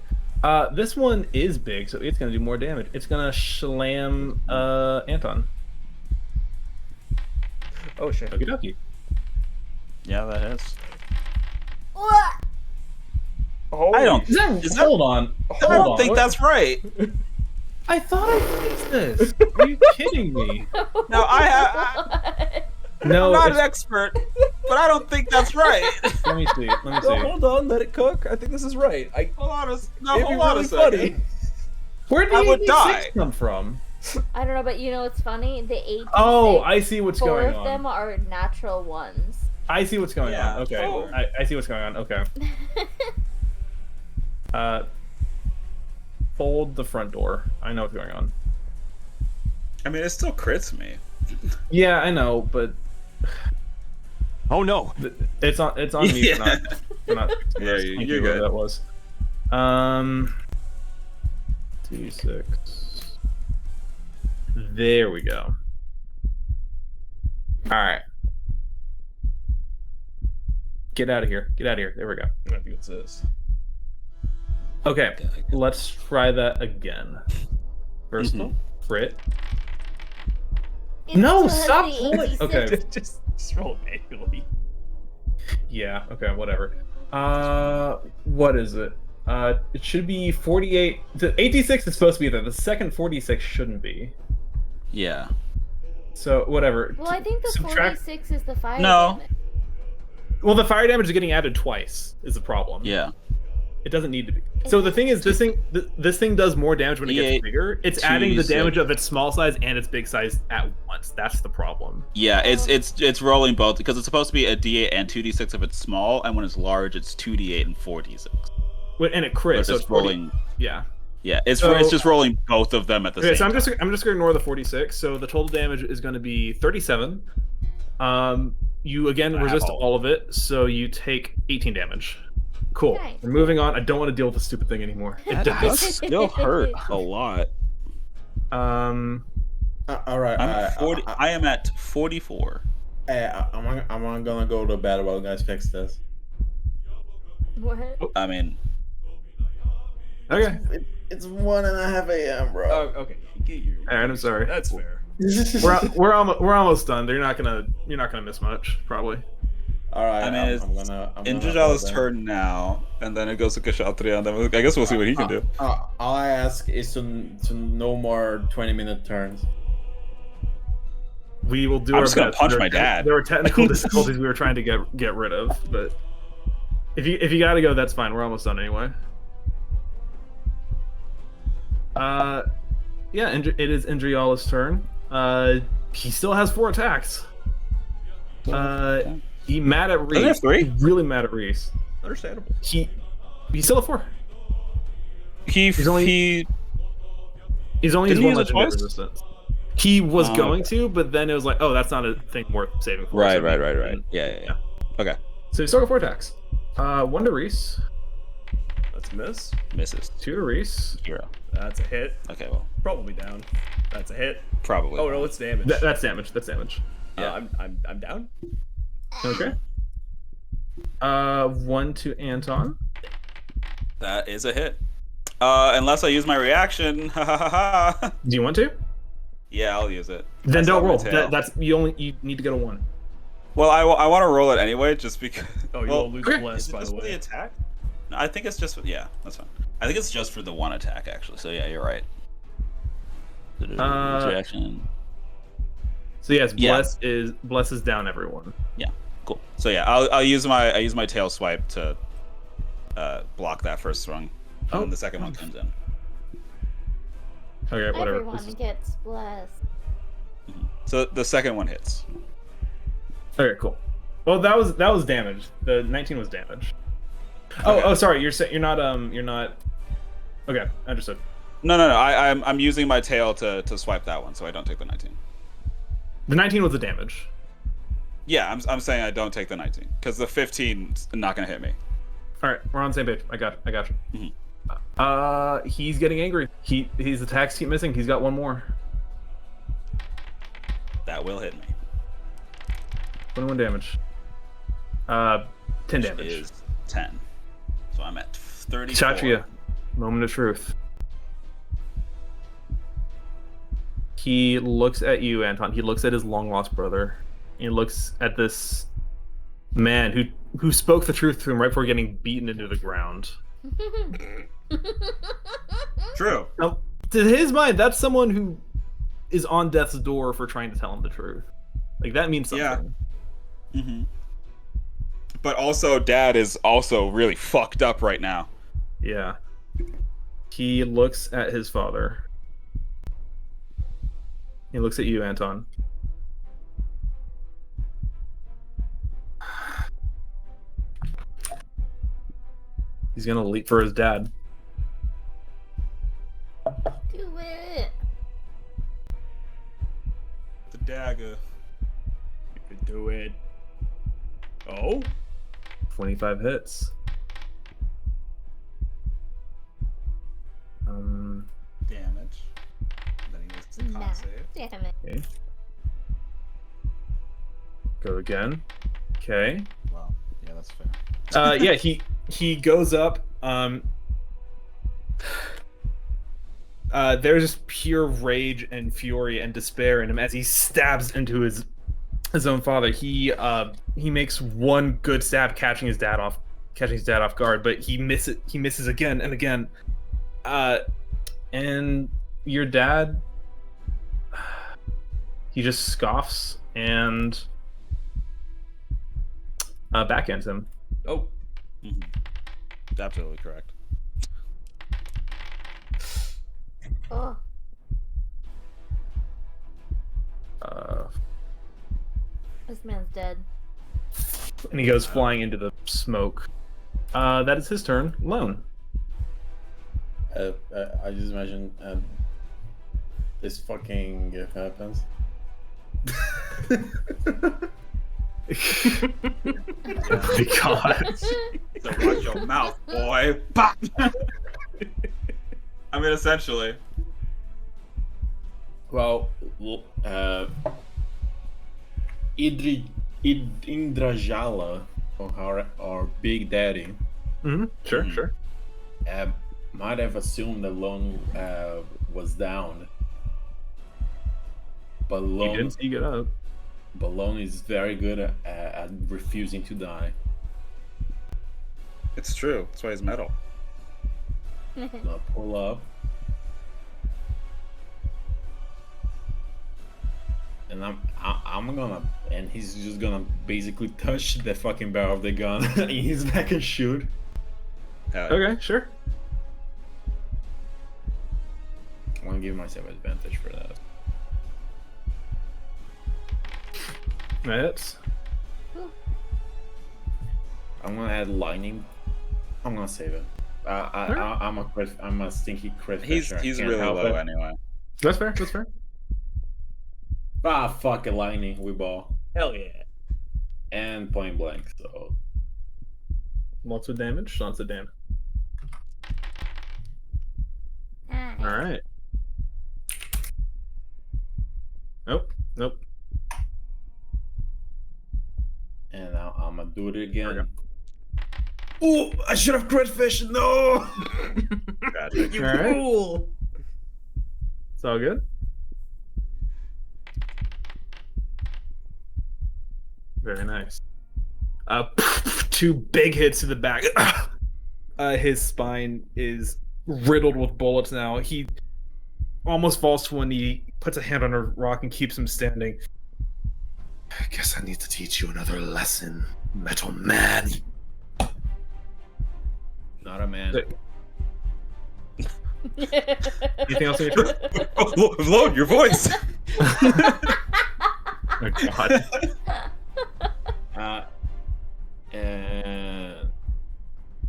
This one is big, so it's gonna do more damage. It's gonna slam Anton. Oh shit. Okie dokie. Yeah, that hits. What? I don't. Hold on. I don't think that's right. I thought I fixed this. Are you kidding me? No, I No, I'm not an it's- expert, but I don't think that's right. Let me see. Let me No, see. hold on, let it cook. I think this is right. Hold on a It'd be hold on really a second. funny. Where did I the would 86 die. come from? I don't know, but you know what's funny? The 86. Oh, I see what's 4 going of them on. are natural ones. I see what's going Yeah, on. Okay, sure. I see what's going on. Okay. Fold the front door. I know what's going on. I mean, it still crits me. Yeah, I know, but Oh no! it's on me Yeah. for not Yeah, thinking you're of what good. that was. 2d6. There we go. Alright. Get out of here. Get out of here. There we go. I think it's this. Okay, let's try that again. First Mhm. crit. It No, still has stop the rolling. 86. Okay. just roll it manually. Yeah, okay, whatever. What is it? It should be 48. The 86 is supposed to be there. The second 46 shouldn't be. Yeah. So, whatever. Well, I think the Subtract- 46 is the fire No. damage. Well, the fire damage is getting added twice, is the problem. Yeah. It doesn't need to be. So the thing is, this thing does more damage when it gets D8, bigger. It's adding the 2d6. damage of its small size and its big size at once. That's the problem. Yeah, it's rolling both because it's supposed to be a D8 and 2d6 if it's small, and when it's large, it's 2d8 and 4d6. And it crits, so It's it's just 40. rolling. Yeah. Yeah, it's So- it's just rolling both of them at the Okay, same so time. I'm just gonna ignore the 46. So the total damage is going to be 37. You again resist all of it, so you take 18 damage. Cool. Nice. We're moving on. I don't want to deal with this stupid thing anymore. It That does. does still hurt a lot. All right. I'm at 40. I am at 44. I'm gonna go to bed while you guys fix this. What? I mean, Okay. It's 1:30 a.m., bro. Oh, okay. Get your. Alright, I'm sorry. That's fair. We're almost done. You're not gonna miss much, probably. All right. I mean, it's I'm gonna Indrajala's go then. turn now, and then it goes to Kshatriya, and then I guess we'll see what he can do. All I ask is to no more 20-minute turns. We will do I'm our just gonna best. punch my dad. There were technical difficulties we were trying to get rid of, but if you gotta go, that's fine. We're almost done anyway. Yeah, it is Indriala's turn. He still has 4 attacks. He mad at Reese. Doesn't he have 3? He's really mad at Reese. Understandable. He's still at 4. He's only He's only Didn't his he one use it legendary twice? resistance. He was Oh, going to, but then it was like, oh, that's not a thing worth saving for. Right. so he didn't. Yeah. Okay. So he's still got 4 attacks. 1 to Reese, Let's miss. Misses. 2 to Reese. 0. That's a hit. Okay, well, Probably down. That's a hit. probably. Oh no, it's damage. That's damage. That's damage. Yeah. I'm down. Okay. 1 to Anton. That is a hit. Unless I use my reaction. Ha ha ha ha. Do you want to? Yeah, I'll use it. Then That's don't not my roll. tail. That's you need to get a 1. Well, I want to roll it anyway, just because. Oh, you well, will lose okay. bless, is it by just the for the way. attack? No, I think it's just for, yeah, that's fine. I think it's just for the 1 attack actually. So yeah, you're right. Reaction. So yes, Yeah. bless is down everyone. Cool. So yeah, I'll use my tail swipe to block that first swing, and then the second one comes in. Okay, whatever. Everyone gets blessed. So the second one hits. Okay, cool. Well, that was damage. The 19 was damage. Oh, sorry. You're not. Okay, understood. No. I'm using my tail to swipe that one, so I don't take the 19. The 19 was the damage. Yeah, I'm saying I don't take the 19 because the 15's not gonna hit me. All right, we're on the same page. I got you. Mm-hmm. He's getting angry. His attacks keep missing. He's got one more. That will hit me. 21 damage. 10 damage. Is 10. So I'm at 34. Kshatriya, moment of truth. He looks at you, Anton. He looks at his long lost brother. He looks at this man who spoke the truth to him right before getting beaten into the ground. True. Now, to his mind, that's someone who is on death's door for trying to tell him the truth. Like, that means something. Yeah. Mm-hmm. But also, Dad is also really fucked up right now. Yeah. He looks at his father. He looks at you, Anton. He's gonna leap for his dad. Do it. The dagger. You can do it. Oh? 25 hits. Damage. Then he makes the con Nah, save. damn it. Okay. Go again. Okay. Wow. Yeah, that's fair. Yeah, he goes up. There's just pure rage and fury and despair in him as he stabs into his own father. He makes one good stab catching his dad off guard, but he misses again and again. And your dad, he just scoffs and backhands him. Oh. Mm-hmm. Absolutely correct. Oh. This man's dead. And he goes flying into the smoke. That is his turn. Lone. I just imagine this fucking happens. Oh my god. So watch your mouth, boy. Pop! I mean, essentially. Well, Indrajala, or our Big Daddy, Sure. might have assumed that Lone was down. But He Lone, didn't see get up. is very good at refusing to die. It's true. That's why he's metal. Gonna pull up. And I'm gonna, and he's just gonna basically touch the fucking barrel of the gun in his back and shoot. Okay, sure. I'm gonna give myself advantage for that. That hits. I'm gonna add lightning. I'm gonna save it. I'm a stinky crit. He's really low anyway. That's fair. Ah, fuck it, lightning. We ball. Hell yeah. And point blank. So Lots of damage. Lots of damage. Nice. All right. Nope. and I'm gonna do it again. Oh, I should have crit fish. No. You All right. fool! It's all good. Very nice. Two big hits to the back. His spine is riddled with bullets now. He almost falls to one knee, puts a hand on a rock, and keeps him standing. I guess I need to teach you another lesson, Metal Man. Not a man. Anything else in your turn? Load your voice. Oh god.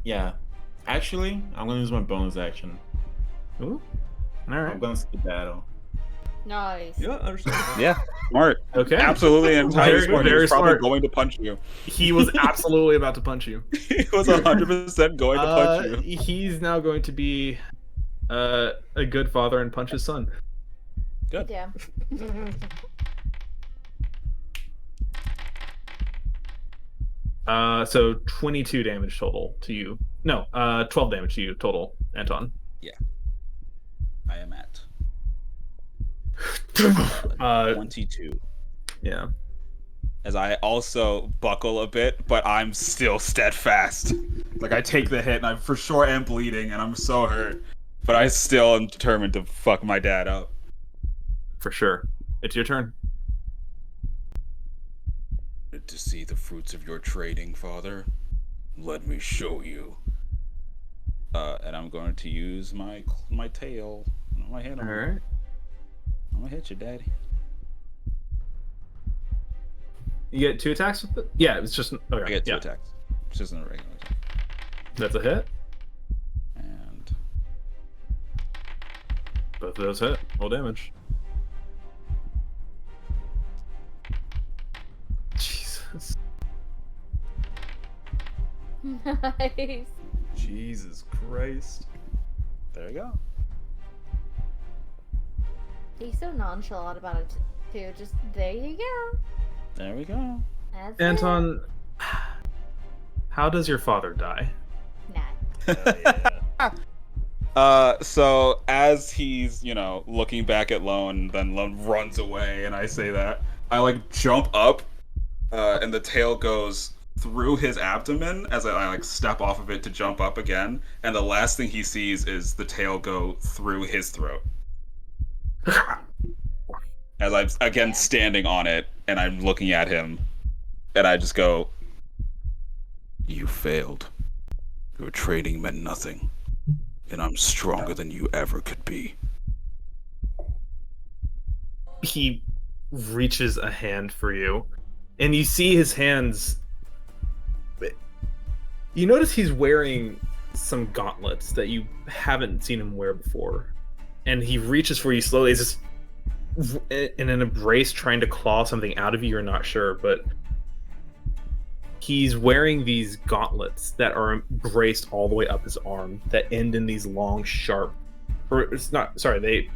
Yeah. Actually, I'm gonna use my bonus action. Ooh. Alright. I'm gonna skedaddle. Nice. Yeah, understandable. Yeah, smart. Okay. Absolutely, and Very- he's probably very smart. going to punch you. He was absolutely about to punch you. He was 100% going to punch you. He's now going to be a good father and punch his son. Good. Yeah. So 22 damage total to you. No, 12 damage to you total, Anton. I am at 22. Yeah. As I also buckle a bit, but I'm still steadfast. Like, I take the hit, and I for sure am bleeding, and I'm so hurt. But I still am determined to fuck my dad up. For sure. It's your turn. To see the fruits of your trading, father? Let me show you. And I'm going to use my tail. I'm gonna hit him. Alright. I'm gonna hit you, daddy. You get 2 attacks with it? Yeah, it's just... Okay, I get 2 yeah. attacks. It's just a regular attack. That's a hit. And Both of those hit. Roll damage. Jesus. Nice. Jesus Christ. there you go. He's so nonchalant about it too. Just there you go. There we go. That's Anton, how does your father die? it. Nah. So as he's, looking back at Lone, then Lone runs away, and I say that. I, jump up, and the tail goes through his abdomen as I step off of it to jump up again, and the last thing he sees is the tail go through his throat. As I'm, again, standing on it, and I'm looking at him, and I just go, You failed. Your trading meant nothing. And I'm stronger than you ever could be. He reaches a hand for you, and you see his hands. You notice he's wearing some gauntlets that you haven't seen him wear before, and he reaches for you slowly. He's just in an embrace, trying to claw something out of you. You're not sure, but he's wearing these gauntlets that are braced all the way up his arm that end in these long, sharp, or it's not. Sorry, they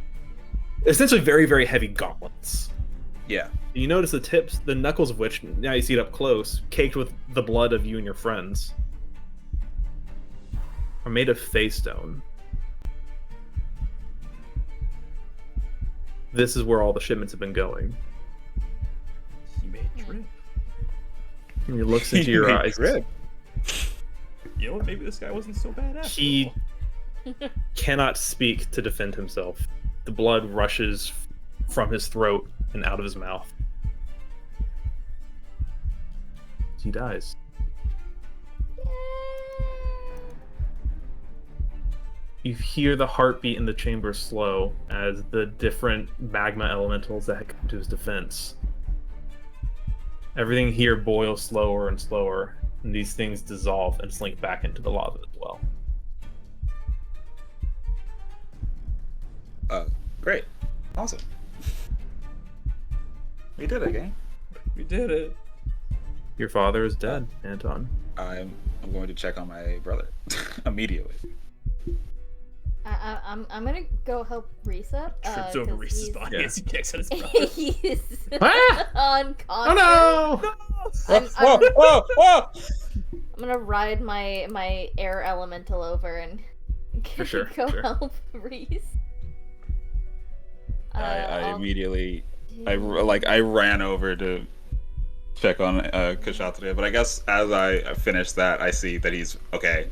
essentially very, very heavy gauntlets. yeah. You notice the tips, the knuckles of which, now you see it up close, caked with the blood of you and your friends, are made of face stone. This is where all the shipments have been going. He made drip. And he looks into your eyes. You know what? Maybe this guy wasn't so bad after He all. cannot speak to defend himself. The blood rushes from his throat and out of his mouth. He dies. You hear the heartbeat in the chamber slow as the different magma elementals that come to his defense. Everything here boils slower and slower, and these things dissolve and slink back into the lava as well. Great. Awesome. We did it, gang. We did it. Your father is dead, Anton. I'm going to check on my brother immediately. I'm gonna go help Reese up. Trips over Reese's body as he kicks at his brother. He's Ah! unconscious. Oh no! Whoa! I'm gonna ride my air elemental over and For sure, go sure. help Reese. I immediately, I ran over to check on Kshatriya, but I guess as I finish that, I see that he's okay.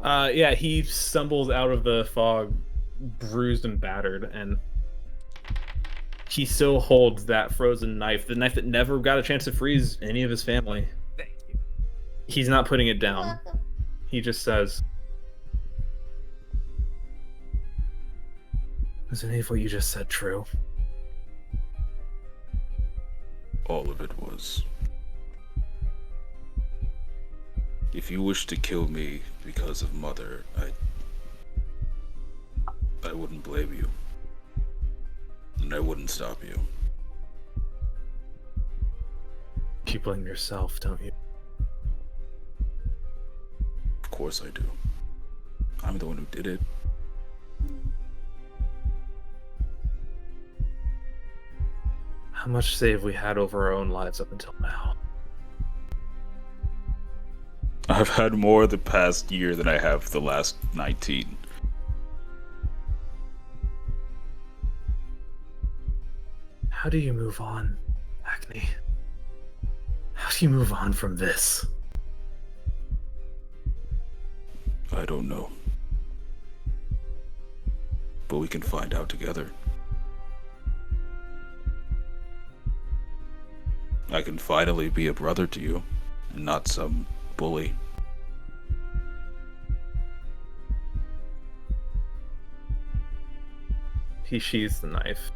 Yeah, he stumbles out of the fog, bruised and battered, and he still holds that frozen knife, the knife that never got a chance to freeze any of his family. Thank you. He's not putting it down. Welcome. He just says, Was any of what you just said true? All of it was. If you wish to kill me because of Mother, I wouldn't blame you. And I wouldn't stop you. You blame yourself, don't you? Of course I do. I'm the one who did it. How much say have we had over our own lives up until now? I've had more the past year than I have the last 19. How do you move on, Acne? How do you move on from this? I don't know. But we can find out together. I can finally be a brother to you, and not some bully. He sheathes the knife.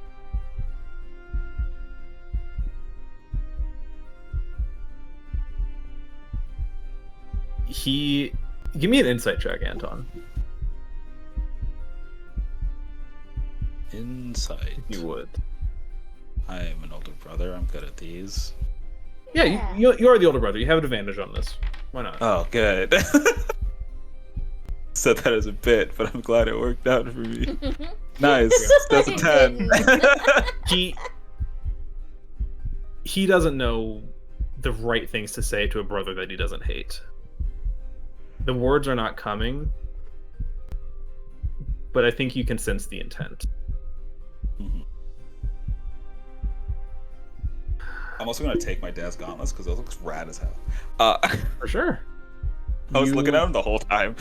Give me an insight check, Anton. Insight. If you would. I am an older brother. I'm good at these. Yeah, you are the older brother. You have an advantage on this. Why not? Oh, good. Said that as a bit, but I'm glad it worked out for me. Nice. That's a 10. He doesn't know the right things to say to a brother that he doesn't hate. The words are not coming, but I think you can sense the intent. Mm-hmm. I'm also gonna take my dad's gauntlets because those looks rad as hell. For sure. I was looking at him the whole time.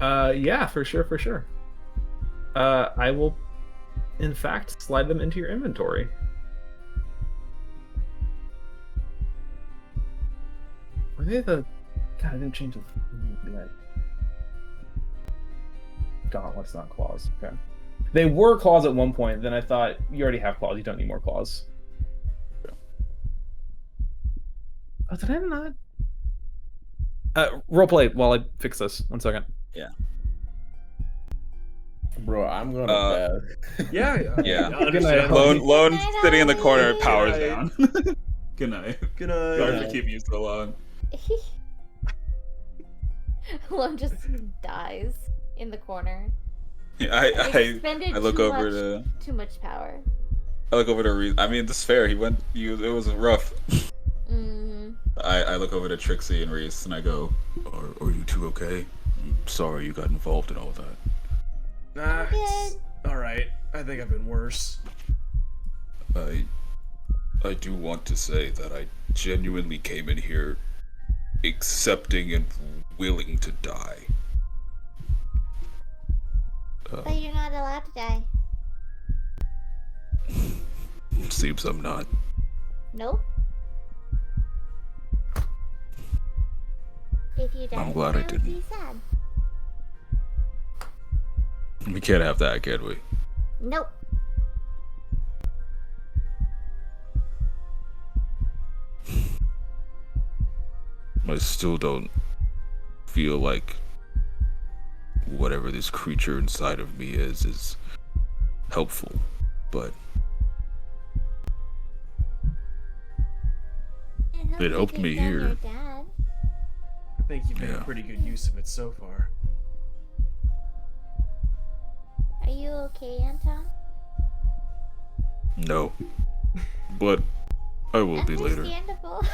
Yeah, for sure. I will, in fact, slide them into your inventory. Were they the... God, I didn't change the... Gauntlets, not claws. Okay. They were claws at one point, then I thought, you already have claws, you don't need more claws. Oh, did I not? Roleplay while I fix this. 1 second. Yeah. Bro, I'm going to bed. Yeah. Good night. Lone sitting in the corner, Good powers night. down. Good night. Good night. Sorry for keeping you so long. Lone just dies in the corner. Yeah, Expended I look too over much, to too much power. I look over to Reese. I mean, this is fair. It was rough. Mm. I look over to Trixie and Reese and I go, Are you two okay? I'm sorry you got involved in all that. Nah, it's alright. I think I've been worse. I do want to say that I genuinely came in here accepting and willing to die. But you're not allowed to die. Seems I'm not. Nope. If you die, I'm glad I that would be didn't. sad. We can't have that, can we? Nope. I still don't feel like whatever this creature inside of me is helpful, but it helped me here. I think you've made a pretty good use of it so far. Are you okay, Anton? No, but I will be later. Understandable.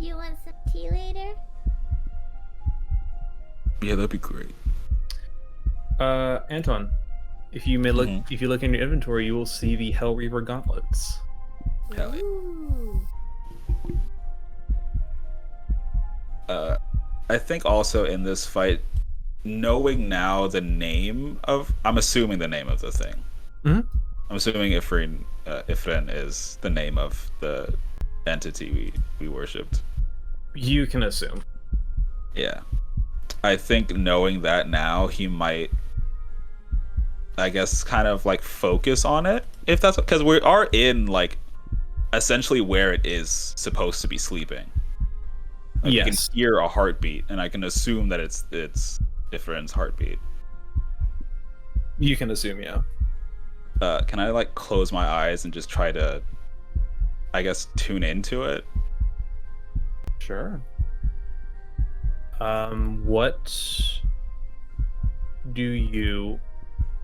You want some tea later? Yeah, that'd be great. Anton, if you may look, if you look in your inventory, you will see the Hell Reaver gauntlets. Hell yeah. Ooh. I think also in this fight, knowing now the name of, I'm assuming the name of the thing. Mhm. I'm assuming Ifrin is the name of the entity we worshipped. You can assume. Yeah. I think knowing that now, he might, I guess, kind of like focus on it. If that's because we are in like essentially where it is supposed to be sleeping. Like, Yes. you can hear a heartbeat, and I can assume that it's Ifrin's heartbeat. You can assume, yeah. Can I like close my eyes and just try to, I guess, tune into it? Sure. What do you...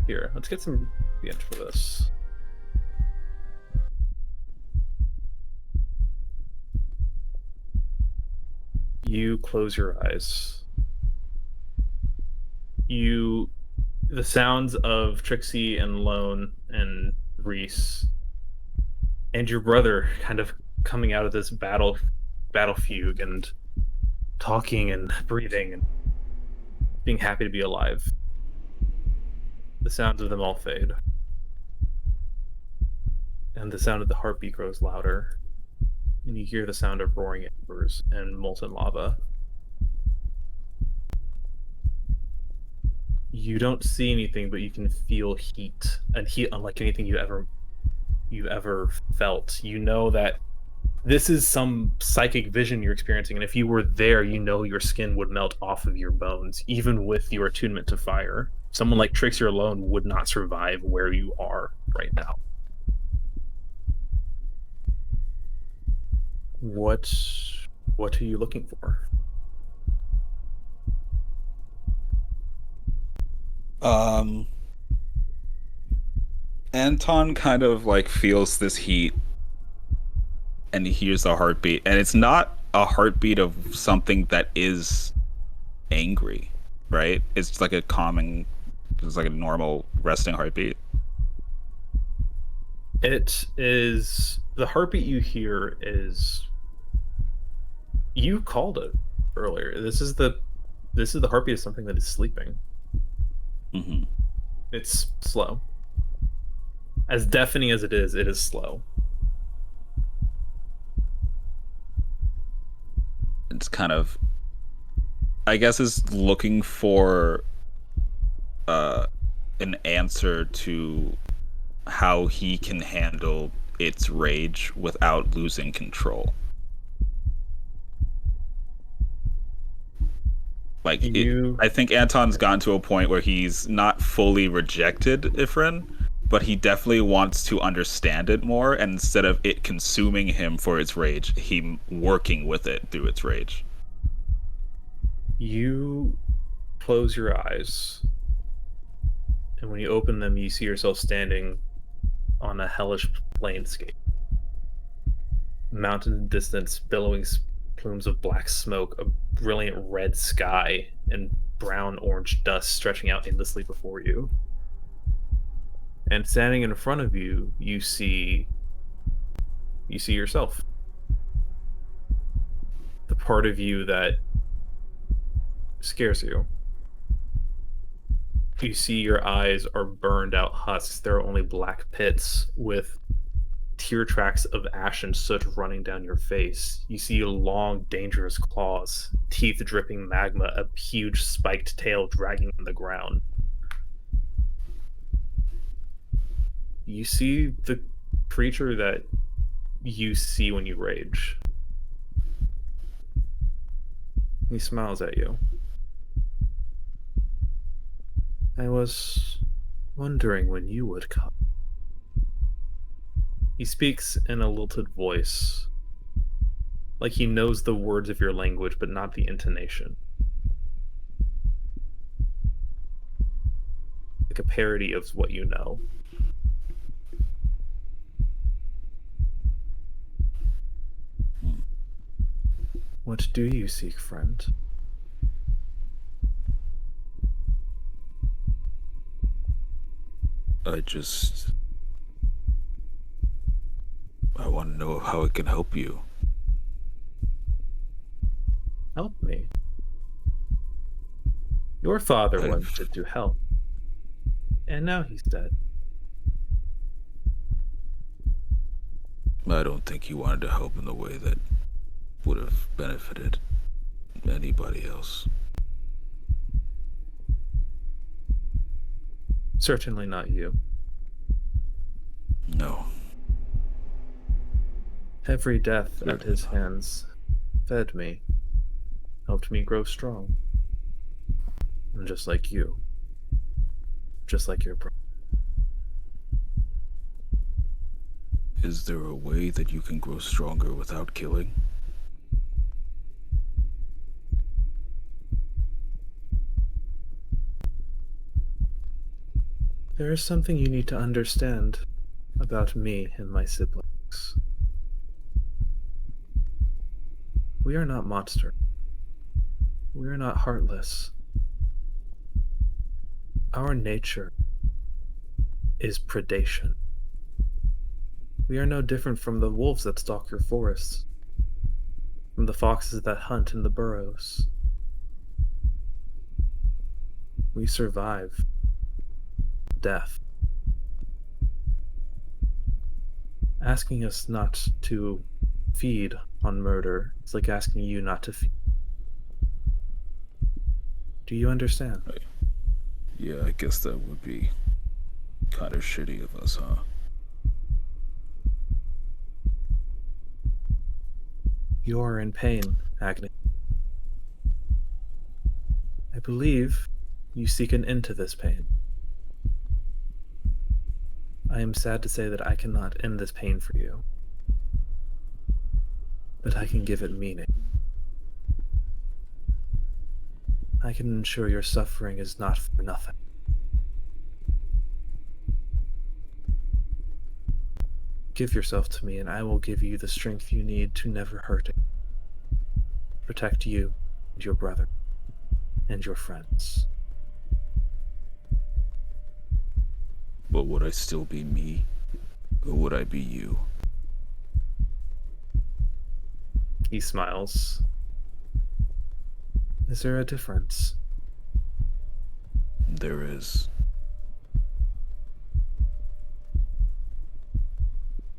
Here, let's get some int for this. You close your eyes. The sounds of Trixie and Lone and Reese and your brother kind of coming out of this battle fugue and talking and breathing and being happy to be alive. The sounds of them all fade. And the sound of the heartbeat grows louder. And you hear the sound of roaring embers and molten lava. You don't see anything, but you can feel heat, and heat unlike anything you've ever felt. You know that this is some psychic vision you're experiencing, and if you were there, you know your skin would melt off of your bones, even with your attunement to fire. Someone like Trixie alone would not survive where you are right now. What are you looking for? Anton kind of like feels this heat, and he hears the heartbeat, and it's not a heartbeat of something that is angry, right? It's like it's like a normal resting heartbeat. It is the heartbeat you hear is, you called it earlier. This is the heartbeat of something that is sleeping. Mm-hmm. It's slow. As deafening as it is slow. It's kind of, I guess, is looking for an answer to how he can handle its rage without losing control. Like, I think Anton's gotten to a point where he's not fully rejected Ifrin, but he definitely wants to understand it more, and instead of it consuming him for its rage, him working with it through its rage. You close your eyes, and when you open them, you see yourself standing on a hellish planescape. Mountains in the distance, billowing plumes of black smoke, a brilliant red sky, and brown-orange dust stretching out endlessly before you. And standing in front of you, you see yourself. The part of you that scares you. You see your eyes are burned out husks. There are only black pits with tear tracks of ash and soot running down your face. You see long, dangerous claws, teeth dripping magma, a huge spiked tail dragging on the ground. You see the creature that you see when you rage. He smiles at you. I was wondering when you would come. He speaks in a lilted voice, like he knows the words of your language, but not the intonation. Like a parody of what you know. What do you seek, friend? I want to know how it can help you. Help me. Your father wanted to help, and now he's dead. I don't think he wanted to help in the way that would have benefited anybody else. Certainly not you. No. Every death at his hands fed me, helped me grow strong. And just like you. Just like your brother. Is there a way that you can grow stronger without killing? There is something you need to understand about me and my siblings. We are not monsters. We are not heartless. Our nature is predation. We are no different from the wolves that stalk your forests, from the foxes that hunt in the burrows. We survive death. Asking us not to feed on murder is like asking you not to feed. Do you understand? Yeah, I guess that would be kind of shitty of us, huh? You are in pain, Agni. I believe you seek an end to this pain. I am sad to say that I cannot end this pain for you, but I can give it meaning. I can ensure your suffering is not for nothing. Give yourself to me, and I will give you the strength you need to never hurt it. Protect you and your brother and your friends. But would I still be me? Or would I be you? He smiles. Is there a difference? There is.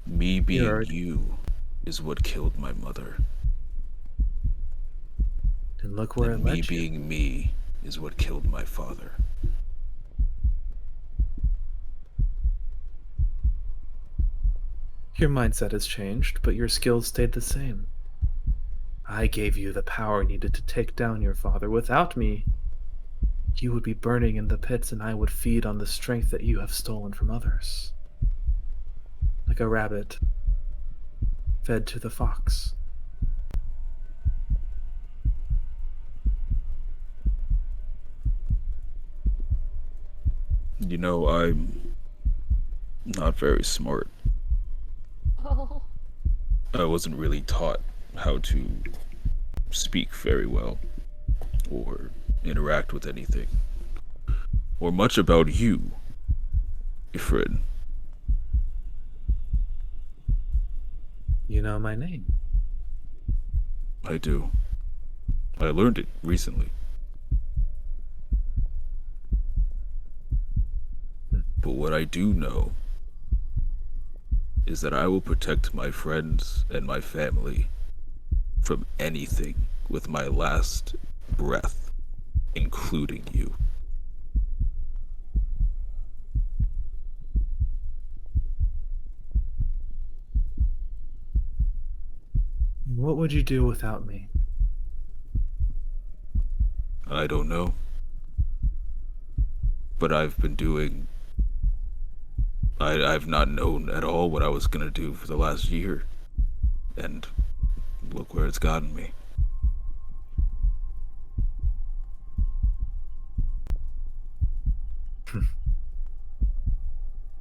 Me being you is what killed my mother. And look where it me led you. being me is what killed my father. Your mindset has changed, but your skills stayed the same. I gave you the power needed to take down your father. Without me, you would be burning in the pits, and I would feed on the strength that you have stolen from others. Like a rabbit fed to the fox. You know, I'm not very smart. Oh. I wasn't really taught how to speak very well, or interact with anything, or much about you, Ifrid. You know my name. I do. I learned it recently. But what I do know is that I will protect my friends and my family from anything with my last breath, including you. What would you do without me? I don't know. But I've been doing... I've not known at all what I was gonna do for the last year. And look where it's gotten me.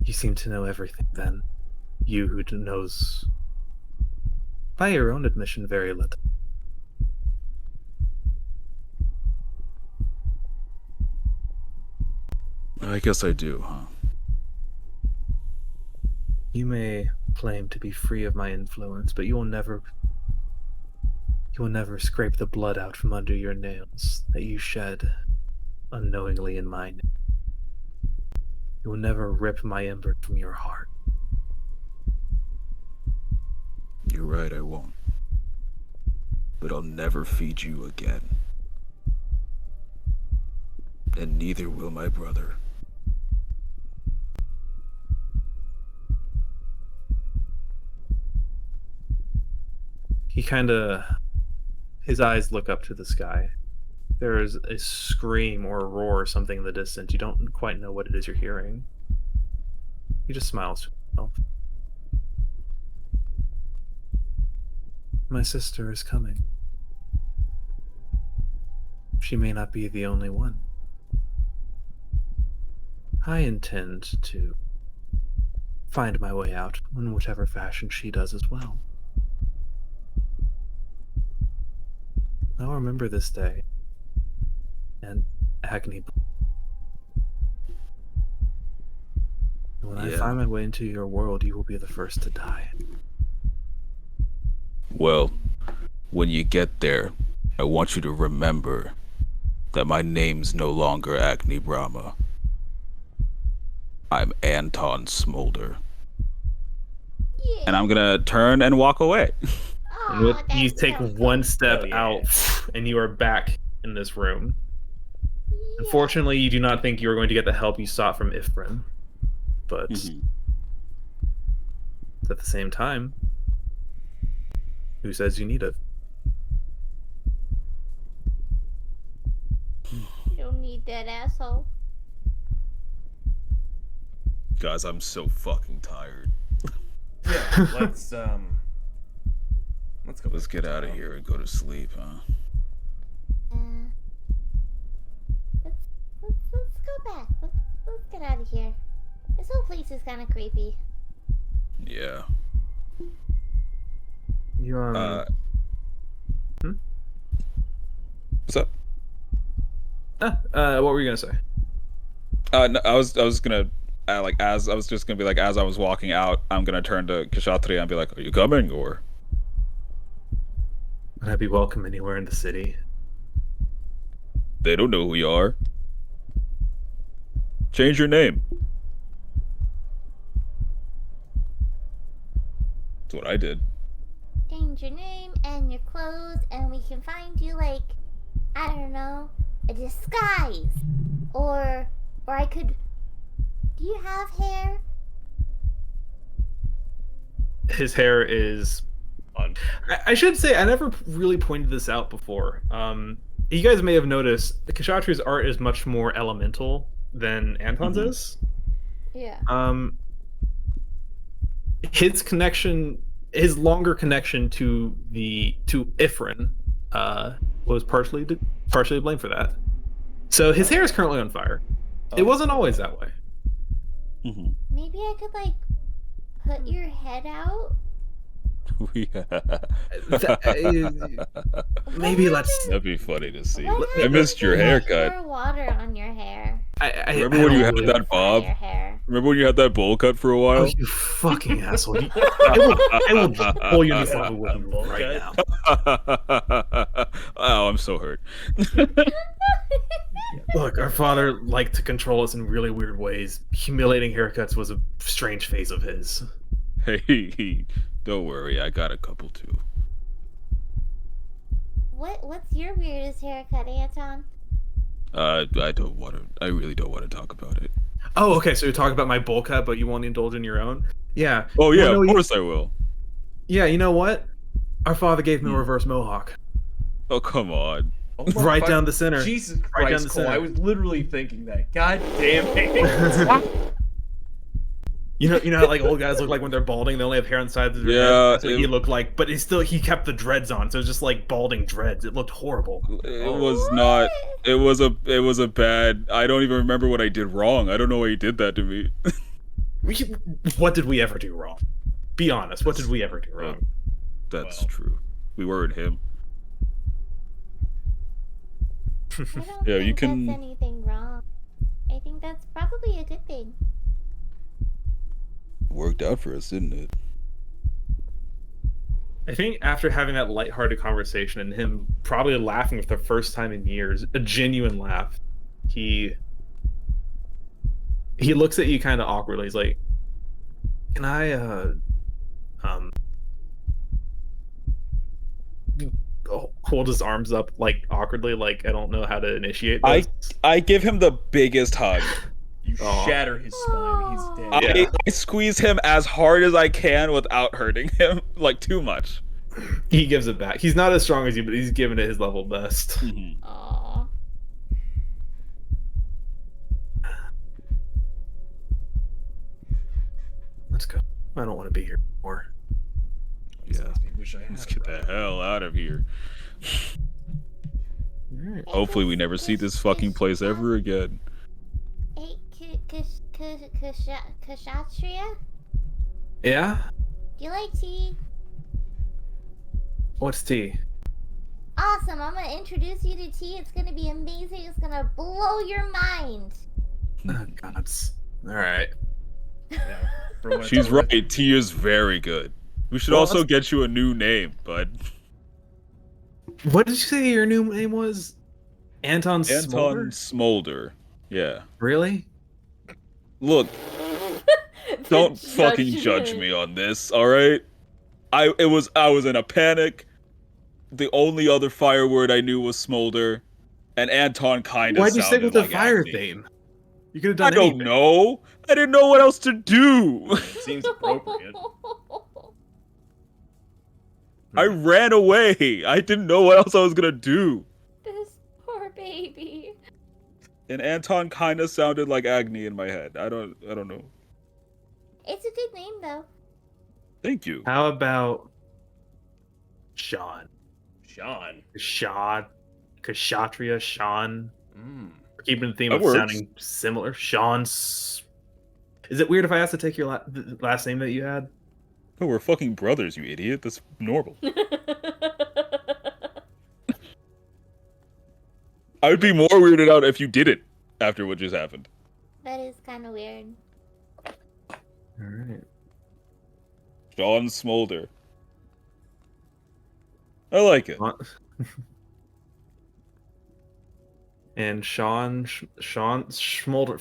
You seem to know everything then. You who knows, by your own admission, very little. I guess I do, huh? You may claim to be free of my influence, but you will never scrape the blood out from under your nails that you shed unknowingly in my name. You will never rip my ember from your heart. You're right, I won't. But I'll never feed you again. And neither will my brother. his eyes look up to the sky. There is a scream or a roar or something in the distance. You don't quite know what it is you're hearing. He just smiles to himself. My sister is coming. She may not be the only one. I intend to find my way out in whatever fashion she does as well. I'll remember this day and agony. And when I find my way into your world, you will be the first to die. Well, when you get there, I want you to remember that my name's no longer Agni Brahma. I'm Anton Smolder. Yeah. And I'm gonna turn and walk away. And Aw, you that's take so one step Oh, yeah. out, and you are back in this room. cool. Unfortunately, you do not think you are going to get the help you sought from Ifrin. But at the same time, who says you need it? You don't need that, asshole. Guys, I'm so fucking tired. Yeah, let's go. Let's get out of here and go to sleep, huh? Let's go back. Let's get out of here. This whole place is kind of creepy. Yeah. You What's up? what were you gonna say? No, I was gonna as I was just gonna be like, as I was walking out, I'm gonna turn to Kshatriya and be like, "Are you coming?" Or Would I be welcome anywhere in the city? they don't know who you are. Change your name. That's what I did. Change your name and your clothes, and we can find you like, I don't know, a disguise, or I could. Do you have hair? His hair is. I should say I never really pointed this out before. You guys may have noticed the Kshatriya's art is much more elemental than Anton's is. Yeah. His longer connection to Ifrin, was partially blamed for that. So his hair is currently on fire. It wasn't always that way. Maybe I could like put your head out. Maybe let's. That'd be funny to see. What I missed your happens if haircut. I pour water on your hair. Remember when you had that bob? Your hair. Remember when you had that bowl cut for a while? Oh, you fucking asshole! I will pull you in the fucking wooden bowl right now. Oh, I'm so hurt. Look, our father liked to control us in really weird ways. Humiliating haircuts was a strange phase of his. Hey, don't worry, I got a couple too. What's your weirdest haircut, Anton? I really don't want to talk about it. Oh, okay. So you're talking about my bowl cut, but you won't indulge in your own? Yeah. Oh yeah, Well, no, of course I will. Yeah, you know what? Our father gave me a reverse mohawk. Oh come on. Oh my Right fuck- down the center. Jesus Right down Christ, the Cole, center. I was literally thinking that. God damn it. You know how like old guys look like when they're balding, they only have hair on the sides of their head. Yeah, That's what he looked like, but he kept the dreads on, so it was just like balding dreads. It looked horrible. It was not. It was a bad. I don't even remember what I did wrong. I don't know why he did that to me. What did we ever do wrong? Be honest. What did we ever do wrong? That's true. We weren't him. I don't Yeah, think you can. that's anything wrong. I think that's probably a good thing. Worked out for us, didn't it? I think after having that lighthearted conversation and him probably laughing for the first time in years, a genuine laugh, he looks at you kind of awkwardly. He's like, "Can I hold his arms up like awkwardly, like I don't know how to initiate this?" I give him the biggest hug. You shatter his spine. He's dead. I squeeze him as hard as I can without hurting him, like too much. He gives it back. He's not as strong as you, but he's giving it his level best. Mhm. Aww. Let's go. I don't want to be here anymore. This Yeah. makes me wish I had Let's a get the brother. hell out of here. Alright. Hopefully we never see this fucking place ever again. Hey, Kshatriya? Yeah? Do you like tea? What's tea? Awesome, I'm gonna introduce you to tea. It's gonna be amazing. It's gonna blow your mind. Oh, gods. Alright. Yeah, for what it's She's worth. right. Tea is very good. We should Well, also let's- get you a new name, bud. What did you say your new name was? Anton Anton Smolder? Smolder. Yeah. Really? Look, The don't fucking judge judgment. me on this, all right? I was in a panic. The only other fire word I knew was smolder, and Anton kind of Why'd you stick with the like fire Agni. theme? You could have I done don't anything. know. I didn't know what else to do. It seems appropriate. I ran away. I didn't know what else I was gonna do. This poor baby. And Anton kind of sounded like Agni in my head. I don't know. It's a good name though. Thank you. How about Sean? Sean. Kshatriya, Sean. Mm. We're keeping the theme That of works. sounding similar. Is it weird if I asked to take your the last name that you had? Oh, we're fucking brothers, you idiot. That's normal. I would be more weirded out if you did it after what just happened. That is kind of weird. Alright. Sean Smolder. I like it. And Sean Schmolder.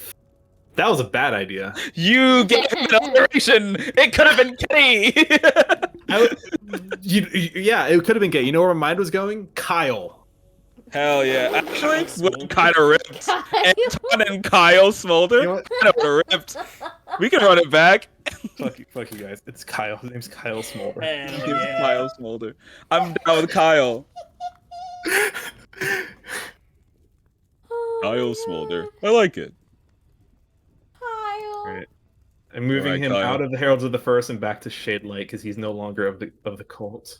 That was a bad idea. You gave him an alteration! It could have been Kenny! Yeah, it could have been gay. You know where my mind was going? Kyle. Hell yeah. Actually, would kind of ripped. Kyle. Anton and Kyle Smolder? You know what? Kind of ripped. We can run it back. Fuck you guys. It's Kyle. His name's Kyle Smolder. Hell yeah. Kyle Smolder. I'm down with Kyle. Oh my Kyle God. Smolder. I like it. Kyle. Right. I'm moving Alright, him Kyle. out of the Heralds of the First and back to Shadelight because he's no longer of the cult.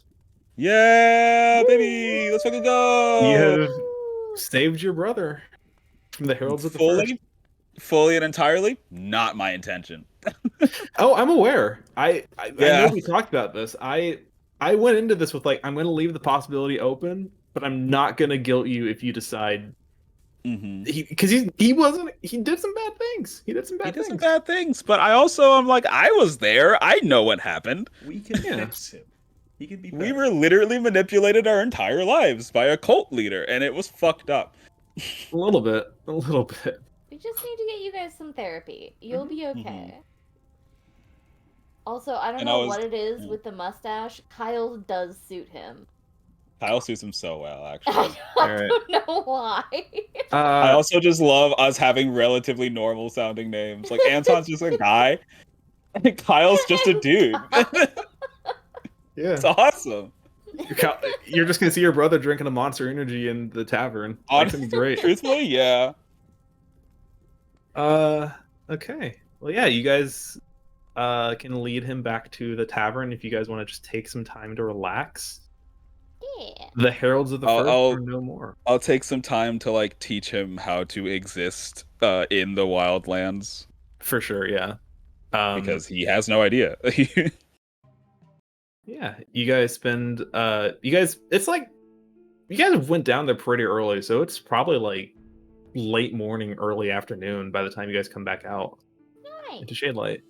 Yeah, baby! Let's fucking go! You have saved your brother from the Heralds of the First. Fully and entirely, not my intention. Oh, I'm aware. I Yeah. know we talked about this. I went into this with like, I'm going to leave the possibility open, but I'm not going to guilt you if you decide Mm-hmm. because he did some bad things. He did some bad He did things. some bad things, but I also am like, I was there. I know what happened. We can Yeah. fix him. He can be We better. were literally manipulated our entire lives by a cult leader, and it was fucked up. A little bit. We just need to get you guys some therapy. You'll be okay. Also, I don't And I know was- what it is with the mustache. Kyle does suit him. Kyle suits him so well, actually. I Alright. don't know why. I also just love us having relatively normal sounding names. Like Anton's just a guy, and Kyle's just a dude. Yeah. It's awesome. You're just gonna see your brother drinking a Monster Energy in the tavern. That's gonna be great. Truthfully, yeah. Okay. Well, yeah, you guys can lead him back to the tavern if you guys want to just take some time to relax. Yeah. The Heralds of the I'll- First I'll- are no more. I'll take some time to like teach him how to exist in the Wildlands For sure, yeah. because he has no idea. Yeah, you guys spend it's like you guys went down there pretty early, so it's probably like late morning, early afternoon by the time you guys come back out Nice. into Shadelight.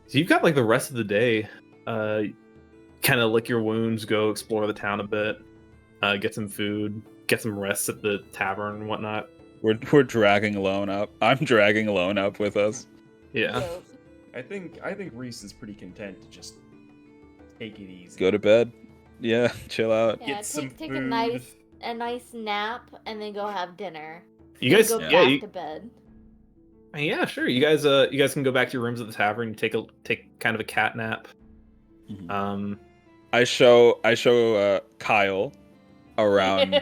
So you've got like the rest of the day, kind of lick your wounds, go explore the town a bit, get some food, get some rest at the tavern and whatnot. we're dragging Alone up. I'm dragging Alone up with us. Yeah. Dope. I think Reese is pretty content to just take it easy. Go to bed. Yeah, chill out. Yeah, Get some take food. a nice nap and then go have dinner. You guys, Go yeah, back to bed. yeah, sure. You guys can go back to your rooms at the tavern. Take kind of a cat nap. I I show Kyle around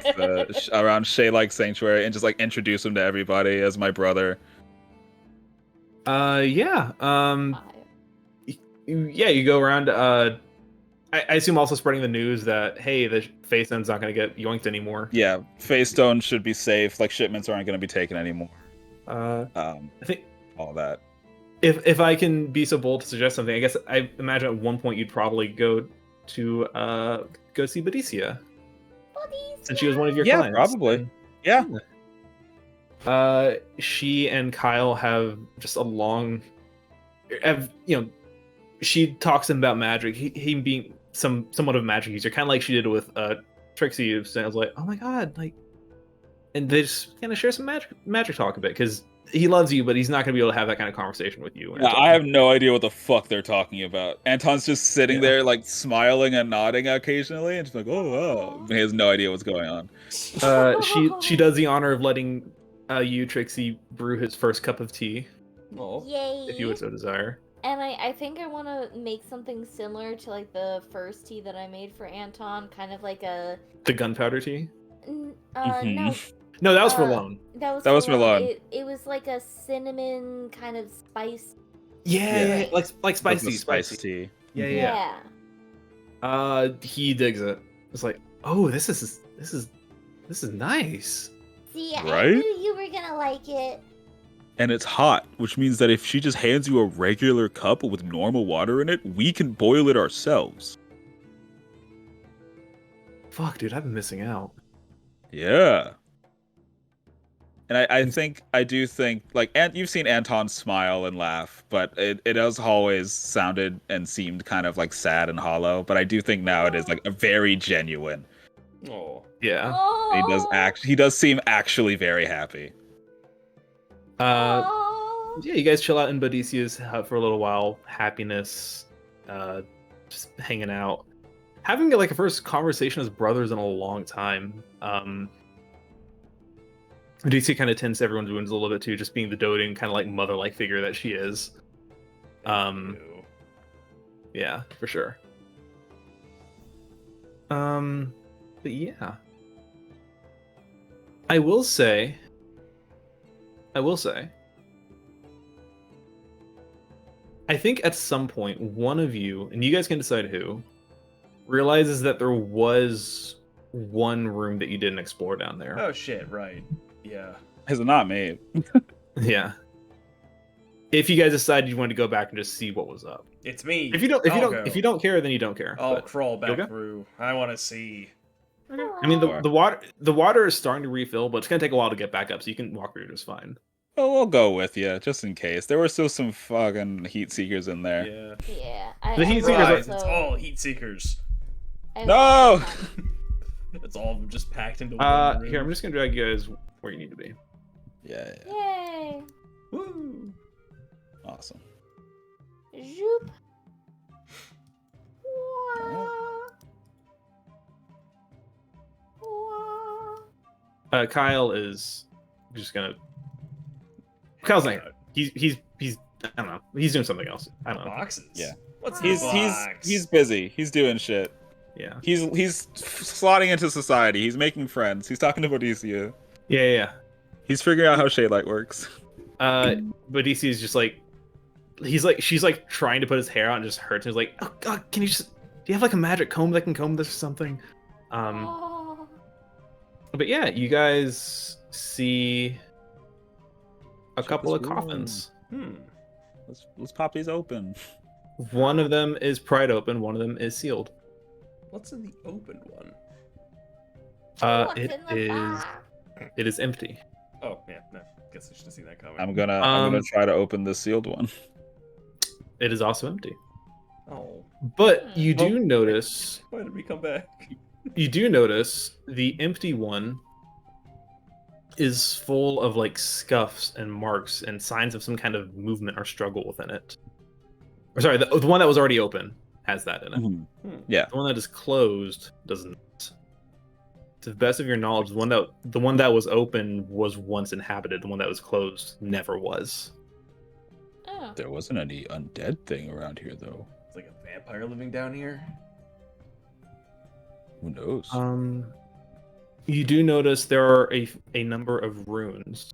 around Shay like Sanctuary and just like introduce him to everybody as my brother. Yeah. Yeah, you go around. I assume also spreading the news that hey, the Face Stone's not going to get yoinked anymore. Yeah, Face Stone should be safe. Like shipments aren't going to be taken anymore. I think all that. If I can be so bold to suggest something, I guess I imagine at one point you'd probably go to go see Badicia. Since she was one of your clients. Probably. Yeah. She and Kyle have just a long, she talks to him about magic. He being somewhat of a magic user, kind of like she did with Trixie. And I was like, oh my god, like, and they just kind of share some magic talk a bit because he loves you, but he's not going to be able to have that kind of conversation with you. Yeah, I have no idea what the fuck they're talking about. Anton's just sitting there, like, smiling and nodding occasionally, and just like, oh, wow. He has no idea what's going on. She does the honor of letting you, Trixie, brew his first cup of tea. Yay! If you would so desire. And I think I want to make something similar to, like, the first tea that I made for Anton, kind of like the gunpowder tea? No. No, that was for Lone. That was for Lone. It was like a cinnamon kind of spice. Yeah. Like spicy tea. Yeah. He digs it. It's like, oh, this is nice. See, right? I knew you were gonna like it. And it's hot, which means that if she just hands you a regular cup with normal water in it, we can boil it ourselves. Fuck, dude, I've been missing out. Yeah. And I do think, like, you've seen Anton smile and laugh, but it has always sounded and seemed kind of, like, sad and hollow, but I do think now it is, like, a very genuine. Oh. Yeah. He does seem actually very happy. Yeah, you guys chill out in Bodicia's hut for a little while. Happiness, just hanging out, having like a first conversation as brothers in a long time. Bodicia kind of tends to everyone's wounds a little bit too, just being the doting kind of like mother-like figure that she is. Yeah, for sure. But yeah, I will say. I think at some point, one of you, and you guys can decide who, realizes that there was one room that you didn't explore down there. Oh shit! Right. Yeah. Is it not me? Yeah. If you guys decide you want to go back and just see what was up, it's me. If you don't care, then you don't care. I'll crawl back through. I want to see. I mean, the water is starting to refill, but it's gonna take a while to get back up, so you can walk through just fine. Oh, we'll go with you just in case. There were still some fucking heat seekers in there. Yeah. The heat seekers. It's all heat seekers. No. It's all just packed into one room. Here, I'm just gonna drag you guys where you need to be. Yeah. Yay! Woo! Awesome. Zoop. Kyle is just gonna. Kyle's not. He's. I don't know. He's doing something else. I don't know. Boxes. Yeah. What's he's busy. He's doing shit. Yeah. He's slotting into society. He's making friends. He's talking to Bodicia. Yeah. He's figuring out how Shadelight works. Bodicia is just like, she's like trying to put his hair out and just hurts. And he's like, oh god, do you have like a magic comb that can comb this or something? But yeah, you guys see a couple of coffins. Let's pop these open. One of them is pried open. One of them is sealed. What's in the open one? It is empty. Oh yeah, no. Guess I should have seen that coming. I'm gonna try to open the sealed one. It is also empty. Oh. But you do notice. Why did we come back? You do notice the empty one is full of like scuffs and marks and signs of some kind of movement or struggle within it. Or sorry, the one that was already open has that in it. Mm-hmm. Yeah. The one that is closed doesn't. To the best of your knowledge, the one that was open was once inhabited. The one that was closed never was. Oh. There wasn't any undead thing around here, though. It's like a vampire living down here. Who knows? You do notice there are a number of runes,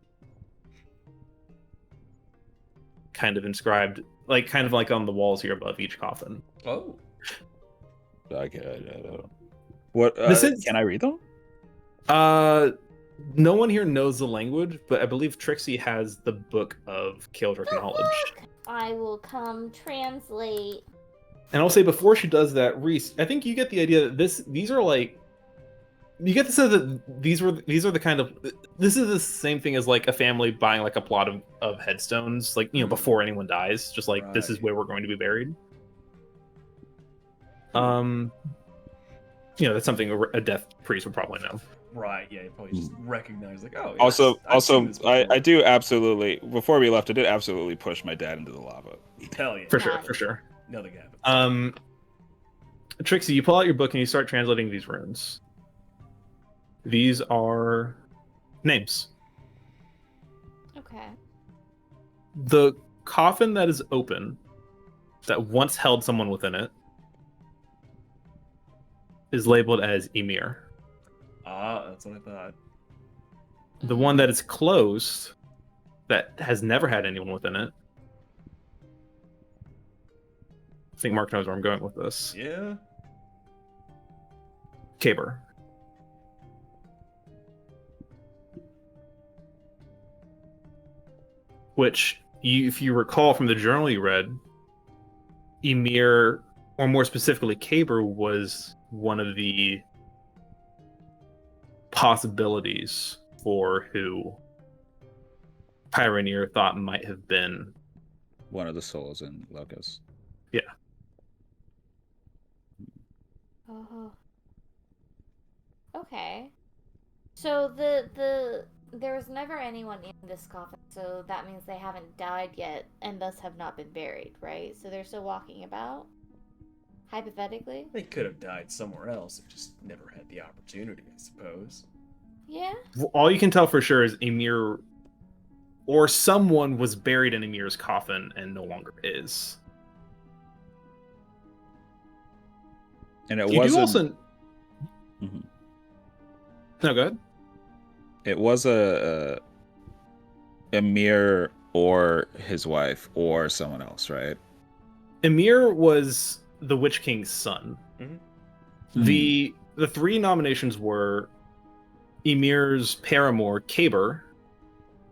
kind of inscribed, kind of like on the walls here above each coffin. Oh. I don't. What? Can I read them? No one here knows the language, but I believe Trixie has the book of Kildrick knowledge. I will come translate. And I'll say before she does that, Reese, I think you get the idea that these are like, you get to say that these are the kind of, this is the same thing as like a family buying like a plot of headstones, like, before anyone dies, just like this is where we're going to be buried. That's something a death priest would probably know. Right, yeah, you probably just recognize like, oh. Yeah, I do absolutely. Before we left, I did absolutely push my dad into the lava. Hell yeah. For sure. Nothing happened. Trixie, you pull out your book and you start translating these runes. These are names. Okay. The coffin that is open, that once held someone within it, is labeled as Emir. Ah, that's what I thought. The one that is closed, that has never had anyone within it. I think Mark knows where I'm going with this. Yeah. Caber. Which, if you recall from the journal you read, Emir, or more specifically Caber, was one of the possibilities for who Pyreneer thought might have been one of the souls in Locus. Yeah. Okay. So there was never anyone in this coffin, so that means they haven't died yet and thus have not been buried, right? So they're still walking about? Hypothetically? They could have died somewhere else, just never had the opportunity, I suppose. Yeah? All you can tell for sure is Emir or someone was buried in Emir's coffin and no longer is. And it you wasn't... do also... Mm-hmm. No, go ahead. It was a Emir or his wife or someone else, right? Emir was the Witch King's son. Mm-hmm. The three nominations were Emir's paramour, Caber.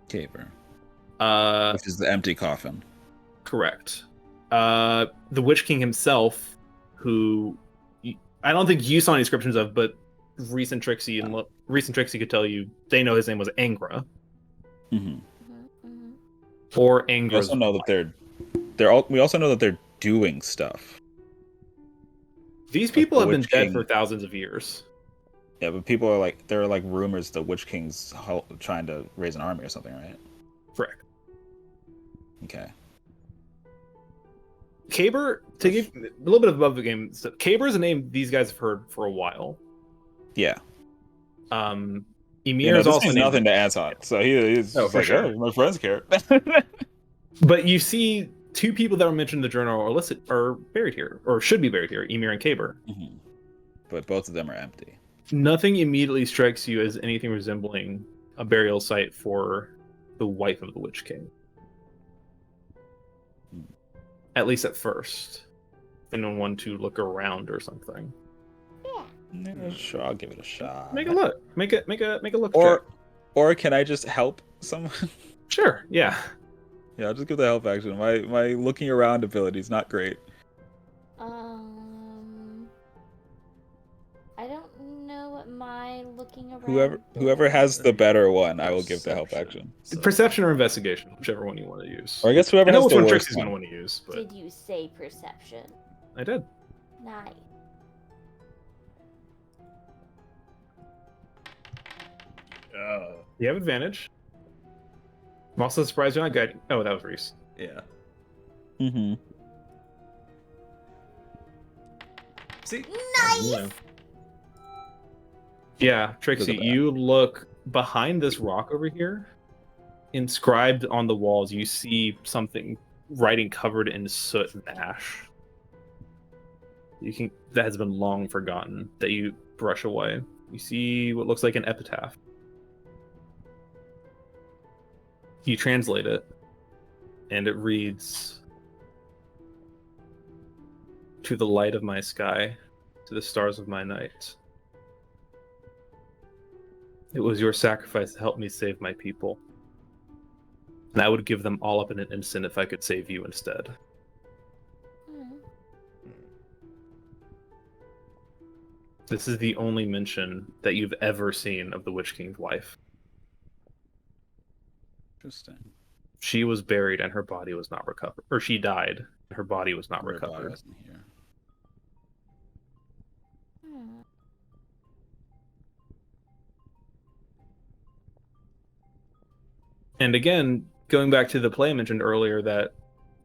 Which is the empty coffin. Correct. The Witch King himself, who I don't think you saw any descriptions of, but Reese and Trixie could tell you they know his name was Angra. Mm-hmm. Or Angra's. We also know that we also know that they're doing stuff. These people have been dead for thousands of years. Yeah, but people are like, there are like rumors the Witch King's trying to raise an army or something, right? Correct. Okay. Caber, to give a little bit above the game, so Caber is a name these guys have heard for a while. Yeah. Emir is also nothing to Anton, so he's just like, sure. Oh, my friends care. But you see, two people that were mentioned in the journal are buried here, or should be buried here, Emir and Caber. Mm-hmm. But both of them are empty. Nothing immediately strikes you as anything resembling a burial site for the wife of the Witch King. At least at first. Anyone want to look around or something. Yeah, sure, I'll give it a shot. Make a look. Make a look check. Or can I just help someone? Sure, yeah. Yeah, I'll just give the help action. My looking around ability is not great. I don't know what my looking around. Whoever has the better one, I will give the help action. Perception or investigation, whichever one you want to use. Or I guess whoever has which the one worst Trixie's one. going to want to use. But... Did you say perception? I did. Nice. You have advantage. I'm also surprised you're not guiding. Oh, that was Reese. Yeah. Mm-hmm. See? Nice! Yeah, Trixie, you look behind this rock over here. Inscribed on the walls, you see something, writing covered in soot and ash. that has been long forgotten that you brush away. You see what looks like an epitaph. You translate it, and it reads, "To the light of my sky, to the stars of my night. It was your sacrifice to help me save my people. And I would give them all up in an instant if I could save you instead." This is the only mention that you've ever seen of the Witch King's wife. Interesting. She was buried and her body was not recovered. Or she died and her body was not Her body recovered. wasn't here. And again, going back to the play I mentioned earlier that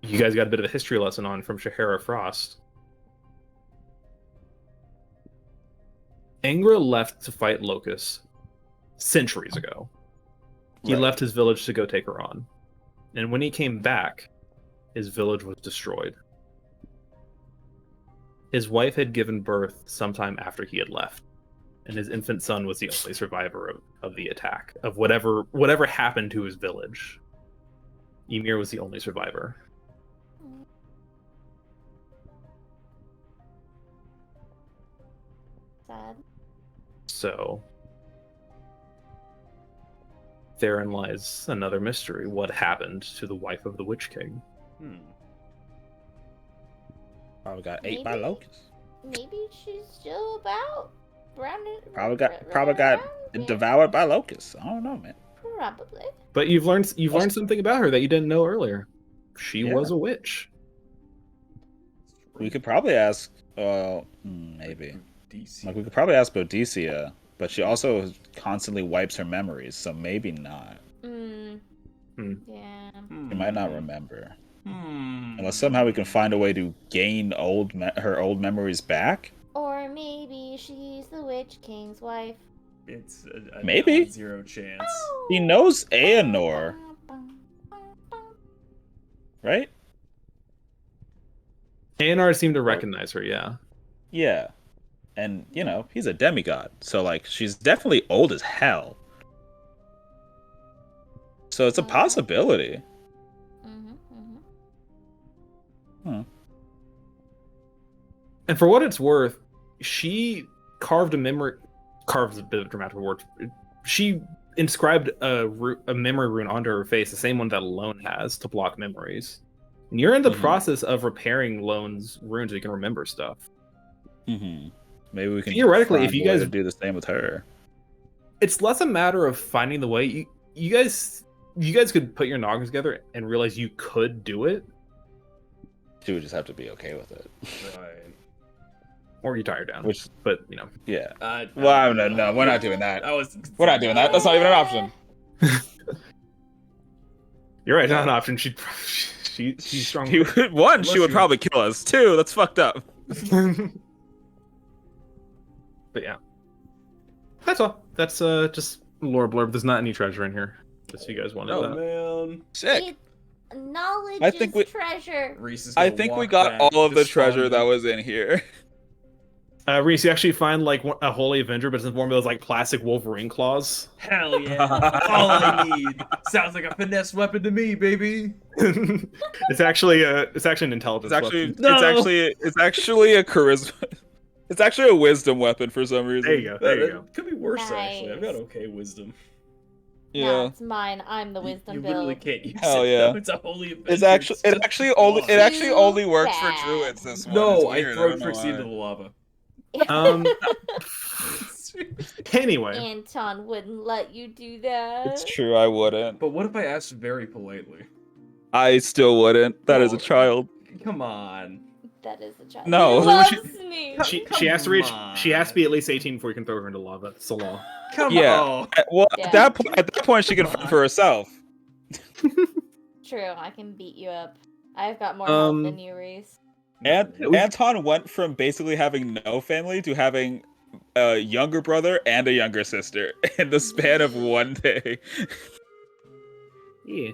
you guys got a bit of a history lesson on from Shahara Frost. Angra left to fight Locust centuries ago. He left his village to go take her on. And when he came back, his village was destroyed. His wife had given birth sometime after he had left. And his infant son was the only survivor of the attack, of whatever happened to his village. Ymir was the only survivor. Sad. So therein lies another mystery. What happened to the wife of the Witch King? Probably got ate by locusts. Maybe she's still about. Probably got devoured by locusts. I don't know, man. Probably. But you've learned something about her that you didn't know earlier. She was a witch. We could probably ask. Maybe. Like we could probably ask Boadicea, but she also constantly wipes her memories, so maybe not. Yeah. She might not remember. Unless somehow we can find a way to gain her old memories back. Or maybe she's the Witch King's wife. It's a maybe zero chance. He knows Aenor, right? Aenor seemed to recognize her, yeah. Yeah. And, you know, he's a demigod. So, like, she's definitely old as hell. So it's a possibility. And for what it's worth, she carved is a bit of a dramatic word. She inscribed a memory rune onto her face, the same one that Lone has to block memories. And you're in the process of repairing Lone's runes so you can remember stuff. Maybe we can theoretically, if you guys do the same with her. It's less a matter of finding the way. You guys could put your noggins together and realize you could do it. She would just have to be okay with it. Right. Or you tie her down. But you know. Yeah. Well, no, we're not doing that. We're not doing that. That's not even an option. You're right, not an option. She's strong. One, she would probably kill us. Two, that's fucked up. But yeah. That's all. That's just lore blurb. There's not any treasure in here. Just so you guys wanted that. Oh man. Sick. Knowledge is treasure. I think we got all of the treasure that was in here. Reese, you actually find like a Holy Avenger, but it's in the form of those like plastic Wolverine claws. Hell yeah! All I need. Sounds like a finesse weapon to me, baby. It's actually an intelligence weapon. It's actually a charisma. It's actually a wisdom weapon for some reason. There you go. Could be worse actually. I've got okay wisdom. Yeah. No, it's mine. I'm the wisdom You build. literally can't use Hell it. yeah. Though. It's a holy Avenger. It actually only works for druids. This one. No, I throw Trixie into the lava. Anyway. Anton wouldn't let you do that. It's true, I wouldn't. But what if I asked very politely? I still wouldn't. That is a child. Come on. That is a child. No. He loves me. She has to reach. She has to be at least 18 before you can throw her into lava. It's the law. Come on. Well, at that point, she can fight for herself. True, I can beat you up. I've got more health than you, Reese. And Anton went from basically having no family to having a younger brother and a younger sister in the span of one day. Yeah.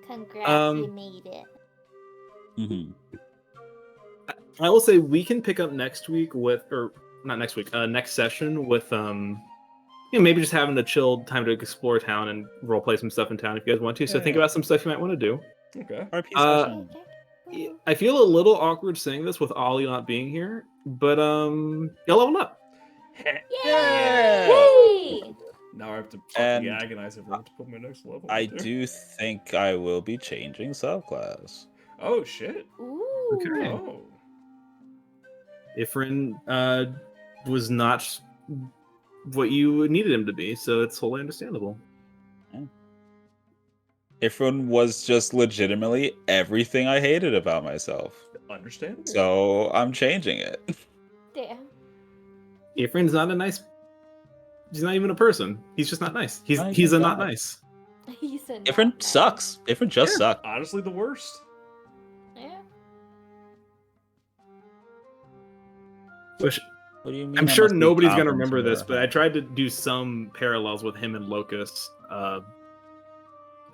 Congrats, you made it. I will say we can pick up next week with, or not next week, next session with maybe just having a chilled time to explore town and roleplay some stuff in town if you guys want to. So think about some stuff you might want to do. Okay. RP session. I feel a little awkward saying this with Ollie not being here, but y'all leveled up. Yay! Now I have to And fucking agonize if I have to put my next level. I in there. do think I will be changing subclass. Oh shit. Ooh. Okay. Oh. Ifrin was not what you needed him to be, so it's wholly understandable. Ifrin was just legitimately everything I hated about myself. Understandable. So I'm changing it. Damn. Ifrin's not a nice. He's not even a person. He's just not nice. He's a not nice. He said Ifrin not sucks. Ifrin just sucks. Honestly, the worst. nice. Yeah. Which What do you mean? I'm I sure must be nobody's gonna confident remember in this, her but I head? tried to do some parallels with him and Locust.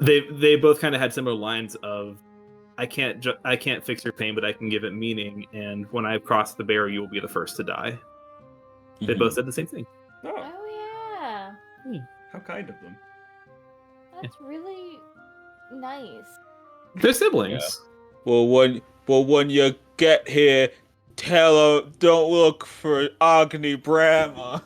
They both kind of had similar lines of, I can't fix your pain, but I can give it meaning. And when I cross the barrier, you will be the first to die. They Mhm. both said the same thing. Oh, Oh yeah. how kind of them. That's really nice. They're siblings. Well, when you get here, tell her don't look for Agni Brahma.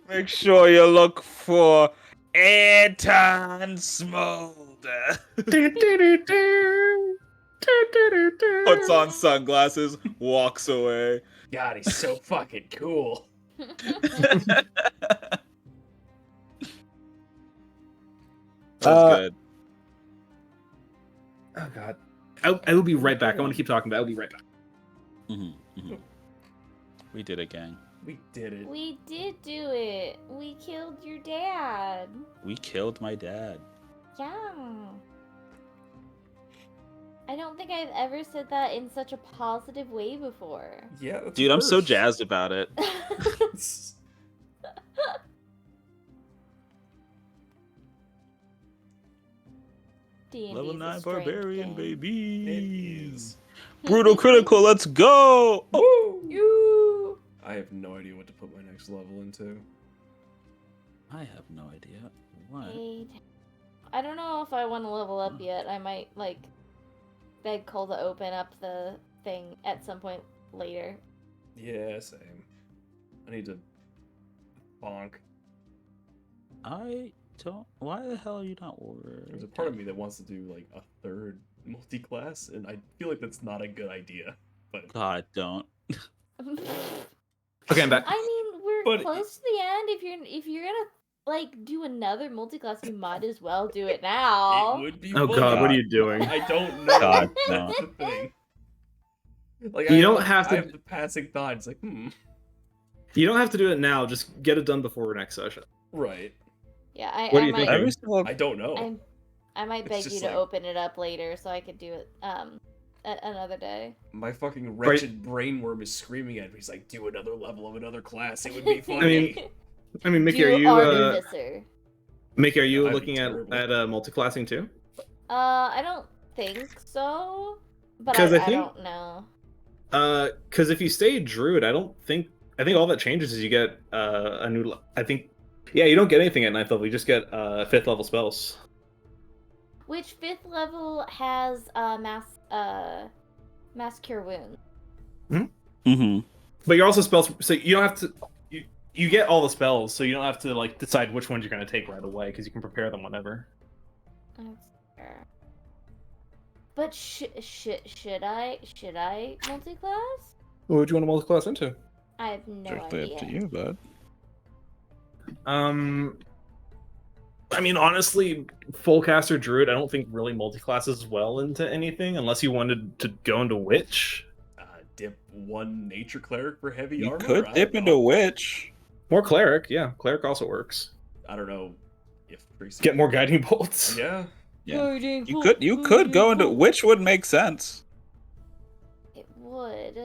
Make sure you look for Anton Smolder. Puts on sunglasses, walks away. God, he's so fucking cool. That was Uh, good. Oh god. I will be right back. I want to keep talking, but I'll be right back. We did it, gang. We did it. We did do it. We killed your dad. We killed my dad. Yeah. I don't think I've ever said that in such a positive way before. Yeah, that's Dude, I'm so worse. jazzed about it. D&D's Level a 9 strange barbarian, game. baby. Brutal critical, let's go! Woo! You. I have no idea what to put my next level into. I have no idea. What? Wait. I don't know if I want to level up yet. I might, like, beg Cole to open up the thing at some point later. Yeah, same. I need to bonk. I don't. Why the hell are you not There's a part of me that wants to do like a third multi-class, and I feel like that's not a good idea. But God, don't. Okay, I'm back. I mean, we're But close to the end. If you're gonna like do another multi-class, you might as well do it now. it would be. Oh funny. god, what are you doing? I don't know. God, That's no. the thing. Like You I don't have to- I have the passing thought. It's like, You don't have to do it now. Just get it done before next session. right. Yeah, I, What do I you might. think? I don't know. I might It's beg just you to like- open it up later so I could do it another day. My fucking wretched brainworm is screaming at me. He's like, do another level of another class. It would be funny. I mean, Mickey, Do are you Artificer. Mickey, are you That'd be looking terrible. at multi-classing too? I don't think so, but 'Cause I I think- don't know. Because if you stay druid, I think all that changes is you get a new. I think, yeah, you don't get anything at 9th level. You just get 5th level spells. Which 5th level has mass cure wounds? Mm-hmm. But you're also spells, so you don't have to. You get all the spells, so you don't have to like decide which ones you're gonna take right away because you can prepare them whenever. That's fair. But should I multi-class? What would you want to multi-class into? I have no Strictly idea. up to you, bud. I mean, honestly, full caster druid, I don't think really multi-classes well into anything unless you wanted to go into witch. Dip one nature cleric for heavy You armor. could I dip don't into know. witch. Or cleric, yeah, cleric also works. I don't know if priest. Get more guiding bolts. Yeah. Yeah. You could go into witch would make sense. It would.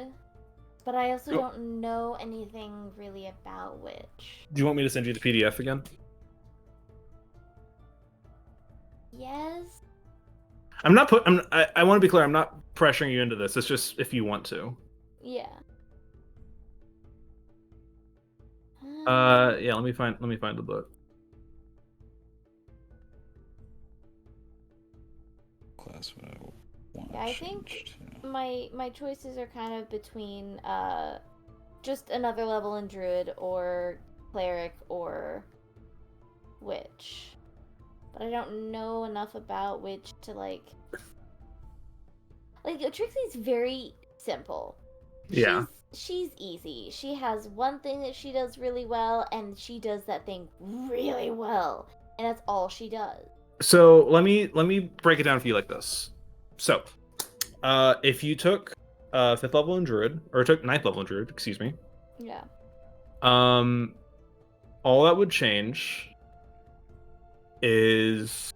But I also Cool. don't know anything really about witch. Do you want me to send you the PDF again? Yes? I want to be clear. I'm not pressuring you into this. It's just if you want to. Yeah. Yeah. Let me find the book. Class what I want. Yeah, I think my choices are kind of between just another level in druid or cleric or witch. But I don't know enough about witch to like Trixie's very simple. Yeah. She's easy. She has one thing that she does really well, and she does that thing really well. And that's all she does. So let me break it down for you like this. So, if you took 5th level in druid, or took 9th level in druid, excuse me. Yeah. All that would change is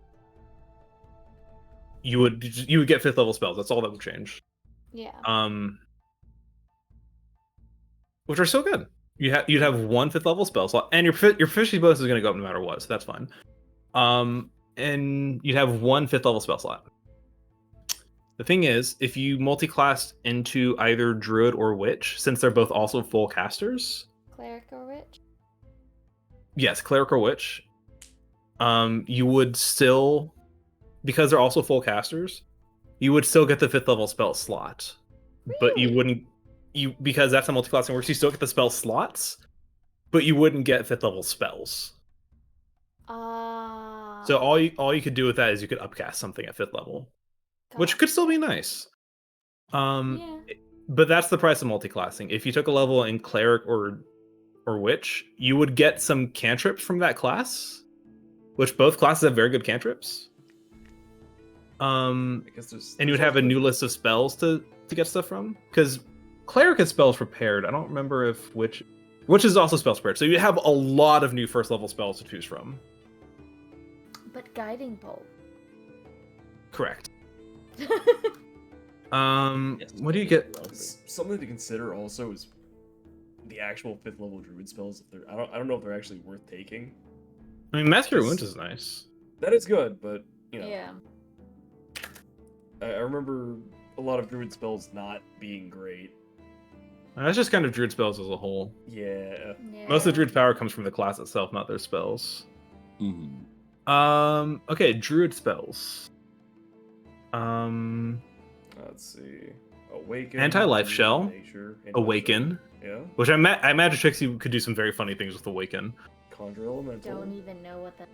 you would get 5th level spells. That's all that would change. Yeah. Which are still good. You'd have 1 5th level spell slot, and your proficiency bonus is going to go up no matter what, so that's fine. And you'd have 1 5th level spell slot. The thing is, if you multi-classed into either druid or witch, since they're both also full casters. Cleric or witch? Yes, cleric or witch. You would still, because they're also full casters, you would still get the 5th level spell slot. Really? But you wouldn't, because that's how multi-classing works, you still get the spell slots, but you wouldn't get 5th level spells. So all you could do with that is you could upcast something at 5th level, which could still be nice. Yeah. But that's the price of multi-classing. If you took a level in cleric or witch, you would get some cantrips from that class, which both classes have very good cantrips. And you would have a new list of spells to get stuff from, because cleric has spells prepared. I don't remember if witch is also spells prepared. So you have a lot of new 1st level spells to choose from. But guiding bolt. Correct. What do you get? Something to consider also is the actual 5th level druid spells. If I don't know if they're actually worth taking. I mean, Master of Wounds is nice. That is good, but you know. Yeah. I remember a lot of druid spells not being great. That's just kind of druid spells as a whole. Yeah. Most of the druid power comes from the class itself, not their spells. Mm-hmm. Okay, druid spells. Let's see. Awaken. Anti-life shell. Nature, Awaken. Yeah. Which I imagine Trixie could do some very funny things with Awaken. Conjure elemental. Don't even know what that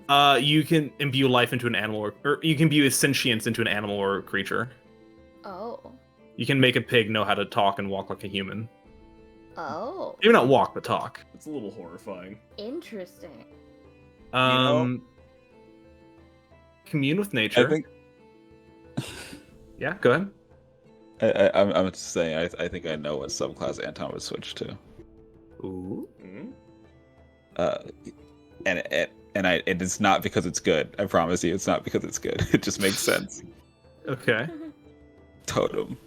does. You can imbue life into an animal, or you can imbue sentience into an animal or creature. Oh. You can make a pig know how to talk and walk like a human. Oh. Maybe not walk, but talk. It's a little horrifying. Interesting. Commune with nature. I think. Yeah, go ahead. I'm just saying. I think I know what subclass Anton would switch to. Ooh. Mm-hmm. And it is not because it's good. I promise you, it's not because it's good. It just makes sense. Okay. Totem.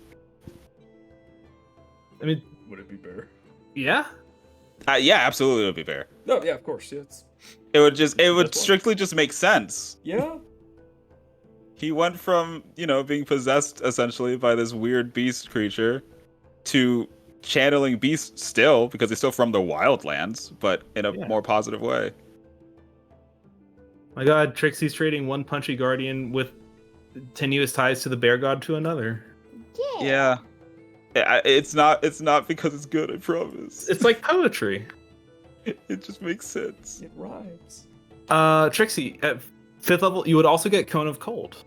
I mean, would it be bear? Yeah. Yeah, absolutely, it would be bear. No, yeah, of course. Yeah, it would strictly just make sense. Yeah. He went from, being possessed essentially by this weird beast creature to channeling beasts still, because he's still from the Wildlands, but in a more positive way. My god, Trixie's trading one punchy guardian with tenuous ties to the bear god to another. Yeah. It's not because it's good, I promise. It's like poetry. It just makes sense. It rhymes. Trixie, at 5th level, you would also get Cone of Cold.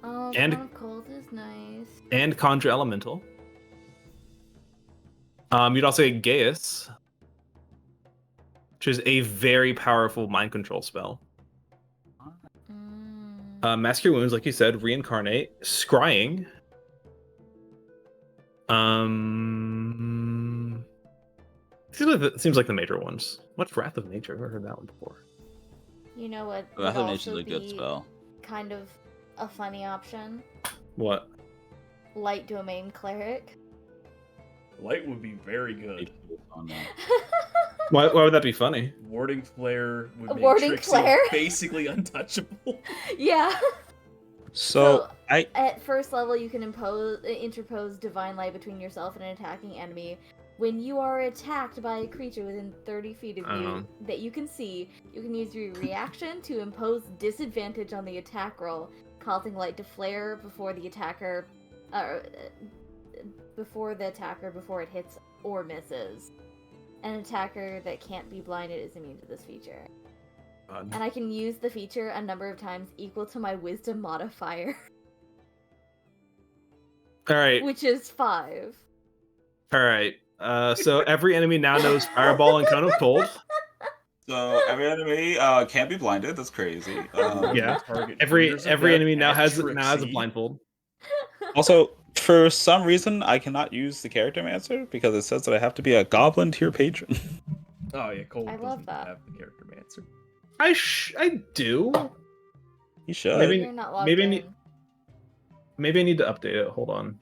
Oh, and Cone of Cold is nice. And Conjure Elemental. You'd also get Gaius, which is a very powerful mind control spell. Mask Your Wounds, like you said, Reincarnate, Scrying. Seems like the major ones. What's Wrath of Nature? I've never heard that one before. You know what? Wrath of Nature is a good spell. Kind of a funny option. What? Light Domain Cleric. Light would be very good. Why would that be funny? Warding Flare would make Warding Trixie Flare? basically untouchable. Yeah. So I at first level you can interpose divine light between yourself and an attacking enemy. When you are attacked by a creature within 30 feet of you that you can see, you can use your reaction to impose disadvantage on the attack roll, causing light to flare before the attacker before it hits or misses. An attacker that can't be blinded is immune to this feature. And I can use the feature a number of times equal to my wisdom modifier. Alright. Which is 5. Alright. So every enemy now knows Fireball and Cone of Cold. So every enemy can't be blinded. That's crazy. Yeah. Every enemy now has a blindfold. Also, for some reason, I cannot use the character mancer because it says that I have to be a goblin tier patron. Oh yeah, Cole I love doesn't that. have the character mancer. I do. You should. You're not logged in. Maybe I need to update it. Hold on.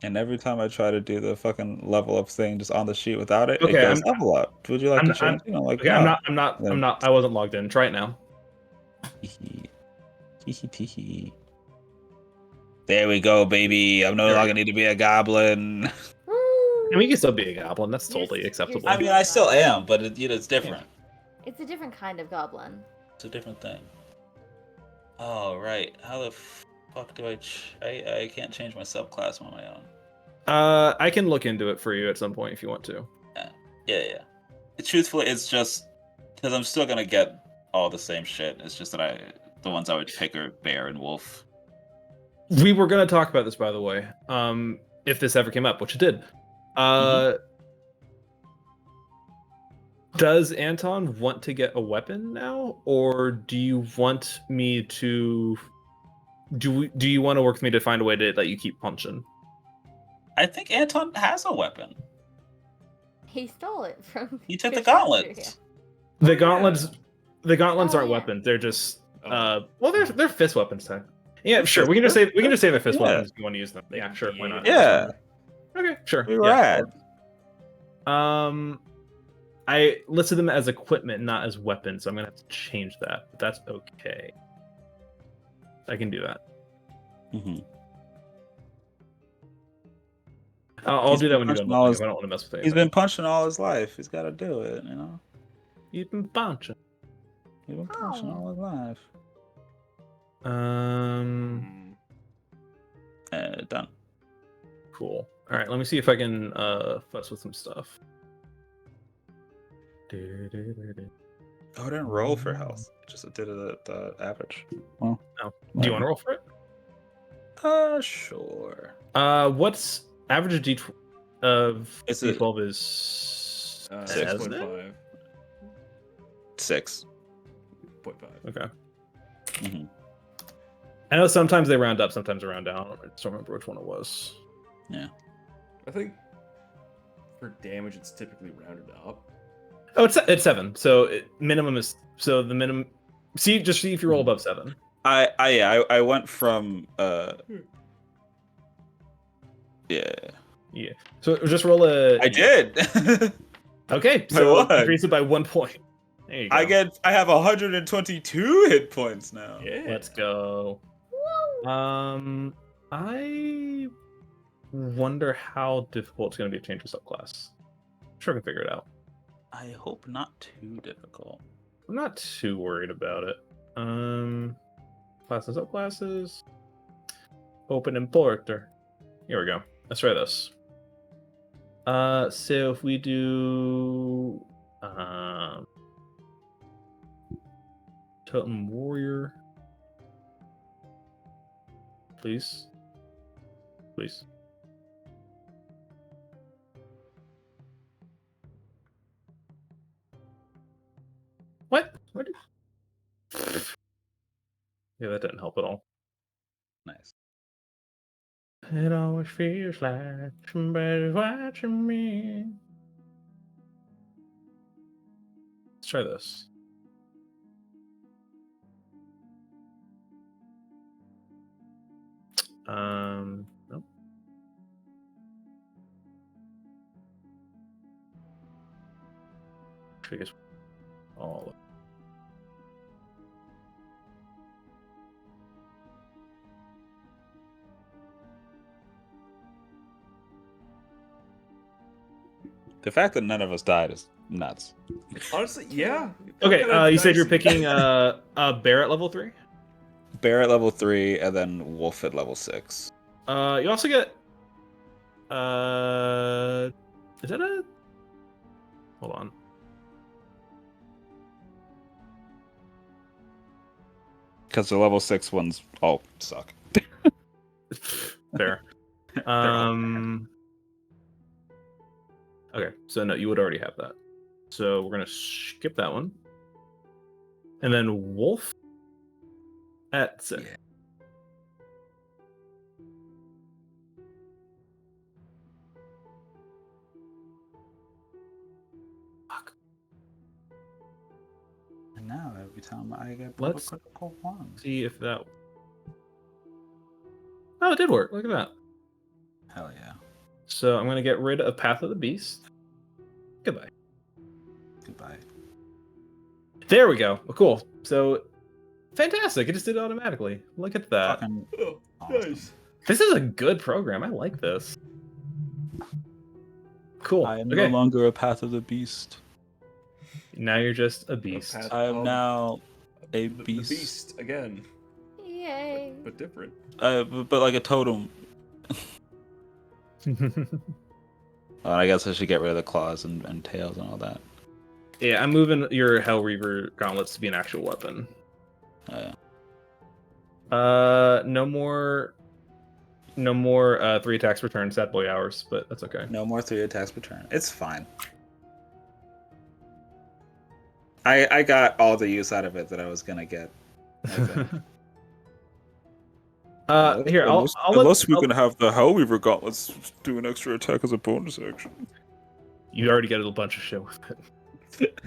And every time I try to do the fucking level up thing just on the sheet without it, Okay, it goes level up. Would you like to change it? I'm like, okay, no. I'm not. I wasn't logged in. Try it now. There we go, baby. I'm no longer need to be a goblin. And we can still be a goblin. That's totally acceptable. I mean, I still am, but it's different. It's a different kind of goblin. It's a different thing. Oh, right. How the fuck do I can't change my subclass on my own. I can look into it for you at some point if you want to. Yeah. Truthfully, it's just because I'm still gonna get all the same shit. It's just that the ones I would pick are bear and wolf. We were gonna talk about this, by the way. If this ever came up, which it did. Does Anton want to get a weapon now, or do you want me to? Do you want to work with me to find a way to let you keep punching? I think Anton has a weapon. He stole it from. He took the gauntlets. The gauntlets aren't weapons. They're just they're fist weapons type. Yeah, sure. We can just say they're fist weapons if you want to use them. Yeah, sure. Why not? Yeah. Okay, sure. Rad. I listed them as equipment, not as weapons, so I'm gonna have to change that. But that's okay. I can do that. I'll do that when you're done. I don't want to mess with it. He's been punching all his life. He's got to do it, you know. You've been punching. You've been punching all his life. Done. Cool. All right, let me see if I can fuss with some stuff. Oh, I didn't roll for health. Just did it at the average. Well, no. Do you want to roll for it? Sure. What's average of D12 is 6.5. 6.5. Okay. I know sometimes they round up, sometimes they round down. I just don't remember which one it was. Yeah. I think for damage, it's typically rounded up. Oh, it's 7. So minimum is the minimum. See if you roll above 7. I went from Yeah. So just roll a. I did. Okay, so increase it by 1 point. There you go. I have 122 hit points now. Yeah. Let's go. I wonder how difficult it's going to be to change your subclass. I'm sure I can figure it out. I hope not too difficult. I'm not too worried about it. Classes, subclasses. Open importer. Here we go. Let's try this. So if we do Totem Warrior. Please. What? Yeah, that didn't help at all. Nice. It always feels like somebody's watching me. Let's try this. Nope. I guess all. The fact that none of us died is nuts. Honestly, yeah. Okay, you said you're picking a bear at level 3? Bear at level 3, and then wolf at level 6. You also get is that a hold on. Because the level 6 ones all suck. Fair. Okay, so no, you would already have that. So we're gonna skip that one. And then wolf at 6. Yeah. Fuck. And now every time I get Let's critical one. see if that. Oh, it did work. Look at that. Hell yeah. So I'm gonna get rid of Path of the Beast. Goodbye. Goodbye. There we go. Cool. So fantastic. It just did it automatically. Look at that. Fucking Oh, awesome. nice. This is a good program. I like this. Cool. I am Okay. no longer a Path of the Beast. Now you're just a beast. Path I am of now a the beast. beast again, Yay. but different. But like a totem. I guess I should get rid of the claws and tails and all that. Yeah, I'm moving your Hell Reaver gauntlets to be an actual weapon. Yeah. No more 3 attacks per turn, sad boy hours, but that's okay. No more 3 attacks per turn. It's fine. I got all the use out of it that I was gonna get. I think. Here, I'll unless we're I'll- gonna have the Hellweaver gauntlets do an extra attack as a bonus action. You already get a bunch of shit with it.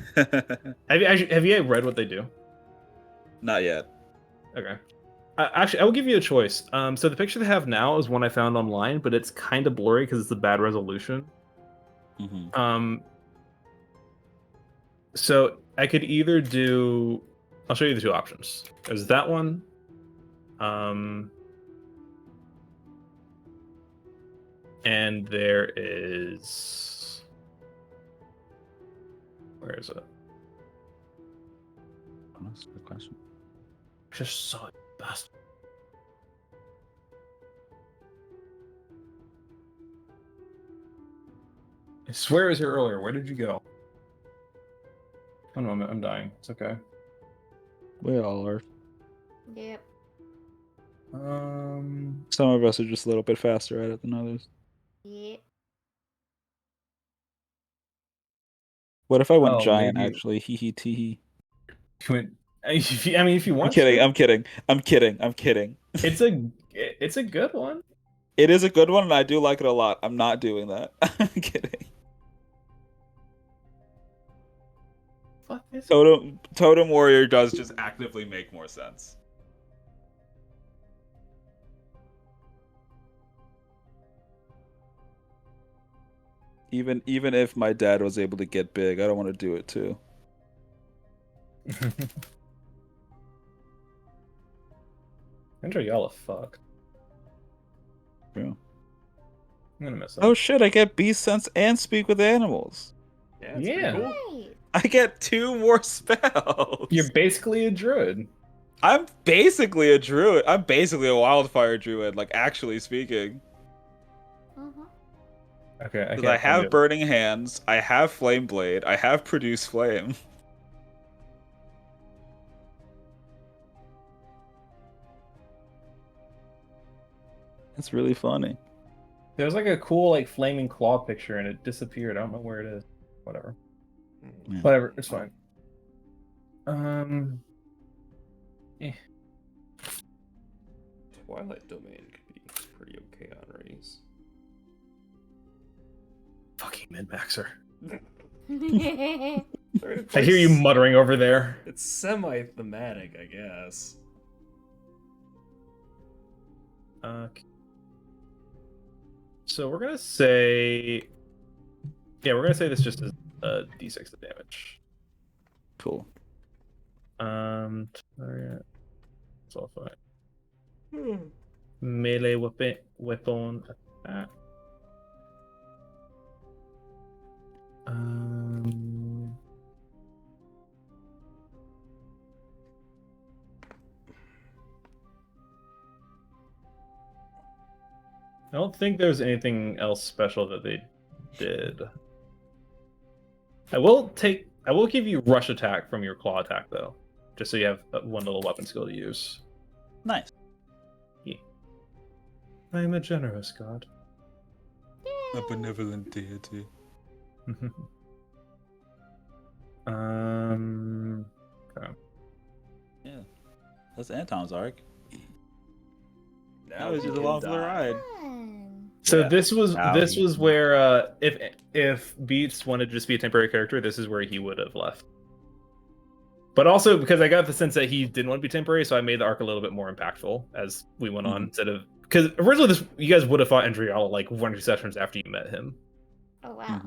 Have you read what they do? Not yet. Okay. Actually, I will give you a choice. So the picture they have now is one I found online, but it's kind of blurry because it's a bad resolution. Mm-hmm. So I could either do. I'll show you the 2 options. There's that one. And there is. Where is it? That's a good question. Just saw it, bastard. I swear it was here earlier. Where did you go? One moment, I'm dying. It's okay. We all are. Yep. Some of us are just a little bit faster at it than others. Yep. What if I went Oh, giant? maybe- Actually, hee hee tee hee. If you want. I'm kidding. to, I'm kidding. I'm kidding. I'm kidding. It's a good one. It is a good one, and I do like it a lot. I'm not doing that. I'm kidding. Fuck this. Totem Warrior does just actively make more sense. Even if my dad was able to get big, I don't want to do it too. Andrew, y'all a fuck. Yeah. I'm gonna miss it. Oh shit! I get beast sense and speak with animals. Yeah. It's Yeah. pretty cool. Right. I get 2 more spells. You're basically a druid. I'm basically a druid. I'm basically a wildfire druid, like actually speaking. Uh-huh. Okay, Because I have burning hands, I have flame blade, I have produce flame. It's really funny. There's like a cool like flaming claw picture and it disappeared. I don't know where it is. Whatever. Yeah. Whatever. It's fine. Eh. Twilight Domain could be pretty okay on raise. Fucking min-maxer. I I hear you muttering over there. It's semi-thematic, I guess. So we're gonna say, yeah, we're gonna say this just is a d6 of damage. Cool. Target. It's all fine. Melee weapon attack. I don't think there's anything else special that they did. I will give you rush attack from your claw attack though, just so you have one little weapon skill to use. Nice. Yeah. I am a generous god. A benevolent deity. Okay. Yeah. That's Anton's arc. Now was we just can along for the die. ride. So Yeah. this was Now this he- was where if Beats wanted to just be a temporary character, this is where he would have left. But also because I got the sense that he didn't want to be temporary, so I made the arc a little bit more impactful as we went on. Instead of because originally you guys would have fought Andriel like 1 or 2 sessions after you met him. Oh wow.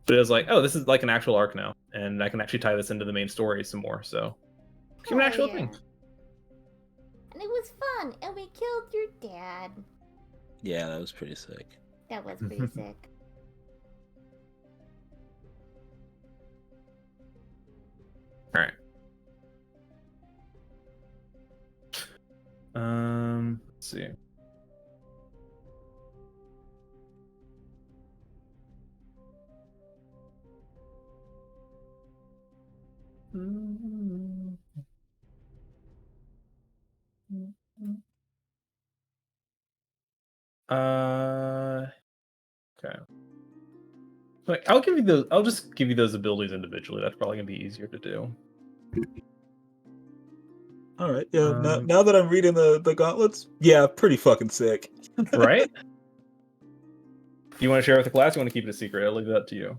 But it was like, oh, this is like an actual arc now, and I can actually tie this into the main story some more. So it's an Hell actual yeah. thing. And it was fun, and we killed your dad. Yeah, that was pretty sick. That was pretty sick. All right. Let's see. Okay. Like, I'll give you those. I'll just give you those abilities individually. That's probably gonna be easier to do. All right. Yeah. Um, now that I'm reading the gauntlets, yeah, pretty fucking sick. Right? Do you want to share with the class? Or you want to keep it a secret? I'll leave that to you.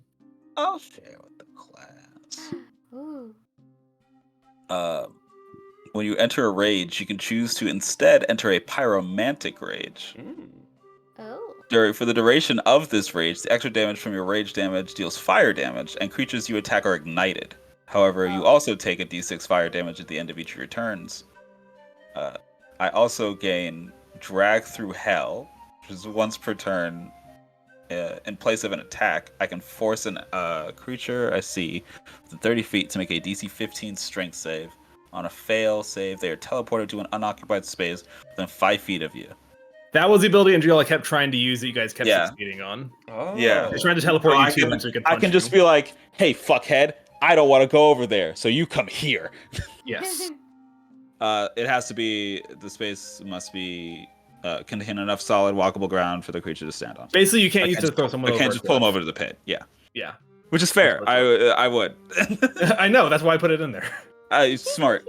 I'll share with the class. Ooh. When you enter a rage, you can choose to instead enter a pyromantic rage. Oh. For the duration of this rage, the extra damage from your rage damage deals fire damage, and creatures you attack are ignited. However, you also take a d6 fire damage at the end of each of your turns. I also gain Drag Through Hell, which is once per turn. In place of an attack, I can force a creature I see within 30 feet to make a DC 15 strength save. On a fail save, they are teleported to an unoccupied space within 5 feet of you. That was the ability Andriel kept trying to use that you guys kept Yeah. succeeding on. Oh. Yeah. He's trying to teleport you to him so he could I punch can just you. be like, hey, fuckhead, I don't want to go over there, so you come here. Yes. It has to be, the space must be contain enough solid walkable ground for the creature to stand on. Basically, you can't I use can't to throw someone I over. can't just pull them over to the pit. Yeah. Yeah. Which is fair. I would. I know. That's why I put it in there. Smart.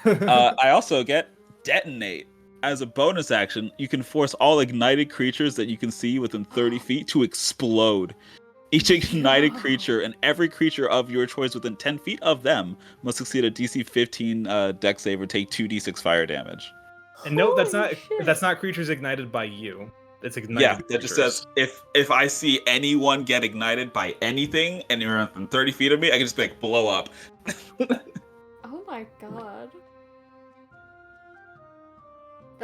I also get Detonate. As a bonus action, you can force all ignited creatures that you can see within 30 feet to explode. Each ignited creature and every creature of your choice within 10 feet of them must succeed a DC 15 dex save or take 2d6 fire damage. And no, that's Holy not shit. that's not creatures ignited by you. It's ignited. Yeah, that creatures. just says if I see anyone get ignited by anything and you're within 30 feet of me, I can just be like, blow up. Oh my god.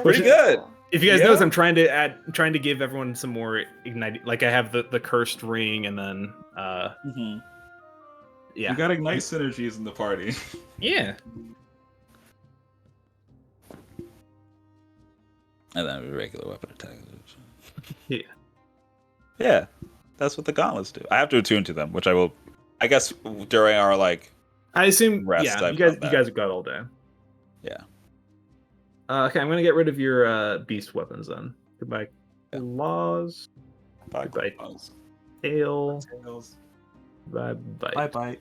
Pretty good. If you guys Yeah. notice, I'm trying to give everyone some more ignited. Like I have the cursed ring, and then yeah, You got ignite synergies in the party. yeah. And then a regular weapon attack. Yeah. Yeah, that's what the gauntlets do. I have to attune to them, which I will, I guess, during our like. I assume. Rest, Yeah, I've you guys done that. you guys have got all day. Yeah. Okay, I'm gonna get rid of your beast weapons then. Goodbye, claws. Bye. Goodbye, tail. Bye bye. Bye.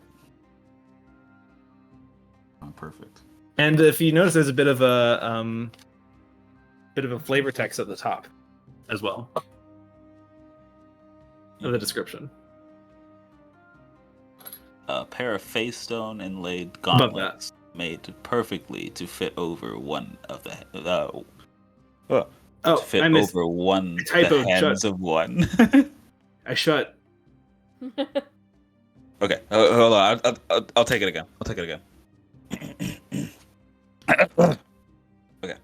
Oh, perfect. And if you notice, there's a bit of a flavor text at the top, as well, of the description. A pair of face stone inlaid Above gauntlets made perfectly to fit over one of the Oh, fit I missed. over one I typoed, the hands shut. of one. I shut. Okay, hold on. I'll take it again. Okay.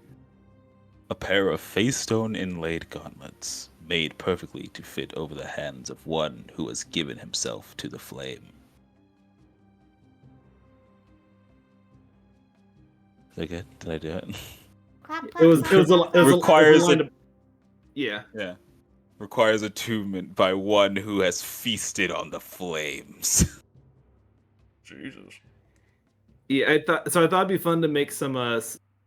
A pair of face stone inlaid gauntlets made perfectly to fit over the hands of one who has given himself to the flame. Did I get? Did I do it? Clap, It was clap, clap, clap, Requires line a- to- yeah. Yeah. Requires attunement by one who has feasted on the flames. Jesus. Yeah, I thought it'd be fun to make some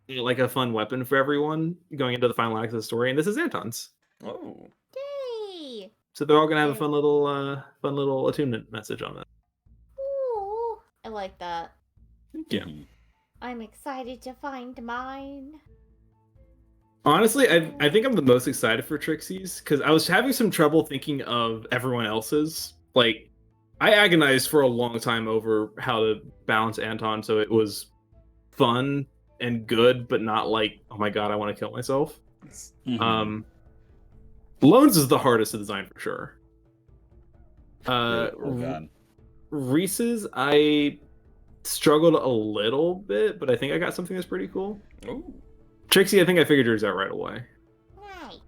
like a fun weapon for everyone going into the final act of the story, and this is Anton's. Oh. Yay! So they're all gonna have a Yeah. fun little attunement message on that. Ooh, I like that. Yeah. Mhm. I'm excited to find mine. Honestly, I think I'm the most excited for Trixie's because I was having some trouble thinking of everyone else's. Like, I agonized for a long time over how to balance Anton so it was fun and good, but not like, oh my god, I want to kill myself. Mhm. Loans is the hardest to design for sure. Really work on. Reese's, I struggled a little bit, but I think I got something that's pretty cool. Oh. Trixie, I think I figured yours out right away. Right.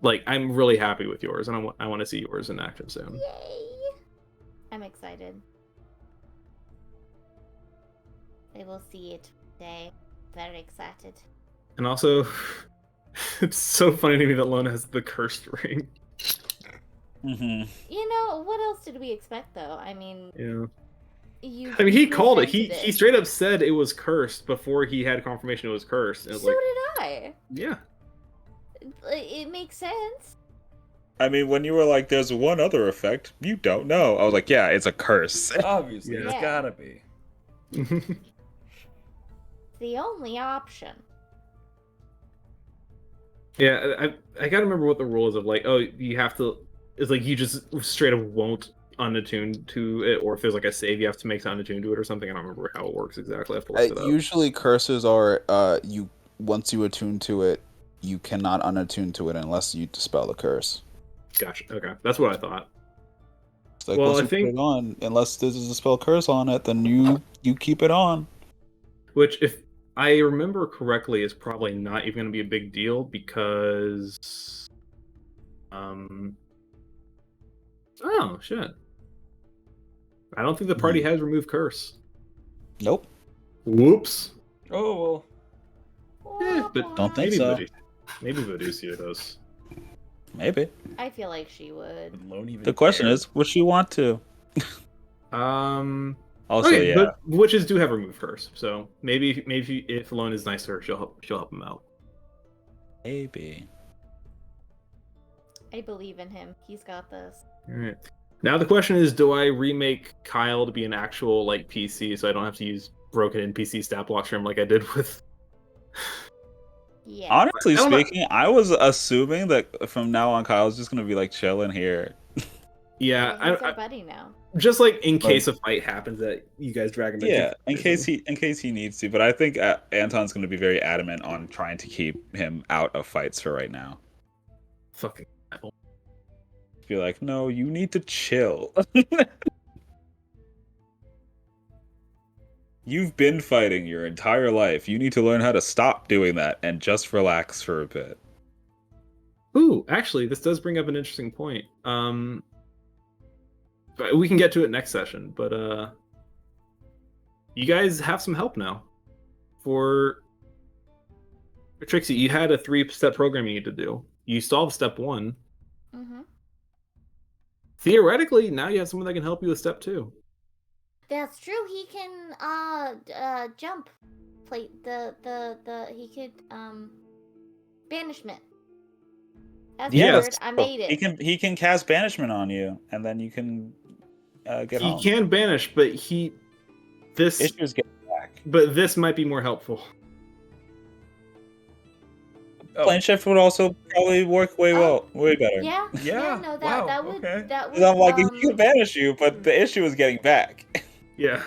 Like, I'm really happy with yours, and I want to see yours in action soon. Yay! I'm excited. I will see it today. Very excited. And also, it's so funny to me that Lona has the cursed ring. Mhm. You know, what else did we expect, though? I mean, Yeah. you. I mean, he called it. presented He straight up said it was cursed before he had confirmation it was cursed. And it was So like, did I. yeah. It makes sense. I mean, when you were like, "There's one other effect you don't know," I was like, "Yeah, it's a curse." Obviously, Yeah. it's gotta be. It's the only option. Yeah, I gotta remember what the rule is of like, oh, you have to. It's like you just straight up won't unattune to it, or if there's like a save, you have to make something unattune to it or something. I don't remember how it works exactly. I have to look it up. Usually, curses are you once you attune to it, you cannot unattune to it unless you dispel the curse. Gotcha. Okay, that's what I thought. It's like Well, once I you think- put it on, unless there's a spell curse on it, then you keep it on. Which, if I remember correctly, is probably not even going to be a big deal because, oh shit, I don't think the party has removed curse. Nope. Whoops. Oh well. But Don't think maybe so. Maybe Voodoocia does. Maybe. I feel like she would. Would Lone even The question care? is, would she want to? Also, Okay, yeah. but witches do have remove curse, so maybe if Lone is nice to her, she'll help him out. Maybe. I believe in him. He's got this. All right. Now the question is, do I remake Kyle to be an actual like PC so I don't have to use broken NPC stat block trim like I did with? Yeah. Honestly I don't know. speaking, I was assuming that from now on, Kyle's just gonna be like chilling here. Yeah, Well, he's our buddy now. just like in case a fight happens that you guys drag him into. Yeah, in case he needs to. But I think Anton's gonna be very adamant on trying to keep him out of fights for right now. Fucking. Be like, no, you need to chill. You've been fighting your entire life. You need to learn how to stop doing that and just relax for a bit. Ooh, actually, this does bring up an interesting point. But we can get to it next session, but you guys have some help now. For Trixie, you had a 3-step program you need to do. You solved step 1. Mm-hmm. Theoretically, now you have someone that can help you with step 2. That's true. He can jump plate he could banishment. That's Yeah, the word. that's I made it. He can cast banishment on you, and then you can get He home. can banish, but Issues get back. But this might be more helpful. Plane shift would also probably work way better. Yeah. Yeah, No, that wow, that would okay. that would. 'Cause I'm like, he can banish you, but the issue is getting back. Yeah,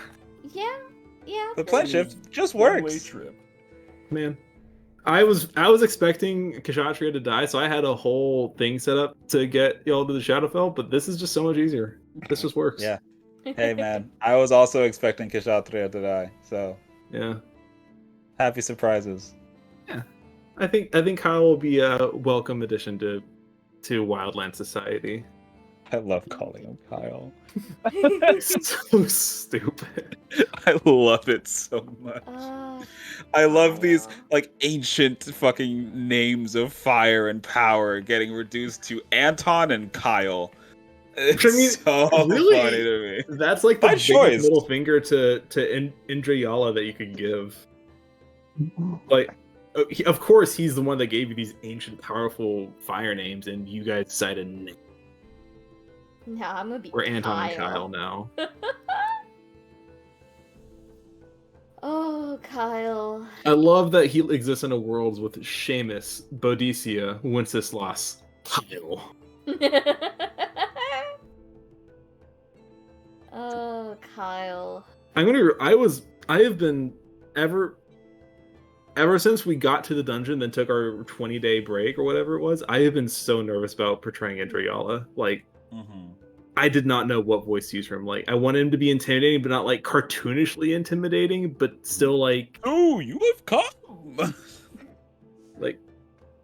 Yeah. The plane shift just One-way works. trip. man. I was expecting Kshatriya to die, so I had a whole thing set up to get y'all to the Shadowfell, but this is just so much easier. This just works. Yeah. Hey man, I was also expecting Kshatriya to die, so Yeah. happy surprises. I think Kyle will be a welcome addition to to Wildland Society. I love calling him Kyle. So stupid. I love it so much. I love these like ancient fucking names of fire and power getting reduced to Anton and Kyle. It's so really, funny to me. That's like the My biggest choice. middle finger to Indra Yala that you could give. Like, of course, he's the one that gave you these ancient, powerful fire names, and you guys decided no. No, I'm gonna be. We're Anton and Kyle now. Oh, Kyle. I love that he exists in a world with Seamus, Boadicea, Wenceslas, Kyle. Oh, Kyle. I have been ever since we got to the dungeon, then took our 20-day break or whatever it was. I have been so nervous about portraying Indra. Like, I did not know what voice to use for him. Like, I wanted him to be intimidating, but not like cartoonishly intimidating, but still like, oh, you have come. Like,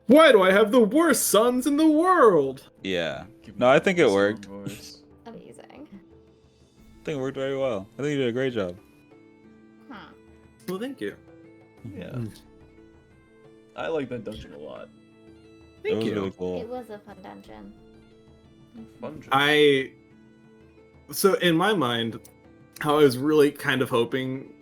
why do I have the worst sons in the world? Yeah. No, I think it worked. Amazing. I think it worked very well. I think you did a great job. Well, thank you. Yeah. I like that dungeon a lot. Thank you. Really cool. It was a fun dungeon. So in my mind, how I was really kind of hoping,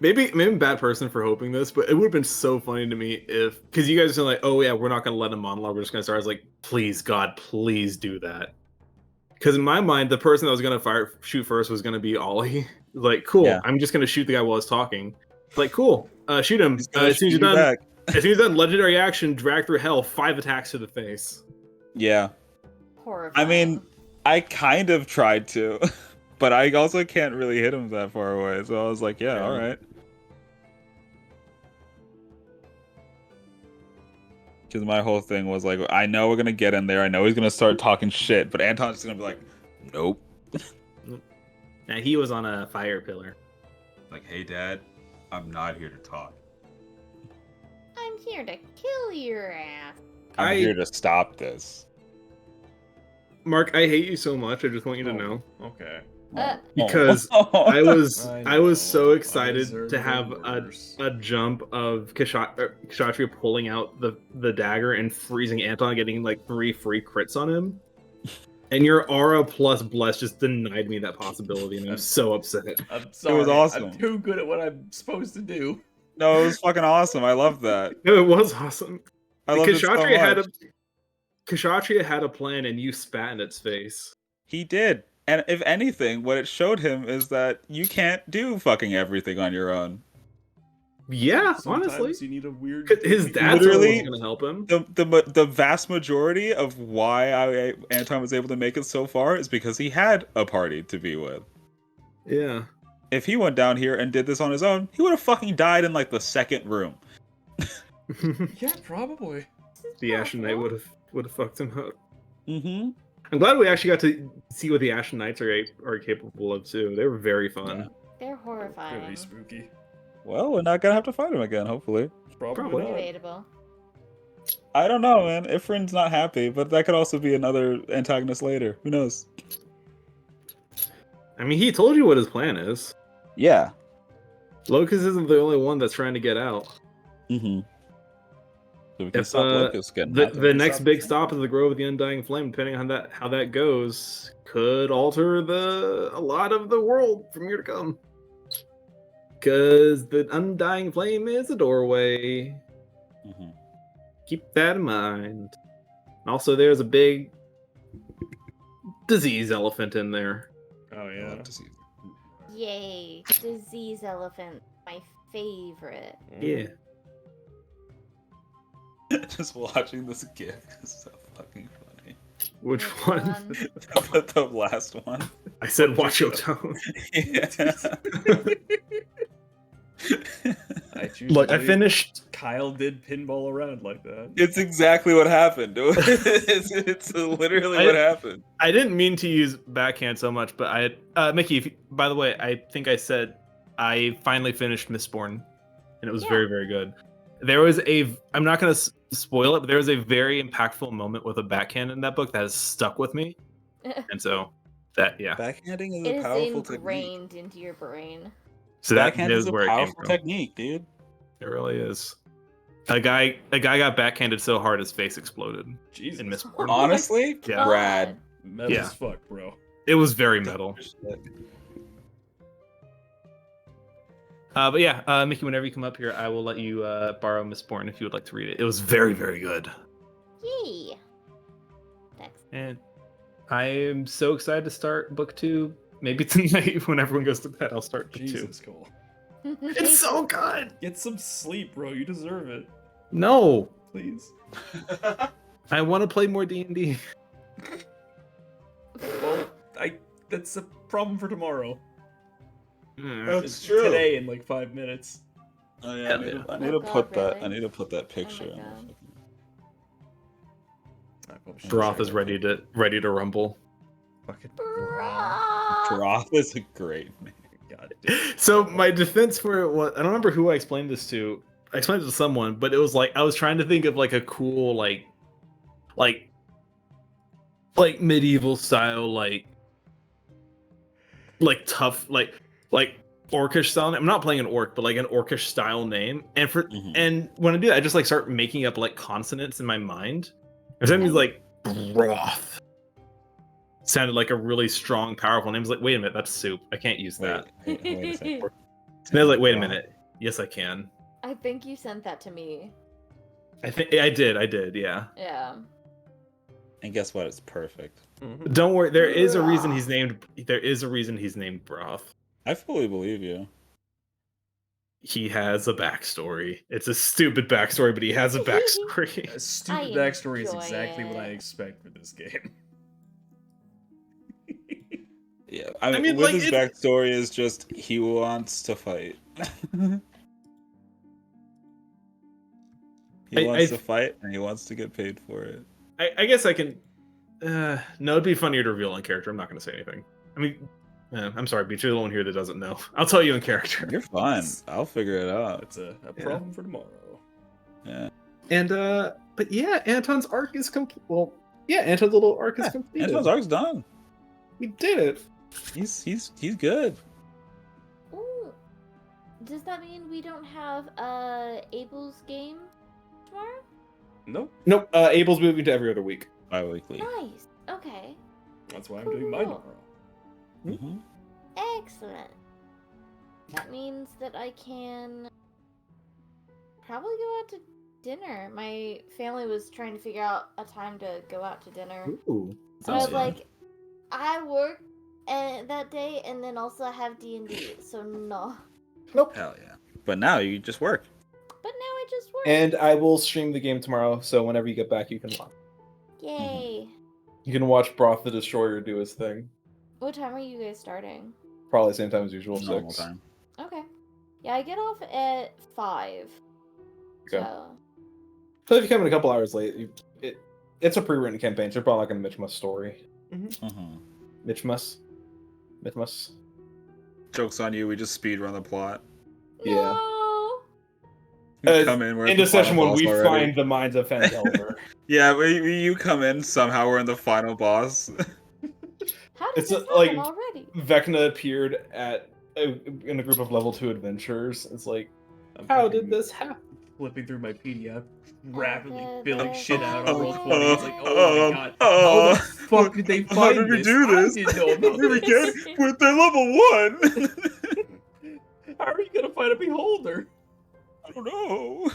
maybe I'm a bad person for hoping this, but it would have been so funny to me if, because you guys are like, oh yeah, we're not going to let him monologue, we're just going to start. I was like, please God, please do that. Because in my mind, the person that was going to shoot first was going to be Ollie. Like, cool, yeah. I'm just going to shoot the guy while he's talking. Like, cool, shoot him. As soon as you're done, legendary action, drag through hell, 5 attacks to the face. Yeah. Horrifying. I mean, I kind of tried to, but I also can't really hit him that far away. So I was like, yeah. All right. Because my whole thing was like, I know we're going to get in there. I know he's going to start talking shit, but Anton's just going to be like, nope. Now he was on a fire pillar. Like, hey, Dad, I'm not here to talk. I'm here to kill your ass. I'm here to stop this. Mark, I hate you so much. I just want you to know. Okay. Because I was so excited to have a jump of Kshatriya pulling out the dagger and freezing Anton, getting like 3 free crits on him. And your aura plus bless just denied me that possibility, and I'm so upset. I'm sorry. It was awesome. I'm too good at what I'm supposed to do. No, it was fucking awesome. I love that. No, it was awesome. I love it so much. Kshatriya had a plan, and you spat in its face. He did. And if anything, what it showed him is that you can't do fucking everything on your own. Yeah, Sometimes honestly. you need a weird... His dad's literally going to help him. The vast majority of why Anton was able to make it so far is because he had a party to be with. Yeah. If he went down here and did this on his own, he would have fucking died in like the second room. Yeah, probably. The Ashen Knight would have fucked him up. Mm-hmm. I'm glad we actually got to see what the Ashen Knights are capable of too. They were very fun. Yeah. They're horrifying. Really spooky. Well, we're not gonna have to fight him again, hopefully. Probably. Debatable. I don't know, man. Ifrin's not happy, but that could also be another antagonist later. Who knows? I mean, he told you what his plan is. Yeah. Locust isn't the only one that's trying to get out. Mm-hmm. So we can If stop Locust getting the next big stop is the Grove of the Undying Flame, depending on how that goes, could alter a lot of the world from here to come. Because the Undying Flame is a doorway. Mm-hmm. Keep that in mind. Also, there's a big disease elephant in there. Oh, yeah. Yay. Disease elephant. My favorite. Yeah. Just watching this gif is so fucking funny. Which one? The last one. I said watch your tone. Yeah. Look, I finished. Kyle did pinball around like that. It's exactly what happened. It's literally what happened. I didn't mean to use backhand so much, but Mickey, by the way, I think I said I finally finished Mistborn, and it was very, very good. There was I'm not going to spoil it, but there was a very impactful moment with a backhand in that book that has stuck with me. And so that, yeah. Backhanding is It a is powerful technique. ingrained into your brain. So that Backhand is is a where it came powerful from. technique, dude. It really is. A guy got backhanded so hard his face exploded. Jesus. In Mistborn. Honestly, Yeah. rad. Metal Yeah. as fuck, bro. It was very metal. But yeah, Mickey, whenever you come up here, I will let you borrow Mistborn if you would like to read it. It was very, very good. Yay. Thanks. And I am so excited to start book 2. Maybe tonight when everyone goes to bed, I'll start book 2. Jesus, Cole. It's so good. Get some sleep, bro. You deserve it. No, Please. I want to play more D&D. Well, that's a problem for tomorrow. That's Today in like 5 minutes. Oh yeah, I need Oh to God, put that. really? I need to put that picture. Oh my in. God. I probably should Broth check is it. ready to rumble. Fucking Droth is a great name. God damn. So my defense for it was, I don't remember who I explained this to. I explained it to someone, but it was like I was trying to think of like a cool like medieval style like tough like orcish style name. I'm not playing an orc, but like an orcish style name. And and when I do that, I just like start making up like consonants in my mind. And something's like broth. Sounded like a really strong, powerful name. I was like, wait a minute, that's soup. I can't use that. Wait a second. And I was like, wait a minute. Yes, I can. I think you sent that to me. I think I did, yeah. Yeah. And guess what? It's perfect. Don't worry, there is a reason he's named Broth. I fully believe you. He has a backstory. It's a stupid backstory, but he has a backstory. A stupid I backstory is enjoy exactly what I it. expect for this game. Yeah, I mean mean, with like, his backstory is just he wants to fight. He wants to fight and he wants to get paid for it. I guess I can. No, it'd be funnier to reveal in character. I'm not going to say anything. I mean, I'm sorry, but you're the one here that doesn't know. I'll tell you in character. You're fine. I'll figure it out. It's a problem for tomorrow. Yeah. And but yeah, Anton's arc is complete. Well, yeah, Anton's little arc is complete. Anton's arc's done. We did it. He's good. Ooh. Does that mean we don't have Abel's game tomorrow? Nope. Abel's moving to every other week. Bi-weekly. Nice. Okay. That's why I'm doing mine Cool. tomorrow. Mm-hmm. Excellent. That means that I can probably go out to dinner. My family was trying to figure out a time to go out to dinner. Ooh. So I was like, I work that day and then also have D&D, so no. Nope. Hell yeah. But now you just work. But now I just work. And I will stream the game tomorrow, so whenever you get back, you can watch. Yay. You can watch Broth the Destroyer do his thing. What time are you guys starting? Probably same time as usual, Normal 6. time. Okay. Yeah, I get off at 5. Okay. So. So if you come in a couple hours late, it's a pre-written campaign, so you're probably not going to Mitchmus story. Mm-hmm. Mitchmus. Joke's on you. We just speed run the plot. Yeah. No. You come in. We're at Into the final session 1, boss we already. find the minds of Fandelver. Yeah, you come in. Somehow we're in the final boss. How did It's this like happen already? Vecna appeared in a group of level 2 adventurers. It's like, I'm how fucking did this happen? Flipping through my PDF, rapidly the filling shit out on way. Roll20. It's like, oh my god, how the fuck did they find How did we this? do this? I didn't know about Did we this. get with their level 1? How are you gonna find a beholder? I don't know.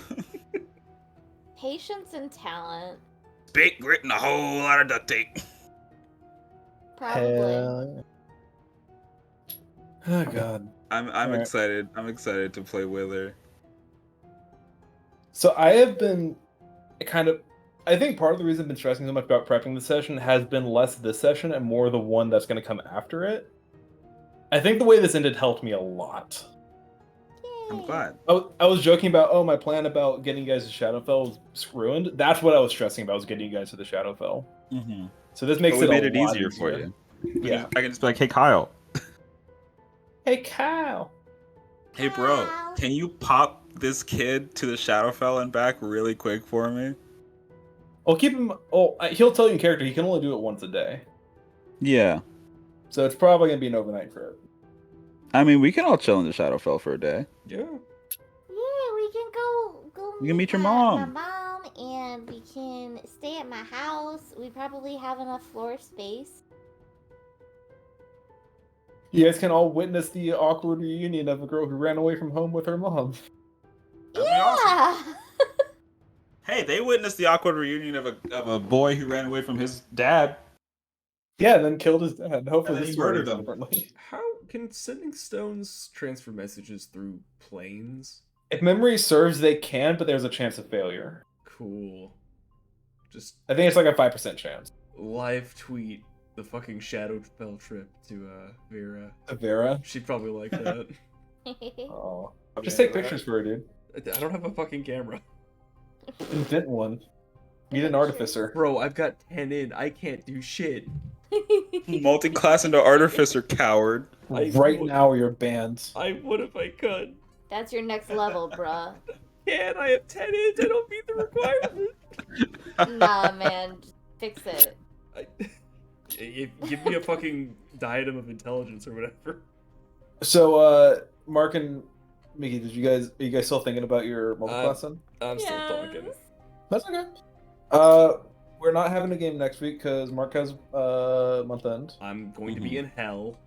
Patience and talent. Big grit and a whole lot of duct tape. Probably. Oh god. I'm Alright. excited. I'm excited to play Wither. So I have been I think part of the reason I've been stressing so much about prepping the session has been less this session and more the one that's going to come after it. I think the way this ended helped me a lot. I'm glad. I was joking about, my plan about getting you guys to Shadowfell was ruined. That's what I was stressing about, was getting you guys to the Shadowfell. Mm-hmm. So this makes But we it made a it lot easier for you. Yeah. I can just be like, hey Kyle. Hey, Kyle. Hey bro, can you pop this kid to the Shadowfell and back really quick for me? Well, keep him. Oh, he'll tell you in character he can only do it once a day, Yeah. so it's probably gonna be an overnight trip. I mean, we can all chill in the Shadowfell for a day. Yeah. Yeah, we can go You can meet your my mom. mom, and we can stay at my house. We probably have enough floor space. You guys can all witness the awkward reunion of a girl who ran away from home with her mom. That'd be awesome. Hey, they witnessed the awkward reunion of a boy who ran away from his dad. Yeah, and then killed his dad. Hopefully, And then this he murdered story them. differently. How can sending stones transfer messages through planes? If memory serves, they can, but there's a chance of failure. Cool. Just I think it's like a 5% chance. live tweet the fucking Shadowfell trip to Vera. Vera? She'd probably like that. Oh, just take pictures for her, dude. I don't have a fucking camera. Invent one. Need an artificer. Bro, I've got 10 in. I can't do shit. Multi-class into artificer, coward. Right now, you're banned. I would if I could. That's your next level, bruh. Can't. I have 10 ins. I don't meet the requirement. Nah, man. Just fix it. Give me a fucking diadem of intelligence or whatever. So, Mark and Mickey, are you guys still thinking about your multi-class then? I'm still talking. That's okay. We're not having a game next week because Mark has month end. I'm going to be in hell.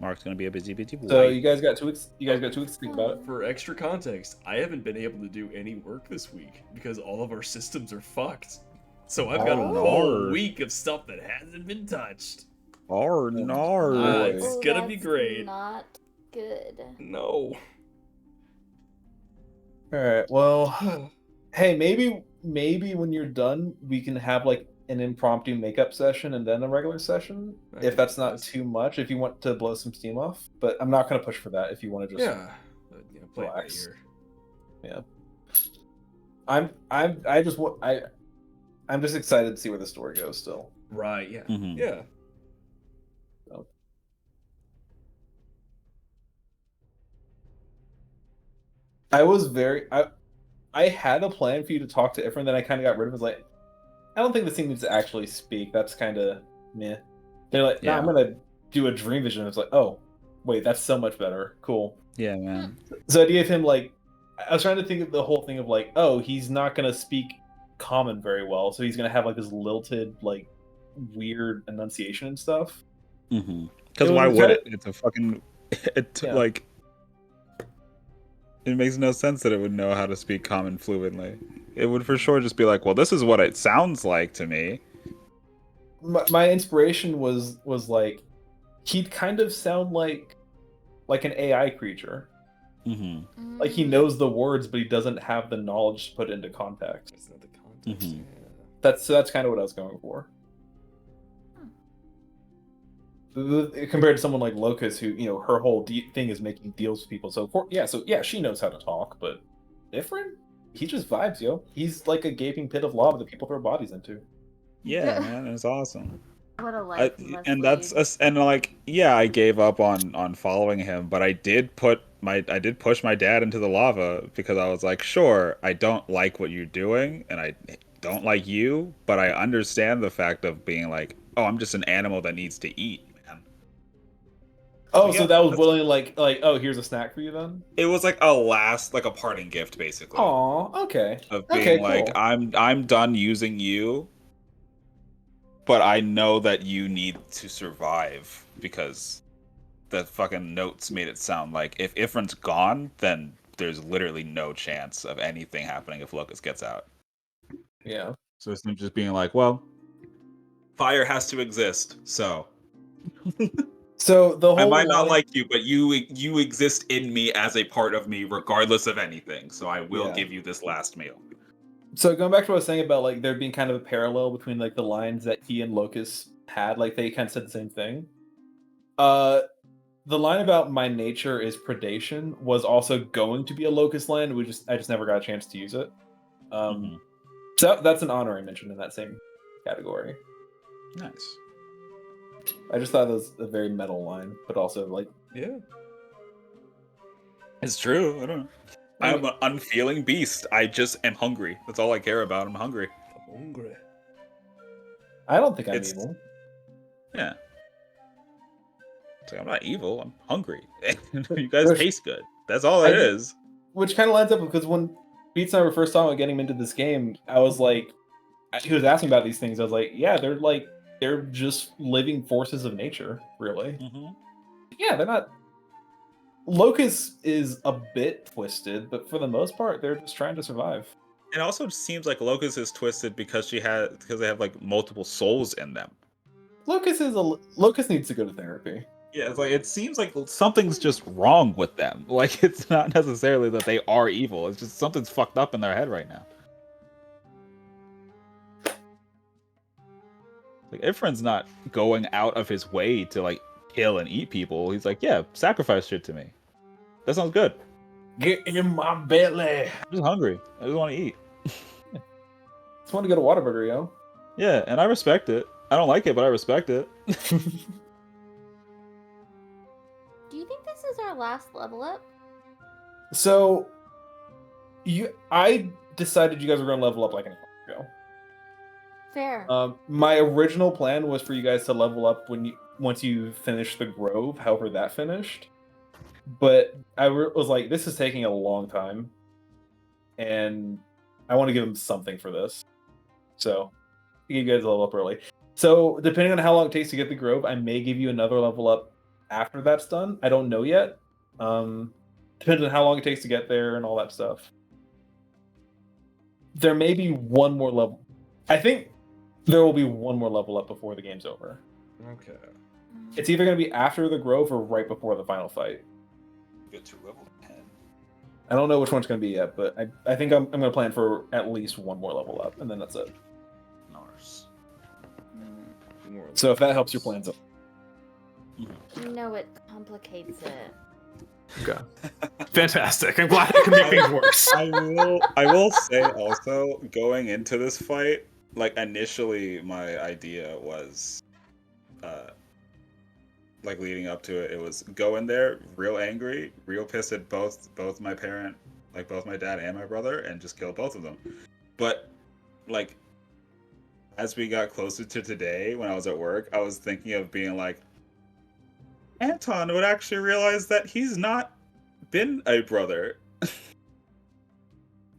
Mark's gonna be a busy boy. So you guys got 2 weeks. You guys got 2 weeks to think about it. For extra context, I haven't been able to do any work this week because all of our systems are fucked. So I've got a whole week of stuff that hasn't been touched. It's gonna be great. Not good. No. All right. Well, hey, maybe when you're done, we can have like an impromptu makeup session and then a regular session. If that's not too much, if you want to blow some steam off, but I'm not gonna push for that. If you want to just play relax. it by Yeah. ear. I'm just excited to see where the story goes. Still. Right. Yeah. Mhm. Yeah. So. I had a plan for you to talk to Ifrin, then I kind of got rid of it. I was like, I don't think this thing needs to actually speak. That's kind of meh. They're like, nah, I'm gonna do a dream vision. It's like, oh, wait, that's so much better. Cool. Yeah, man. So the idea of him, like, I was trying to think of the whole thing of like, oh, he's not gonna speak common very well, so he's gonna have like this lilted, like, weird enunciation and stuff. Mm-hmm. Because why would it? It's a fucking. Like. It makes no sense that it would know how to speak common fluently. It would for sure just be like, well, this is what it sounds like to me. My inspiration was like, he'd kind of sound like an AI creature. Mm-hmm. Like he knows the words, but he doesn't have the knowledge to put into context. That's not the context. Mm-hmm. That's kind of what I was going for. Compared to someone like Locust, who, you know, her whole thing is making deals with people. So she knows how to talk, but different. He just vibes, yo. He's like a gaping pit of lava that people throw bodies into. Yeah, man, it's awesome. What a life. I gave up on following him, but I did push my dad into the lava because I was like, sure, I don't like what you're doing, and I don't like you, but I understand the fact of being like, oh, I'm just an animal that needs to eat. Oh, so that was willingly like, oh, here's a snack for you then? It was like a parting gift, basically. Aw, okay. Of being like, cool. I'm done using you, but I know that you need to survive because the fucking notes made it sound like if Ifrin's gone, then there's literally no chance of anything happening if Locust gets out. Yeah. So it's him just being like, well, fire has to exist, so. So the whole I might not like you, but you exist in me as a part of me, regardless of anything. So I will give you this last meal. So going back to what I was saying about like there being kind of a parallel between like the lines that he and Locust had, like they kind of said the same thing. The line about my nature is predation was also going to be a Locust line. I just never got a chance to use it. So that's an honorary mention in that same category. Nice. I just thought it was a very metal line, but also like It's true. I don't know. I'm an unfeeling beast. I just am hungry. That's all I care about. I'm hungry. I'm hungry. I don't think I'm It's- evil. Yeah. It's like, I'm not evil. I'm hungry. You guys taste good. That's all it is. Which kind of lines up because when Beats and I were first talking about getting him into this game, I was like, he was asking about these things. I was like, yeah, they're just living forces of nature, really. Mm-hmm. Yeah, they're not. Locust is a bit twisted, but for the most part, they're just trying to survive. It also seems like Locust is twisted because they have like multiple souls in them. Locust needs to go to therapy. Yeah, it's like it seems like something's just wrong with them. Like it's not necessarily that they are evil. It's just something's fucked up in their head right now. Like Ifrin's not going out of his way to like kill and eat people. He's like, yeah, sacrifice shit to me. That sounds good. Get in my belly. I'm just hungry. I just want to eat. Just want to go to Whataburger, yo. Yeah, and I respect it. I don't like it, but I respect it. Do you think this is our last level up? So, I decided you guys were going to level up like an hour ago. Fair. My original plan was for you guys to level up once you finish the Grove, however that finished. But I was like, this is taking a long time, and I want to give them something for this. So, you guys level up early. So, depending on how long it takes to get the Grove, I may give you another level up after that's done. I don't know yet. Depends on how long it takes to get there and all that stuff. There may be one more level. I think there will be one more level up before the game's over. Okay. It's either going to be after the Grove or right before the final fight. Get to level 10. I don't know which one's going to be yet, but I think I'm going to plan for at least one more level up, and then that's it. Nice. So if that helps your plans up. No, it complicates it. Okay. Fantastic. I'm glad I can make things worse. I will say also, going into this fight, like initially my idea was like leading up to it, it was go in there real angry, real pissed at both my parent, like both my dad and my brother, and just kill both of them. But like as we got closer to today, when I was at work, I was thinking of being like, Anton would actually realize that he's not been a brother.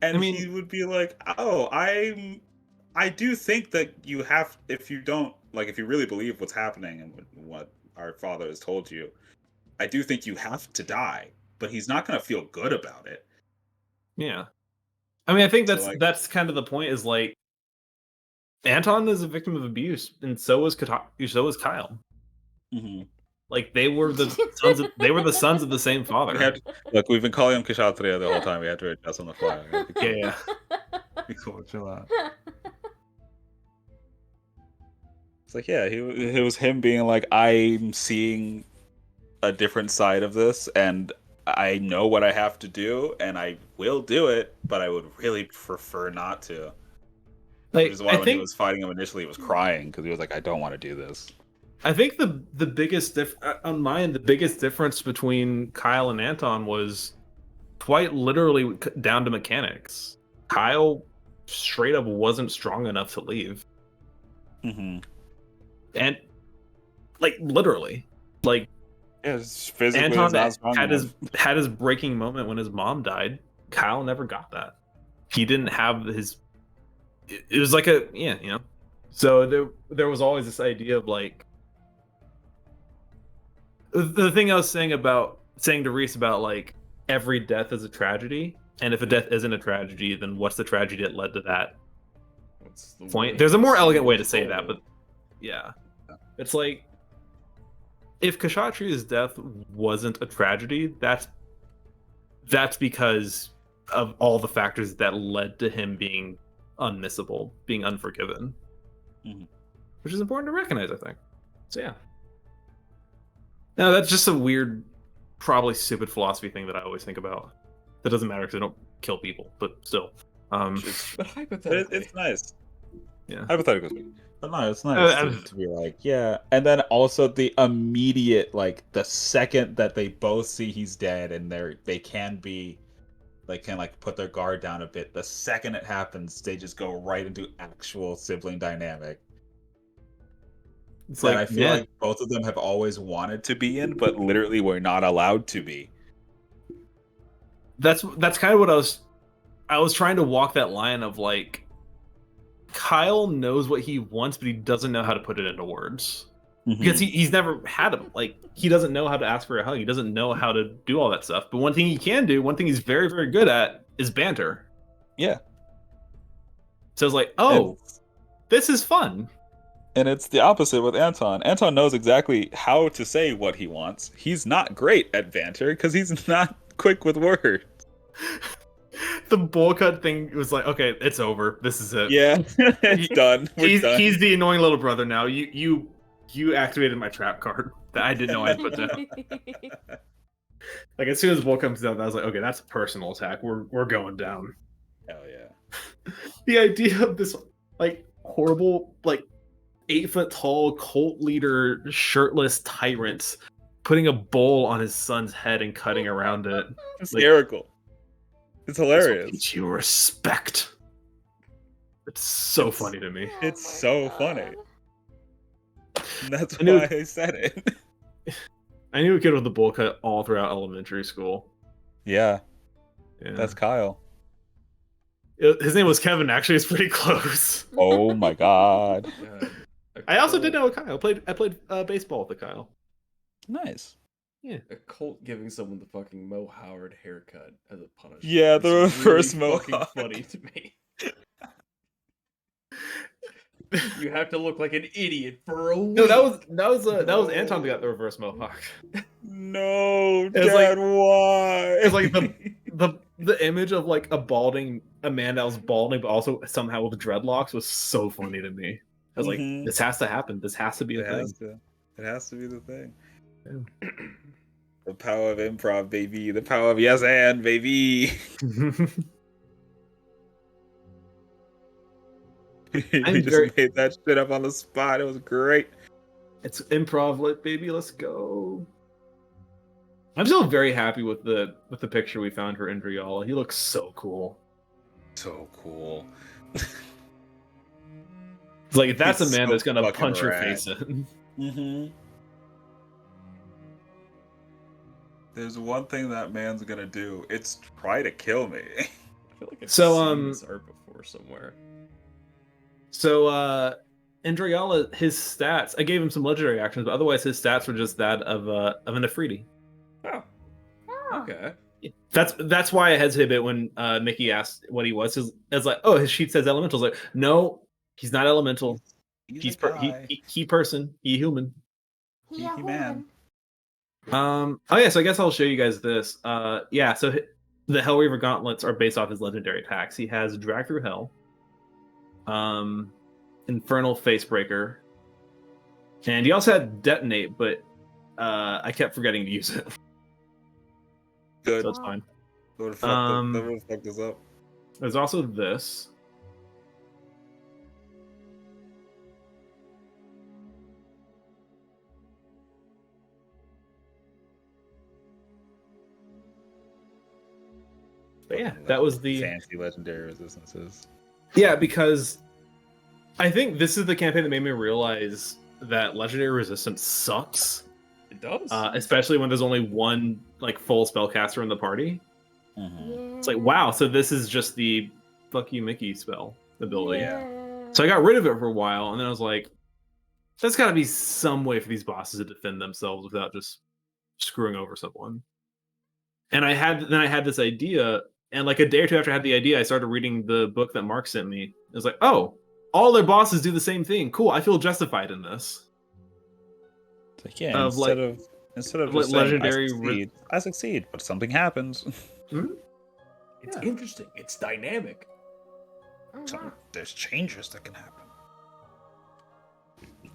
And he would be like, oh, I do think that you have, if you really believe what's happening and what our father has told you, I do think you have to die, but he's not going to feel good about it. Yeah. I mean, I think that's kind of the point, is like, Anton is a victim of abuse, and so is Kyle. Mm-hmm. Like they were the sons of the same father. Look, we've been calling him Kshatriya the whole time. We had to adjust on the fly. Yeah. Be cool, chill out. It's like, yeah, it was him being like, I'm seeing a different side of this, and I know what I have to do, and I will do it, but I would really prefer not to. Which is why when he was fighting him initially, he was crying because he was like, I don't want to do this. I think the biggest on my end, the biggest difference between Kyle and Anton was quite literally down to mechanics. Kyle straight up wasn't strong enough to leave. Mm-hmm. And like literally, like, yeah, physically Anton had his breaking moment when his mom died. Kyle never got that. He didn't have his. It was like So there was always this idea of like. The thing I was saying to Reese about like every death is a tragedy, and if a death isn't a tragedy, then what's the tragedy that led to that point? There's a more elegant way to say that, but yeah, it's like if Kshatriya's death wasn't a tragedy, that's because of all the factors that led to him being unmissable, being unforgiven, which is important to recognize, I think. So yeah. No, that's just a weird, probably stupid philosophy thing that I always think about. That doesn't matter because I don't kill people, but still. But hypothetically, it's nice. Yeah, hypothetically, but no, it's nice to be like, yeah. And then also the immediate, like the second that they both see he's dead, and they can be can like put their guard down a bit. The second it happens, they just go right into actual sibling dynamic. It's that like, I feel yeah, like both of them have always wanted to be in, but literally were not allowed to be. that's kind of what I was trying to walk that line of like, Kyle knows what he wants, but he doesn't know how to put it into words. Because he's never had them. Like, he doesn't know how to ask for a hug. He doesn't know how to do all that stuff. But one thing he can do, one thing he's very, very good at, is banter. Yeah. So it's like, oh, this is fun. And it's the opposite with Anton. Anton knows exactly how to say what he wants. He's not great at banter because he's not quick with words. The bowl cut thing was like, okay, it's over. This is it. Yeah, it's done. We're done. He's the annoying little brother now. You activated my trap card that I didn't know I'd put down. Like, as soon as the bowl comes down, I was like, okay, that's a personal attack. We're going down. Hell yeah. The idea of this like horrible, like 8-foot tall cult leader, shirtless tyrant putting a bowl on his son's head and cutting around it. Hysterical. It's hilarious. Teach you respect. It's so funny to me. It's so funny. And that's why I said it. I knew a kid with a bowl cut all throughout elementary school. Yeah. That's Kyle. His name was Kevin. Actually, it's pretty close. Oh my god. I also did know a Kyle. I played baseball with a Kyle. Nice. Yeah. A cult giving someone the fucking Mo Howard haircut as a punishment. Yeah, the reverse really mohawk. fucking funny to me. You have to look like an idiot for a week. No, that was Anton that got the reverse mohawk. No, It was Dad, why? It's like the image of like a man that was balding but also somehow with dreadlocks was so funny to me. I was like, this has to happen. This has to be a thing. It has to be the thing. Yeah. The power of improv, baby. The power of yes and, baby. You just made that shit up on the spot. It was great. It's improv, baby. Let's go. I'm still very happy with the picture we found for Indriala. He looks so cool. So cool. It's like, if that's He's a man so that's gonna fucking punch your rad. face in. Mm-hmm. There's one thing that man's gonna do. It's try to kill me. I feel like I've So, seen this art before somewhere. So, Indriala, his stats, I gave him some legendary actions, but otherwise his stats were just that of an Afridi. Oh. Okay. That's why I hesitated a bit when Mickey asked what he was. It's like, oh, his sheet says elemental. Like, no, he's not elemental. He's he person. He human. He man. Oh yeah, so I guess I'll show you guys this. Yeah, so the Hellreaver gauntlets are based off his legendary attacks. He has Drag Through Hell, Infernal Facebreaker, and he also had Detonate, but I kept forgetting to use it. Good. So it's fine. That would have fucked us up. There's also this. But yeah, that was the fancy legendary resistances. Yeah, because I think this is the campaign that made me realize that legendary resistance sucks. It does. Especially when there's only one like full spellcaster in the party. Mm-hmm. It's like, wow, so this is just the fuck you Mickey spell ability. Yeah. So I got rid of it for a while, and then I was like, there's got to be some way for these bosses to defend themselves without just screwing over someone. And I had this idea, and like a day or two after I had the idea, I started reading the book that Mark sent me. It was like, oh, all their bosses do the same thing. Cool, I feel justified in this. It's like, yeah, instead of just saying, legendary I succeed, but something happens. Mm-hmm. It's interesting. It's dynamic. There's changes that can happen.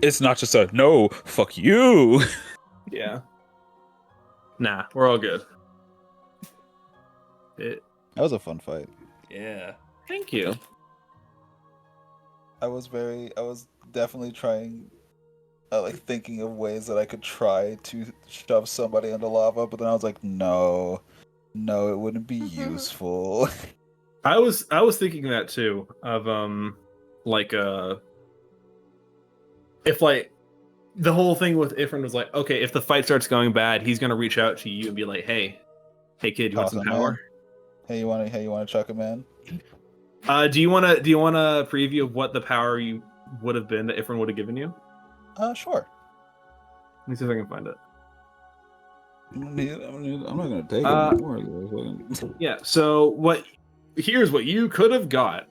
It's not just a no, fuck you. Yeah. Nah, we're all good. That was a fun fight. Yeah. Thank you. I was definitely trying, like thinking of ways that I could try to shove somebody into lava, but then I was like, no, No, it wouldn't be useful. I was thinking that too of like if like the whole thing with Ifrin was like, okay, if the fight starts going bad, he's gonna reach out to you and be like, hey kid, you want some Awesome, power? man. Hey, you wanna chuck him in? Do you wanna preview of what the power you would have been that Ifrin would have given you? Sure. Let me see if I can find it. I'm not gonna take it anymore. Yeah, so here's what you could have got.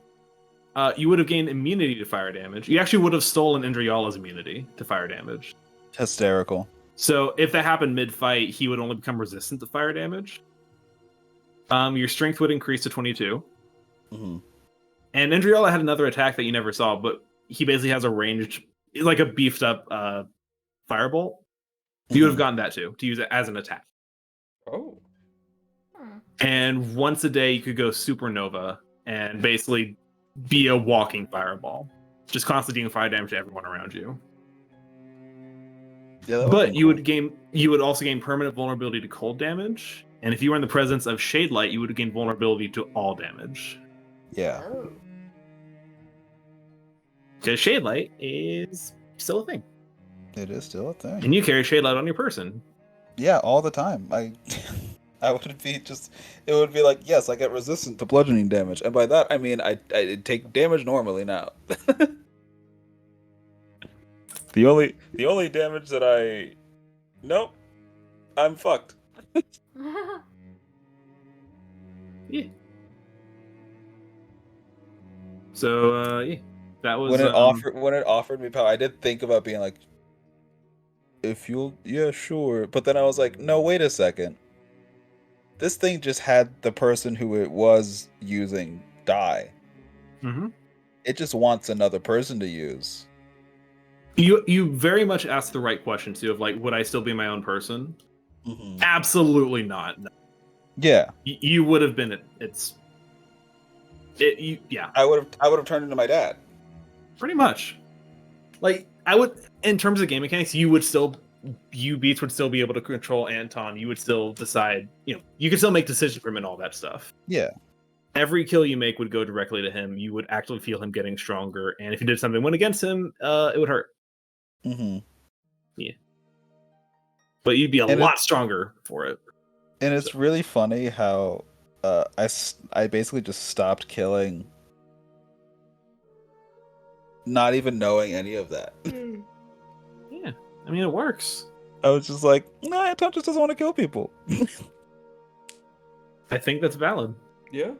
You would have gained immunity to fire damage. You actually would have stolen Indriala's immunity to fire damage. Hysterical. So if that happened mid-fight, he would only become resistant to fire damage. Your strength would increase to 22. Mm-hmm. And Indriala had another attack that you never saw, but he basically has a ranged, like a beefed up firebolt. You would have gotten that too, to use it as an attack. Oh. And once a day, you could go supernova and basically be a walking fireball, just constantly dealing fire damage to everyone around you. Yeah, but you would also gain permanent vulnerability to cold damage, and if you were in the presence of shade light, you would gain vulnerability to all damage. Yeah. Oh. Because shade light is still a thing, It is still a thing. and you carry shade light on your person. Yeah, all the time. I would be just. It would be like, yes, I get resistant to bludgeoning damage, and by that I mean I take damage normally now. the only damage that nope, I'm fucked. Yeah. So yeah, that was when it offered me power. I did think about being like, yeah, sure, but then I was like, no, wait a second. This thing just had the person who it was using die. Mm-hmm. It just wants another person to use. You very much asked the right question too. Of like, would I still be my own person? Mm-hmm. Absolutely not. No. Yeah, You would have been yeah. I would have turned into my dad. Pretty much. Like I would, in terms of game mechanics, you Beats would still be able to control Anton. You would still decide, you could still make decisions for him and all that stuff. Yeah. Every kill you make would go directly to him. You would actually feel him getting stronger, and if you did something went against him, it would hurt. Mm-hmm. Yeah. But you'd be a lot stronger for it. And it's really funny how I basically just stopped killing, not even knowing any of that. Yeah, I mean, it works. I was just like, no, Anton just doesn't want to kill people. I think that's valid. Yeah.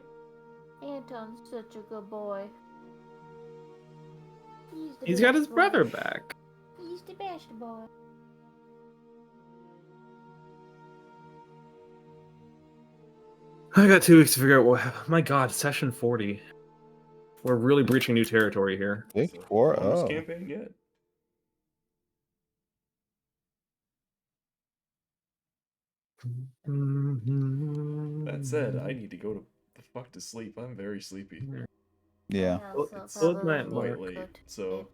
Anton's such a good boy. He's got his brother back. He's the best boy. I got 2 weeks to figure out what happened. My God, session 40. We're really breaching new territory here. Big 4-0. Campaign yet. That said, I need to go to the fuck to sleep. I'm very sleepy. Yeah. It's quite late, So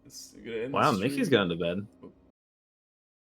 it's gonna end Wow, the Mickey's stream. gone to bed.